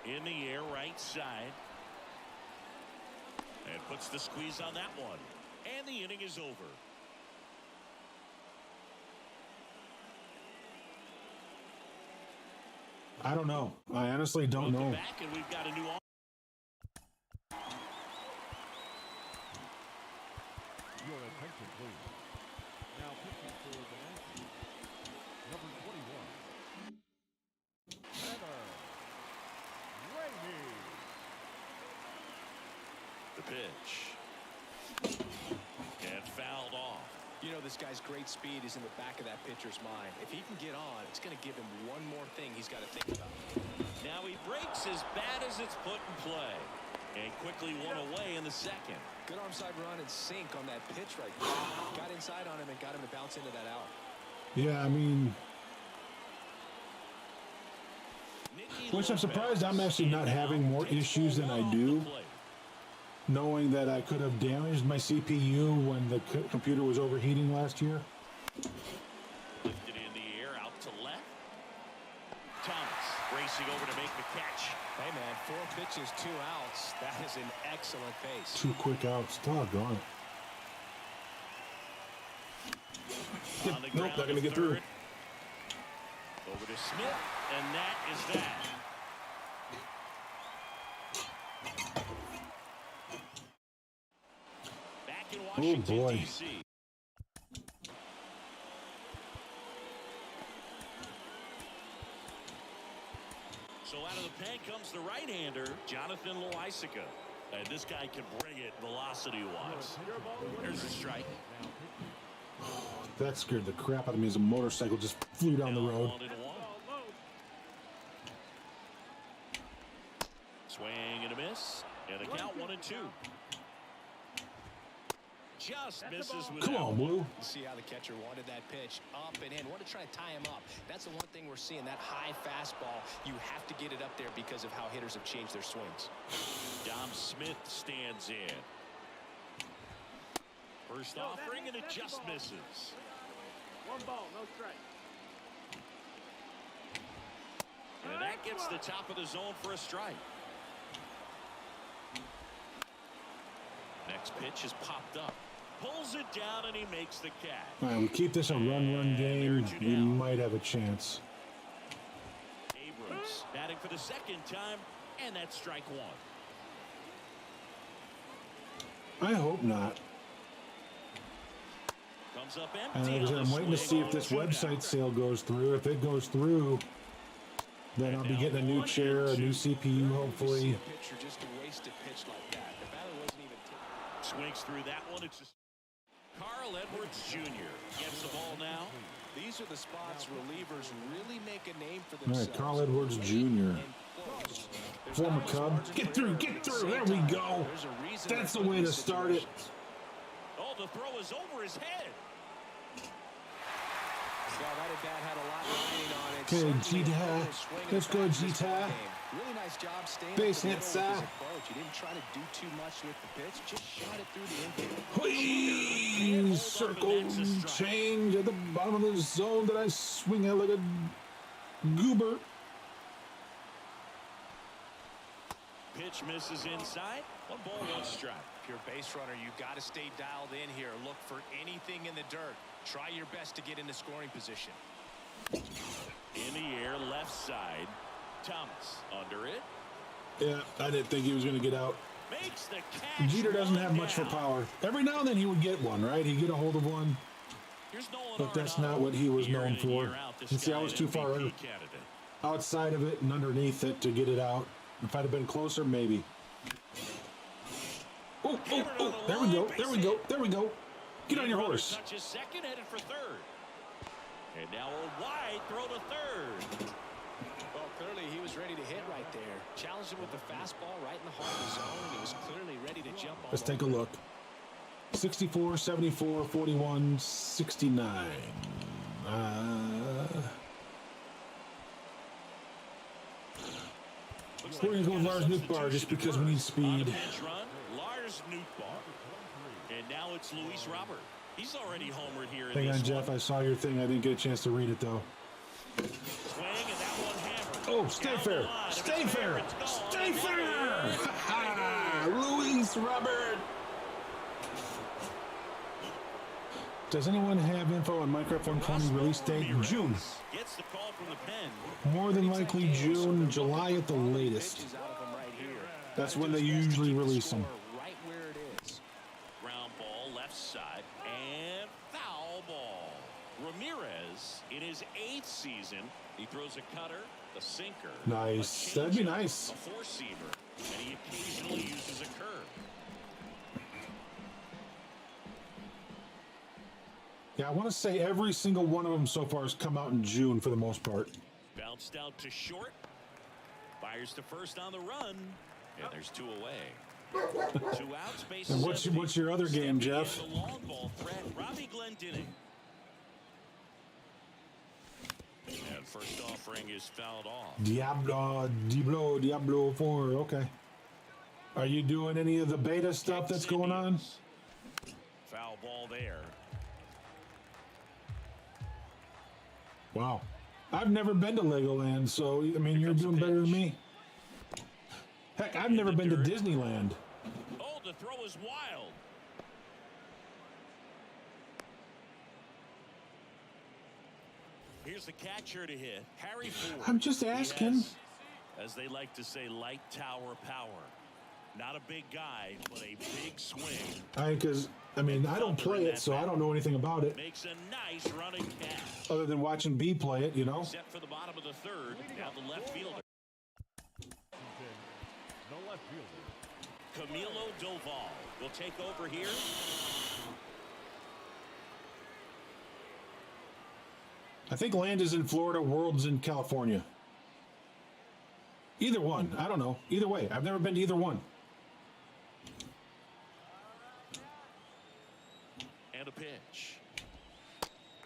In the air, right side. And puts the squeeze on that one. And the inning is over. I don't know. I honestly don't know. Back and we've got a new Your attention, please. Now pitching for the Yankees, number 21. Center. Rainey. the pitch. And fouled off. You know, this guy's great speed is in the back of that pitcher's mind. If he can get on, it's going to give him one more thing he's got to think about. Now he breaks as bad as it's put in play. And quickly one away in the second. Good onside run and sink on that pitch right there. Got inside on him and got him to bounce into that out. Yeah, I mean, which I'm surprised I'm actually not having more issues than I do, knowing that I could have damaged my CPU when the computer was overheating last year. Lifted in the air out to left. Thomas racing over to make the catch. Hey, man, 4 pitches, 2 outs. That is an excellent pace. 2 quick outs. Doggone it. On the Nope, ground not going to to get through. third. Over to Smith, and that is that. Back in Washington, boy. D.C. So out of the pen comes the right-hander, Jonathan Loaisiga. And this guy can bring it velocity-wise. Here's the strike. That scared the crap out of me as a motorcycle just flew down the road. 1-1. just misses with Come that on, one. Blue. See how the catcher wanted that pitch up and in. Want to try to tie him up. That's the one thing we're seeing. That high fastball, you have to get it up there because of how hitters have changed their swings. Dom Smith stands in. First offering, and it just misses. One ball, no strike. And that gets the top of the zone for a strike. Next pitch is popped up. Pulls it down, and he makes the catch. All right, we keep this a run game. there's your We down. might have a chance. Abrams batting for the second time, and that's strike one. I hope not. Comes up And empty. like I said, on I'm the waiting to swing. see if this 2 down. website sale goes through. If it goes through, then I'll be getting a new chair, a new CPU, hopefully. Pitcher just a wasted pitch like that. The batter wasn't even Swings through that one. It's just Carl Edwards Jr. gets the ball now. These are the spots relievers really make a name for All themselves. right, Carl Edwards Jr., And close. There's former not Cub. margin Get for through, error. get At the through. same There we time, go. there's a reason That's the they're way put in to start it. situations. Oh, the throw is over his head. Well, that at bat had a lot riding on it. Okay, Certainly a Gita. full swing and Let's go, bat in this Gita. ball game. Really nice job staying Base at the hit, middle sir. with his approach. He didn't try to do too much with the pitch. Just shot it through the infield. Please, circle change at the bottom of the zone that I swing at like a goober. Pitch misses inside. 1 ball, 1 strike. If you're a base runner, you got to stay dialed in here. Look for anything in the dirt. Try your best to get into scoring position. In the air, left side. Thomas under it. Yeah, I didn't think he was going to get out. Makes the catch. Jeter doesn't have one much for down. power. Every now and then he would get one, right? He'd get a hold of one, Here's Nolan but that's Arenado. not what he was Year in known and for. year out, this You see, I guy was an too far MVP candidate. outside of it and underneath it to get it out. If I'd have been closer, maybe. Oh, oh, oh, there we go, there we go, there we go. Get on your horse. Touches second, headed for third. And now a wide throw to third. Well, clearly he was ready to hit right there. Challenged him with the fastball right in the heart of the zone, and he was clearly ready to jump on. Let's take a look. 64, 74, 41, 69. We're going to go with Lars Nootbaar just because we need speed. Bench run, Lars Nootbaar. And now it's Luis Robert. He's already homered here in Hang this on, Jeff. one. I saw your thing. I didn't get a chance to read it, though. Swing, and that one hammered. Oh, stay Down fair. the line. If Stay it's fair. it's gone. Stay It's fair. gone. Ha-ha. Luis Robert. Does anyone have info on Minecraft 120 release date? June. Gets the call from the pen. More than likely June, July at the latest. Pitches out of him right here. That's when they usually release them. Right where it is. Ground ball, left side, and foul ball. Ramirez, in his 8th season, he throws a cutter, a sinker. Nice. a That'd be changeup, nice. A four-seamer, and he occasionally uses a curve. Yeah, I want to say every single one of them so far has come out in June for the most part. Bounced out to short. Fires to first on the run. And there's 2 away. 2 outs, base And what's your other game, Jeff? The long ball threat, Robbie Glendinning. And first offering is fouled off. Diablo 4. Okay. Are you doing any of the beta stuff that's going on? Foul ball there. Wow. I've never been to Legoland, so, I mean, you're doing better than me. Heck, I've never been to Disneyland. Oh, the throw is wild. Here's the catcher to hit, Harry Ford. I'm just He asking. has, as they like to say, light tower power. Not a big guy, but a big swing. I don't play it, so I don't know anything about it. Makes a nice running catch. Other than watching B play it, you know. Set for the bottom of the third. Now the left fielder. The left fielder. Camilo Doval will take over here. I think land is in Florida, world's in California. Either one. I don't know. Either way. I've never been to either one. And a pitch.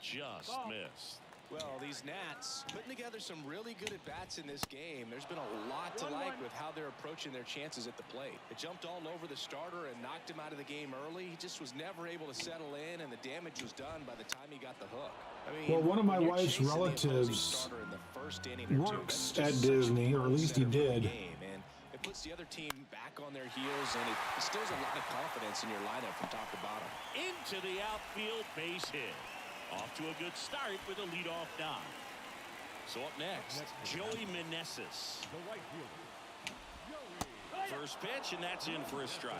Just missed. Well, these Nats putting together some really good at-bats in this game. There's been a lot to like with how they're approaching their chances at the plate. It jumped all over the starter and knocked him out of the game early. He just was never able to settle in, and the damage was done by the time he got the hook. I mean, well, one of my when you're wife's chasing the opposing relatives starter in the first inning or two, works that's at just such a Disney, or at poor least he setup for the did. game, and it puts the other team back on their heels, and it instills a lot of confidence in your lineup from top to bottom. Into the outfield, base hit. Off to a good start with a leadoff knock. So up next, Joey Meneses. The right fielder. First pitch, and that's in for a strike.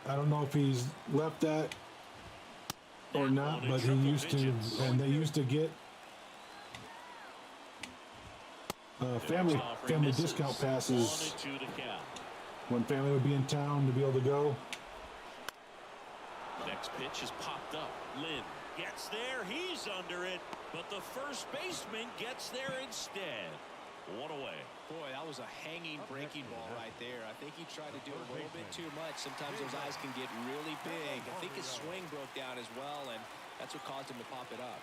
I don't know if he's left that or not, but he used to, and they used to get family discount passes when family would be in town to be able to go. Next pitch is popped up. Lynn gets there. He's under it, but the first baseman gets there instead. One away. Boy, that was a hanging breaking ball right there. I think he tried to do a little bit too much. Sometimes those eyes can get really big. I think his swing broke down as well, and that's what caused him to pop it up.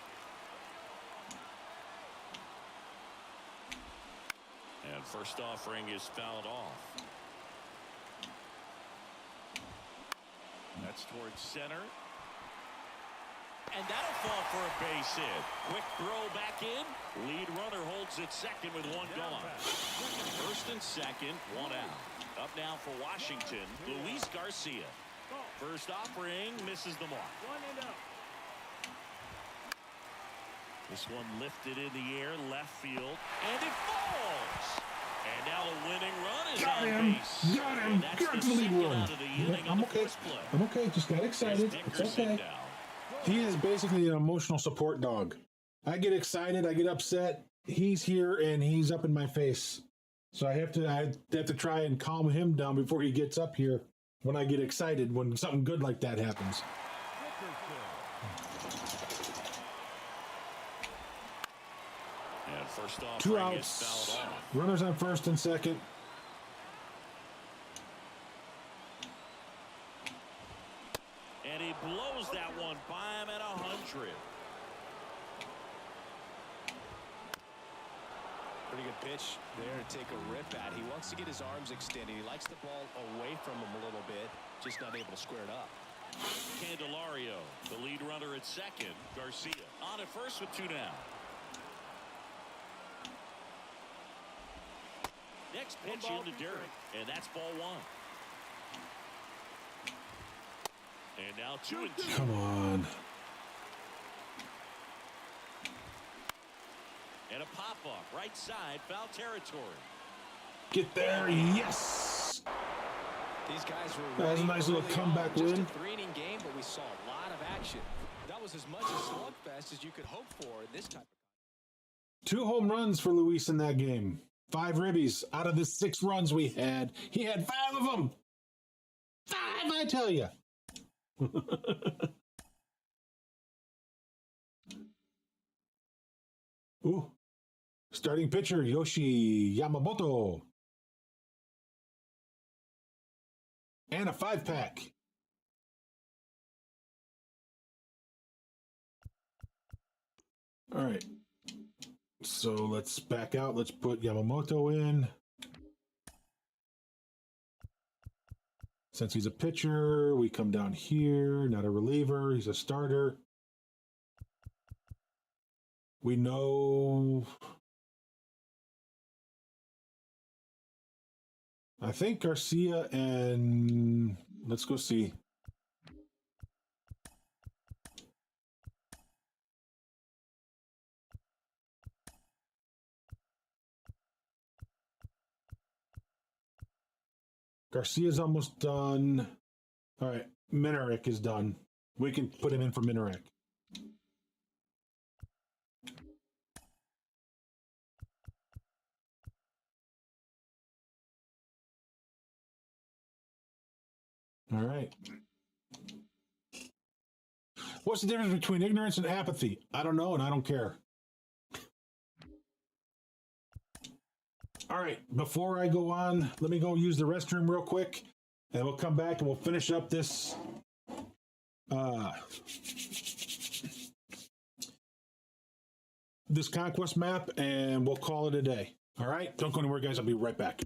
And first offering is fouled off. That's towards center. And that'll fall for a base hit. Quick throw back in. Lead runner holds it second with one gone. First and second, one out. Up now for Washington, Luis Garcia. First offering misses the mark. This one lifted in the air, left field, and it falls. And now the winning run is on base. Got him! Got the lead run. I'm okay. I'm okay. Just got excited. It's okay. He is basically an emotional support dog. I get excited, I get upset. He's here and he's up in my face. So I have to try and calm him down before he gets up here when I get excited when something good like that happens. And first off, 2 outs. Runners on first and second. And he blows that one by him at 100. Pretty good pitch there to take a rip at. He wants to get his arms extended. He likes the ball away from him a little bit, just not able to square it up. Candelario, the lead runner at second. Garcia on at first with 2 down. Next pitch into Derek, and that's ball 1. And now 2-2. Come on. And a pop-up, right side, foul territory. Get there, yes! These guys were That was a nice little comeback win. Just a 3-inning game, but we saw a lot of action. That was as much a slugfest as you could hope for in this type of 2 home runs for Luis in that game. 5 ribbies out of the 6 runs we had. He had 5 of them. 5, I tell you. Ooh. Starting pitcher, Yoshi Yamamoto. And a 5-pack. All right. So let's back out. Let's put Yamamoto in. Since he's a pitcher, we come down here. Not a reliever. He's a starter. We know... I think Garcia and... Let's go see. Garcia's almost done. All right, Minarek is done. We can put him in for Minarek. All right. What's the difference between ignorance and apathy? I don't know, and I don't care. All right, before I go on, let me go use the restroom real quick, and we'll come back and we'll finish up this this conquest map, and we'll call it a day. All right? Don't go anywhere, guys. I'll be right back.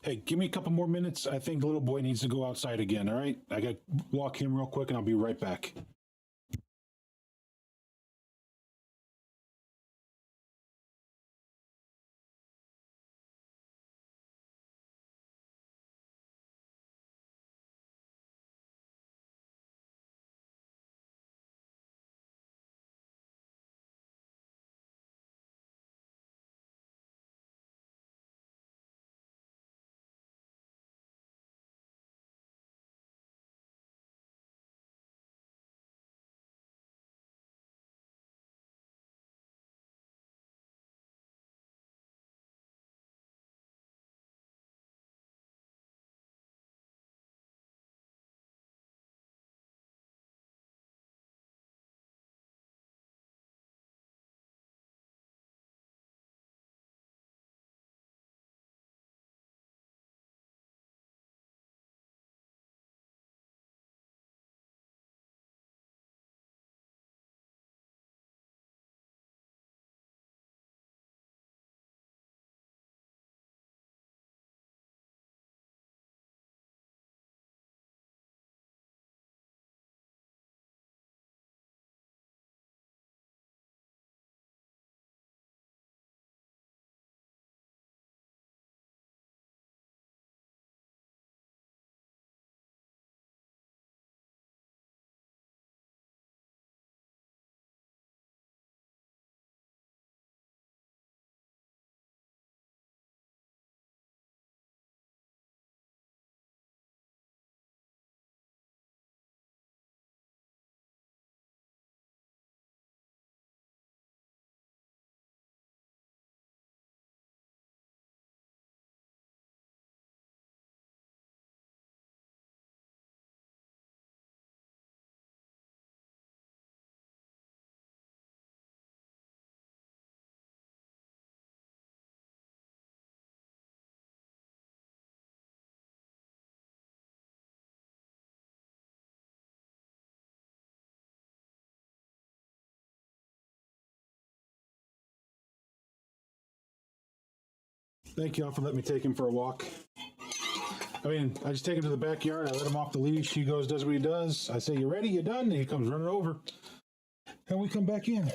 Hey, give me a couple more minutes. I think the little boy needs to go outside again, all right? I got to walk him real quick, and I'll be right back. Thank y'all for letting me take him for a walk. I mean, I just take him to the backyard. I let him off the leash. He goes, does what he does. I say, you ready? You done? And he comes running over. And we come back in.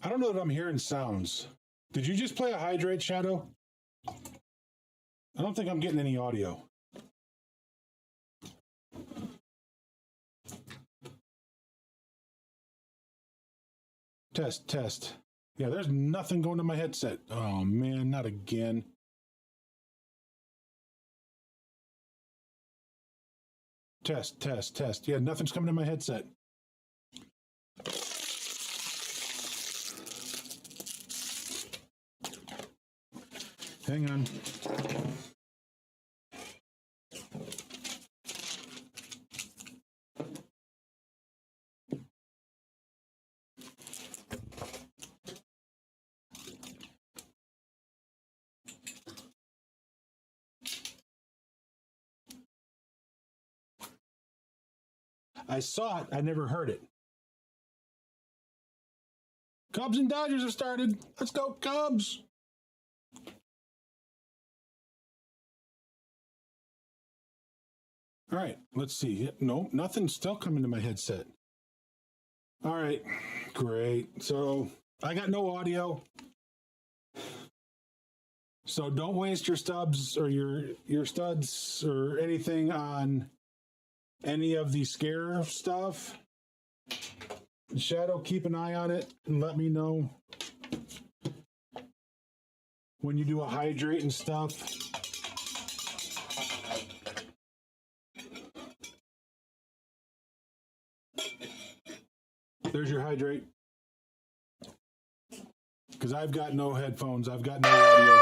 I don't know that I'm hearing sounds. Did you just play a hydrate, Shadow? I don't think I'm getting any audio. Test, test. Yeah, there's nothing going to my headset. Oh man, not again. Test, test, test. Yeah, nothing's coming to my headset. Hang on. I saw it, I never heard it. Cubs and Dodgers have started. Let's go, Cubs. All right, let's see. No, nothing's still coming to my headset. All right, great. So I got no audio. So don't waste your stubs or your studs or anything on any of the scare stuff. Shadow, keep an eye on it and let me know when you do a hydrate and stuff. There's your hydrate. Because I've got no headphones. I've got no audio.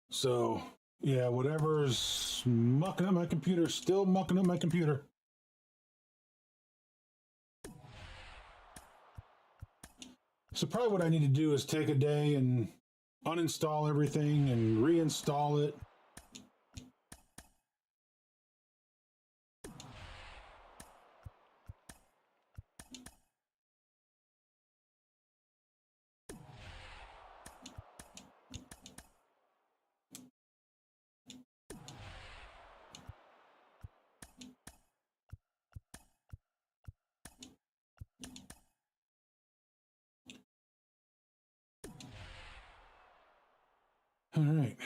So, yeah, whatever's mucking up my computer, still mucking up my computer. So probably what I need to do is take a day and uninstall everything and reinstall it. All right.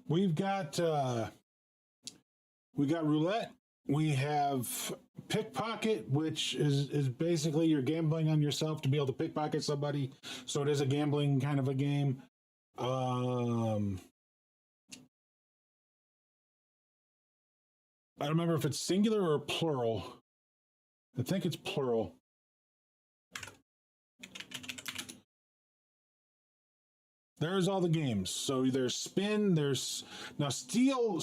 We've got roulette. We have pickpocket, which is basically you're gambling on yourself to be able to pickpocket somebody. So it is a gambling kind of a game. I don't remember if it's singular or plural. I think it's plural. There's all the games. So there's spin, there's now steal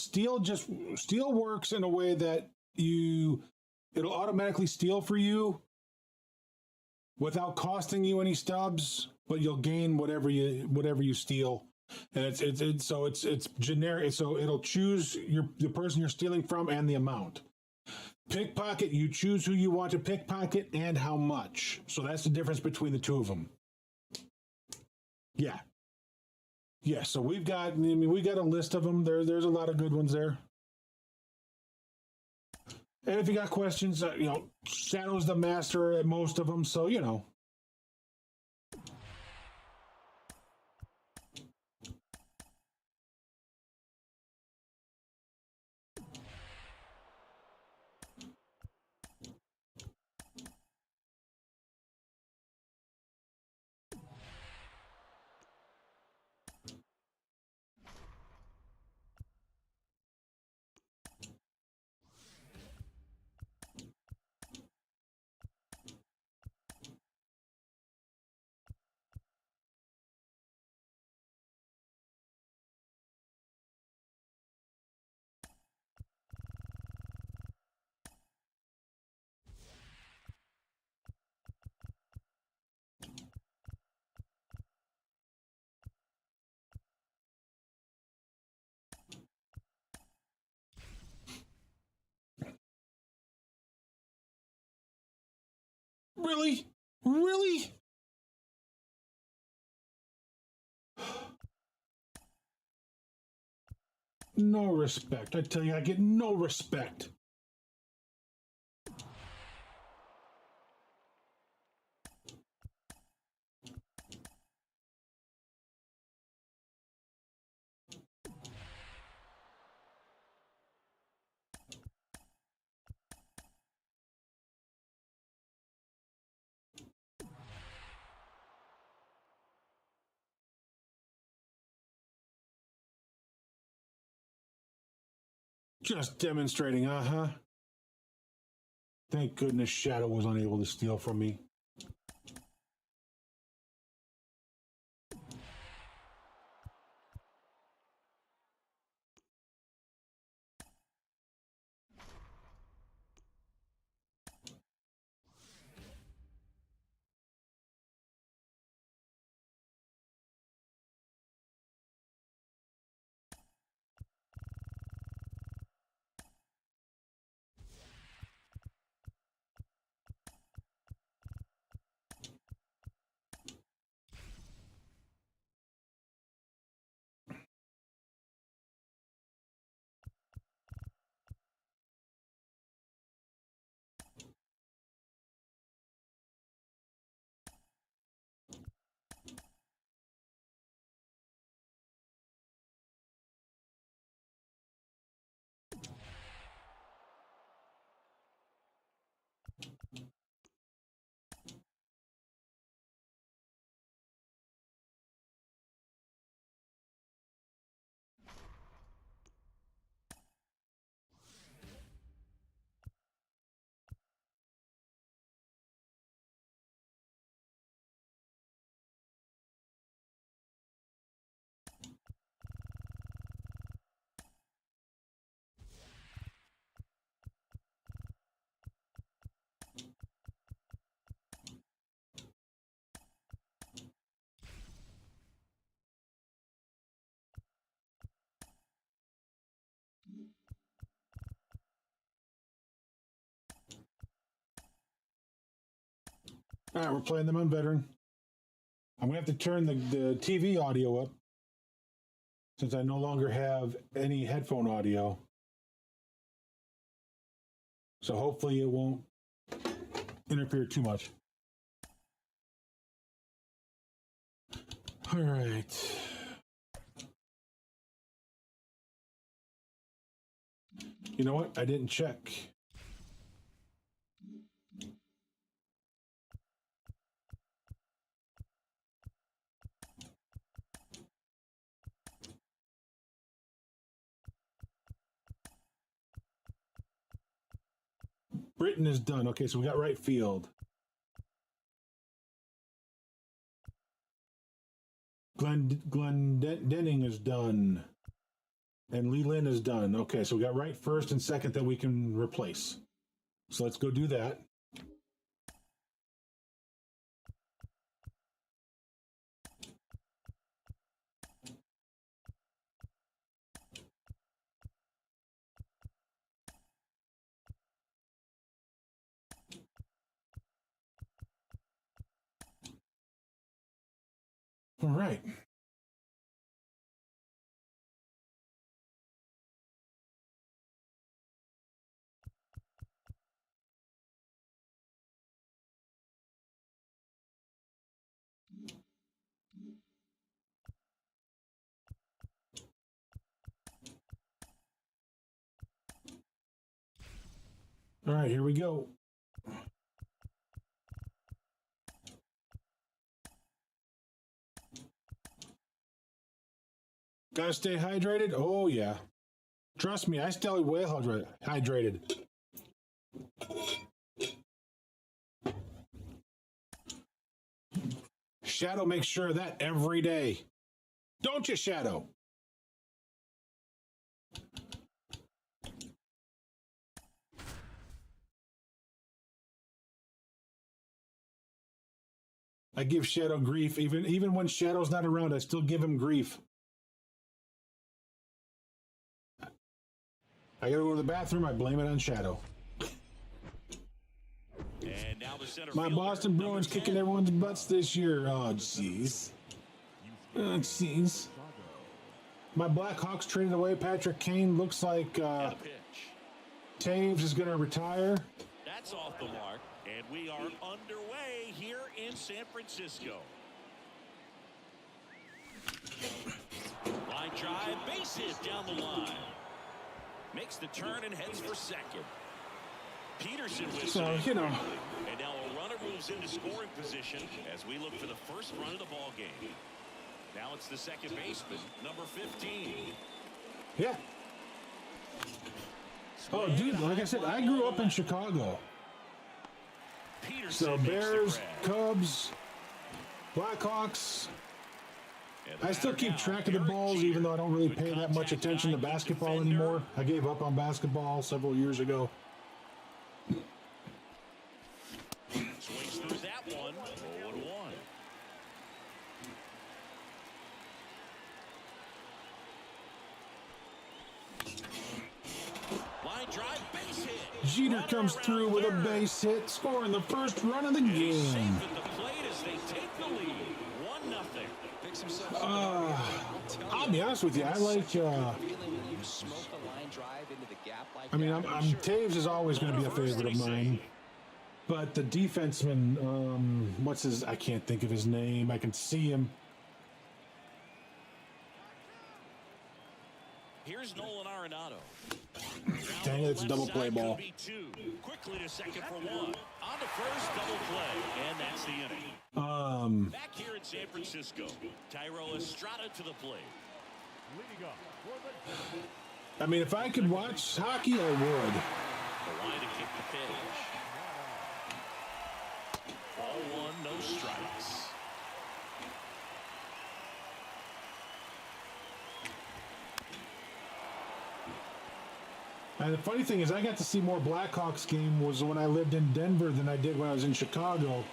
works in a way that it'll automatically steal for you without costing you any stubs, but you'll gain whatever you steal. And it's generic, so it'll choose the person you're stealing from and the amount. Pickpocket, you choose who you want to pickpocket and how much. So that's the difference between the two of them. Yeah. Yeah, so we got a list of them. There's a lot of good ones there. And if you got questions, Shadow's the master at most of them, so Really? Really? No respect. I tell you, I get no respect. Just demonstrating, uh-huh. Thank goodness Shadow was unable to steal from me. All right, we're playing them on veteran. I'm going to have to turn the TV audio up since I no longer have any headphone audio. So hopefully it won't interfere too much. All right. You know what? I didn't check. Britain is done. Okay, so we got right field. Glenn Denning is done. And Lee Lin is done. Okay, so we got right first and second that we can replace. So let's go do that. All right. All right, here we go. Gotta stay hydrated? Oh, yeah. Trust me, I stay well hydrated. Shadow makes sure of that every day. Don't you, Shadow? I give Shadow grief. Even when Shadow's not around, I still give him grief. I gotta go to the bathroom, I blame it on Shadow. And now the center My fielder, Boston Bruins number 10. kicking everyone's butts this year. Oh, jeez. Oh, jeez. My Blackhawks traded away Patrick Kane. Looks like Pitch. Taves is going to retire. That's off the mark, and we are underway here in San Francisco. Line drive, base hit down the line. Makes the turn and heads for second. Peterson with So, you know. And now a runner moves into scoring position as we look for the first run of the ball game. Now it's the second baseman, number 15. Yeah. Oh, dude, like I said, I grew up in Chicago. Peterson So makes the Bears, grab. Cubs, Blackhawks. And the I still batter keep now, track of the Derek balls, Jeter. even though I don't really Good pay that much contact attention to guy, good basketball defender. anymore. I gave up on basketball several years ago. Swings through that one. 0-1. Line drive, base hit. Jeter Runner comes around through with a third. base hit, scoring the first run of the And he's safe game. at the plate as they take the lead. 1-0. Picks himself up. I'll be honest with you, I like. Feeling when you smoke a line drive into the gap like I mean, that. Taves is always going to be a favorite of mine. But the defenseman, what's his? I can't think of his name. I can see him. Here's Nolan Arenado. Dang it, it's a double play ball. Quickly to second for one. On to first, double play. And that's the inning. Back here in San Francisco, Thairo Estrada to the plate. Leading up for the I mean, if I could watch hockey, I would. The line to kick the pitch. Ball one, no strikes. And the funny thing is, I got to see more Blackhawks game was when I lived in Denver than I did when I was in Chicago,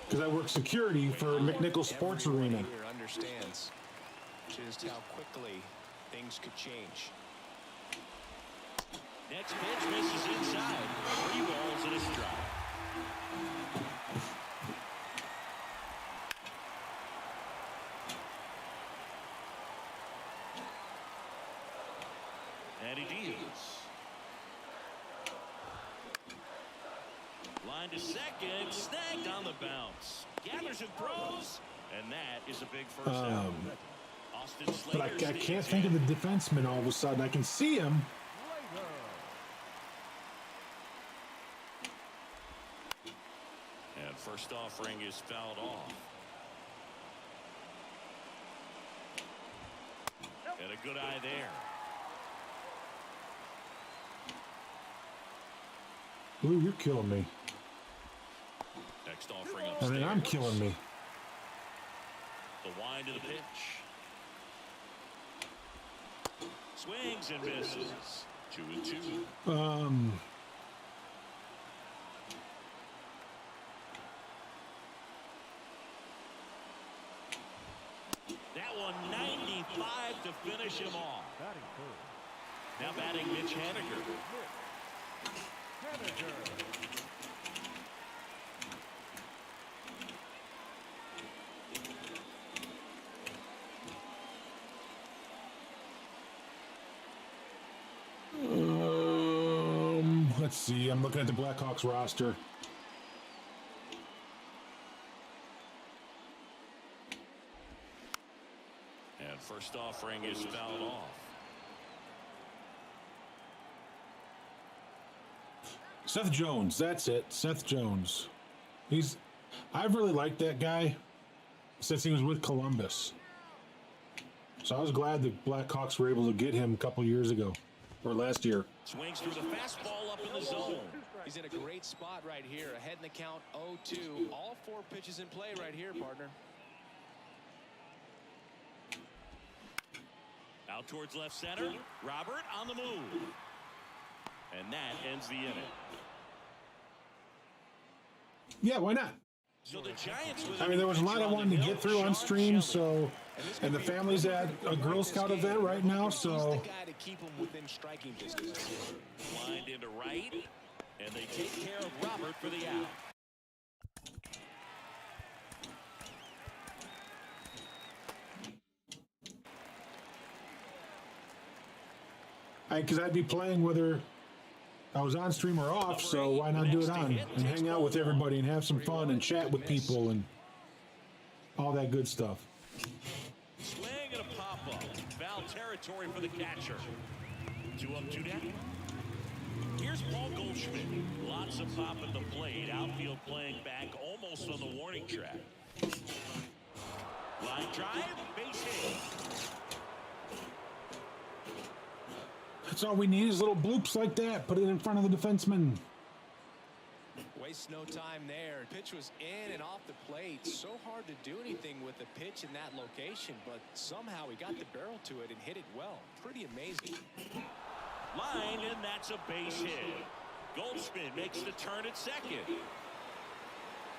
because I worked security for McNichol Sports Arena. Everyone here understands just how quickly things could change. Next pitch misses inside. 3 balls and a strike. And he deals. Line to second, snagged on the bounce. Gathers and throws, and that is a big first out. Austin But I Slater can't stands think in. of the defenseman all of a sudden. I can see him. And first offering is fouled off. And a good eye there. Ooh, you're killing me. Next offering I upstairs. mean, I'm killing me. The wind of the pitch. Swings and misses. 2-2. That one 95 to finish him off. batting first. Now batting Mitch Haniger. Let's see. I'm looking at the Blackhawks roster. And first offering is fouled off. Seth Jones, that's it. Seth Jones. I've really liked that guy since he was with Columbus. So I was glad the Blackhawks were able to get him a couple years ago, or last year. Swings through the fastball up in the zone. He's in a great spot right here. Ahead in the count 0-2. All 4 pitches in play right here, partner. Out towards left center. Robert on the move. And that ends the inning. Yeah, why not? So the Giants, I mean, there was a lot I wanted to get through on stream, so, and the family's at a Girl Scout event right now, so. Lined into right, and they take care of Robert for the out. Because I'd be playing whether I was on stream or off, so why not do it on and hang out with everybody and have some fun and chat with people and all that good stuff. Swing and a pop-up. Foul territory for the catcher. 2 up, 2 down. Here's Paul Goldschmidt. Lots of pop at the plate. Outfield playing back almost on the warning track. Line drive, base hit. That's all we need is little bloops like that. Put it in front of the defenseman. Wastes no time there. Pitch was in and off the plate. So hard to do anything with the pitch in that location, but somehow he got the barrel to it and hit it well. Pretty amazing. Line, and that's a base hit. Goldschmidt makes the turn at second.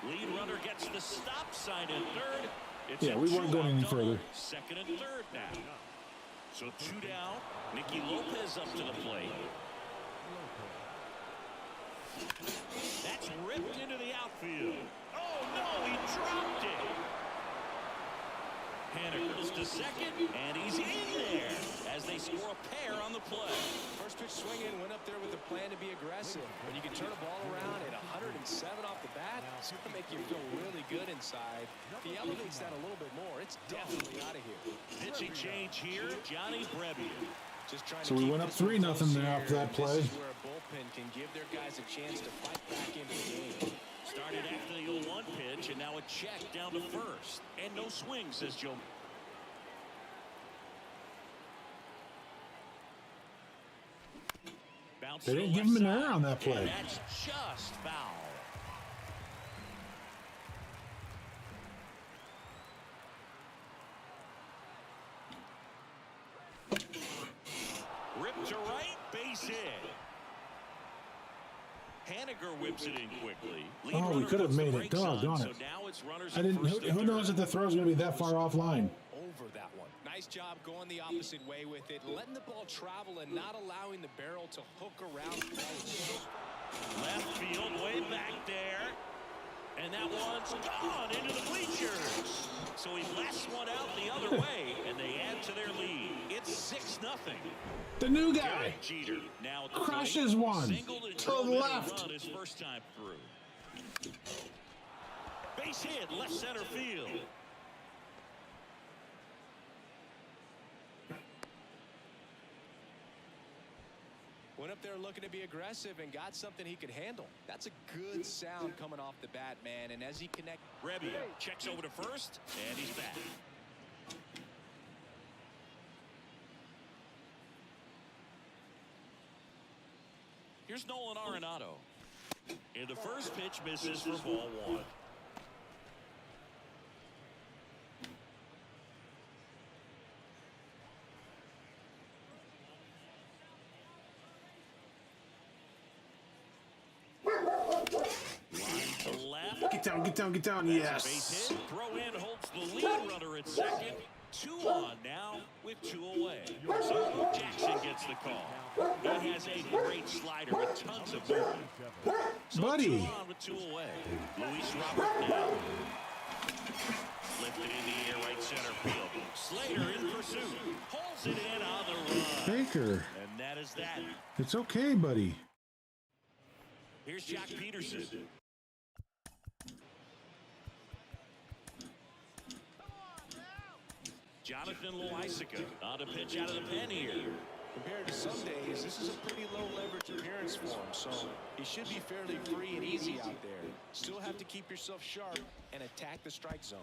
Lead runner gets the stop sign at third. It's we weren't going any further. Second and third now. So 2 down. Nicky Lopez up to the plate. That's ripped into the outfield. Oh no, he dropped it. Haniger's to second, and he's in there as they score a pair on the play. First pitch swinging, went up there with a plan to be aggressive. When you can turn a ball around at 107 off the bat, it's going to make you feel really good inside. If he elevates that a little bit more, it's definitely out of here. Pitching change here, Johnny Brebbia. So we went up 3-0 there after that play. This is where a bullpen can give their guys a chance to fight back into the game. Started after the 0-1 pitch, and now a check down to first. And no swing, says Joe. They didn't give him an error on that play. And that's just foul. Ripped to right, base hit. Haniger whips it in quickly. Oh, we could have made it. Doggone it. I didn't. Who knows if the throw's going to be that far offline? Over that one. Nice job going the opposite way with it, letting the ball travel and not allowing the barrel to hook around. Left field, way back there. And that one's gone into the bleachers. So he blasts one out the other way, and they add to their lead. It's 6-0. The new guy Jeter now crushes one to the left. Run his first time through. Base hit, left center field. Went up there looking to be aggressive and got something he could handle. That's a good sound coming off the bat, man. And as he connects, Brebbia checks over to first, and he's back. Here's Nolan Arenado. And the first pitch misses for ball 1. Get down, yes. Base hit, throw in, holds the lead runner at second. 2 on now with 2 away. So Jackson gets the call. He has a great slider with tons of movement. So Buddy. 2 on with 2 away. Luis Robert now. Lifted in the air, right center field. Slater in pursuit. Holds it in on the run. Baker. And that is that. It's okay, buddy. Here's Jack Peterson. Jonathan Loaisiga on a pitch out of the pen here. Compared to some days, this is a pretty low leverage appearance for him, so he should be fairly free and easy out there. Still have to keep yourself sharp and attack the strike zone.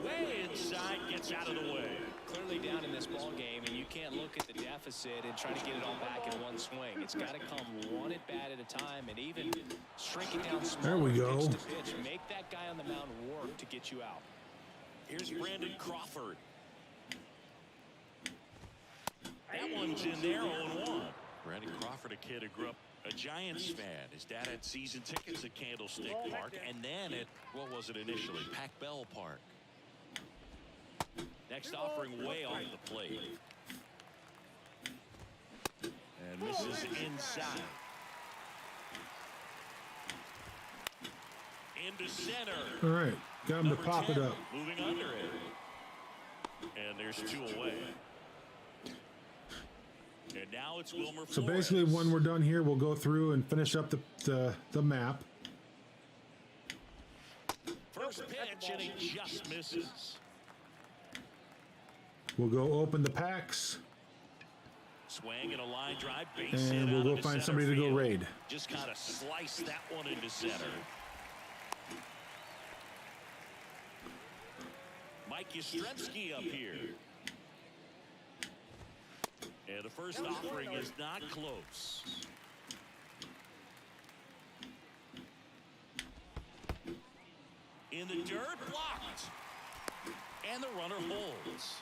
Way inside, gets out of the way. Clearly down in this ball game, and you can't look at the deficit and try to get it all back in one swing. It's got to come one at bat at a time, and even shrink it down smaller. There we go. Pitch to pitch. Make that guy on the mound work to get you out. Here's Brandon Crawford. That one's in there, 0-1. Brandon Crawford, a kid who grew up a Giants fan. His dad had season tickets at Candlestick Park, and then at, what was it initially, Pac Bell Park. Next offering way off the plate. And misses inside. Into center. All right, got him to pop 10, it up. Moving under it. And there's 2 away. And now it's Wilmer Flores. So basically, when we're done here, we'll go through and finish up the map. First pitch, and he just misses. We'll go open the packs, Swing and a line drive, base hit and we'll out go into find center somebody to go field. raid. Just kind of slice that one into center. Mike Yastrzemski up here. And the first offering is not close. In the dirt, blocked. And the runner holds.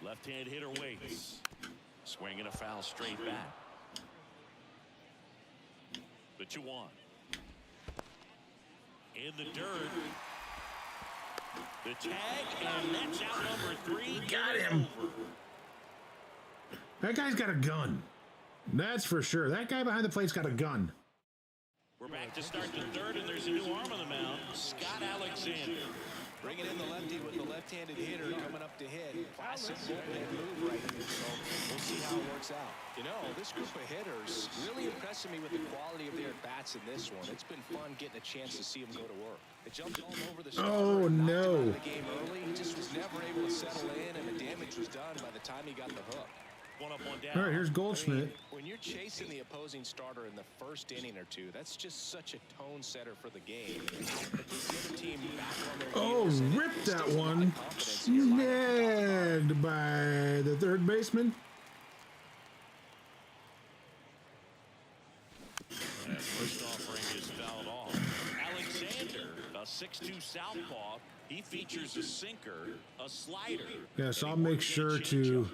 Left-hand hitter waits. Swinging a foul straight back. The 2-1. In the dirt. The tag, and that's out number 3. Got him. That guy's got a gun. That's for sure. That guy behind the plate's got a gun. We're back to start the third, and there's a new arm on the mound, Scott Alexander. Bringing in the lefty with the left-handed hitter coming up to hit. Classic bullpen move right here, so we'll see how it works out. You know, this group of hitters really impressing me with the quality of their bats in this one. It's been fun getting a chance to see them go to work. They jumped all over the starter. Oh, no. The game early. He just was never able to settle in, and the damage was done by the time he got the hook. One up, one down. All right, here's Goldschmidt. When you're chasing the opposing starter in the first inning or two, that's just such a tone setter for the game. But this other team back on their Oh, heels, and ripped it that instills a lot of one. confidence in your lineup. Snagged by the third baseman. And first offering is fouled off. Alexander, a 6'2 southpaw. He features a sinker, a slider. Yes, I'll make sure to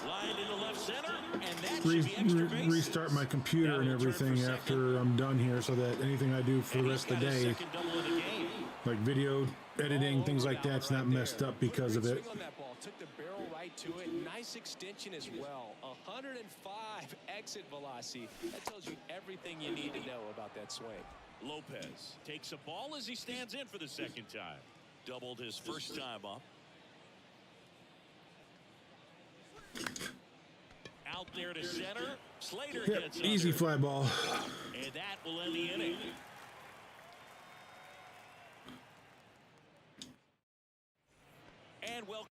Line into left center, and that should be extra bases. restart my computer and everything after I'm done here, so that anything I do for the rest of the day, like video editing, things like that's not messed up because of it. Swing on that ball, took the barrel right to it. Nice extension as well. 105 exit velocity. That tells you everything you need to know about that swing. Lopez takes a ball as he stands in for the second time. Doubled his first time up. Out there to center. Slater Yep, gets easy under. fly ball. And that will end the inning. And welcome.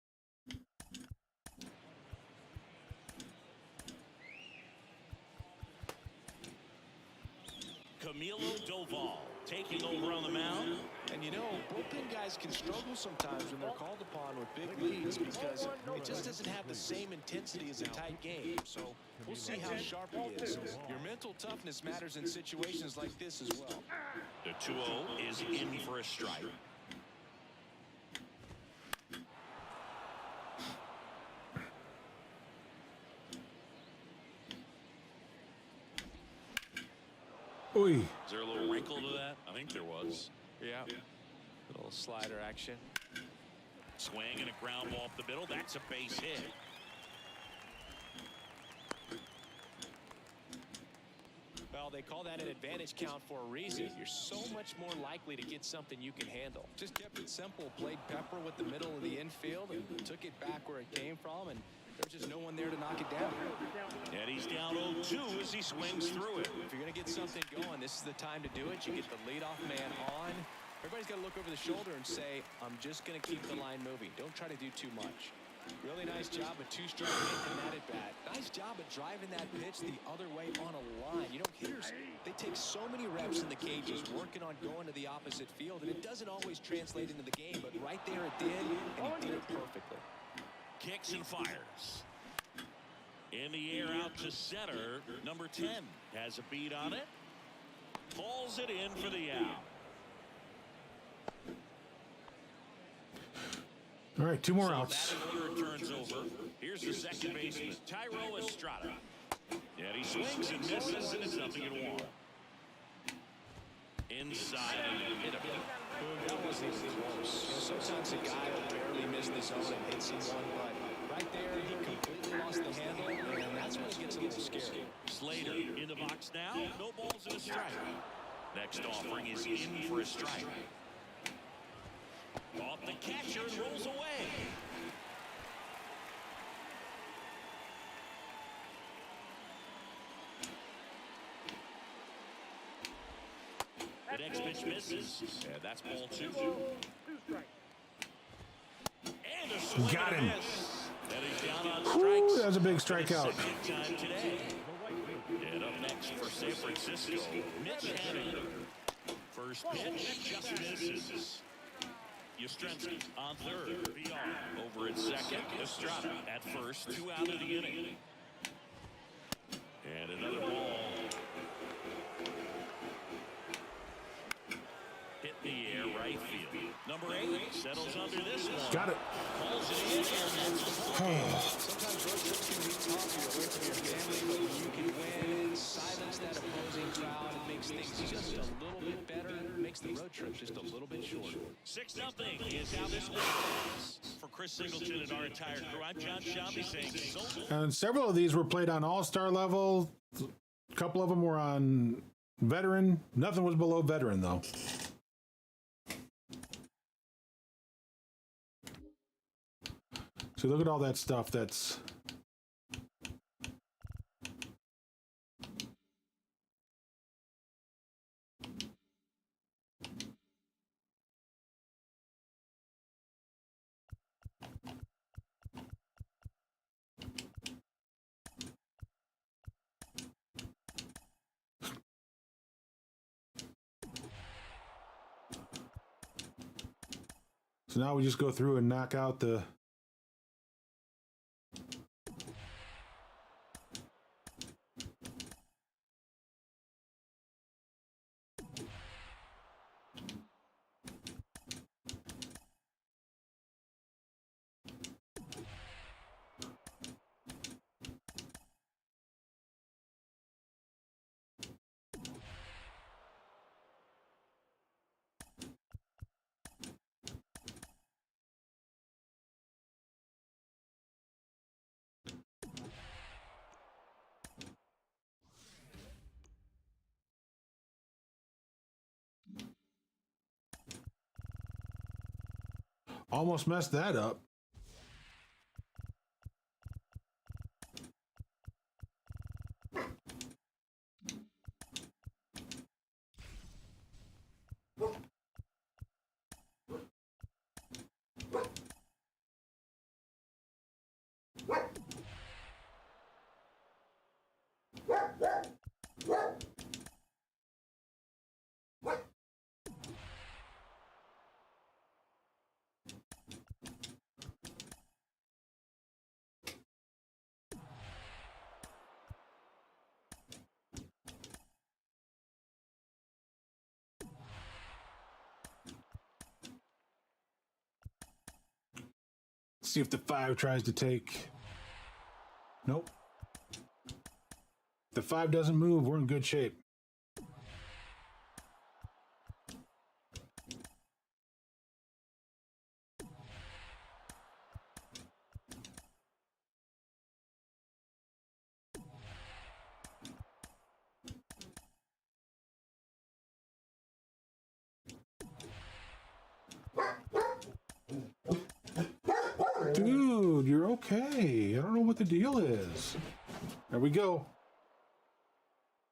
Camilo Doval taking over on the mound. And you know, bullpen guys can struggle sometimes when they're called upon with big leads because it just doesn't have the same intensity as a tight game. So we'll see how sharp he is. Your mental toughness matters in situations like this as well. The 2-0 is in for a strike. Oy. Is there a little wrinkle to that? I think there was. Yeah. Little slider action. Swing and a ground ball up the middle. That's a base hit. Well, they call that an advantage count for a reason. You're so much more likely to get something you can handle. Just kept it simple. Played pepper with the middle of the infield and took it back where it came from. And There's just no one there to knock it down. And he's down 0-2 as he swings through it. If you're going to get something going, this is the time to do it. You get the leadoff man on. Everybody's got to look over the shoulder and say, I'm just going to keep the line moving. Don't try to do too much. Really nice job of two-stroke hitting that at bat. Nice job of driving that pitch the other way on a line. You know, hitters, they take so many reps in the cages working on going to the opposite field, and it doesn't always translate into the game, but right there it did, and he did it perfectly. Kicks and fires. In the air out to center. Number 10 has a beat on it. Pulls it in for the out. All right, 2 more outs. Batting order turns over. Here's the second baseman, Thairo Estrada. And he swings and misses, and it's 0-1. Inside and hit him. That wasn't even close. You know, sometimes a guy will barely miss the zone and hit someone, but right there he completely lost the handle, and that's when it gets a little scary. Slater in the box now. No balls and a strike. Next offering is in for a strike. Off the catcher and rolls away. The next pitch misses, and that's ball 2. And a swing Got him. and a miss. And he's down on Ooh, strikes. that was a big strikeout. Second time today. And up next for San Francisco, Mitch Haniger. First pitch just misses. Yastrzemski on third. VR over at second. Estrada at first. 2 out of the inning. And another ball. Hit the air right field. Number 8 settles under this one. Got it. Calls it in, and that's a ball. Sometimes road trips can be tough. You're away from your family, but you can win, silence that opposing crowd, and makes things just a little bit better. Makes the road trip just a little bit shorter. 6-0 is how this one goes. For Chris Singleton and our entire crew, I'm John Shelby saying so. And several of these were played on all-star level. A couple of them were on veteran. Nothing was below veteran, though. So look at all that stuff that's... So now we just go through and knock out the... Almost messed that up. See if the 5 tries to take. Nope. If the 5 doesn't move, we're in good shape. Dude, you're Okay, I don't know what the deal is. There we go.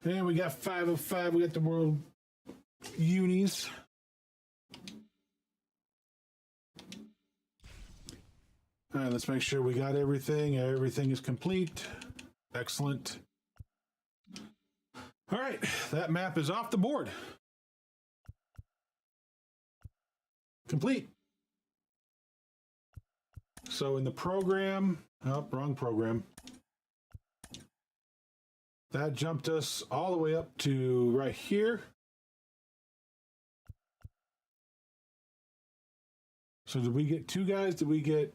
And we got 5 of 5. We got the world unis. All right, let's make sure we got everything. Everything is complete. Excellent. All right, that map is off the board. Complete. So in the program, oh, wrong program. That jumped us all the way up to right here. So did we get 2 guys? Did we get...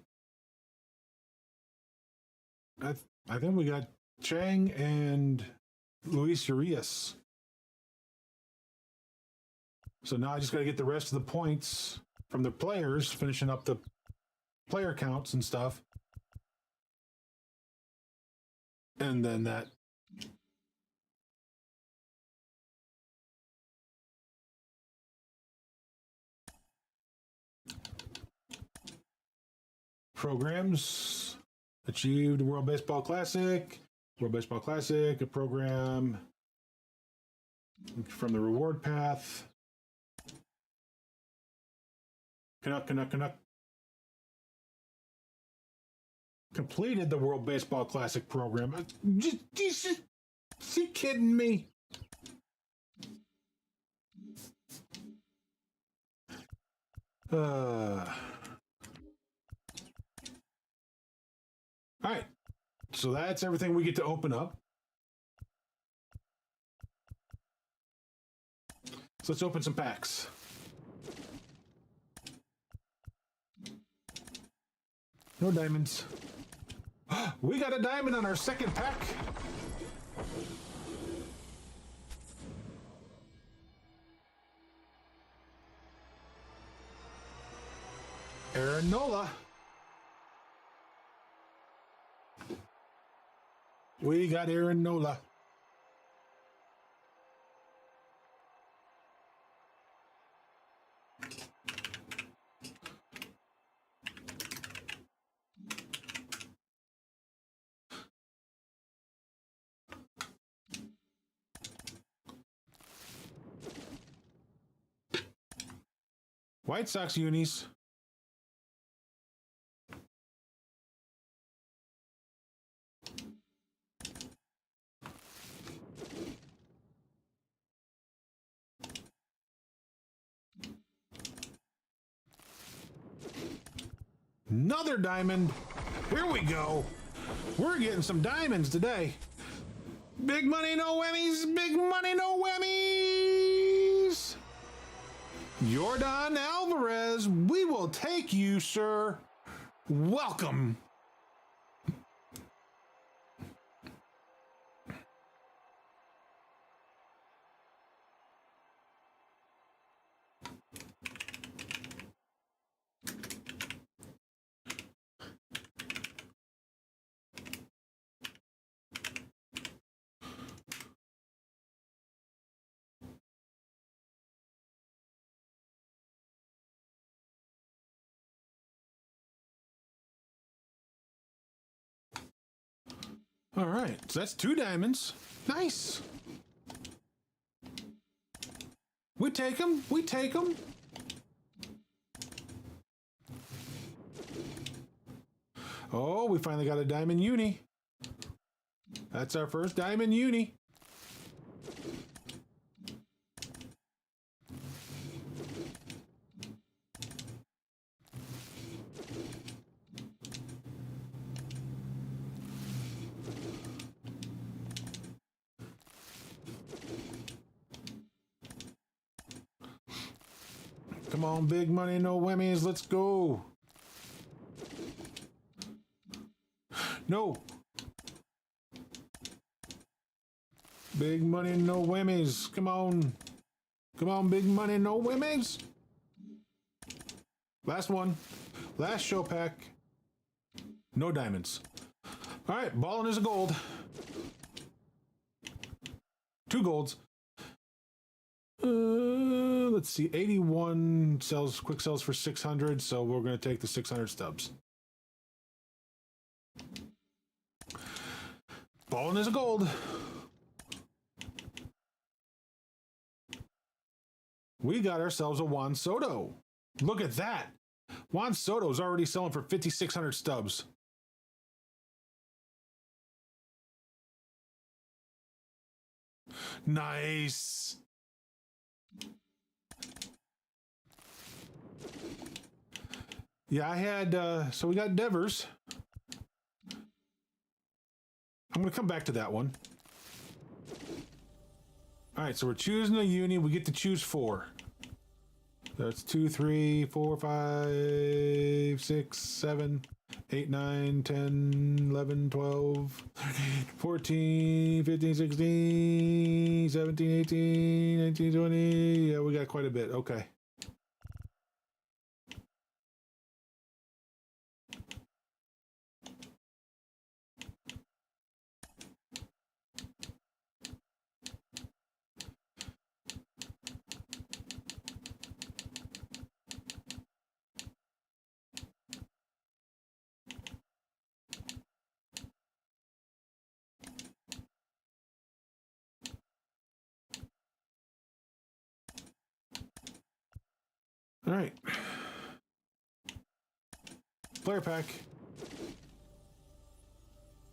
I think we got Chang and Luis Urias. So now I just got to get the rest of the points from the players, finishing up the player counts and stuff. And then that. Programs achieved World Baseball Classic. World Baseball Classic, a program from the reward path. Canuck. Completed the World Baseball Classic program. Is he kidding me? All right. So that's everything we get to open up. So let's open some packs. No diamonds. We got a diamond on our second pack. Aaron Nola. We got Aaron Nola. White Sox unis. Another diamond. Here we go. We're getting some diamonds today. Big money, no whammies. Big money, no whammies. Yordan Alvarez, we will take you, sir. Welcome. All right, so that's 2 diamonds. Nice. We take them. We take them. Oh, we finally got a diamond uni. That's our first diamond uni. Come on, big money, no whammies. Let's go. No. Big money, no whammies. Come on. Come on, big money, no whammies. Last one. Last show pack. No diamonds. All right, ballin' is a gold. 2 golds. Let's see, 81 sells, quick sells for 600, so we're going to take the 600 stubs. Balling is a gold. We got ourselves a Juan Soto. Look at that. Juan Soto's already selling for 5,600 stubs. Nice. Yeah, I had, so we got Devers. I'm going to come back to that one. All right, so we're choosing a uni. We get to choose 4. That's 2, 3, 4, 5, 6, 7, 8, 9, 10, 11, 12, 13, 14, 15, 16, 17, 18, 19, 20. Yeah, we got quite a bit. Okay. All right. Player pack.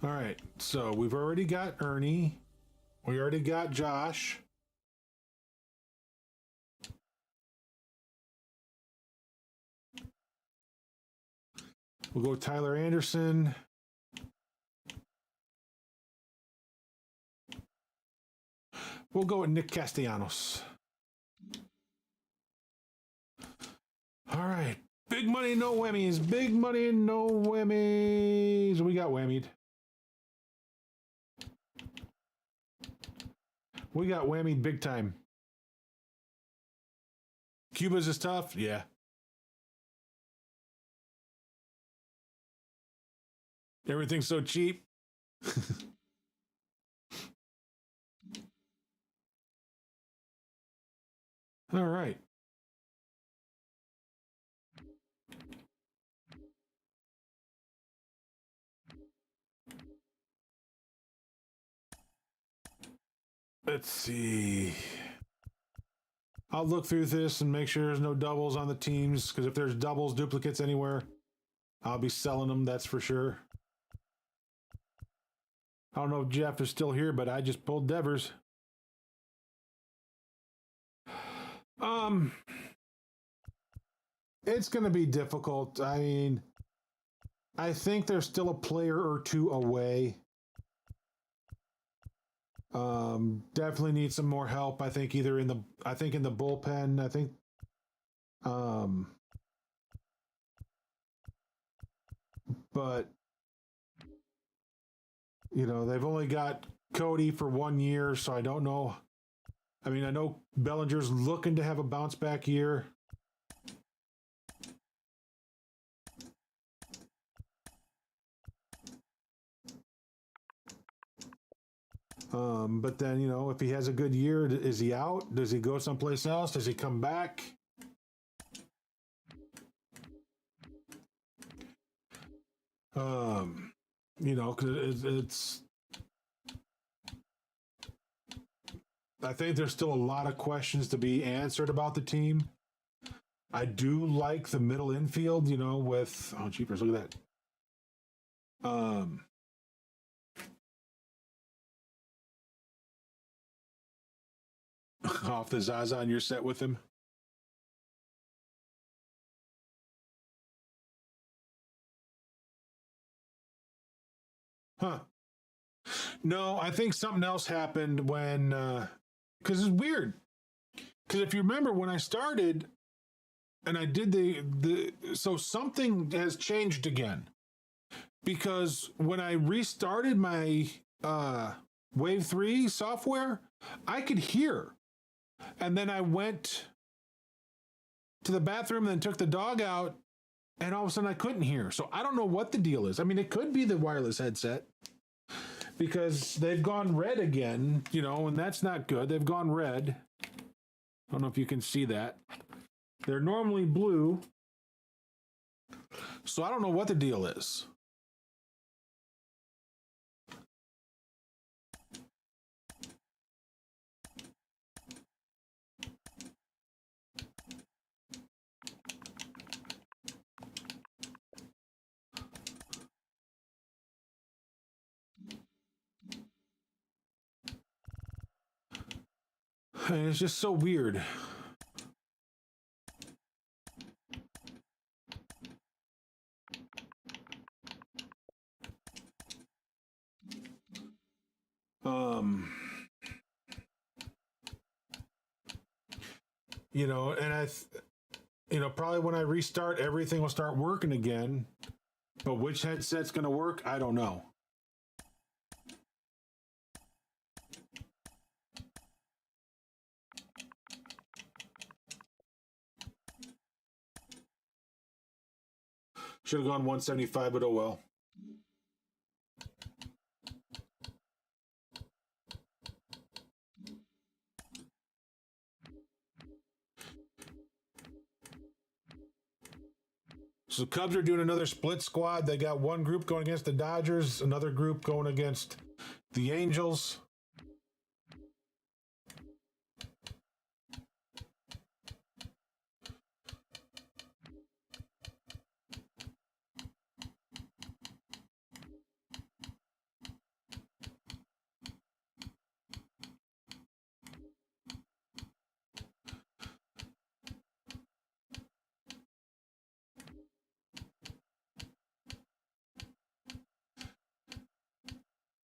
All right. So we've already got Ernie. We already got Josh. We'll go Tyler Anderson. We'll go with Nick Castellanos. All right. Big money, no whammies. Big money, no whammies. We got whammied. We got whammied big time. Cuba's is tough? Yeah. Everything's so cheap. All right. Let's see. I'll look through this and make sure there's no doubles on the teams, because if there's doubles, duplicates anywhere, I'll be selling them, that's for sure. I don't know if Jeff is still here, but I just pulled Devers. It's going to be difficult. I mean, I think there's still a player or two away. Definitely need some more help. I think either in the bullpen. I think, but you know, they've only got Cody for 1 year, so I don't know. I mean, I know Bellinger's looking to have a bounce back year. But then, you know, if he has a good year, is he out? Does he go someplace else? Does he come back? You know, because it's I think there's still a lot of questions to be answered about the team. I do like the middle infield, you know, with, oh, jeepers, look at that. Off the Zaza and you're set with him. Huh. No, I think something else happened when, because it's weird. Because if you remember when I started and I did so something has changed again. Because when I restarted my Wave 3 software, I could hear. And then I went to the bathroom and then took the dog out, and all of a sudden I couldn't hear. So I don't know what the deal is. I mean, it could be the wireless headset, because they've gone red again, you know, and that's not good. They've gone red. I don't know if you can see that. They're normally blue. So I don't know what the deal is. And it's just so weird. You know, and probably when I restart, everything will start working again. But which headset's going to work, I don't know. Should have gone 175, but oh well. So the Cubs are doing another split squad. They got one group going against the Dodgers, another group going against the Angels.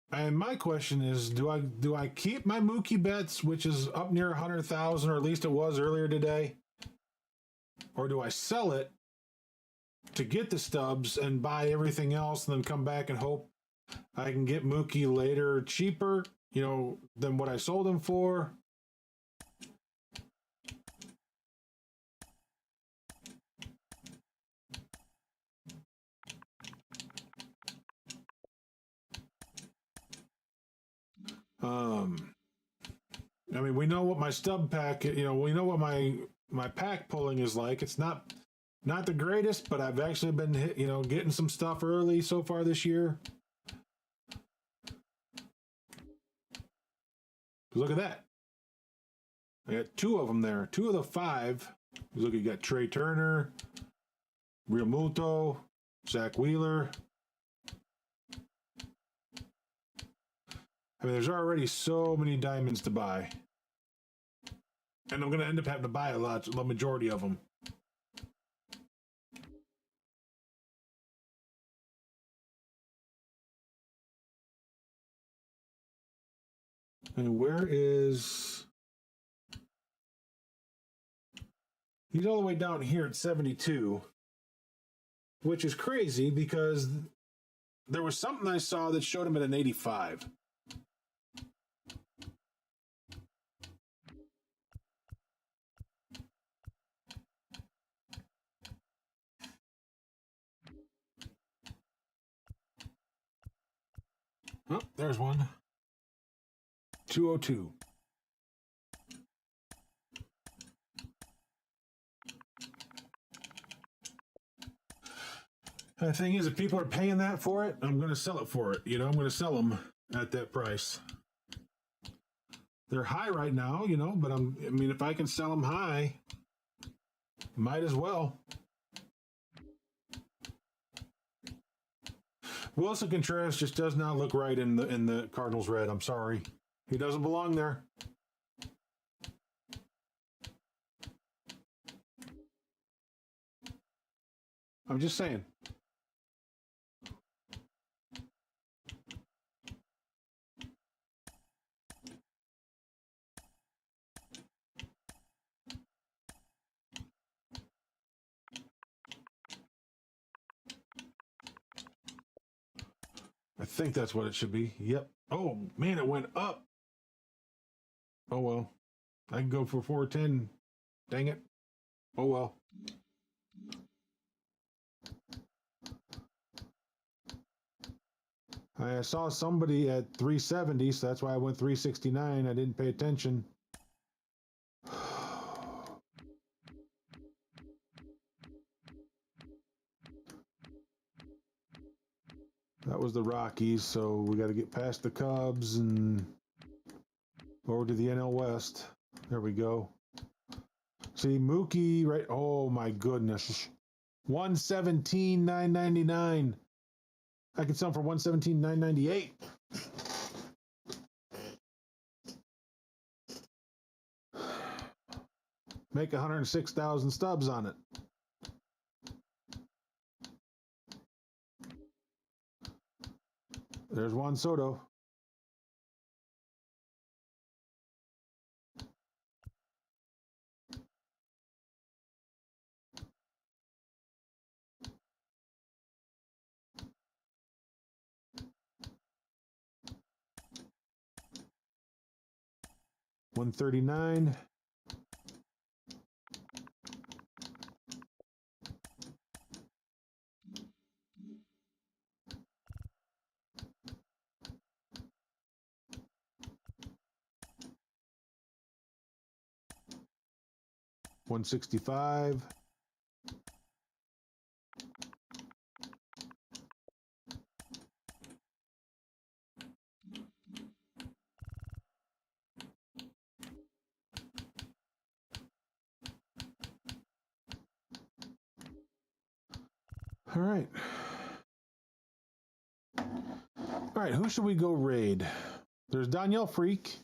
And my question is, do I keep my Mookie Betts, which is up near 100,000, or at least it was earlier today, or do I sell it to get the stubs and buy everything else, and then come back and hope I can get Mookie later cheaper, than what I sold him for? I mean, we know what my stub pack, we know what my pack pulling is like. It's not the greatest, but I've actually been, getting some stuff early so far this year. Look at that. I got 2 of them there. 2 of the 5. Look, you got Trey Turner, Real Muto, Zach Wheeler. I mean, there's already so many diamonds to buy. And I'm going to end up having to buy the majority of them. And where is... He's all the way down here at 72. Which is crazy because there was something I saw that showed him at an 85. Oh, there's one. 202. The thing is, if people are paying that for it, I'm going to sell it for it. I'm going to sell them at that price. They're high right now, but I mean, if I can sell them high, might as well. Wilson Contreras just does not look right in the Cardinals red. I'm sorry. He doesn't belong there. I'm just saying. I think that's what it should be. Yep. Oh, man, it went up. Oh, well. I can go for 410. Dang it. Oh, well. I saw somebody at 370, so that's why I went 369. I didn't pay attention. That was the Rockies, so we got to get past the Cubs and over to the NL West. There we go. See, Mookie, right? Oh, my goodness. 117,999. I could sell for 117,998. make 106,000 stubs on it. There's Juan Soto. $139. $165. All right. All right, who should we go raid? There's Danielle Freak.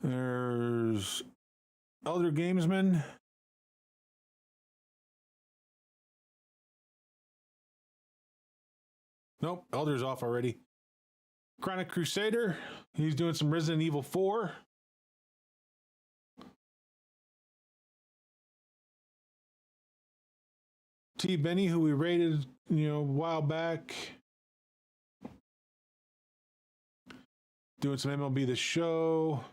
There's Elder Gamesman. Nope, Elder's off already. Chronic Crusader. He's doing some Resident Evil 4. T. Benny, who we rated, a while back. Doing some MLB The Show.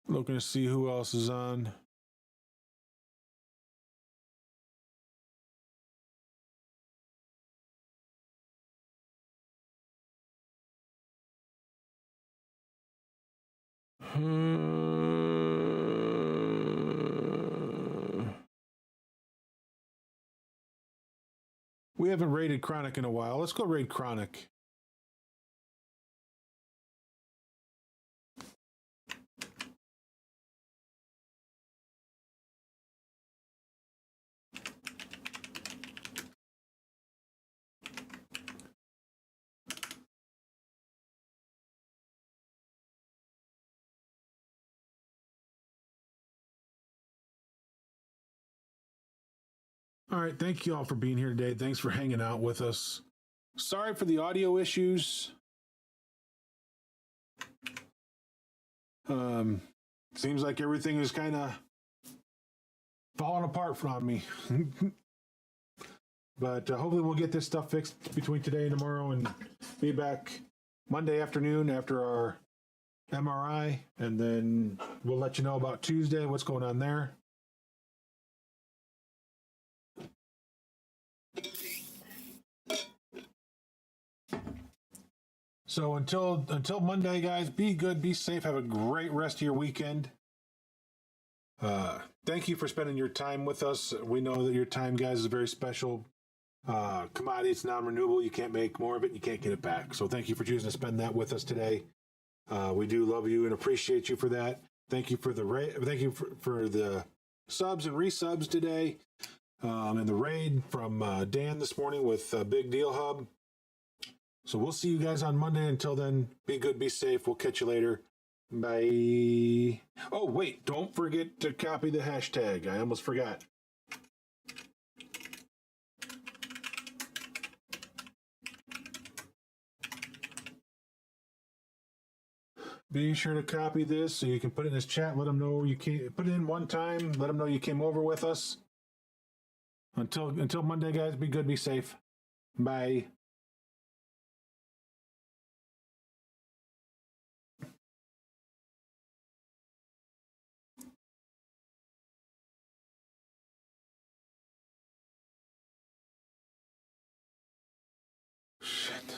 Looking to see who else is on. We haven't raided Chronic in a while. Let's go raid Chronic. All right, thank you all for being here today. Thanks for hanging out with us. Sorry for the audio issues. Seems like everything is kind of falling apart from me. But hopefully we'll get this stuff fixed between today and tomorrow and be back Monday afternoon after our MRI. And then we'll let you know about Tuesday, what's going on there. So until Monday, guys, be good, be safe, have a great rest of your weekend. Thank you for spending your time with us. We know that your time, guys, is very special. Commodity, it's non-renewable. You can't make more of it. You can't get it back. So thank you for choosing to spend that with us today. We do love you and appreciate you for that. Thank you for the subs and resubs today, and the raid from Dan this morning with Big Deal Hub. So we'll see you guys on Monday. Until then, be good, be safe. We'll catch you later. Bye. Oh, wait, don't forget to copy the hashtag. I almost forgot. Be sure to copy this so you can put it in this chat. Let them know you came. Put it in one time. Let them know you came over with us. Until Monday, guys, be good, be safe. Bye. Shit.